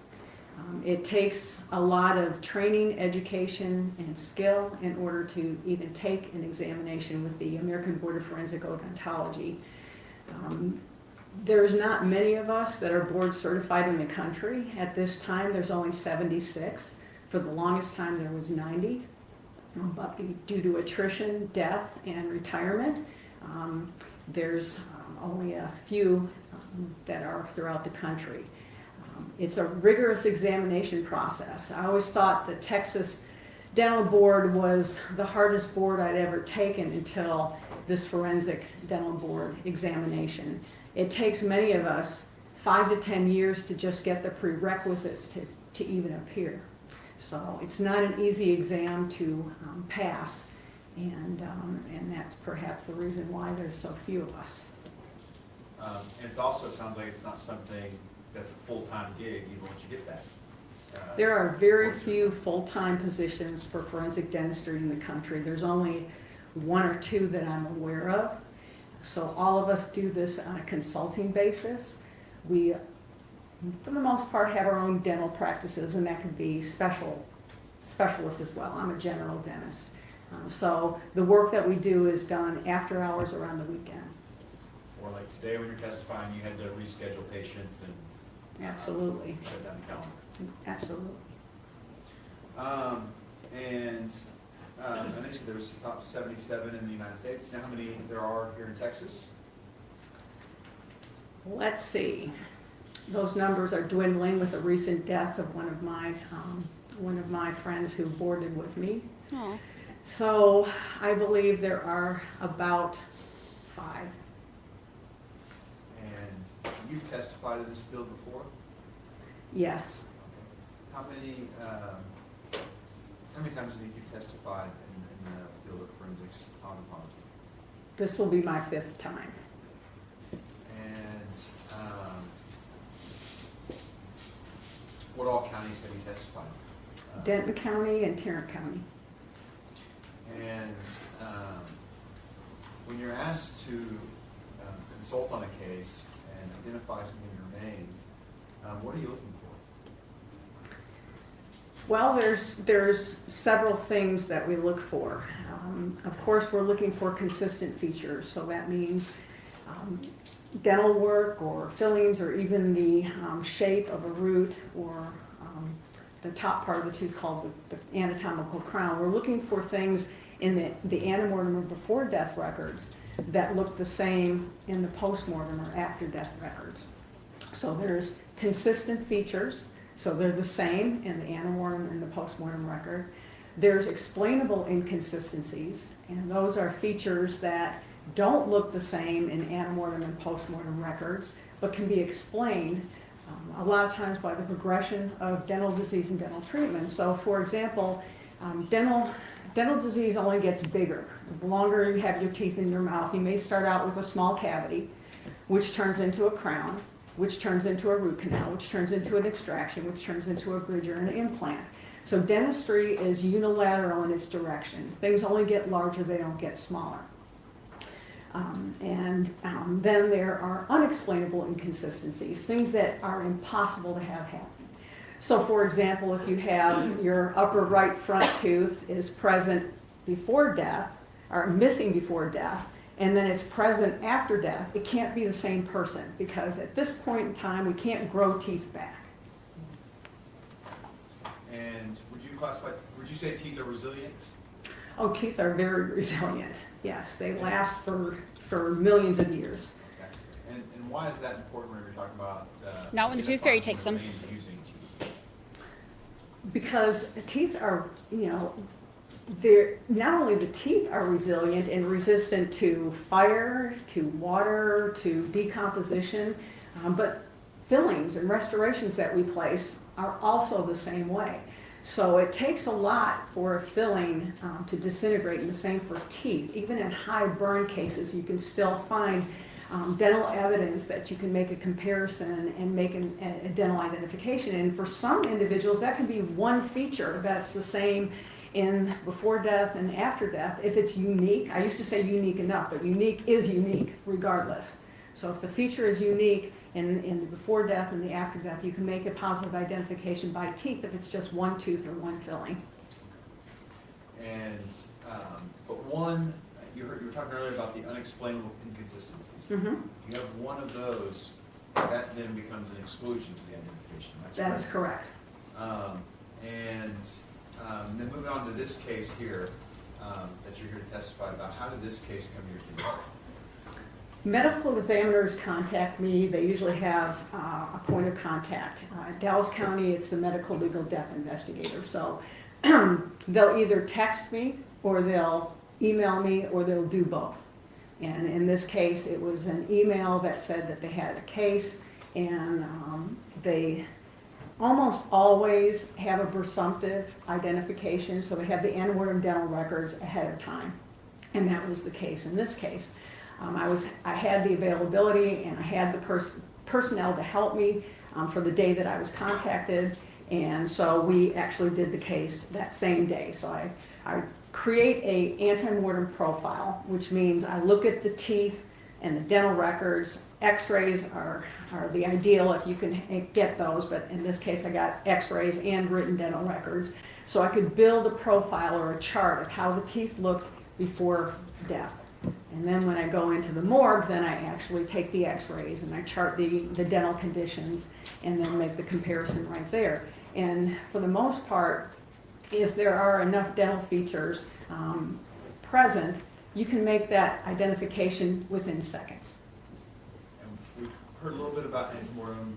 It takes a lot of training, education, and skill in order to even take an examination with the American Board of Forensic Odontology. There's not many of us that are board certified in the country. At this time, there's only 76. For the longest time, there was 90. But due to attrition, death, and retirement, there's only a few that are throughout the country. It's a rigorous examination process. I always thought the Texas Dental Board was the hardest board I'd ever taken until this forensic dental board examination. It takes many of us 5 to 10 years to just get the prerequisites to even appear. So it's not an easy exam to pass, and that's perhaps the reason why there's so few of us. And it also sounds like it's not something that's a full-time gig, even once you get that. There are very few full-time positions for forensic dentistry in the country. There's only 1 or 2 that I'm aware of. So all of us do this on a consulting basis. We, for the most part, have our own dental practices, and that could be specialist as well. I'm a general dentist. So the work that we do is done after hours or on the weekend. Or like today when you're testifying, you had to reschedule patients and Absolutely. shut down the calendar. Absolutely. And I know you said there was about 77 in the United States. Do you know how many there are here in Texas? Let's see. Those numbers are dwindling with a recent death of one of my friends who boarded with me. Aw. So I believe there are about 5. And you've testified in this field before? Yes. How many times have you testified in the field of forensics odontology? This will be my 5th time. And what all counties have you testified? Denton County and Tarrant County. And when you're asked to consult on a case and identify some of your remains, what are you looking for? Well, there's several things that we look for. Of course, we're looking for consistent features, so that means dental work or fillings or even the shape of a root or the top part of the tooth called the anatomical crown. We're looking for things in the antemortem or before death records that look the same in the postmortem or after death records. So there's consistent features, so they're the same in the antemortem and the postmortem record. There's explainable inconsistencies, and those are features that don't look the same in antemortem and postmortem records, but can be explained a lot of times by the progression of dental disease and dental treatment. So for example, dental disease only gets bigger. The longer you have your teeth in your mouth, you may start out with a small cavity, which turns into a crown, which turns into a root canal, which turns into an extraction, which turns into a bridge or an implant. So dentistry is unilateral in its direction. Things only get larger, they don't get smaller. Then there are unexplainable inconsistencies, things that are impossible to have happen. So for example, if you have your upper right front tooth is present before death, or missing before death, and then it's present after death, it can't be the same person, because at this point in time, we can't grow teeth back. And would you say teeth are resilient? Oh, teeth are very resilient. Yes, they last for millions of years. Okay. And why is that important when you're talking about? Not when the tooth fairy takes them. Using teeth? Because teeth are, they're not only the teeth are resilient and resistant to fire, to water, to decomposition, but fillings and restorations that we place are also the same way. So it takes a lot for a filling to disintegrate, and the same for teeth. Even in high burn cases, you can still find dental evidence that you can make a comparison and make a dental identification. And for some individuals, that can be one feature that's the same in before death and after death. If it's unique, I used to say unique enough, but unique is unique regardless. So if the feature is unique in the before death and the after death, you can make a positive identification by teeth if it's just one tooth or one filling. And, but one, you were talking earlier about the unexplainable inconsistencies. Mm-hmm. If you have one of those, that then becomes an exclusion to the identification. That is correct. And then moving on to this case here that you're here to testify about, how did this case come to your attention? Medical examiners contact me. They usually have a point of contact. Dallas County, it's the medical legal death investigator. So they'll either text me or they'll email me or they'll do both. And in this case, it was an email that said that they had a case, and they almost always have a presumptive identification. So they have the antemortem dental records ahead of time. And that was the case in this case. I had the availability and I had the personnel to help me for the day that I was contacted, and so we actually did the case that same day. So I create a antemortem profile, which means I look at the teeth and the dental records. X-rays are the ideal if you can get those, but in this case I got X-rays and written dental records. So I could build a profile or a chart of how the teeth looked before death. And then when I go into the morgue, then I actually take the x-rays and I chart the dental conditions and then make the comparison right there. And for the most part, if there are enough dental features present, you can make that identification within seconds. And we've heard a little bit about antemortem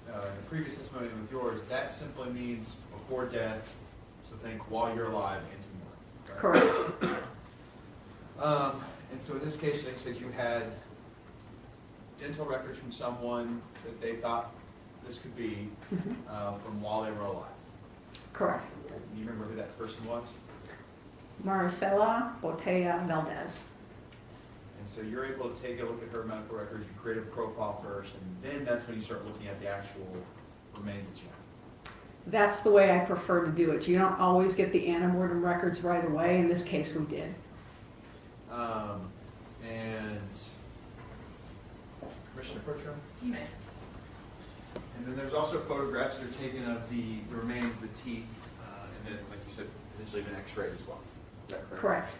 in the previous testimony with yours. That simply means before death, so think while you're alive, antemortem. Correct. And so in this case, they said you had dental records from someone that they thought this could be from while they were alive. Correct. Do you remember who that person was? Marisela Botello Valdez. And so you're able to take a look at her medical records, you create a profile first, and then that's when you start looking at the actual remains that you have. That's the way I prefer to do it. You don't always get the antemortem records right away. In this case, we did. And Commissioner Pritchard? You may. And then there's also photographs that are taken of the remains of the teeth, and then, like you said, potentially even x-rays as well. Is that correct? Correct.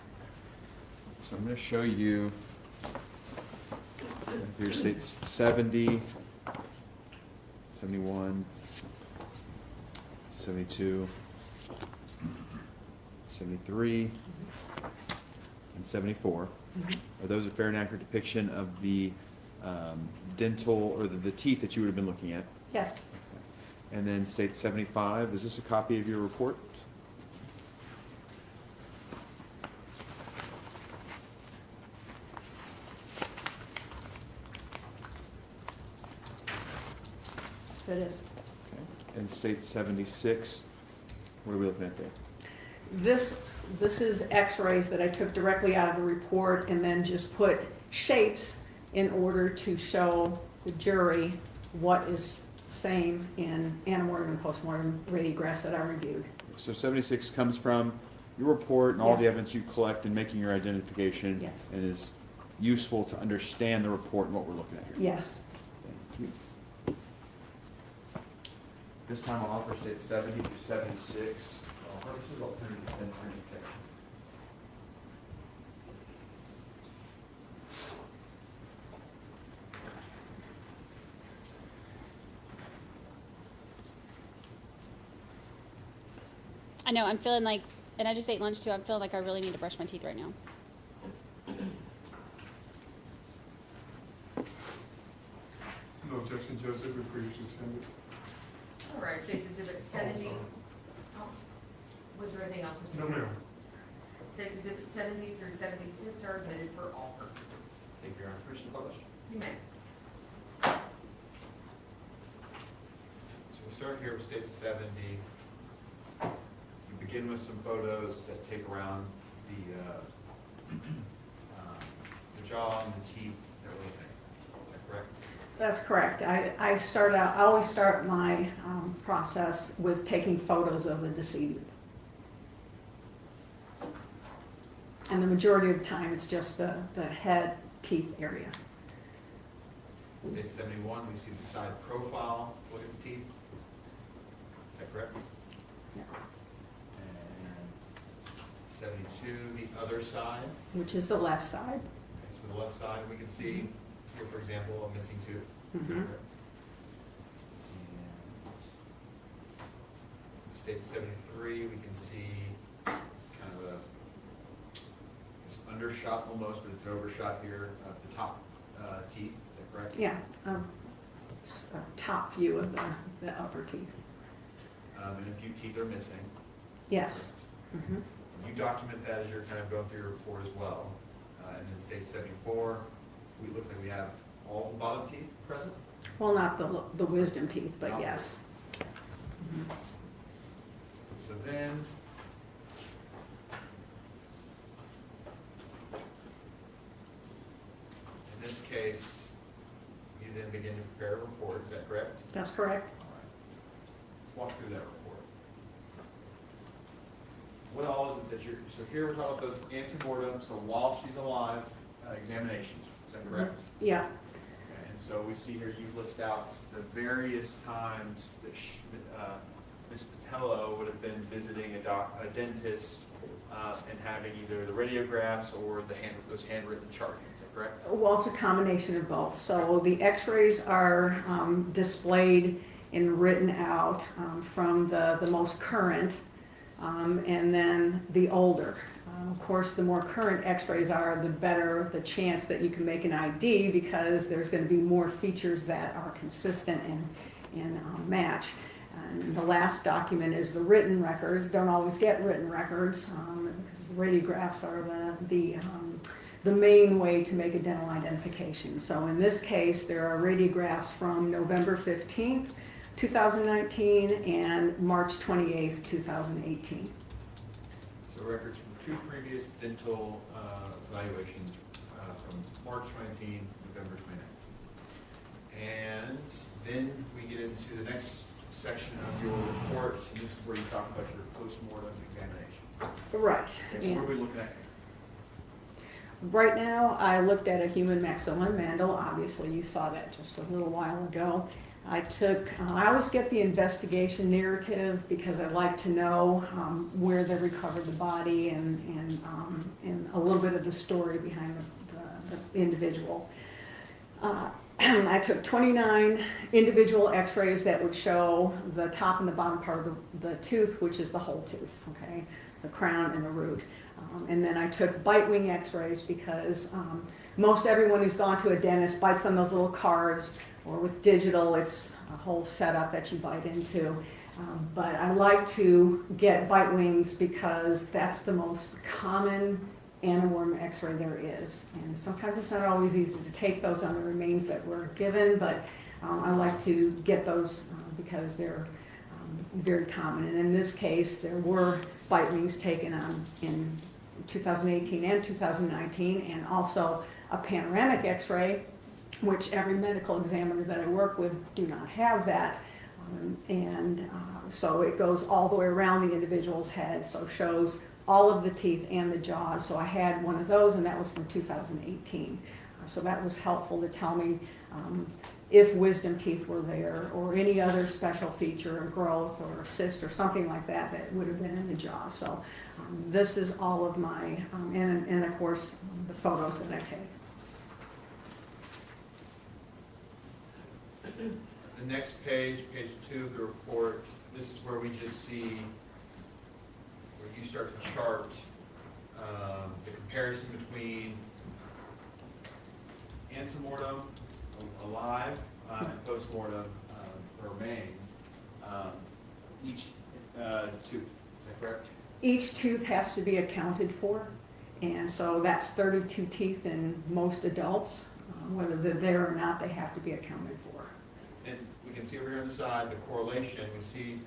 So I'm going to show you, here states 70, 71, 72, 73, and 74. Are those a fair and accurate depiction of the dental or the teeth that you would have been looking at? Yes. And then state 75, is this a copy of your report? Yes, it is. Okay. And state 76, what are we looking at there? This is x-rays that I took directly out of the report and then just put shapes in order to show the jury what is same in antemortem and postmortem radiographs that I reviewed. So 76 comes from your report and all Yes. the evidence you collect in making your identification. Yes. And is useful to understand the report and what we're looking at here. Yes. Thank you. This time I'll offer state 70 through 76. Purposes alternative defense and protection. I know, I'm feeling like, and I just ate lunch too, I'm feeling like I really need to brush my teeth right now. No objection, Joseph, we previously extended. All right, State's Exhibit 70. Oh, was there anything else? Mr. No, Chairman? ma'am. State's Exhibit 70 through 76 are admitted for all purposes. Thank you, Your Honor. Commissioner Butler? You may. So we start here with state 70. You begin with some photos that take around the jaw and the teeth that we're looking at. Is that correct? That's correct. I always start my process with taking photos of the decedent. And the majority of the time, it's just the head teeth area. State 71, we see the side profile, look at the teeth. Is that correct? Yeah. And 72, the other side. Which is the left side. Okay, so the left side, we can see here, for example, a missing tooth. Is that Mhm. correct? And state 73, we can see kind of it's undershot almost, but it's an overshot here of the top teeth. Is that correct? Yeah, a top view of the upper teeth. And a few teeth are missing. Yes. Mhm. You document that as you're kind of going through your report as well. And then state 74, it looks like we have all the bottom teeth present. Well, not the wisdom teeth, but Not yes. So then, in this case, you then begin to prepare a report, is that correct? That's correct. All right. Let's walk through that report. What all is it that you're, so here we're talking about those antemortem, so while she's alive, examinations, is that correct? Yeah. Okay, and so we see here you list out the various times that Ms. Botello would have been visiting a dentist and having either the radiographs or those handwritten charting. Is that correct? Well, it's a combination of both. So the x-rays are displayed and written out from the most current and then the older. Of course, the more current x-rays are, the better the chance that you can make an ID because there's going to be more features that are consistent and match. And the last document is the written records. Don't always get written records because radiographs are the main way to make a dental identification. So in this case, there are radiographs from November 15th, 2019 and March 28th, 2018. So records from 2 previous dental evaluations from March 2019, November 2019. And then we get into the next section of your report, and this is where you talk about your post-mortem examination. Right. Okay, so what are we looking at? Right now, I looked at a human maxilla and mandle. Obviously, you saw that just a little while ago. I always get the investigation narrative because I like to know where they recovered the body and a little bit of the story behind the individual. I took 29 individual x-rays that would show the top and the bottom part of the tooth, which is the whole tooth, okay? The crown and the root. And then I took bite wing x-rays because most everyone who's gone to a dentist bites on those little cards, or with digital, it's a whole setup that you bite into. But I like to get bite wings because that's the most common anamorph x-ray there is. And sometimes it's not always easy to take those on the remains that were given, but I like to get those because they're very common. And in this case, there were bite wings taken on in 2018 and 2019, and also a panoramic x-ray, which every medical examiner that I work with do not have that. So it goes all the way around the individual's head, so shows all of the teeth and the jaws. So I had one of those, and that was from 2018. So that was helpful to tell me if wisdom teeth were there, or any other special feature, or growth, or cyst, or something like that that would have been in the jaw. So this is all of my, and of course, the photos that I take. The next page, page 2 of the report, this is where we just see where you start to chart the comparison between antemortem, alive, and postmortem remains. Each tooth, is that correct? Each tooth has to be accounted for, and so that's 32 teeth in most adults. Whether they're there or not, they have to be accounted for. And we can see over here on the side the correlation. We see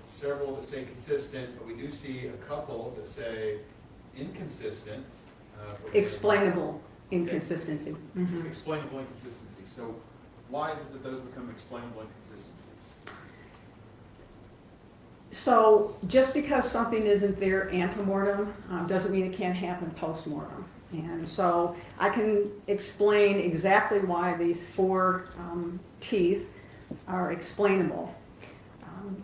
several that say consistent, but we do see a couple that say inconsistent. Explainable inconsistency. Mm-hmm. Explainable inconsistency. So why is it that those become explainable inconsistencies? So just because something isn't there antemortem doesn't mean it can't happen postmortem. And so I can explain exactly why these 4 teeth are explainable.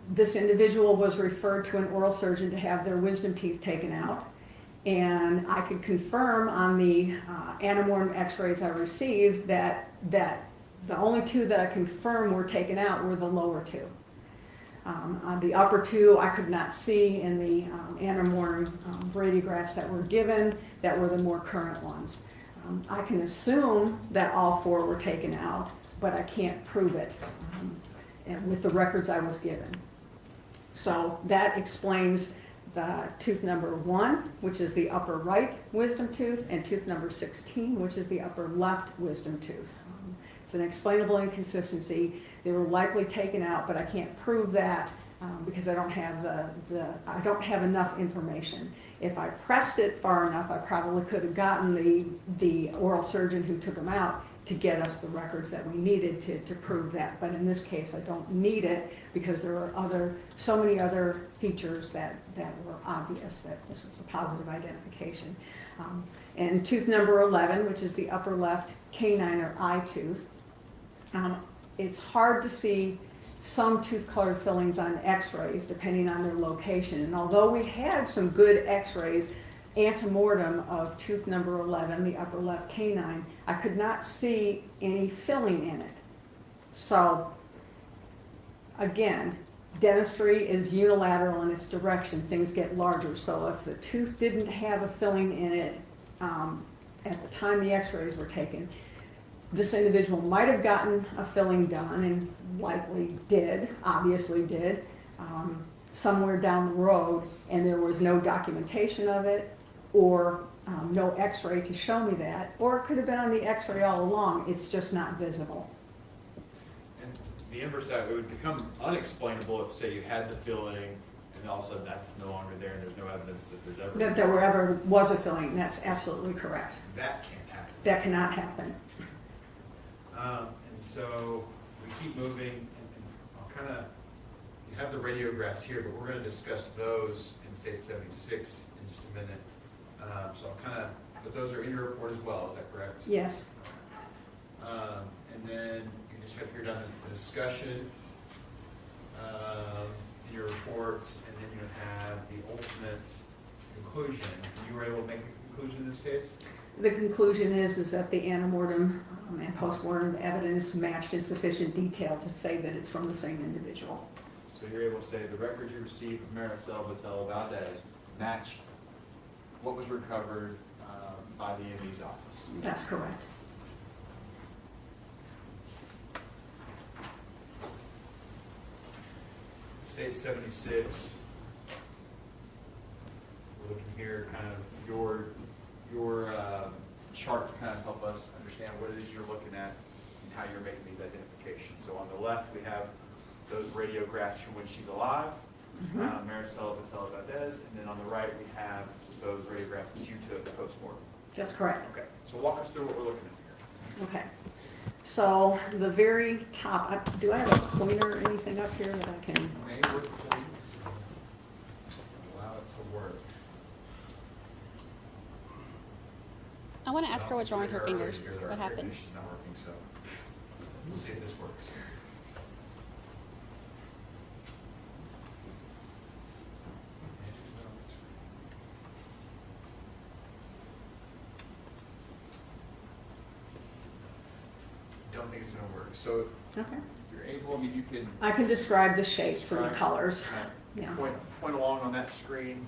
This individual was referred to an oral surgeon to have their wisdom teeth taken out. And I could confirm on the anamorph x-rays I received that the only 2 that I confirmed were taken out were the lower 2. The upper 2 I could not see in the anamorph radiographs that were given, that were the more current ones. I can assume that all 4 were taken out, but I can't prove it with the records I was given. So that explains the tooth number 1, which is the upper right wisdom tooth, and tooth number 16, which is the upper left wisdom tooth. It's an explainable inconsistency. They were likely taken out, but I can't prove that because I don't have I don't have enough information. If I pressed it far enough, I probably could have gotten the oral surgeon who took them out to get us the records that we needed to prove that. But in this case, I don't need it because there are so many other features that were obvious that this was a positive identification. And tooth number 11, which is the upper left canine or eye tooth, it's hard to see some tooth-colored fillings on x-rays, depending on their location. And although we had some good x-rays, antemortem of tooth number 11, the upper left canine, I could not see any filling in it. So, again, dentistry is unilateral in its direction. Things get larger. So if the tooth didn't have a filling in it at the time the x-rays were taken, this individual might have gotten a filling done, and likely did, obviously did, somewhere down the road, and there was no documentation of it, or no x-ray to show me that, or it could have been on the x-ray all along, it's just not visible. And the inverse of that, it would become unexplainable if, say, you had the filling, and all of a sudden that's no longer there, and there's no evidence that there's ever... That there ever was a filling, that's absolutely correct. That can't happen. That cannot happen. And so we keep moving, and I'll kind of, you have the radiographs here, but we're going to discuss those in State 76 in just a minute. So I'll kind of, but those are in your report as well, is that correct? Yes. And then you just have here down the discussion in your report, and then you have the ultimate conclusion. You were able to make a conclusion in this case? The conclusion is that the antemortem and postmortem evidence matched in sufficient detail to say that it's from the same individual. So you're able to say the records you received from Marisela Botello Valdez match what was recovered by the MD's office? That's correct. State 76, we're looking here, kind of your chart to kind of help us understand what it is you're looking at and how you're making these identifications. So on the left, we have those radiographs from when she's alive, Marisela Botello Valdez, and then on the right, we have those radiographs that you took post-mortem. That's correct. Okay, so walk us through what we're looking at here. Okay. So the very top, do I have a pointer or anything up here that I can? May work for you. Allow it to work. I want to ask her what's wrong with her fingers. What happened? She's not working, so we'll see if this works. Don't think it's going to work. So Okay. you're able, I mean, you can I can describe the shapes and the describe- colors. Yeah. Point along on that screen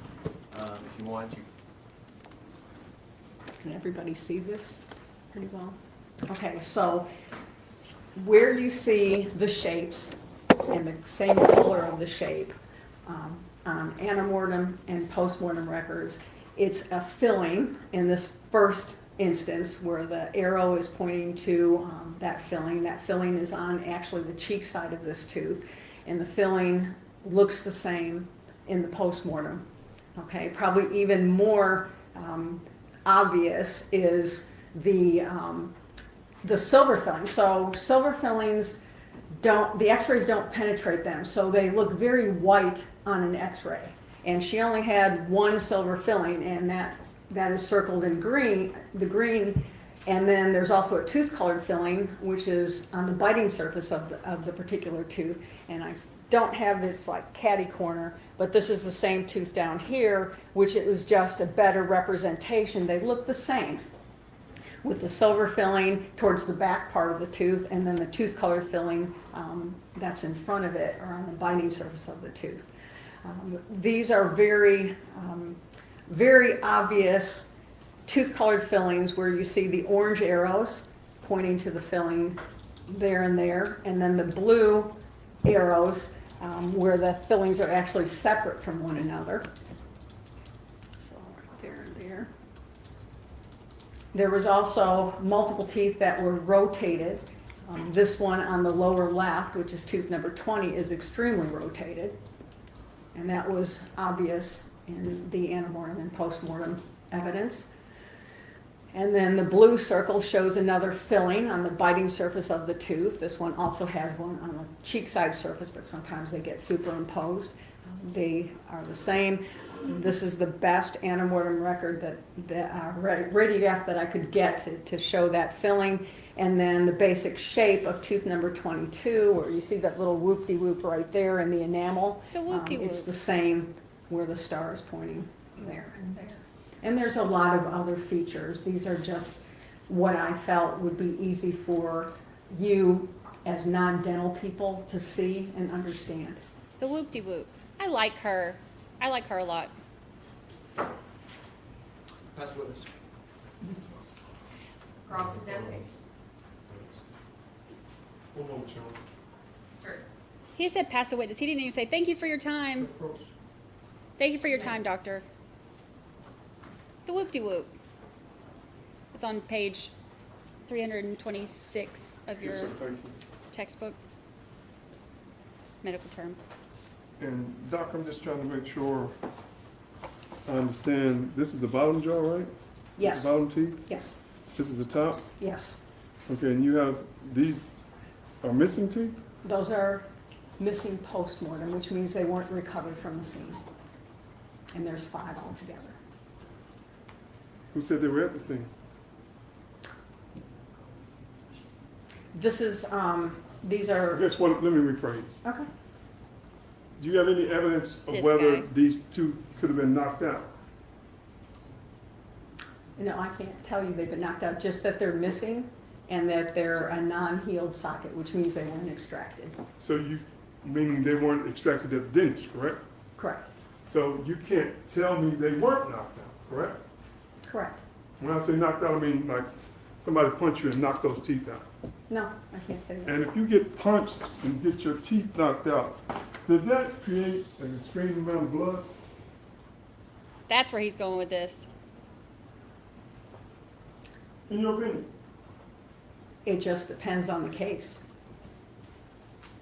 if you want. You Can everybody see this pretty well? Okay, so where you see the shapes and the same color of the shape on antemortem and postmortem records, it's a filling in this first instance where the arrow is pointing to that filling. That filling is on actually the cheek side of this tooth, and the filling looks the same in the postmortem. Okay, probably even more obvious is the silver filling. So silver fillings the x-rays don't penetrate them, so they look very white on an x-ray. And she only had one silver filling, and that is circled in green, the green, and then there's also a tooth-colored filling, which is on the biting surface of the particular tooth. And I don't have its like catty corner, but this is the same tooth down here, which it was just a better representation. They look the same, with the silver filling towards the back part of the tooth, and then the tooth-colored filling that's in front of it, or on the biting surface of the tooth. These are very, very obvious tooth-colored fillings where you see the orange arrows pointing to the filling there, and then the blue arrows where the fillings are actually separate from one another. So right there and there. There was also multiple teeth that were rotated. This one on the lower left, which is tooth number 20, is extremely rotated. And that was obvious in the antemortem and postmortem evidence. And then the blue circle shows another filling on the biting surface of the tooth. This one also has one on the cheek side surface, but sometimes they get superimposed. They are the same. This is the best antemortem record radiograph that I could get to show that filling. And then the basic shape of tooth number 22, where you see that little whoop-de-whoop right there in the enamel. The whoop-de-whoop. It's the same where the star is pointing there and there. And there's a lot of other features. These are just what I felt would be easy for you as non-dental people to see and understand. The whoop-de-whoop. I like her. I like her a lot. Pass the witness. Cross-examination. One moment, Chairman. Sure. He said pass the witness. He didn't even say thank you for your time. Thank you for your time, doctor. The whoop-de-whoop. It's on page 326 of your Yes, sir, thank you. textbook. Medical term. And Doc, I'm just trying to make sure I understand, this is the bottom jaw, right? Yes. The bottom teeth? Yes, This is the top? yes. Okay, and you have, these are missing teeth? Those are missing post-mortem, which means they weren't recovered from the scene. And there's 5 altogether. Who said they were at the scene? This is, these I are, guess what, let me rephrase. okay. Do you have any evidence of This whether guy. these two could have been knocked out? No, I can't tell you they've been knocked out, just that they're missing and that they're a non-healed socket, which means they weren't extracted. So you, meaning they weren't extracted at the dentist, correct? Correct, So you can't tell me they weren't knocked out, correct? correct. When I say knocked out, I mean like somebody punched you and knocked those teeth out. No, I can't say that. And if you get punched and get your teeth knocked out, does that create an extreme amount of blood? That's where he's going with this. In your opinion? It just depends on the case.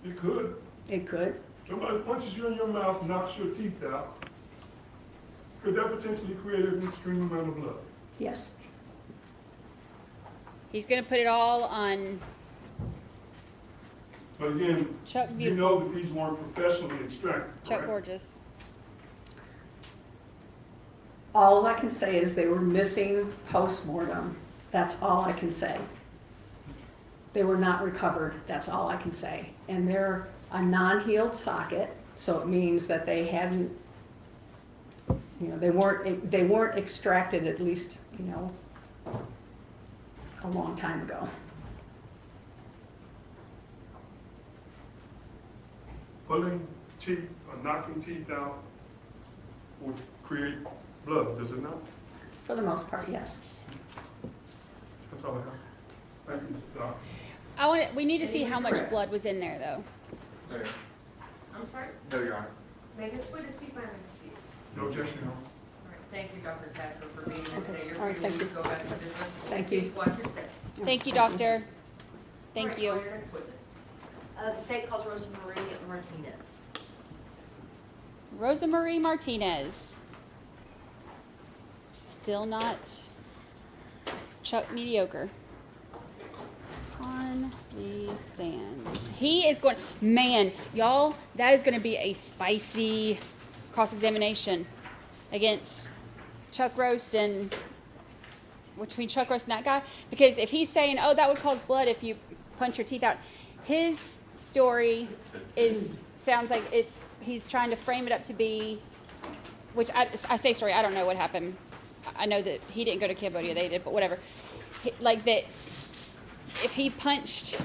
It could. It could. Somebody punches you in your mouth, knocks your teeth out. Could that potentially create an extreme amount of blood? Yes, He's going to put it all on But again, Chuck you Beautiful. know that these weren't professionally extracted, Chuck correct? Gorgeous. all I can say is they were missing post-mortem. That's all I can say. They were not recovered, that's all I can say. And they're a non-healed socket, so it means that they hadn't, they weren't extracted at least, a long time ago. Pulling teeth or knocking teeth out would create blood, does it not? For the most part, yes. That's all I have. Thank you, Doc. We need to see how much blood was in there, though. No, Your- I'm sorry? No, Your Honor. May this witness be found in dispute? No objection, Your Honor. All right, thank you, Dr. Castro, for being here Okay. today. You're All right, free to thank leave, you. go back to business. Thank you. Please watch your step. Thank you, doctor. Thank All right, you. call your next witness. The state calls Rosemarie Martinez. Rosa Marie Martinez. Still not Chuck mediocre. On the stand. He is going, man, y'all, that is going to be a spicy cross-examination against Chuck Roast and between Chuck Roast and that guy. Because if he's saying, oh, that would cause blood if you punch your teeth out, his story sounds like he's trying to frame it up to be, which I say story, I don't know what happened. I know that he didn't go to Cambodia, they did, but whatever. Like that, if he punched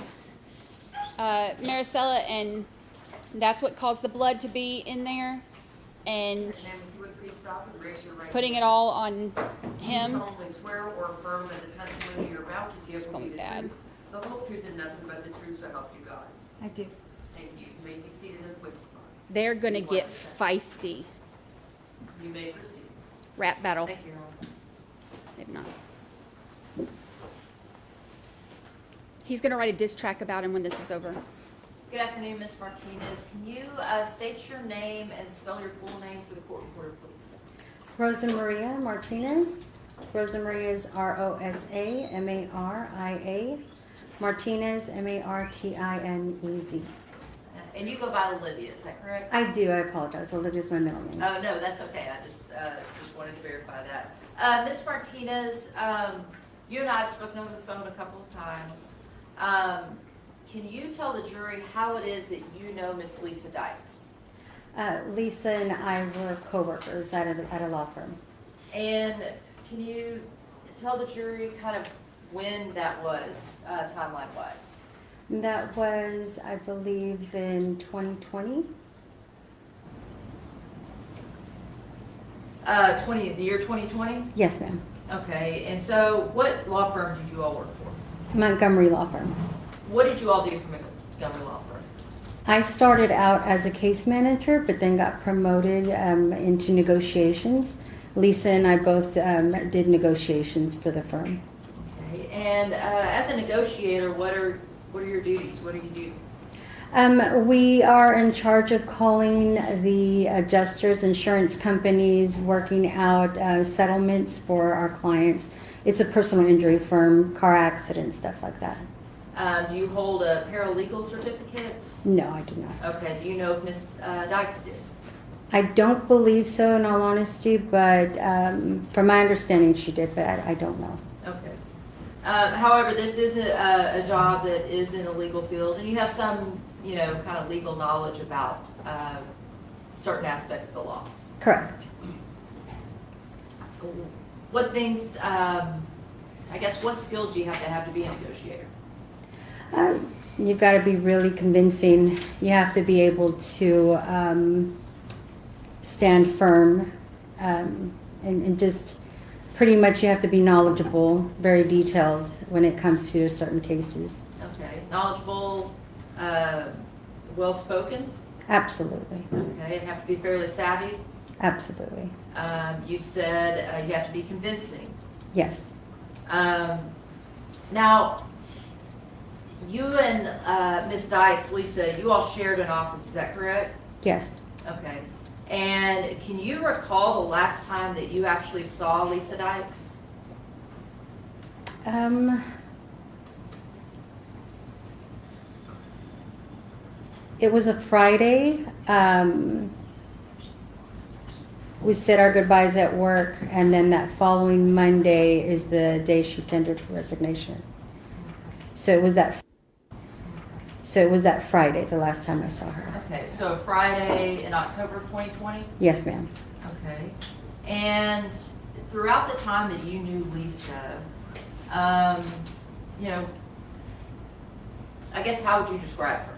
Marisela and that's what caused the blood to be in there, and Ma'am, if you would please stop and raise your right putting it hand. all on You him. solemnly swear or affirm that the testimony you're about to give will gonna be be the bad. truth, the whole truth, and nothing but the truth, so help you God. I do. Thank you. You may be seated in the witness box. They're gonna Please get watch your step. feisty. You may proceed. Rap battle. Thank you, Your Honor. If not. He's gonna write a diss track about him when this is over. Good afternoon, Ms. Martinez. Can you state your name and spell your full name for the court reporter, please? Rosa Maria Martinez. Rosa Maria is Rosa Maria, Martinez, Martinez. And you go by Olivia, is that correct? I do, I apologize. Olivia's my middle name. Oh, no, that's okay. I just wanted to verify that. Ms. Martinez, you and I have spoken over the phone a couple of times. Can you tell the jury how it is that you know Miss Lisa Dykes? Lisa and I were co-workers at a law firm. And can you tell the jury kind of when that was, timeline-wise? That was, I believe, in 2020. The year 2020? Yes, ma'am. Okay, and so what law firm did you all work for? Montgomery Law Firm. What did you all do for Montgomery Law Firm? I started out as a case manager, but then got promoted into negotiations. Lisa and I both did negotiations for the firm. Okay, and as a negotiator, what are your duties? What do you do? We are in charge of calling the adjusters, insurance companies, working out settlements for our clients. It's a personal injury firm, car accidents, stuff like that. Do you hold a paralegal certificate? No, I do not. Okay, do you know if Ms. Dykes did? I don't believe so, in all honesty, but from my understanding, she did, but I don't know. Okay. However, this is a job that is in the legal field, and you have some, kind of legal knowledge about certain aspects of the law. Correct. What things, what skills do you have to be a negotiator? You've got to be really convincing. You have to be able to stand firm, and just pretty much you have to be knowledgeable, very detailed when it comes to certain cases. Okay, knowledgeable, well-spoken? Absolutely. Okay, and have to be fairly savvy? Absolutely. You said you have to be convincing. Yes. Now, you and Ms. Dykes, Lisa, you all shared an office, is that correct? Yes. Okay. And can you recall the last time that you actually saw Lisa Dykes? It was a Friday. We said our goodbyes at work, and then that following Monday is the day she tendered her resignation. So it was that Friday, the last time I saw her. Okay, so Friday in October 2020? Yes, ma'am. Okay. And throughout the time that you knew Lisa, I guess how would you describe her?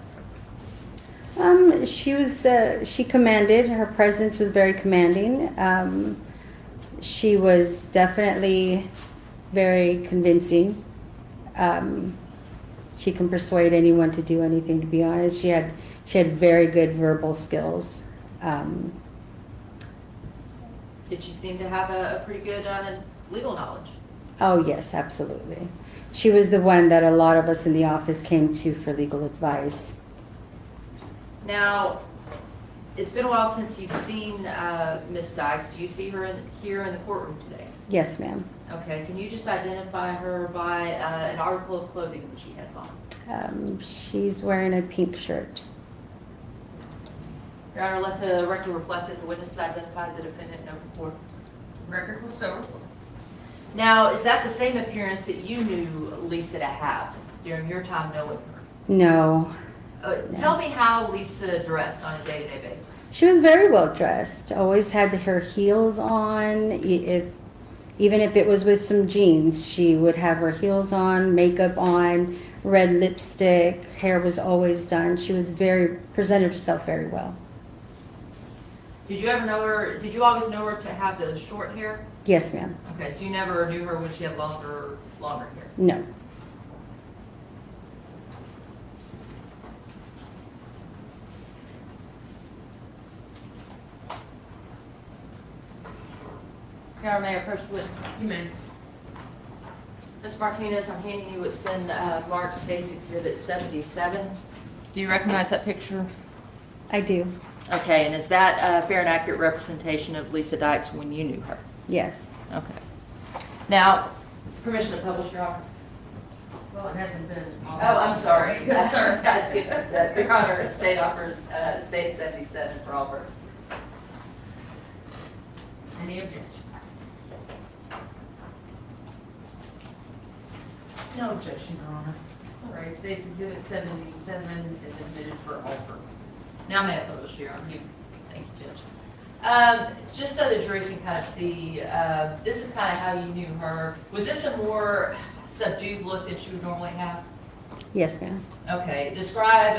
She commanded. Her presence was very commanding. She was definitely very convincing. She can persuade anyone to do anything, to be honest. She had very good verbal skills. Did she seem to have a pretty good legal knowledge? Oh, yes, absolutely. She was the one that a lot of us in the office came to for legal advice. Now, it's been a while since you've seen Ms. Dykes. Do you see her here in the courtroom today? Yes, ma'am. Okay, can you just identify her by an article of clothing that she has on? She's wearing a pink shirt. Your Honor, let the record reflect that the witness has identified the defendant number 4. Record will so reflect. Now, is that the same appearance that you knew Lisa to have during your time knowing her? No. Tell me how Lisa dressed on a day-to-day basis. She was very well dressed. Always had her heels on. Even if it was with some jeans, she would have her heels on, makeup on, red lipstick. Hair was always done. She was presented herself very well. Did you ever know her? Did you always know her to have the short hair? Yes, ma'am. Okay, so you never knew her when she had longer hair. No. Your Honor, may I approach the witness? You may. Ms. Martinez, I'm handing you what's been marked State's Exhibit 77. Do you recognize that picture? I do. Okay, and is that a fair and accurate representation of Lisa Dykes when you knew her? Yes. Okay. Now, permission to publish, Your Honor. Well, it hasn't been. Oh, I'm sorry. Sorry, I skipped a step. Your Honor, state offers state 77 for all purposes. Any objection? No objection, Your Honor. All right, State's Exhibit 77 is admitted for all purposes. Now may I publish, Your Honor? Thank you, Judge. Just so the jury can kind of see, this is kind of how you knew her. Was this a more subdued look that you would normally have? Yes, ma'am. Okay, describe,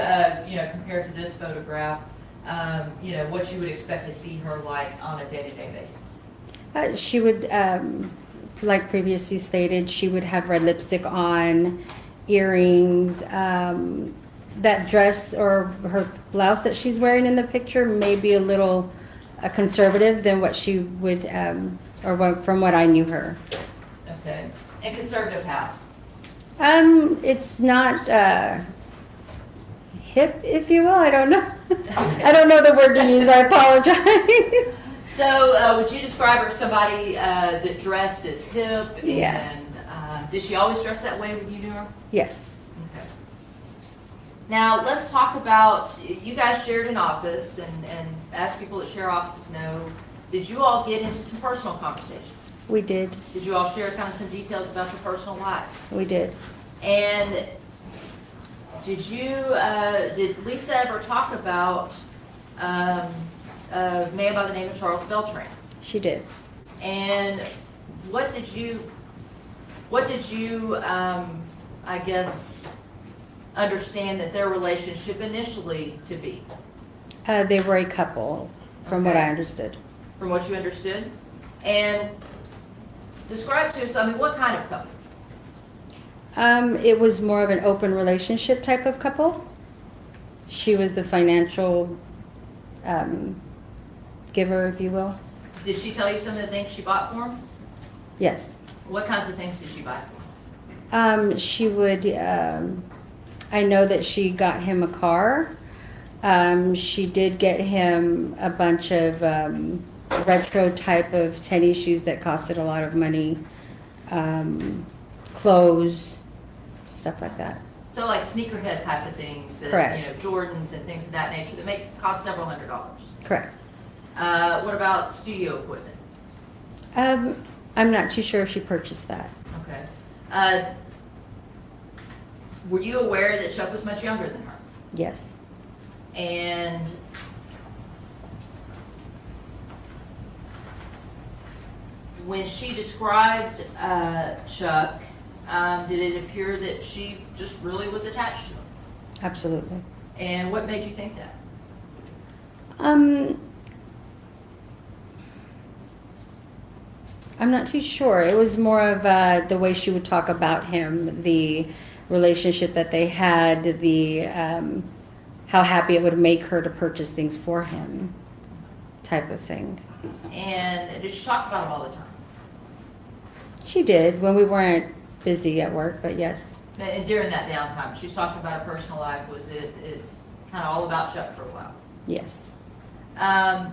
compared to this photograph, what you would expect to see her like on a day-to-day basis. She would, like previously stated, she would have red lipstick on, earrings, that dress or her blouse that she's wearing in the picture may be a little conservative than what she would, from what I knew her. Okay, and conservative how? It's not hip, if you will. I don't know. I don't know the word to use. I apologize. So, would you describe her as somebody that dressed as hip? Yeah. And did she always dress that way when you knew her? Yes. Okay. Now, let's talk about, you guys shared an office, and as people that share offices know, did you all get into some personal conversations? We did. Did you all share kind of some details about your personal lives? We did. And did Lisa ever talk about a man by the name of Charles Beltran? She did. And what did you, I guess, understand that their relationship initially to be? They were a couple, from what I understood. From what you understood? And describe to us, what kind of couple? It was more of an open relationship type of couple. She was the financial giver, if you will. Did she tell you some of the things she bought for him? Yes. What kinds of things did she buy for him? She would, I know that she got him a car. She did get him a bunch of retro type of tennis shoes that costed a lot of money, clothes, stuff like that. So like sneakerhead type of things, that, Correct. Jordans and things of that nature that cost several $100s. Correct. What about studio equipment? I'm not too sure if she purchased that. Okay. Were you aware that Chuck was much younger than her? Yes. And when she described Chuck, did it appear that she just really was attached to him? Absolutely. And what made you think that? I'm not too sure. It was more of the way she would talk about him, the relationship that they had, the how happy it would make her to purchase things for him, type of thing. And did she talk about him all the time? She did when we weren't busy at work, but yes. And during that downtime, she was talking about her personal life. Was it kind of all about Chuck for a while? Yes. At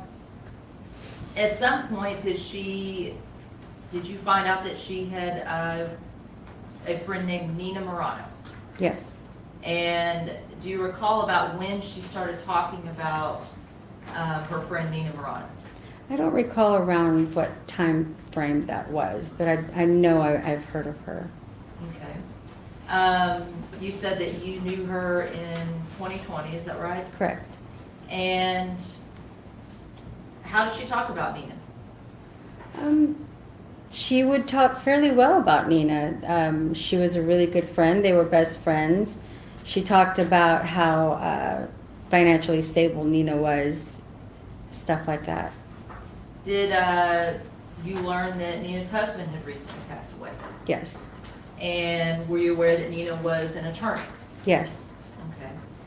some point, did you find out that she had a friend named Nina Morano? Yes. And do you recall about when she started talking about her friend Nina Morano? I don't recall around what time frame that was, but I know I've heard of her. Okay. You said that you knew her in 2020, is that right? Correct. And how did she talk about Nina? She would talk fairly well about Nina. She was a really good friend. They were best friends. She talked about how financially stable Nina was, stuff like that. Did you learn that Nina's husband had recently passed away? Yes. And were you aware that Nina was an attorney? Yes.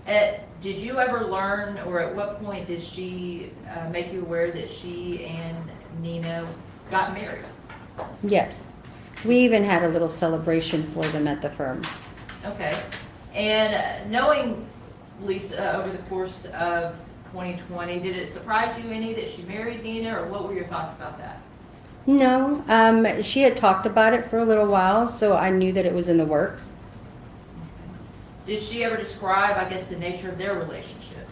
Okay. Did you ever learn, or at what point did she make you aware that she and Nina got married? Yes. We even had a little celebration for them at the firm. Okay. And knowing Lisa over the course of 2020, did it surprise you any that she married Nina, or what were your thoughts about that? No, she had talked about it for a little while, so I knew that it was in the works. Did she ever describe, I guess, the nature of their relationship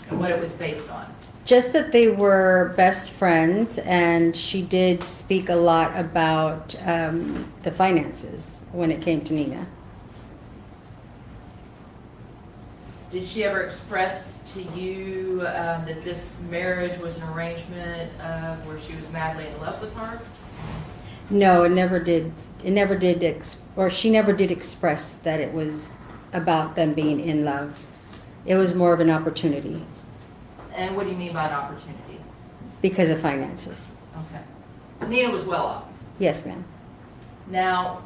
and what it was based on? Just that they were best friends, and she did speak a lot about the finances when it came to Nina. Did she ever express to you that this marriage was an arrangement where she was madly in love with her? No, it never did. It never did, or she never did express that it was about them being in love. It was more of an opportunity And what do you mean by an opportunity? because of finances. Okay. Nina was well off. Yes, ma'am. Now,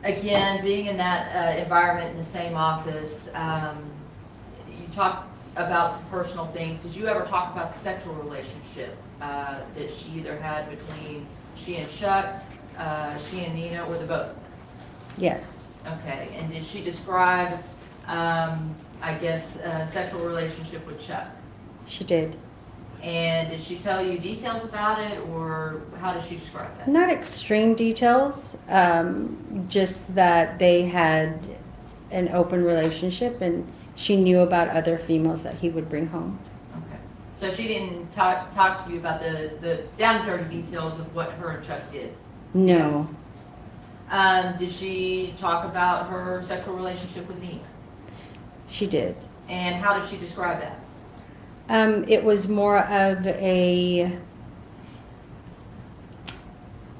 again, being in that environment in the same office, you talked about some personal things. Did you ever talk about the sexual relationship that she either had between she and Chuck, she and Nina, or the both? Yes. Okay, and did she describe, I guess, a sexual relationship with Chuck? She did. And did she tell you details about it, or how did she describe that? Not extreme details, just that they had an open relationship and she knew about other females that he would bring home. Okay, so she didn't talk to you about the down and dirty details of what her and Chuck did? No. Did she talk about her sexual relationship with Nina? She did. And how did she describe that? It was more of a,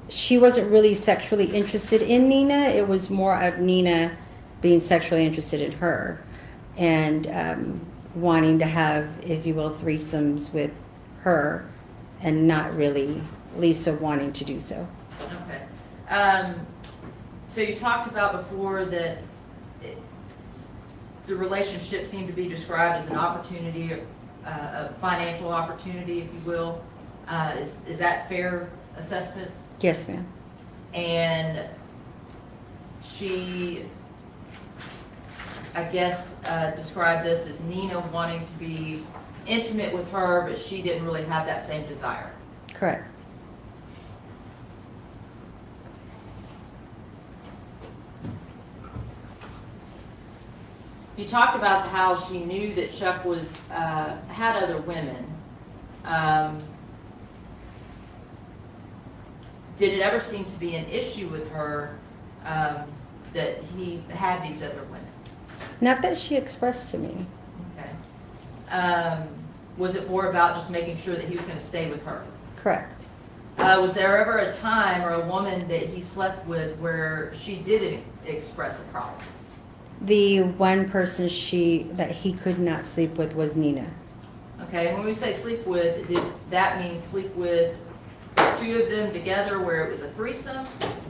she wasn't really sexually interested in Nina. It was more of Nina being sexually interested in her and wanting to have, if you will, threesomes with her and not really Lisa wanting to do so. Okay. So you talked about before that the relationship seemed to be described as an opportunity, a financial opportunity, if you will. Is that fair assessment? Yes, ma'am. And she, I guess, described this as Nina wanting to be intimate with her, but she didn't really have that same desire. Correct. You talked about how she knew that Chuck was had other women. Did it ever seem to be an issue with her that he had these other women? Not that she expressed to me. Okay. Was it more about just making sure that he was going to stay with her? Correct. Was there ever a time or a woman that he slept with where she did express a problem? The one person that he could not sleep with was Nina. Okay, and when we say sleep with, did that mean sleep with the two of them together where it was a threesome?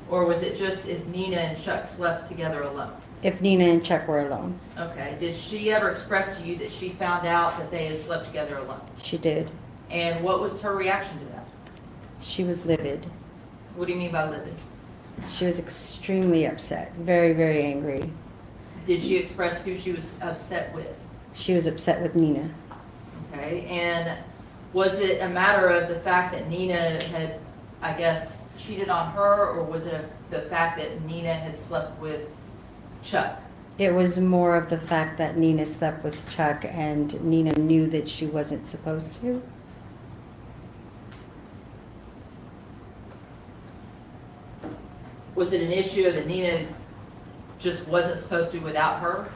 Or was it just if Nina and Chuck slept together alone? If Nina and Chuck were alone. Okay, did she ever express to you that she found out that they had slept together alone? She did. And what was her reaction to that? She was livid. What do you mean by livid? She was extremely upset. Very, very angry. Did she express who she was upset with? She was upset with Nina. Okay, and was it a matter of the fact that Nina had, I guess, cheated on her, or was it the fact that Nina had slept with Chuck? It was more of the fact that Nina slept with Chuck and Nina knew that she wasn't supposed to. Was it an issue that Nina just wasn't supposed to without her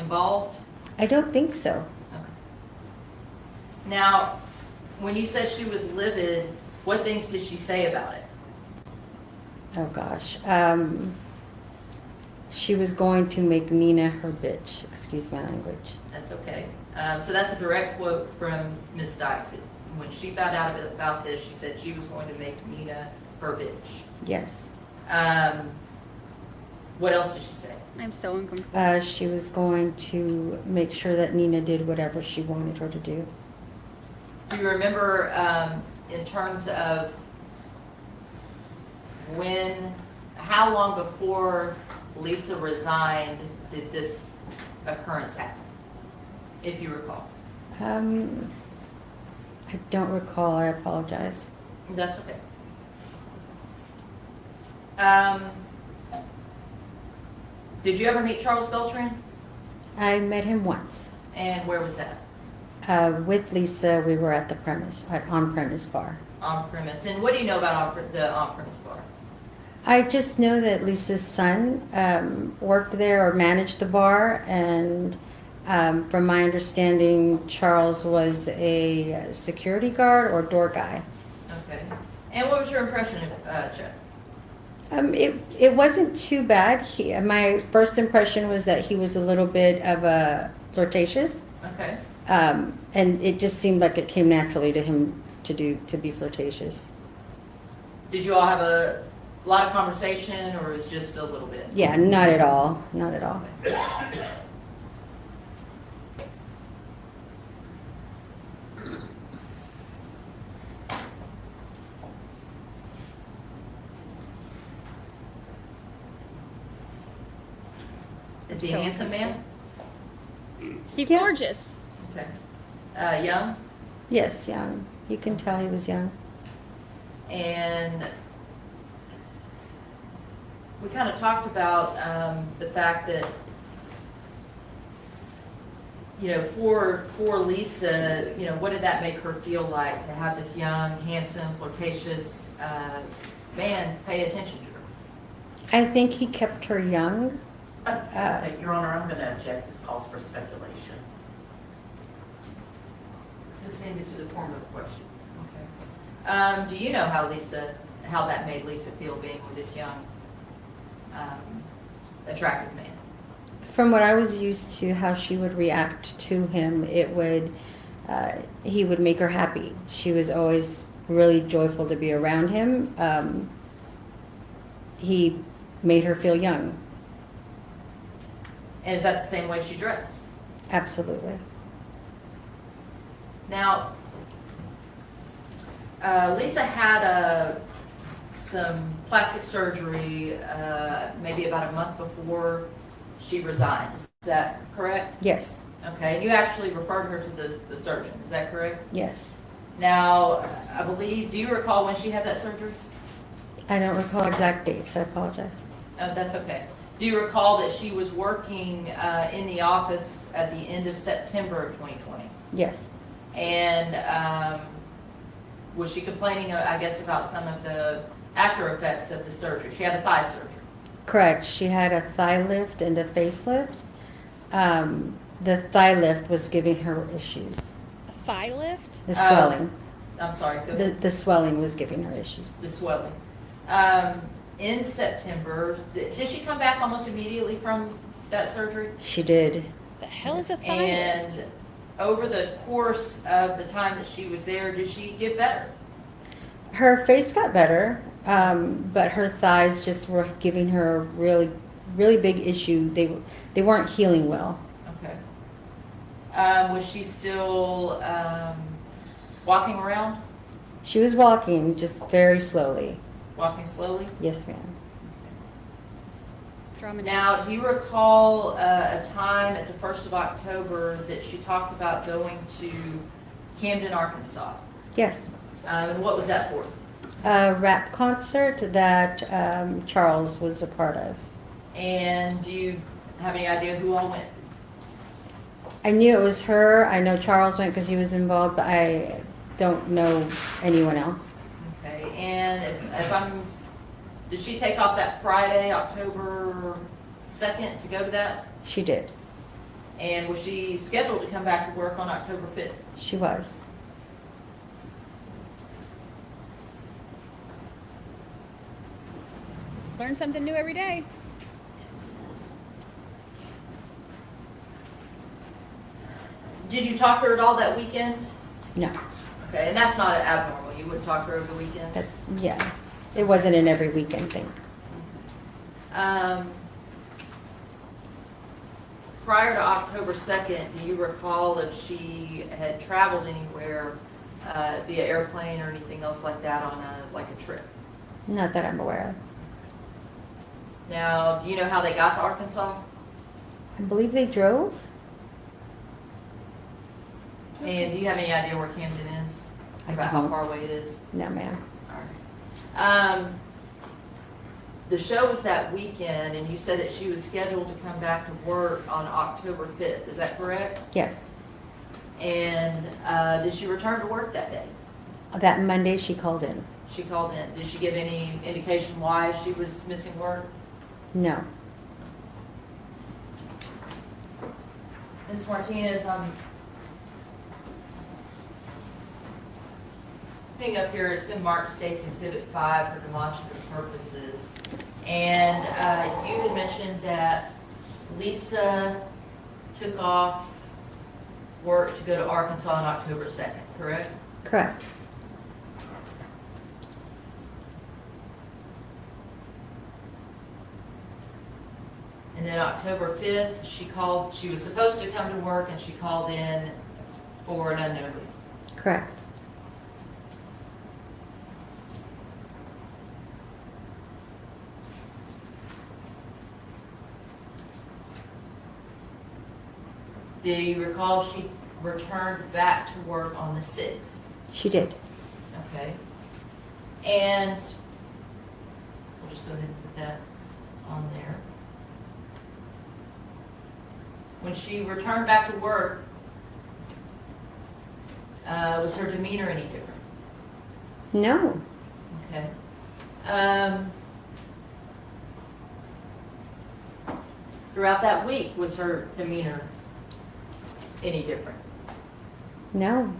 involved? I don't think so. Okay. Now, when you said she was livid, what things did she say about it? Oh gosh. She was going to make Nina her bitch. Excuse my language. That's okay. So that's a direct quote from Ms. Dykes. When she found out about this, she said she was going to make Nina her bitch. Yes. What else did she say? I'm so uncomfortable. She was going to make sure that Nina did whatever she wanted her to do. Do you remember in terms of how long before Lisa resigned did this occurrence happen, if you recall? I don't recall. I apologize. That's okay. Did you ever meet Charles Beltran? I met him once. And where was that? With Lisa, we were at the premise, at on-premise bar. On premise. And what do you know about the on premise bar? I just know that Lisa's son worked there or managed the bar, and from my understanding, Charles was a security guard or door guy. Okay. And what was your impression of Chet? It wasn't too bad. My first impression was that he was a little bit of a flirtatious. Okay. And it just seemed like it came naturally to him to be flirtatious. Did you all have a lot of conversation, or was it just a little bit? Yeah, not at all. Not at all. Is he a handsome man? He's gorgeous. Okay. Young? Yes, young. You can tell he was young. And we kind of talked about the fact that, you know, for Lisa, you know, what did that make her feel like to have this young, handsome, flirtatious man pay attention to her? I think he kept her young. Your Honor, I'm going to object. This calls for speculation. So send this to the form of a question. Okay. Do you know how that made Lisa feel being with this young, attractive man? From what I was used to, how she would react to him, he would make her happy. She was always really joyful to be around him. He made her feel young. And is that the same way she dressed? Absolutely. Now, Lisa had some plastic surgery maybe about a month before she resigned. Is that correct? Yes. Okay, and you actually referred her to the surgeon. Is that correct? Yes. Now, I believe, do you recall when she had that surgery? I don't recall exact dates. I apologize. That's okay. Do you recall that she was working in the office at the end of September of 2020? Yes. And was she complaining, I guess, about some of the after effects of the surgery? She had a thigh surgery. Correct. She had a thigh lift and a facelift. The thigh lift was giving her issues. A thigh lift? The swelling. I'm sorry. The swelling was giving her issues. The swelling. In September, did she come back almost immediately from that surgery? She did. The hell is a thigh And lift? over the course of the time that she was there, did she get better? Her face got better, but her thighs just were giving her a really, really big issue. They weren't healing well. Okay. Was she still walking around? She was walking just very slowly. Walking slowly? Yes, ma'am. Now, do you recall a time at the 1st of October that she talked about going to Camden, Arkansas? Yes. And what was that for? A rap concert that Charles was a part of. And do you have any idea who all went? I knew it was her. I know Charles went because he was involved, but I don't know anyone else. Okay, and did she take off that Friday, October 2nd to go to that? She did. And was she scheduled to come back to work on October 5th? She was. Learn something new every day. Did you talk to her at all that weekend? No. Okay, and that's not abnormal. You wouldn't talk to her over the weekends? Yeah. It wasn't an every weekend thing. Prior to October 2nd, do you recall if she had traveled anywhere via airplane or anything else like that on a trip? Not that I'm aware of. Now, do you know how they got to Arkansas? I believe they drove. And do you have any idea where Camden is? About how far away it is? No, ma'am. All right. the show was that weekend, and you said that she was scheduled to come back to work on October 5th. Is that correct? Yes. And did she return to work that day? That Monday she called in. She called in. Did she give any indication why she was missing work? No. Ms. Martinez, putting up here, it's been marked States Exhibit 5 for demonstrative purposes. And you had mentioned that Lisa took off work to go to Arkansas on October 2nd, correct? Correct. And then October 5th, she was supposed to come to work and she called in for an unknown reason. Correct. Do you recall if she returned back to work on the 6th? She did. Okay. And we'll just go ahead and put that on there. When she returned back to work, was her demeanor any different? No. Okay. Throughout that week, was her demeanor any different? No.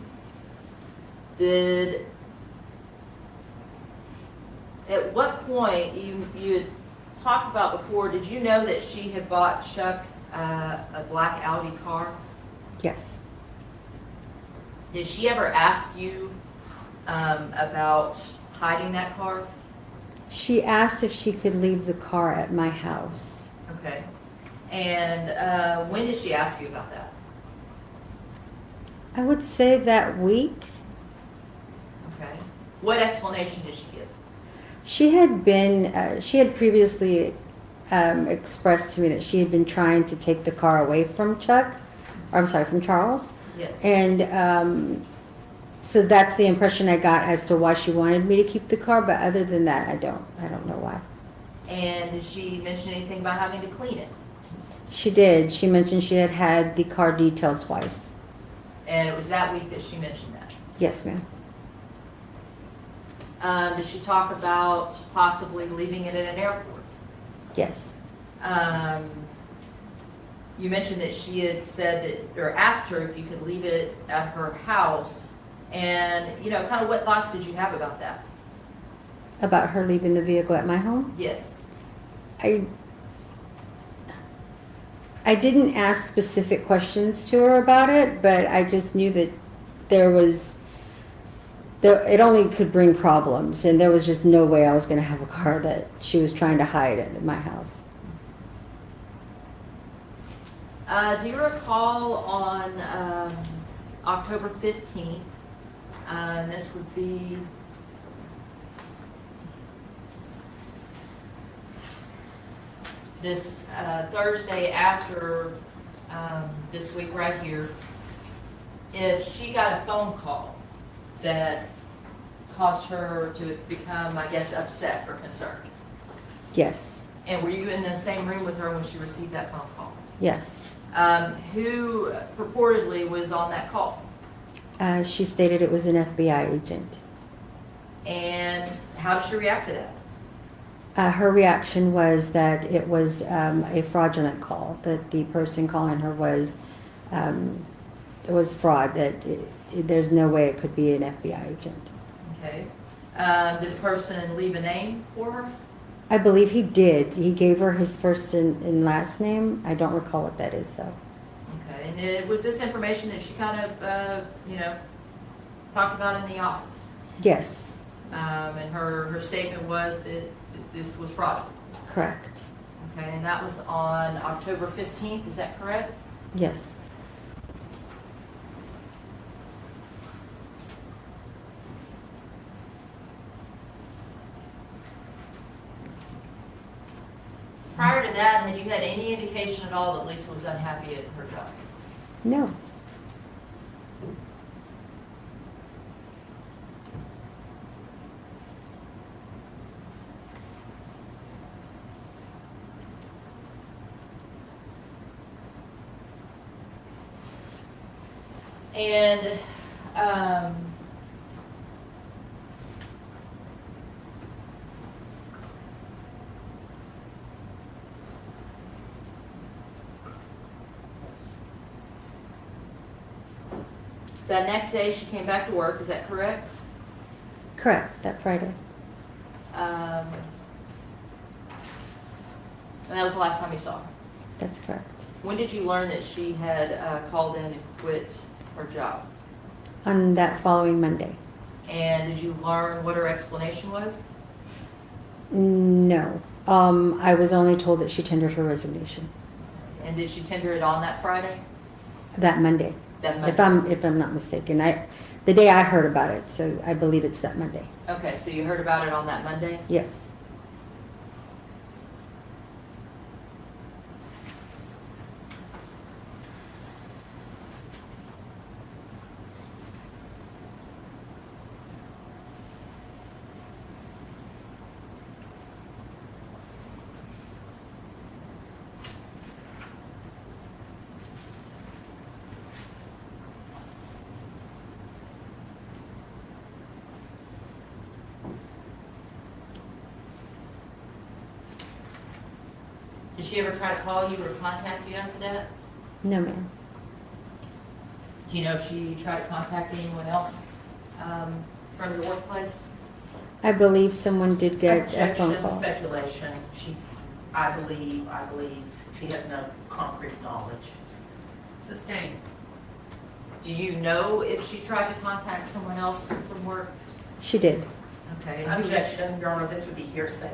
At what point, you had talked about before, did you know that she had bought Chuck a black Audi car? Yes. Did she ever ask you about hiding that car? She asked if she could leave the car at my house. Okay. And when did she ask you about that? I would say that week. Okay. What explanation did she give? She had previously expressed to me that she had been trying to take the car away from from Charles. Yes. And so that's the impression I got as to why she wanted me to keep the car, but other than that, I don't know why. And did she mention anything about having to clean it? She did. She mentioned she had had the car detailed twice. And it was that week that she mentioned that. Yes, ma'am. Did she talk about possibly leaving it at an airport? Yes. You mentioned that she had said that, or asked her if you could leave it at her house. And, kind of what thoughts did you have about that? About her leaving the vehicle at my home? Yes. I didn't ask specific questions to her about it, but I just knew that it only could bring problems, and there was just no way I was going to have a car that she was trying to hide at my house. Do you recall on October 15th, and this would be this Thursday after this week right here, if she got a phone call that caused her to become, I guess, upset or concerned? Yes. And were you in the same room with her when she received that phone call? Yes. Who purportedly was on that call? She stated it was an FBI agent. And how did she react to that? Her reaction was that it was a fraudulent call, that the person calling her was fraud, that there's no way it could be an FBI agent. Okay. Did the person leave a name for her? I believe he did. He gave her his first and last name. I don't recall what that is, though. Okay. And was this information that she kind of, talked about in the office? Yes. And her statement was that this was fraudulent? Correct. Okay, and that was on October 15th, is that correct? Yes. Prior to that, had you had any indication at all that Lisa was unhappy at her job? No. And, the next day she came back to work, is that correct? Correct, that Friday. And that was the last time you saw her? That's correct. When did you learn that she had called in and quit her job? On that following Monday. And did you learn what her explanation was? No. I was only told that she tendered her resignation And did she tender it on that Friday? that Monday. That Monday? If I'm not mistaken. The day I heard about it, so I believe it's that Monday. Okay, so you heard about it on that Monday? Yes. Did she ever try to call you or contact you after that? No, ma'am. Do you know if she tried to contact anyone else from your workplace? I believe someone did get a phone Objection, call. speculation. I believe she has no concrete knowledge. Sustained. Do you know if she tried to contact someone else from work? She did. Okay. Objection, Your Honor, this would be hearsay.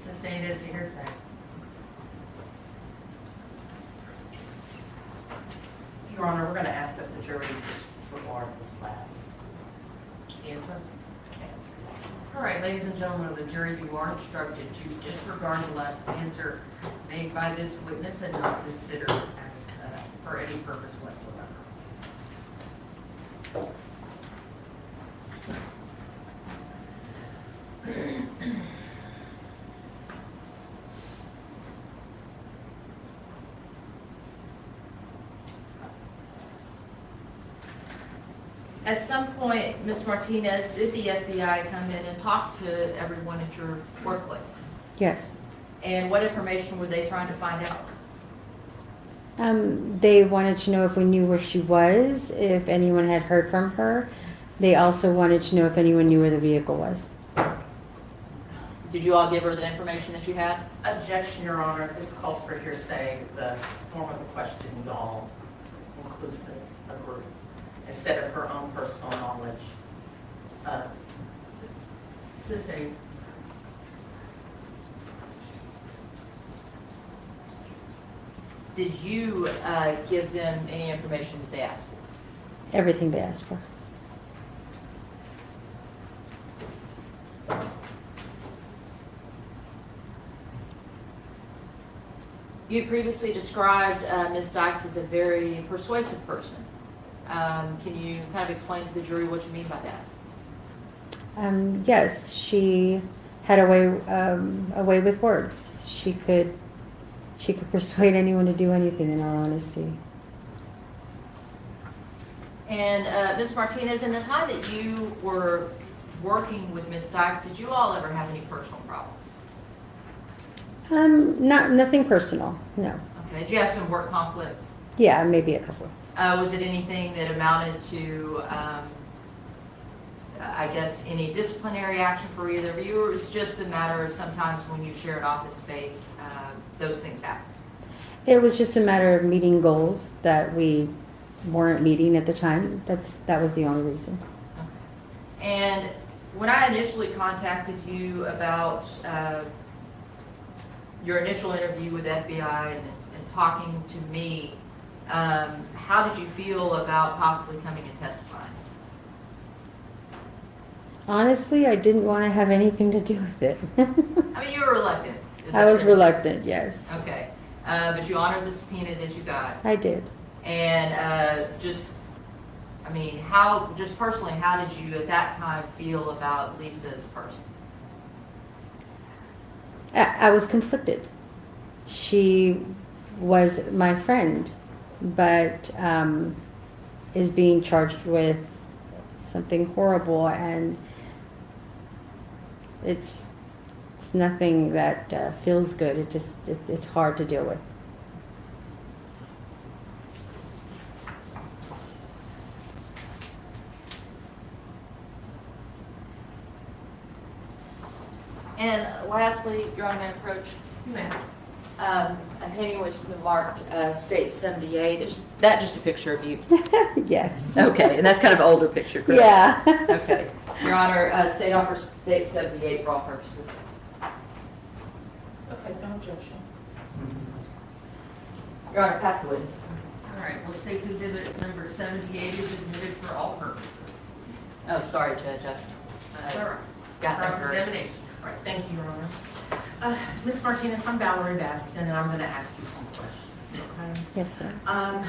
Sustained as the hearsay. Your Honor, we're going to ask that the jury disregard this last Answer. answer. All right, ladies and gentlemen of the jury, you are instructed to disregard the last answer made by this witness and not consider it as for any purpose whatsoever. At some point, Ms. Martinez, did the FBI come in and talk to everyone at your workplace? Yes. And what information were they trying to find out? They wanted to know if we knew where she was, if anyone had heard from her. They also wanted to know if anyone knew where the vehicle was. Did you all give her the information that you had? Objection, Your Honor, this calls for hearsay. The form of the question, y'all, inclusive, a group, instead of her own personal knowledge. Sustained. Did you give them any information that they asked for? Everything they asked for. You previously described Ms. Dykes as a very persuasive person. Can you kind of explain to the jury what you mean by that? Yes, she had a way with words. She could persuade anyone to do anything, in all honesty. And Ms. Martinez, in the time that you were working with Ms. Dykes, did you all ever have any personal problems? Nothing personal, no. Okay, did you have some work conflicts? Yeah, maybe a couple. Was it anything that amounted to, I guess, any disciplinary action for either of you, or it was just a matter of sometimes when you shared office space, those things happen? It was just a matter of meeting goals that we weren't meeting at the time. That was the only reason. Okay. And when I initially contacted you about your initial interview with FBI and talking to me, how did you feel about possibly coming and testifying? Honestly, I didn't want to have anything to do with it. I mean, you were reluctant. I was reluctant, yes. Okay. But you honored the subpoena that you got. I did. And just personally, how did you at that time feel about Lisa as a person? I was conflicted. She was my friend, but is being charged with something horrible, and it's nothing that feels good. It's hard to deal with. And lastly, Your Honor, may I approach? You may. A painting was marked State 78. Is that just a picture of you? Yes. Okay, and that's kind of an older picture, correct? Yeah. Okay. Your Honor, State offers State 78 for all purposes. Okay, no objection. Your Honor, pass the witness. All right, well, State's Exhibit number 78 is admitted for all purposes. Oh, sorry, Judge. That's all right. Got that. Cross-examination. All right, thank you, Your Honor. Ms. Martinez, I'm Valerie Baston, and I'm going to ask you some questions, okay? Yes, ma'am.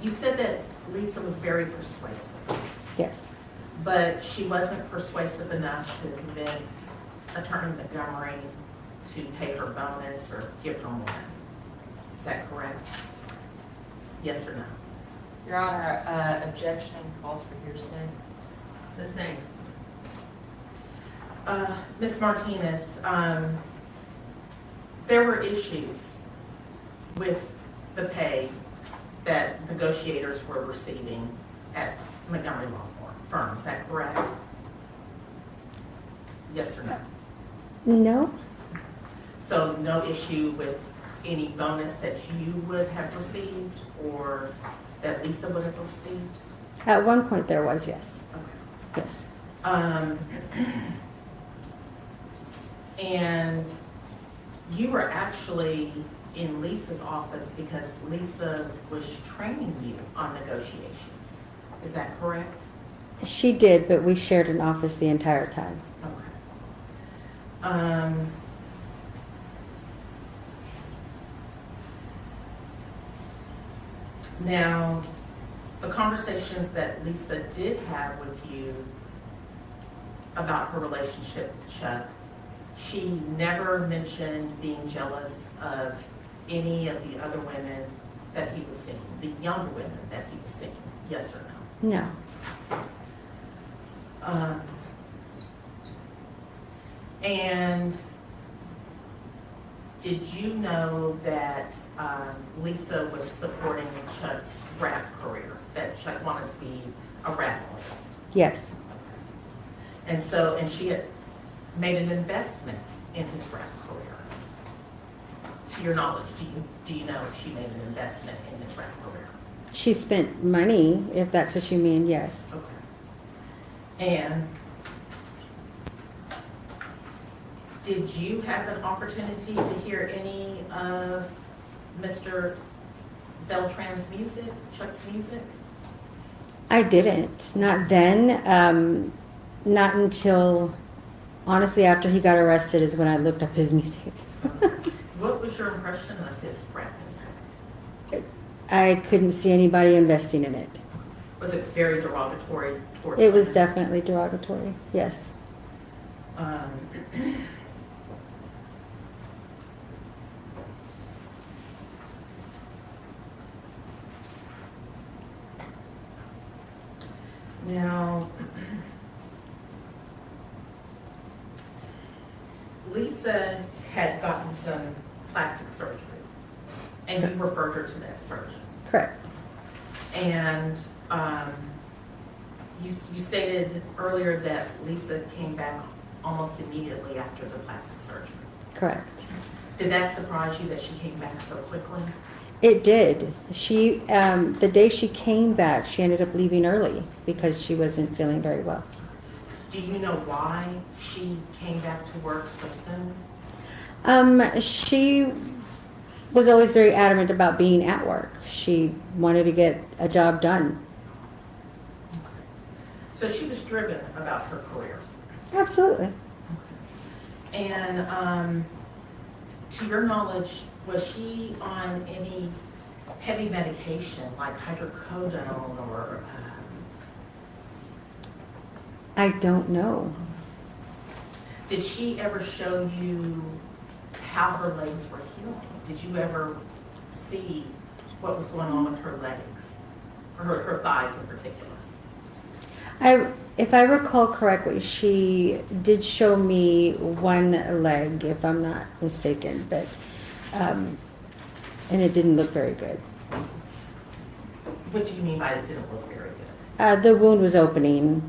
You said that Lisa was very persuasive, Yes. but she wasn't persuasive enough to convince Attorney Montgomery to pay her bonus or give her more. Is that correct? Yes or no? Your Honor, objection calls for hearsay. Sustained. Ms. Martinez, there were issues with the pay that negotiators were receiving at Montgomery Law Firm. Is that correct? Yes or no? No. So no issue with any bonus that you would have received or that Lisa would have received? At one point there was, yes. Okay. Yes. And you were actually in Lisa's office because Lisa was training you on negotiations. Is that correct? She did, but we shared an office the entire time. Okay. Now, the conversations that Lisa did have with you about her relationship with Chuck, she never mentioned being jealous of any of the other women that he was seeing, the younger women that he was seeing, yes or no? No. And did you know that Lisa was supporting Chuck's rap career, that Chuck wanted to be a rap artist? Yes. And so, and she had made an investment in his rap career. To your knowledge, do you know if she made an investment in his rap career? She spent money, if that's what you mean, yes. Okay. And did you have an opportunity to hear any of Mr. Beltran's music, Chuck's music? I didn't. Not then. Not until, honestly, after he got arrested is when I looked up his music. What was your impression of his rap music? I couldn't see anybody investing in it. Was it very derogatory towards It was women? definitely derogatory, yes. Now, Lisa had gotten some plastic surgery, and you referred her to that surgeon. Correct. And you stated earlier that Lisa came back almost immediately after the plastic surgery. Correct. Did that surprise you that she came back so quickly? It did. She, the day she came back, she ended up leaving early because she wasn't feeling very well. Do you know why she came back to work so soon? She was always very adamant about being at work. She wanted to get a job done. So she was driven about her career. Absolutely. And to your knowledge, was she on any heavy medication like hydrocodone or? I don't know. Did she ever show you how her legs were healing? Did you ever see what was going on with her legs? Or her thighs in particular? If I recall correctly, she did show me one leg, if I'm not mistaken, but, and it didn't look very good. What do you mean by it didn't look very good? The wound was opening.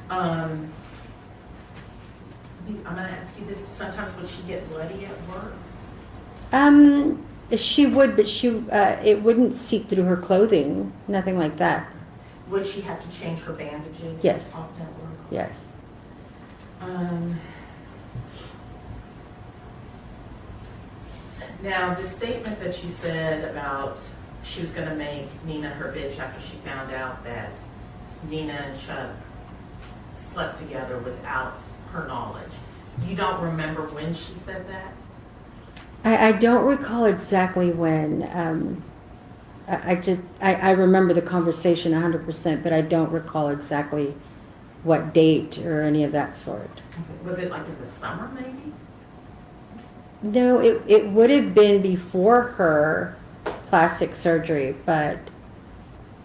I'm gonna ask you this, sometimes would she get bloody at work? She would, but it wouldn't seep through her clothing, nothing like that. Would she have to change her bandages? Yes. Often at work? Yes. Now, the statement that you said about she was gonna make Nina her bitch after she found out that Nina and Chuck slept together without her knowledge. You don't remember when she said that? I don't recall exactly when. I remember the conversation 100%, but I don't recall exactly what date or any of that sort. Was it like in the summer, maybe? No, it would have been before her plastic surgery, but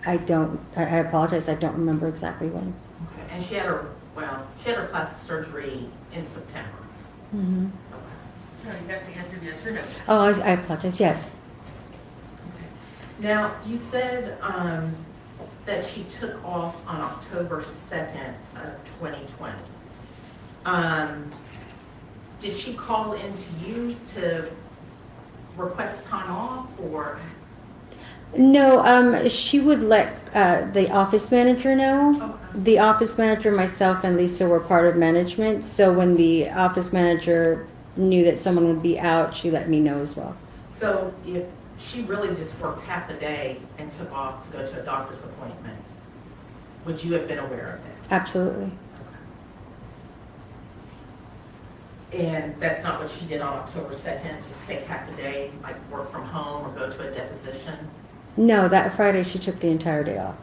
I apologize, I don't remember exactly when. Okay, and she had her plastic surgery in September. Mm-hmm. So you have to answer yes or no. Oh, I apologize, yes. Now, you said that she took off on October 2nd of 2020. Did she call into you to request time off, or? No, she would let the office manager know. Okay. The office manager, myself, and Lisa were part of management, so when the office manager knew that someone would be out, she let me know as well. So if she really just worked half the day and took off to go to a doctor's appointment, would you have been aware of that? Absolutely. And that's not what she did on October 2nd, just take half the day, like work from home or go to a deposition? No, that Friday she took the entire day off.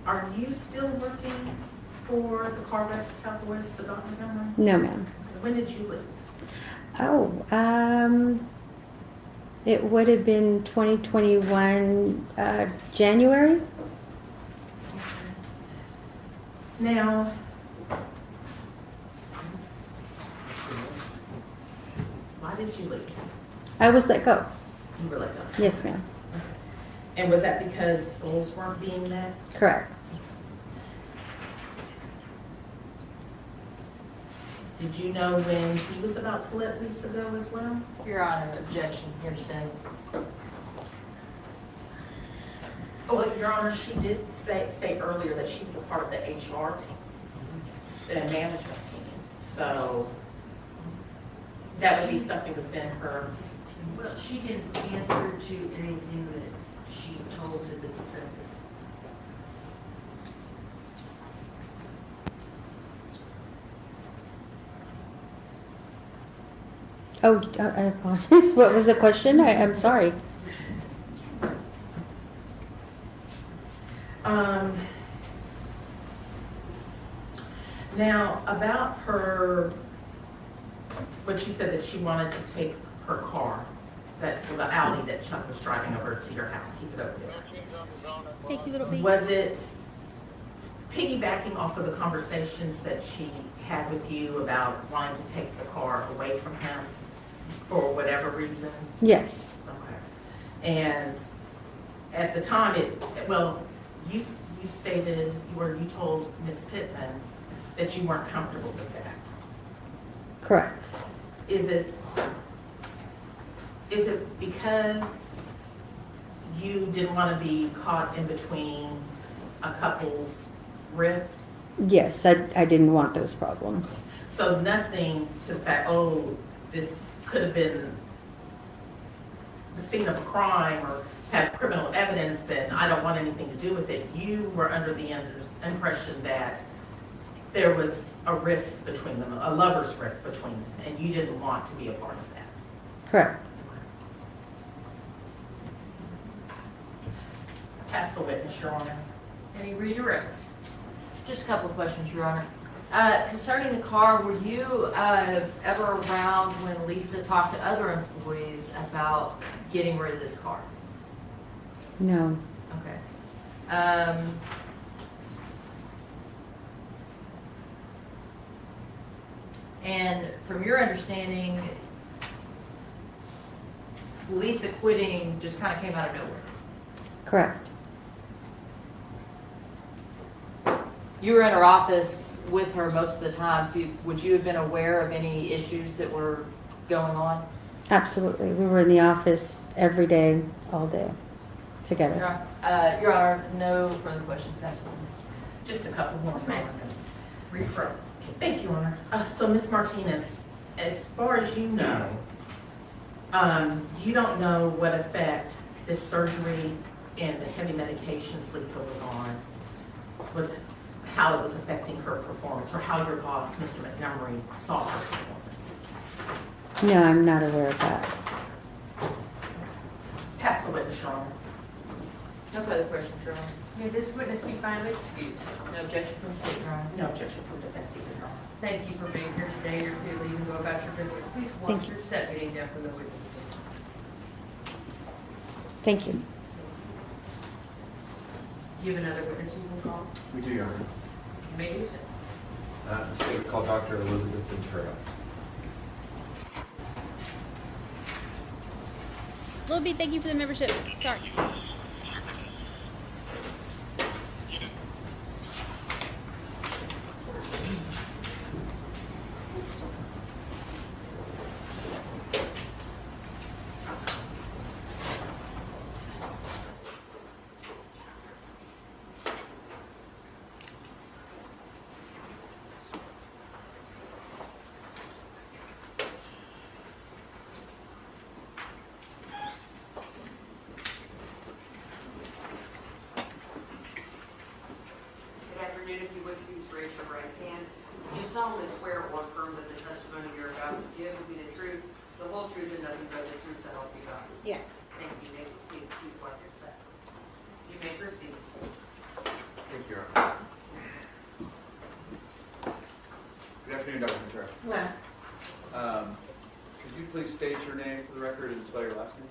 Are you still working for the car wreck Cowboys Cigar Montgomery? No, ma'am. When did you leave? Oh, it would have been 2021, January. Now, why did you leave? I was let go. You were let go? Yes, ma'am. And was that because goals weren't being met? Correct. Did you know when he was about to let Lisa go as well? Your Honor, objection, hearsay. Oh, well, Your Honor, she did state earlier that she was a part of the HR team and management team. So that would be something within her. Well, she can answer to anything that she told to the defendant. Oh, I apologize. What was the question? I'm sorry. Now, about her, what she said that she wanted to take her car, the Audi that Chuck was driving over to your house, keep it over there. Thank you, little bee. Was it piggybacking off of the conversations that she had with you about wanting to take the car away from him for whatever reason? Yes. Okay. And at the time, you stated, you told Ms. Pittman that you weren't comfortable with that. Correct. Is it because you didn't want to be caught in between a couple's rift? Yes, I didn't want those problems. So nothing to the fact, oh, this could have been the scene of a crime or have criminal evidence and I don't want anything to do with it. You were under the impression that there was a rift between them, a lover's rift between them, and you didn't want to be a part of that. Correct. Pass the witness, Your Honor. Any redirect? Just a couple of questions, Your Honor. Concerning the car, were you ever around when Lisa talked to other employees about getting rid of this car? No. Okay. And from your understanding, Lisa quitting just kind of came out of nowhere. Correct. You were in her office with her most of the time, so would you have been aware of any issues that were going on? Absolutely. We were in the office every day, all day, together. Your Honor, no further questions. That's one. Just a couple more. Rephrase. Thank you, Your Honor. So, Ms. Martinez, as far as you know, you don't know what effect this surgery and the heavy medications Lisa was on how it was affecting her performance, or how your boss, Mr. Montgomery, saw her performance. No, I'm not aware of that. Pass the witness, Your Honor. No further questions, Your Honor. May this witness be finally excused? No objection from the state, Your Honor. No objection from defense either, Your Honor. Thank you for being here today. You're free to leave and go about your business. Please Thank watch you. your step getting down from the witness. Thank you. Do you have another witness you will call? We do, Your Honor. You may do so. The state will call Dr. Elizabeth Ventura. Lil B, thank you for the memberships. Sorry. Good afternoon. If you would please raise your right hand. Do you solemnly swear or affirm that the testimony you're about to give will be the truth, the whole truth, and nothing but the truth, so help you God? Yes. Thank you. You may proceed. Please watch your step. You may proceed. Thank you, Your Honor. Good afternoon, Dr. Ventura. Could you please state your name for the record and spell your last name?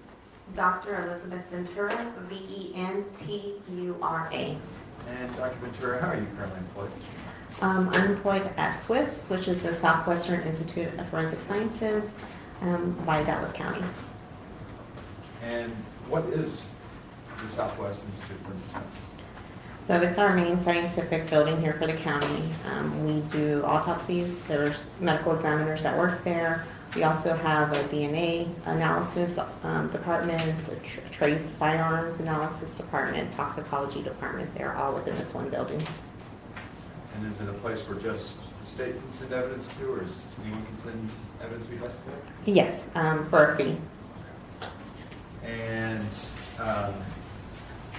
Dr. Elizabeth Ventura, Ventura. And Dr. Ventura, how are you currently employed? I'm employed at SWIFT, which is the Southwestern Institute of Forensic Sciences by Dallas County. And what is the Southwest Institute of Forensic Science? So it's our main scientific building here for the county. We do autopsies. There's medical examiners that work there. We also have a DNA analysis department, a trace firearms analysis department, toxicology department. They're all within this one building. And is it a place where just the state can send evidence to, or is anyone can send evidence to be tested? Yes, for a fee. And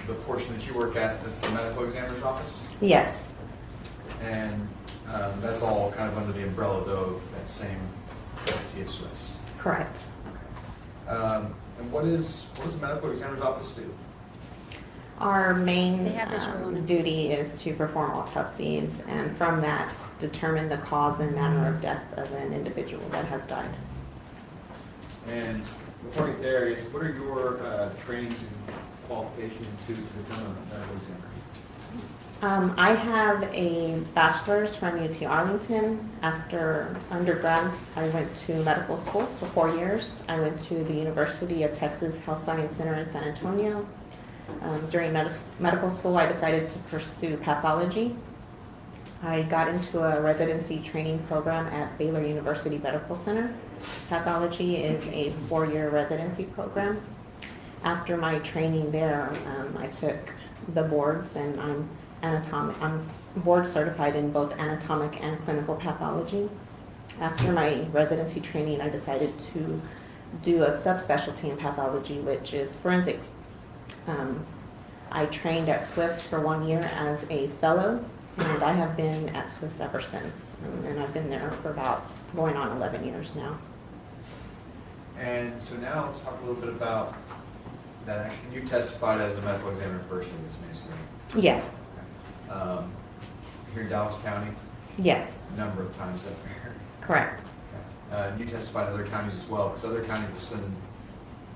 the portion that you work at, that's the medical examiner's office? Yes. And that's all kind of under the umbrella, though, of that same entity of Swiss? Correct. And what does the medical examiner's office do? Our main They have visual on it. duty is to perform autopsies, and from that, determine the cause and manner of death of an individual that has died. And before I get there, I guess, what are your trainings and qualifications to become a medical examiner? I have a bachelor's from UT Arlington. After undergrad, I went to medical school for 4 years. I went to the University of Texas Health Science Center in San Antonio. During medical school, I decided to pursue pathology. I got into a residency training program at Baylor University Medical Center. Pathology is a 4-year residency program. After my training there, I took the boards, and I'm board certified in both anatomic and clinical pathology. After my residency training, I decided to do a subspecialty in pathology, which is forensics. I trained at Swifts for 1 year as a fellow, and I have been at Swifts ever since. And I've been there for about going on 11 years now. And so now let's talk a little bit about that action. You testified as a medical examiner first in this case, right? Yes. here in Dallas County? Yes, A number of times up there. correct. And you testified in other counties as well, because other counties will send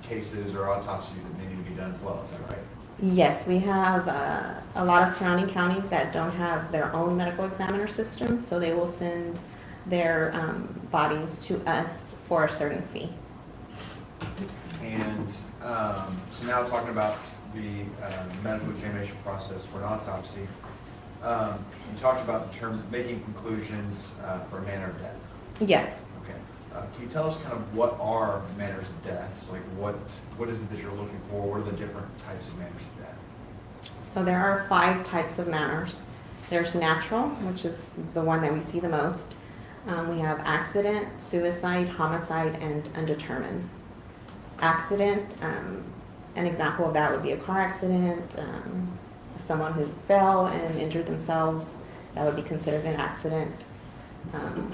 cases or autopsies that may need to be done as well, is that right? Yes, we have a lot of surrounding counties that don't have their own medical examiner system, so they will send their bodies to us for a certain fee. And so now talking about the medical examination process for an autopsy, you talked about the term making conclusions for a manner of death. Yes. Okay. Can you tell us kind of what are manners of deaths? Like what is it that you're looking for? What are the different types of manners of death? So there are 5 types of manners. There's natural, which is the one that we see the most. We have accident, suicide, homicide, and undetermined. Accident, an example of that would be a car accident, someone who fell and injured themselves, that would be considered an accident.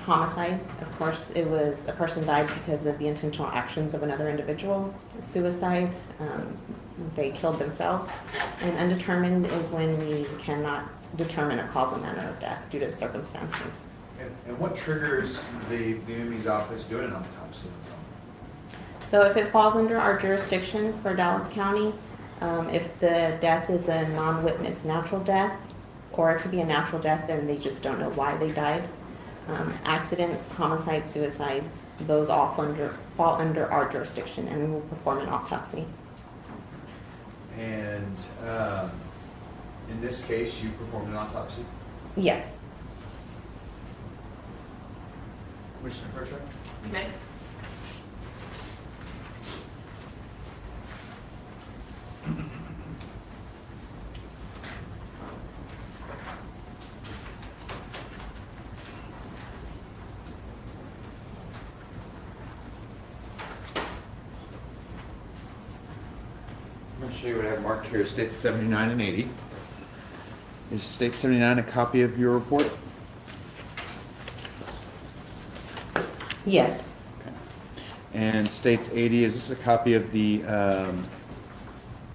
Homicide, of course, it was a person died because of the intentional actions of another individual. Suicide, they killed themselves. And undetermined is when we cannot determine a cause and manner of death due to the circumstances. And what triggers the MME's office doing an autopsy on someone? So if it falls under our jurisdiction for Dallas County, if the death is a non-witness natural death, or it could be a natural death and they just don't know why they died. Accidents, homicides, suicides, those all fall under our jurisdiction, and we will perform an autopsy. And in this case, you performed an autopsy? Yes. Commissioner Pritchard? You may. I'm going to show you what I have marked here, States 79 and 80. Is State 79 a copy of your report? Yes. Okay. And States 80, is this a copy of the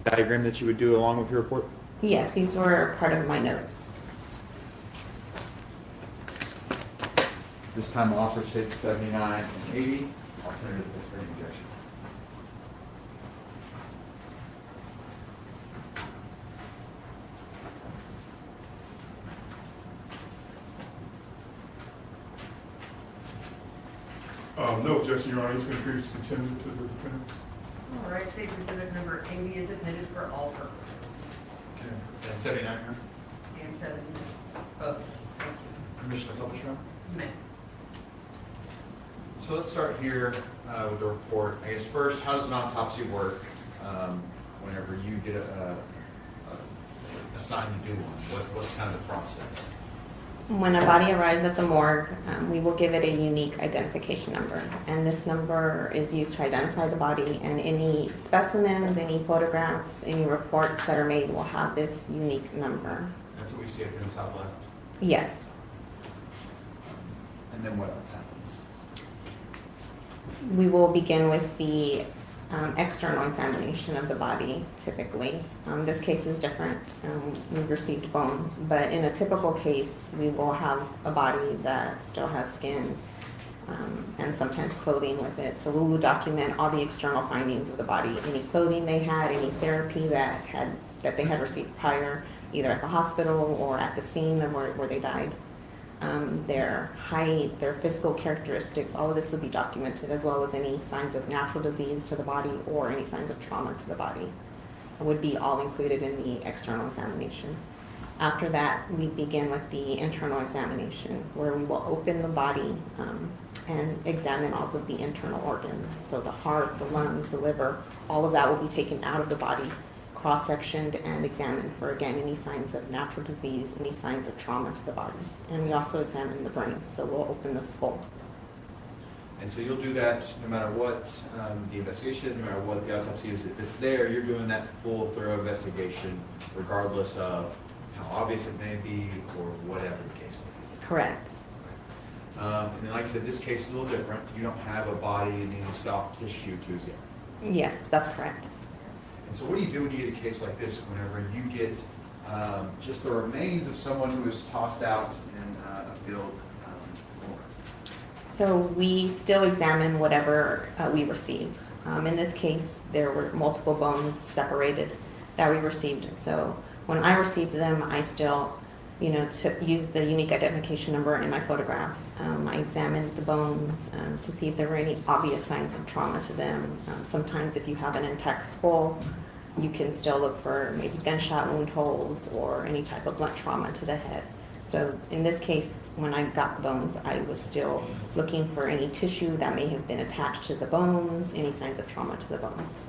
diagram that you would do along with your report? Yes, these were part of my notes. This time I'll offer States 79 and 80, alternative for injections. No objection, Your Honor. It's been previously tendered to the defendants. All right, State Exhibit number 80 is admitted for all purposes. Okay. And 79 here? And 70, both. Thank you. Commissioner Publisher? You may. So let's start here with the report. I guess first, how does an autopsy work whenever you get assigned to do one? What's kind of the process? When a body arrives at the morgue, we will give it a unique identification number, and this number is used to identify the body, and any specimens, any photographs, any reports that are made will have this unique number. That's what we see up in the top left. Yes. And then what else happens? We will begin with the external examination of the body, typically. This case is different. We've received bones, but in a typical case, we will have a body that still has skin and sometimes clothing with it. So we will document all the external findings of the body, any clothing they had, any therapy that they had received prior, either at the hospital or at the scene of where they died. Their height, their physical characteristics, all of this would be documented, as well as any signs of natural disease to the body or any signs of trauma to the body. It would be all included in the external examination. After that, we begin with the internal examination, where we will open the body and examine all of the internal organs. So the heart, the lungs, the liver, all of that will be taken out of the body, cross-sectioned and examined for, again, any signs of natural disease, any signs of trauma to the body. And we also examine the brain, so we'll open the skull. And so you'll do that no matter what the investigation is, no matter what the autopsy is. If it's there, you're doing that full, thorough investigation, regardless of how obvious it may be or whatever the case may be. Correct. And then, like I said, this case is a little different. You don't have a body and any soft tissue to examine. Yes, that's correct. And so what do you do when you get a case like this, whenever you get just the remains of someone who was tossed out in a field. So we still examine whatever we receive. In this case, there were multiple bones separated that we received. So when I received them, I still, used the unique identification number in my photographs. I examined the bones to see if there were any obvious signs of trauma to them. Sometimes if you have an intact skull, you can still look for maybe gunshot wound holes or any type of blunt trauma to the head. So in this case, when I got the bones, I was still looking for any tissue that may have been attached to the bones, any signs of trauma to the bones.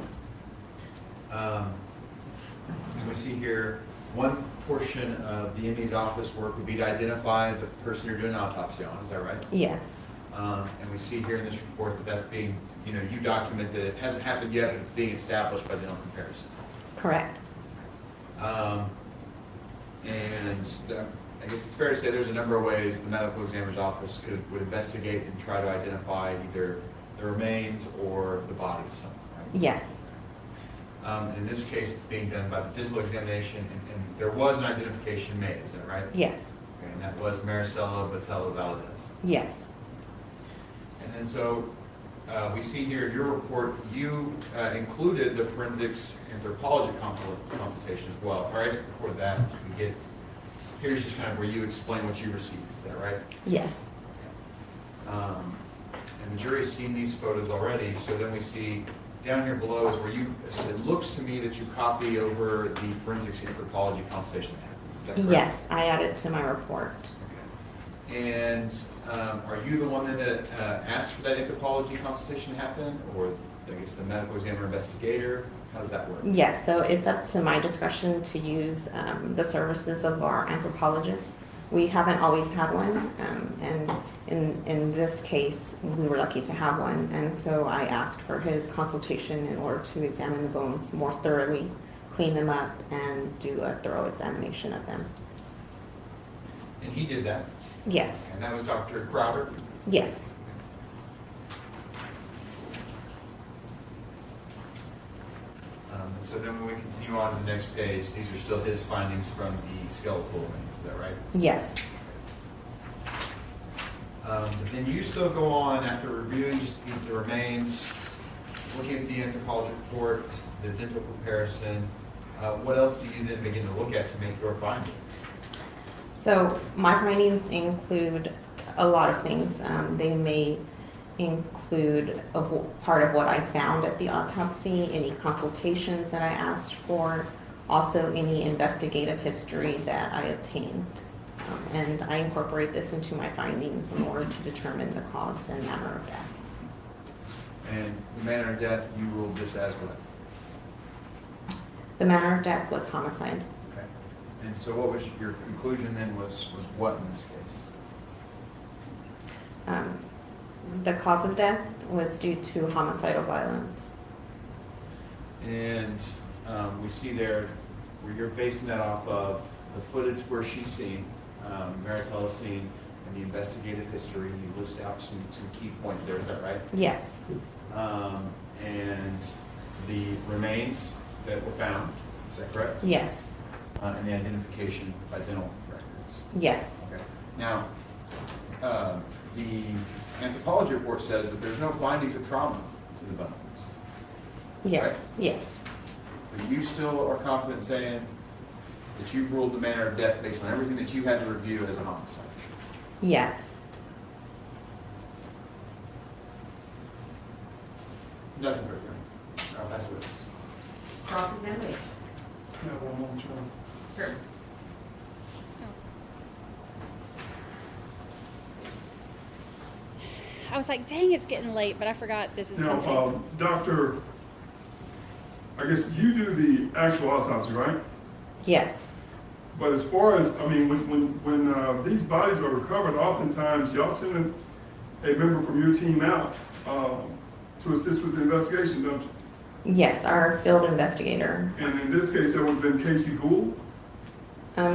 We see here, one portion of the MD's office work would be to identify the person you're doing an autopsy on, is that right? Yes. And we see here in this report that that's being, you document that it hasn't happened yet, but it's being established by dental comparison. Correct. I guess it's fair to say there's a number of ways the medical examiner's office would investigate and try to identify either the remains or the body of someone, right? Yes. In this case, it's being done by the dental examination, and there was an identification made, is that right? Yes. Okay, and that was Marisela Botello Valdez. Yes. And then so we see here in your report, you included the forensics anthropology consultation as well. Or I guess before that, here's just kind of where you explain what you received, is that right? Yes. And the jury's seen these photos already, so then we see down here below is where it looks to me that you copy over the forensics anthropology consultation that happens. Is that correct? Yes, I added to my report. Okay. And are you the one that asked for that anthropology consultation to happen, or I guess the medical examiner investigator? How does that work? Yes, so it's up to my discretion to use the services of our anthropologist. We haven't always had one, and in this case, we were lucky to have one, and so I asked for his consultation in order to examine the bones more thoroughly, clean them up, and do a thorough examination of them. And he did that? Yes. And that was Dr. Crowder? Yes. So then when we continue on to the next page, these are still his findings from the skeletal remains, is that right? Yes. But then you still go on after reviewing just the remains, looking at the anthropology report, the dental comparison. What else do you then begin to look at to make your findings? So my findings include a lot of things. They may include part of what I found at the autopsy, any consultations that I asked for, also any investigative history that I obtained. And I incorporate this into my findings in order to determine the cause and manner of death. And the manner of death, you ruled this as what? The manner of death was homicide. Okay. And so what was your conclusion then was what in this case? The cause of death was due to homicidal violence. And we see there where you're basing that off of the footage where she's seen, Maricella's seen, and the investigative history. You list out some key points there, is that right? Yes. And the remains that were found, is that correct? Yes. And the identification by dental records. Yes. Okay. Now, the anthropology report says that there's no findings of trauma to the bones. Yes. Right? Yes. But you still are confident saying that you ruled the manner of death based on everything that you had to review as a homicide? Yes. Nothing further. I'll pass it this. Cross-examination. Yeah, one more time. Sure. I was like, dang, it's getting late, but I forgot this is something. Doctor, I guess you do the actual autopsy, right? Yes. But as far as, I mean, when these bodies are recovered, oftentimes y'all send a member from your team out to assist with the investigation, don't you? Yes, our field investigator. And in this case, that would have been Casey Gould?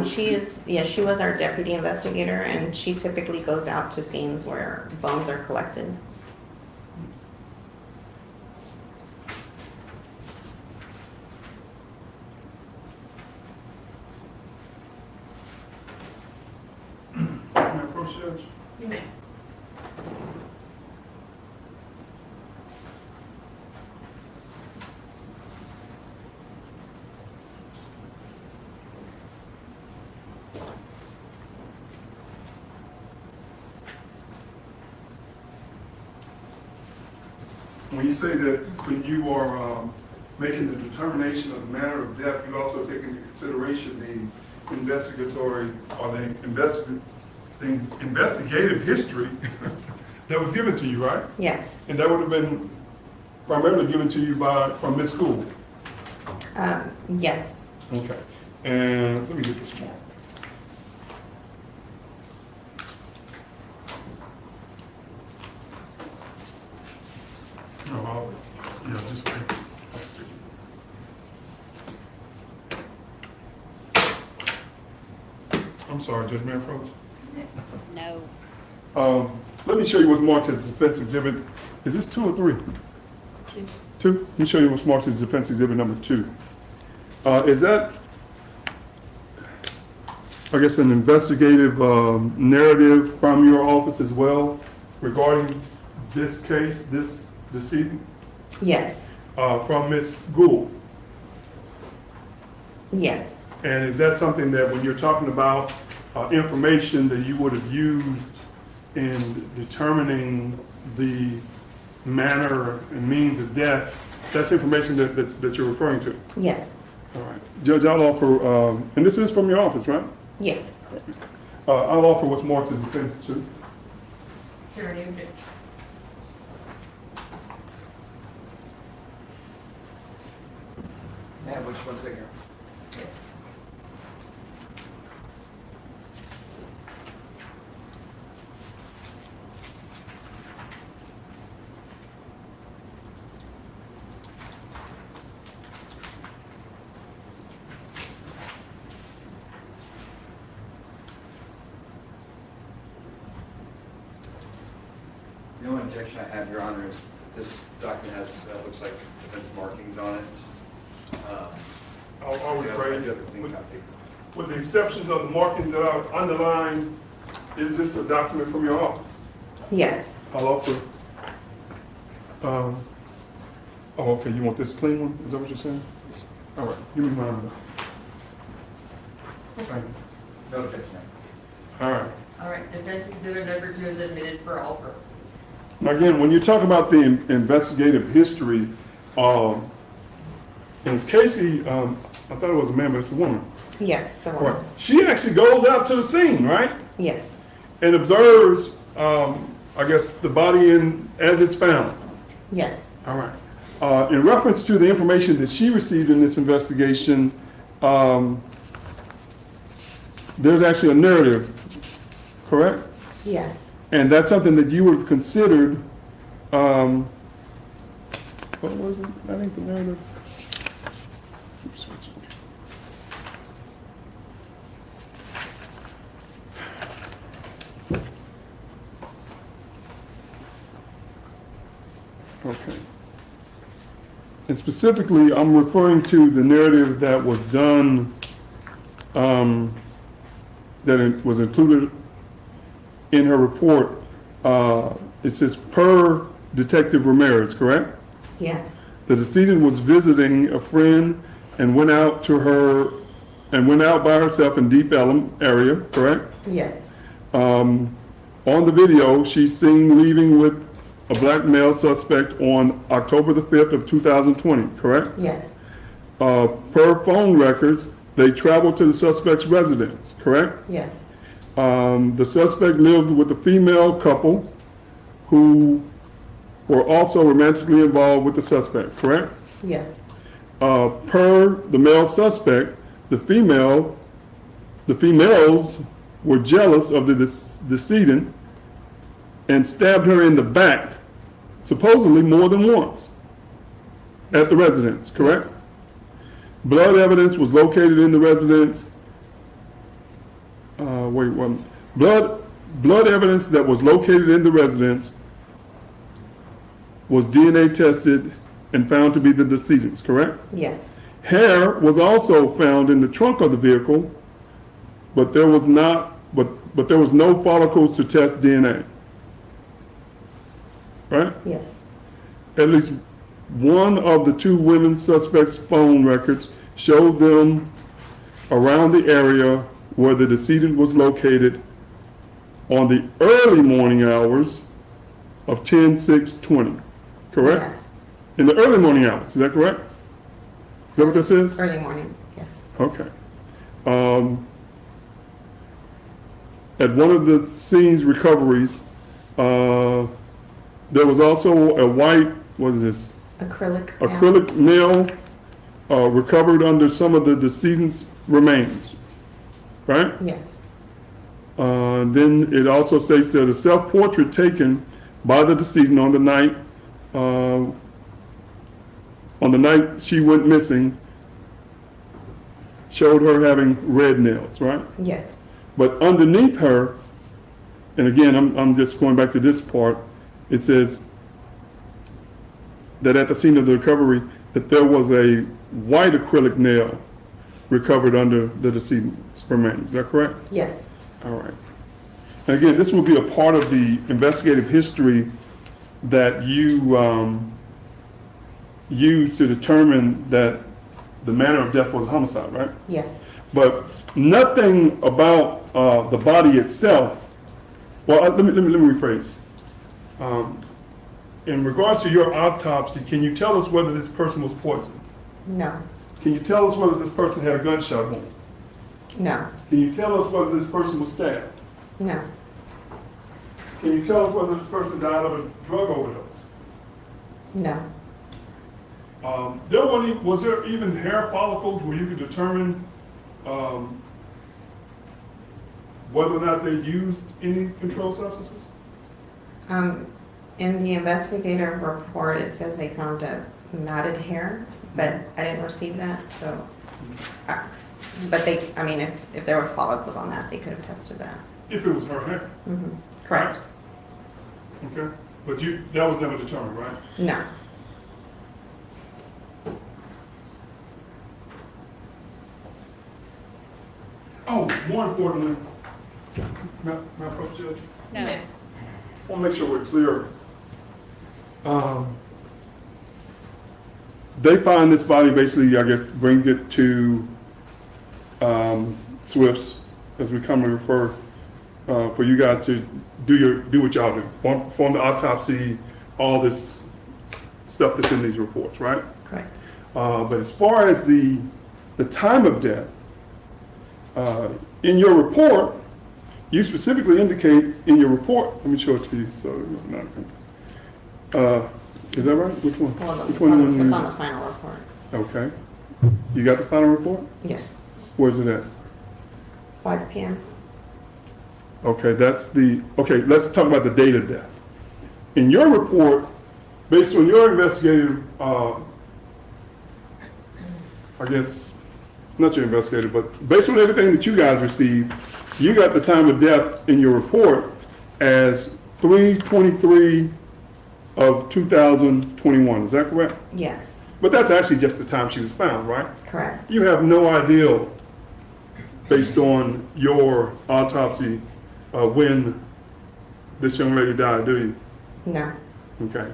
She was our deputy investigator, and she typically goes out to scenes where bones are collected. Judge? You may. When you say that when you are making the determination of the manner of death, you also take into consideration the investigatory or the investigative history that was given to you, right? Yes. And that would have been primarily given to you from Ms. School? Yes. Okay. And let me get this one. No, yeah, just I'm sorry, Judge Manfros. No. Let me show you what's marked as defense exhibit. Is this 2 or 3? 2. 2? Let me show you what's marked as defense exhibit number 2. Is that, I guess, an investigative narrative from your office as well regarding this case, this decedent? Yes. From Ms. Gould? Yes. And is that something that when you're talking about information that you would have used in determining the manner and means of death, that's information that you're referring to? Yes. All right. Judge, I'll offer, and this is from your office, right? Yes. I'll offer what's marked as defense too. Here, you do. Ma'am, which one's there? The only objection I have, Your Honor, is this document has, looks like defense markings on it. I'll the rephrase. other thing I'll take. With the exceptions of the markings that are underlined, is this a document from your office? Yes. I'll offer. Oh, okay, you want this clean one? Is that what you're saying? Yes. All right, give me mine. Thank you. No objection, ma'am. All right. All right, defense exhibit number 2 is admitted for all purposes. Now again, when you talk about the investigative history, and it's Casey, I thought it was a man, but it's a woman. Yes, it's a Right. woman. She actually goes out to the scene, right? Yes. And observes, I guess, the body as it's found. Yes. All right. In reference to the information that she received in this investigation, there's actually a narrative, correct? Yes. And that's something that you would have considered, what was it? I think the narrative. Oops, switch. Okay. And specifically, I'm referring to the narrative that was done, that it was included in her report. It says, per Detective Ramirez, correct? Yes. The decedent was visiting a friend and went out by herself in Deep Ellum area, correct? Yes. On the video, she's seen leaving with a black male suspect on October the 5th of 2020, correct? Yes. Per phone records, they traveled to the suspect's residence, correct? Yes. The suspect lived with a female couple who were also romantically involved with the suspect, correct? Yes. Per the male suspect, the females were jealous of the decedent and stabbed her in the back, supposedly more than once, at the residence, correct? Yes. Blood evidence was located in the residence. Blood evidence that was located in the residence was DNA tested and found to be the decedent's, correct? Yes. Hair was also found in the trunk of the vehicle, but but there was no follicles to test DNA. Right? Yes. At least one of the two women suspects' phone records showed them around the area where the decedent was located on the early morning hours of 10/6/20. Correct? Yes. In the early morning hours, is that correct? Is that what this is? Early morning, yes. Okay. At one of the scene's recoveries, there was also a white, what is this? Acrylic nail recovered under some of the decedent's remains, right? Yes. Then it also states that a self-portrait taken by the decedent on the night she went missing showed her having red nails, right? Yes. But underneath her, and again, I'm just going back to this part, it says that at the scene of the recovery, that there was a white acrylic nail recovered under the decedent's remains. Is that correct? Yes. All right. And again, this will be a part of the investigative history that you use to determine that the manner of death was a homicide, right? Yes. But nothing about the body itself. Well, let me rephrase. In regards to your autopsy, can you tell us whether this person was poisoned? No. Can you tell us whether this person had a gunshot wound? No. Can you tell us whether this person was stabbed? No. Can you tell us whether this person died of a drug overdose? No. Was there even hair follicles where you could determine whether or not they used any controlled substances? In the investigator report, it says they found a matted hair, but I didn't receive that, so. But if there was follicles on that, they could have tested that. If it was her hair? Mm-hmm. Correct. Okay, but that was never determined, right? No. Oh, more importantly, may I approach Judge? No. I want to make sure we're clear. They find this body, basically, I guess, bring it to Swift's, as we commonly refer, for you guys to do what y'all do, perform the autopsy, all this stuff that's in these reports, right? Correct. But as far as the time of death, in your report, you specifically indicate in your report, let me show it to you, so it's not, is that right? Which one? Well, Which it's one? on the final report. Okay. You got the final report? Yes. Where's it at? 5 p.m. Okay, okay, let's talk about the date of death. In your report, based on your investigative, I guess, not your investigative, but based on everything that you guys received, you got the time of death in your report as 3/23 of 2021. Is that correct? Yes. But that's actually just the time she was found, right? Correct. You have no idea, based on your autopsy, when this young lady died, do you? No. Okay.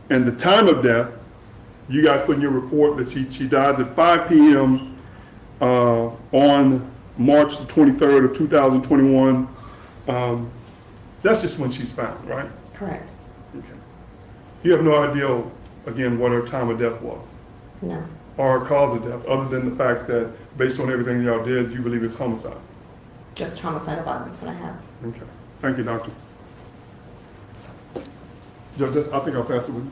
And the time of death, you guys put in your report that she dies at 5 p.m. On March the 23rd of 2021. That's just when she's found, right? Correct. Okay. You have no idea, again, what her time of death was? No. Or her cause of death, other than the fact that, based on everything y'all did, you believe it's homicide? Just homicidal violence, what I have. Okay. Thank you, doctor. Judge, I think I'll pass it with you.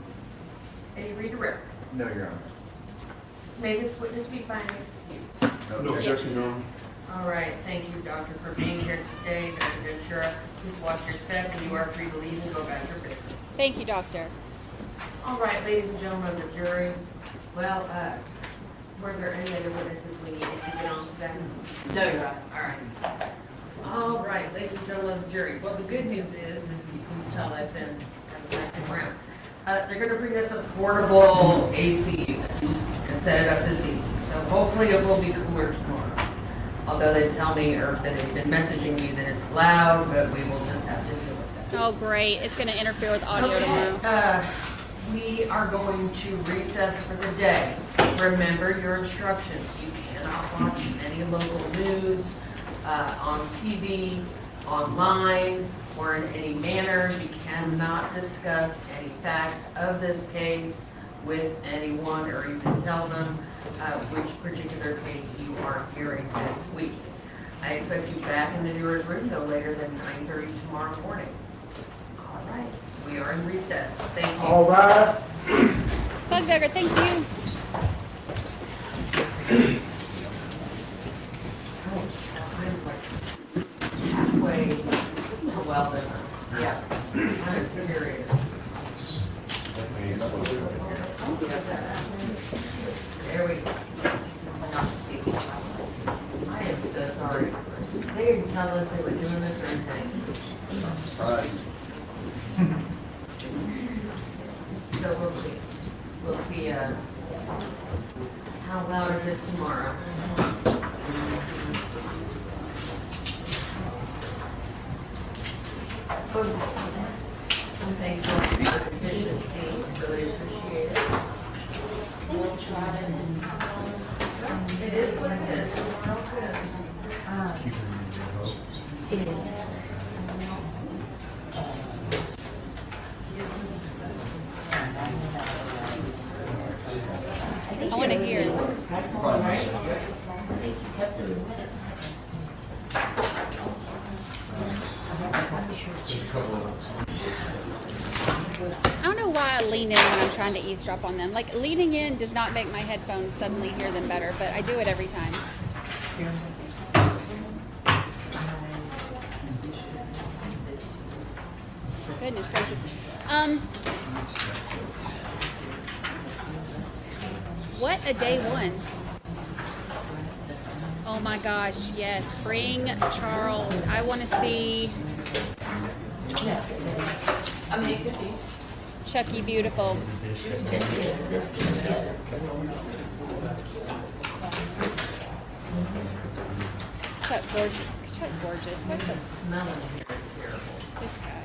Any redirect? No, Your Honor. May this witness be finally excused? No objection, Your Honor. All right, thank you, doctor, for being here today. Dr. Ventura, please watch your step, and you are free to leave and go about your business. Thank you, doctor. All right, ladies and gentlemen of the jury, well, were there any other witnesses we needed to get on today? No, Your Honor. All right. All right, ladies and gentlemen of the jury, well, the good news is you can tell I've been having around. They're going to bring us a portable AC unit and set it up this evening, so hopefully it will be cooler tomorrow. Although they tell me, or that they've been messaging me that it's loud, but we will just have to deal with that. Oh, great. It's going to interfere with audio tomorrow. We are going to recess for the day. Remember your instructions. You cannot watch any local news on TV, online, or in any manner. You cannot discuss any facts of this case with anyone, or even tell them which particular case you are hearing this week. I expect you back in the juror's room no later than 9:30 tomorrow morning. All right, we are in recess. Thank you. All right. Bug Dugger, thank you. Halfway to well done. Yeah, I'm serious. There we go. I am so sorry. They didn't tell us they were doing this or anything. So we'll see. We'll see how loud it is tomorrow. Thanks for your efficiency. Really appreciate it. We'll try it. It is what it is. We're all good. It is. I want to hear. I don't know why I lean in when I'm trying to eavesdrop on them. Like, leaning in does not make my headphones suddenly hear them better, but I do it every time. Goodness gracious. What a day one. Oh my gosh, yes. Bring Charles. I want to see Chucky Beautiful. Chuck Gorgeous. Chuck Gorgeous. What the smell in here is terrible. This guy.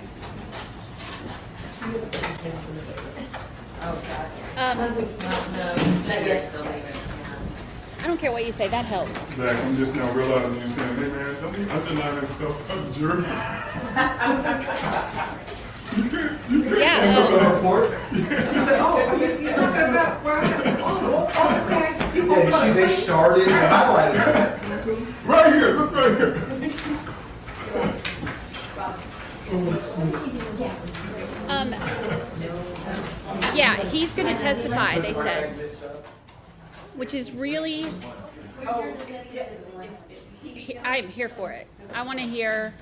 Oh, God. No, I don't care what you say. That helps. Zach, I'm just now realizing you're saying, hey man, don't be underlining stuff on the jury. Yeah. Report. He said, oh, you're talking about, oh, okay. Yeah, you see, they started and highlighted it. Right here, look right here. Yeah, he's going to testify, they said, which is really, I'm here for it. I want to hear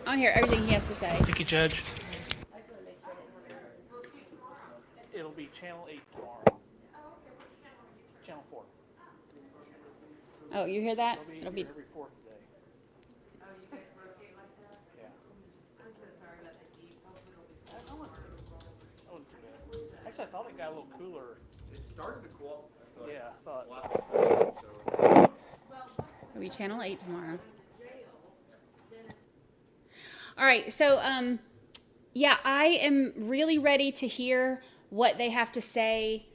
everything he has to say. Thank you, Judge. It'll be Channel 8 tomorrow. Channel 4. Oh, you hear that? It'll be every fourth day. Yeah. Actually, I thought it got a little cooler. It started to cool off. Yeah, I thought. It'll be Channel 8 tomorrow. All right, so yeah, I am really ready to hear what they have to say,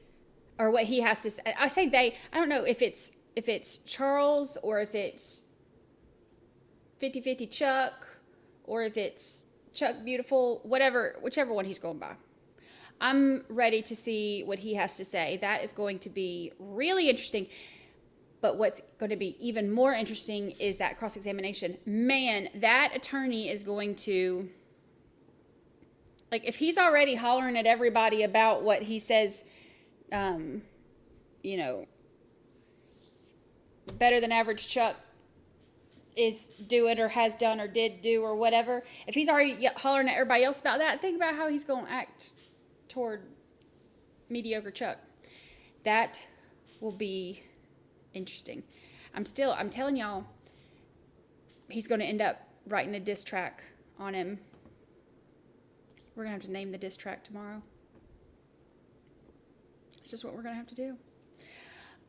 or what he has to say. I say they. I don't know if it's Charles, or if it's 50-50 Chuck, or if it's Chuck Beautiful, whichever one he's going by. I'm ready to see what he has to say. That is going to be really interesting. But what's going to be even more interesting is that cross-examination. Man, that attorney is going to, like, if he's already hollering at everybody about what he says, you know, better than average Chuck is doing or has done or did do or whatever. If he's already hollering at everybody else about that, think about how he's going to act toward mediocre Chuck. That will be interesting. I'm telling y'all, he's going to end up writing a diss track on him. We're going to have to name the diss track tomorrow. It's just what we're going to have to do.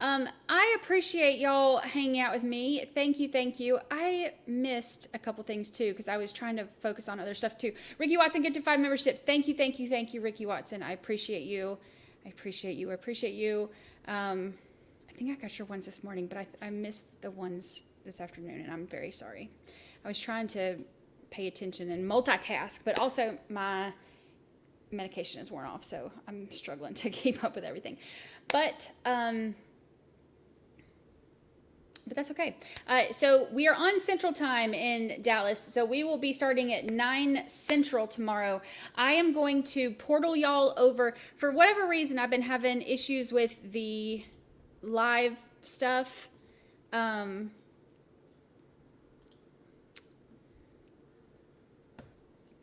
I appreciate y'all hanging out with me. Thank you, thank you. I missed a couple things too because I was trying to focus on other stuff too. Ricky Watson, gifted 5 memberships. Thank you, thank you, thank you, Ricky Watson. I appreciate you. I appreciate you. I appreciate you. I think I got your ones this morning, but I missed the ones this afternoon, and I'm very sorry. I was trying to pay attention and multitask, but also my medication is worn off, so I'm struggling to keep up with everything. But that's okay. So we are on Central Time in Dallas, so we will be starting at 9 Central tomorrow. I am going to portal y'all over. For whatever reason, I've been having issues with the live stuff.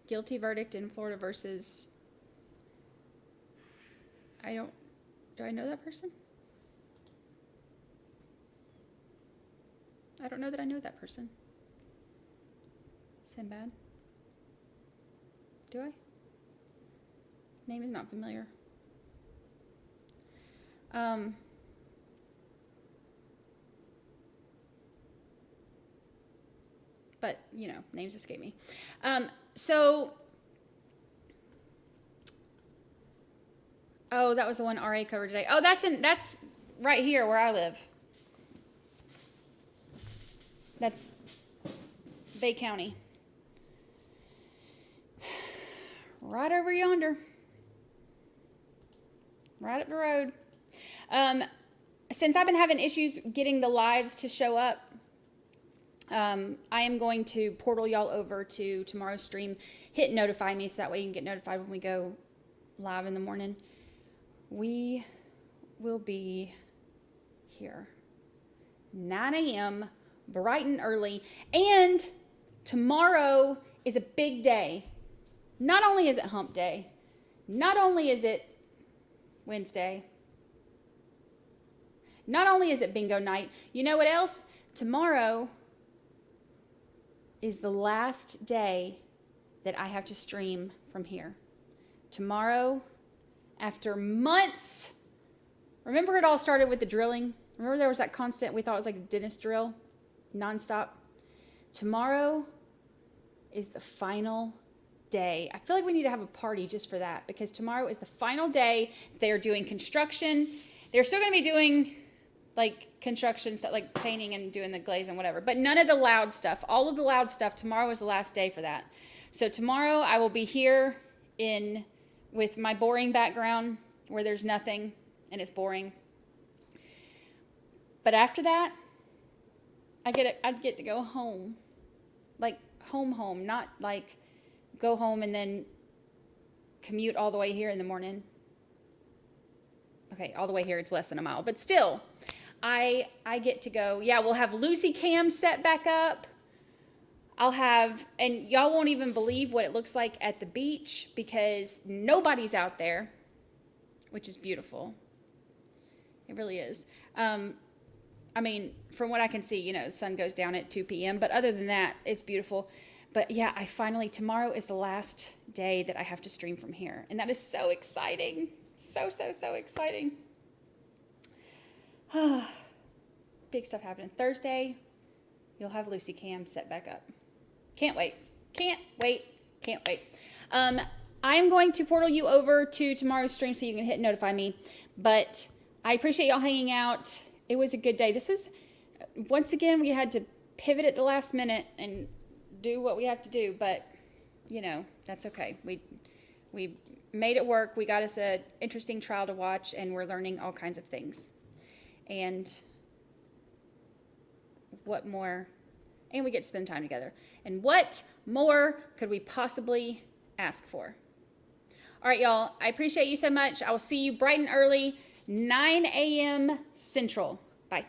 Guilty verdict in Florida versus... do I know that person? I don't know that I know that person. Sinbad? Do I? Name is not familiar. But, you know, names escape me. Oh, that was the one RA covered today. Oh, that's right here where I live. That's Bay County. Right over yonder. Right up the road. Since I've been having issues getting the lives to show up, I am going to portal y'all over to tomorrow's stream. Hit notify me so that way you can get notified when we go live in the morning. We will be here 9 a.m. bright and early. And tomorrow is a big day. Not only is it hump day, not only is it Wednesday, not only is it bingo night, you know what else? Tomorrow is the last day that I have to stream from here. Tomorrow, after months, remember it all started with the drilling? Remember there was that constant, we thought it was like a dentist drill, nonstop? Tomorrow is the final day. I feel like we need to have a party just for that because tomorrow is the final day. They're doing construction. They're still going to be doing like construction stuff, like painting and doing the glaze and whatever, but none of the loud stuff. All of the loud stuff, tomorrow is the last day for that. So tomorrow I will be here with my boring background where there's nothing and it's boring. But after that, I'd get to go home, like home, not like go home and then commute all the way here in the morning. Okay, all the way here, it's less than a mile, but still, I get to go. Yeah, we'll have Lucy Cam set back up. And y'all won't even believe what it looks like at the beach because nobody's out there, which is beautiful. It really is. I mean, from what I can see, you know, the sun goes down at 2 p.m., but other than that, it's beautiful. But yeah, tomorrow is the last day that I have to stream from here. And that is so exciting. So exciting. Big stuff happening. Thursday, you'll have Lucy Cam set back up. Can't wait. I am going to portal you over to tomorrow's stream so you can hit notify me. But I appreciate y'all hanging out. It was a good day. This was, once again, we had to pivot at the last minute and do what we have to do. But, you know, that's okay. We made it work. We got us an interesting trial to watch, and we're learning all kinds of things. And what more? And we get to spend time together. And what more could we possibly ask for? All right, y'all. I appreciate you so much. I will see you bright and early, 9 a.m. Central. Bye.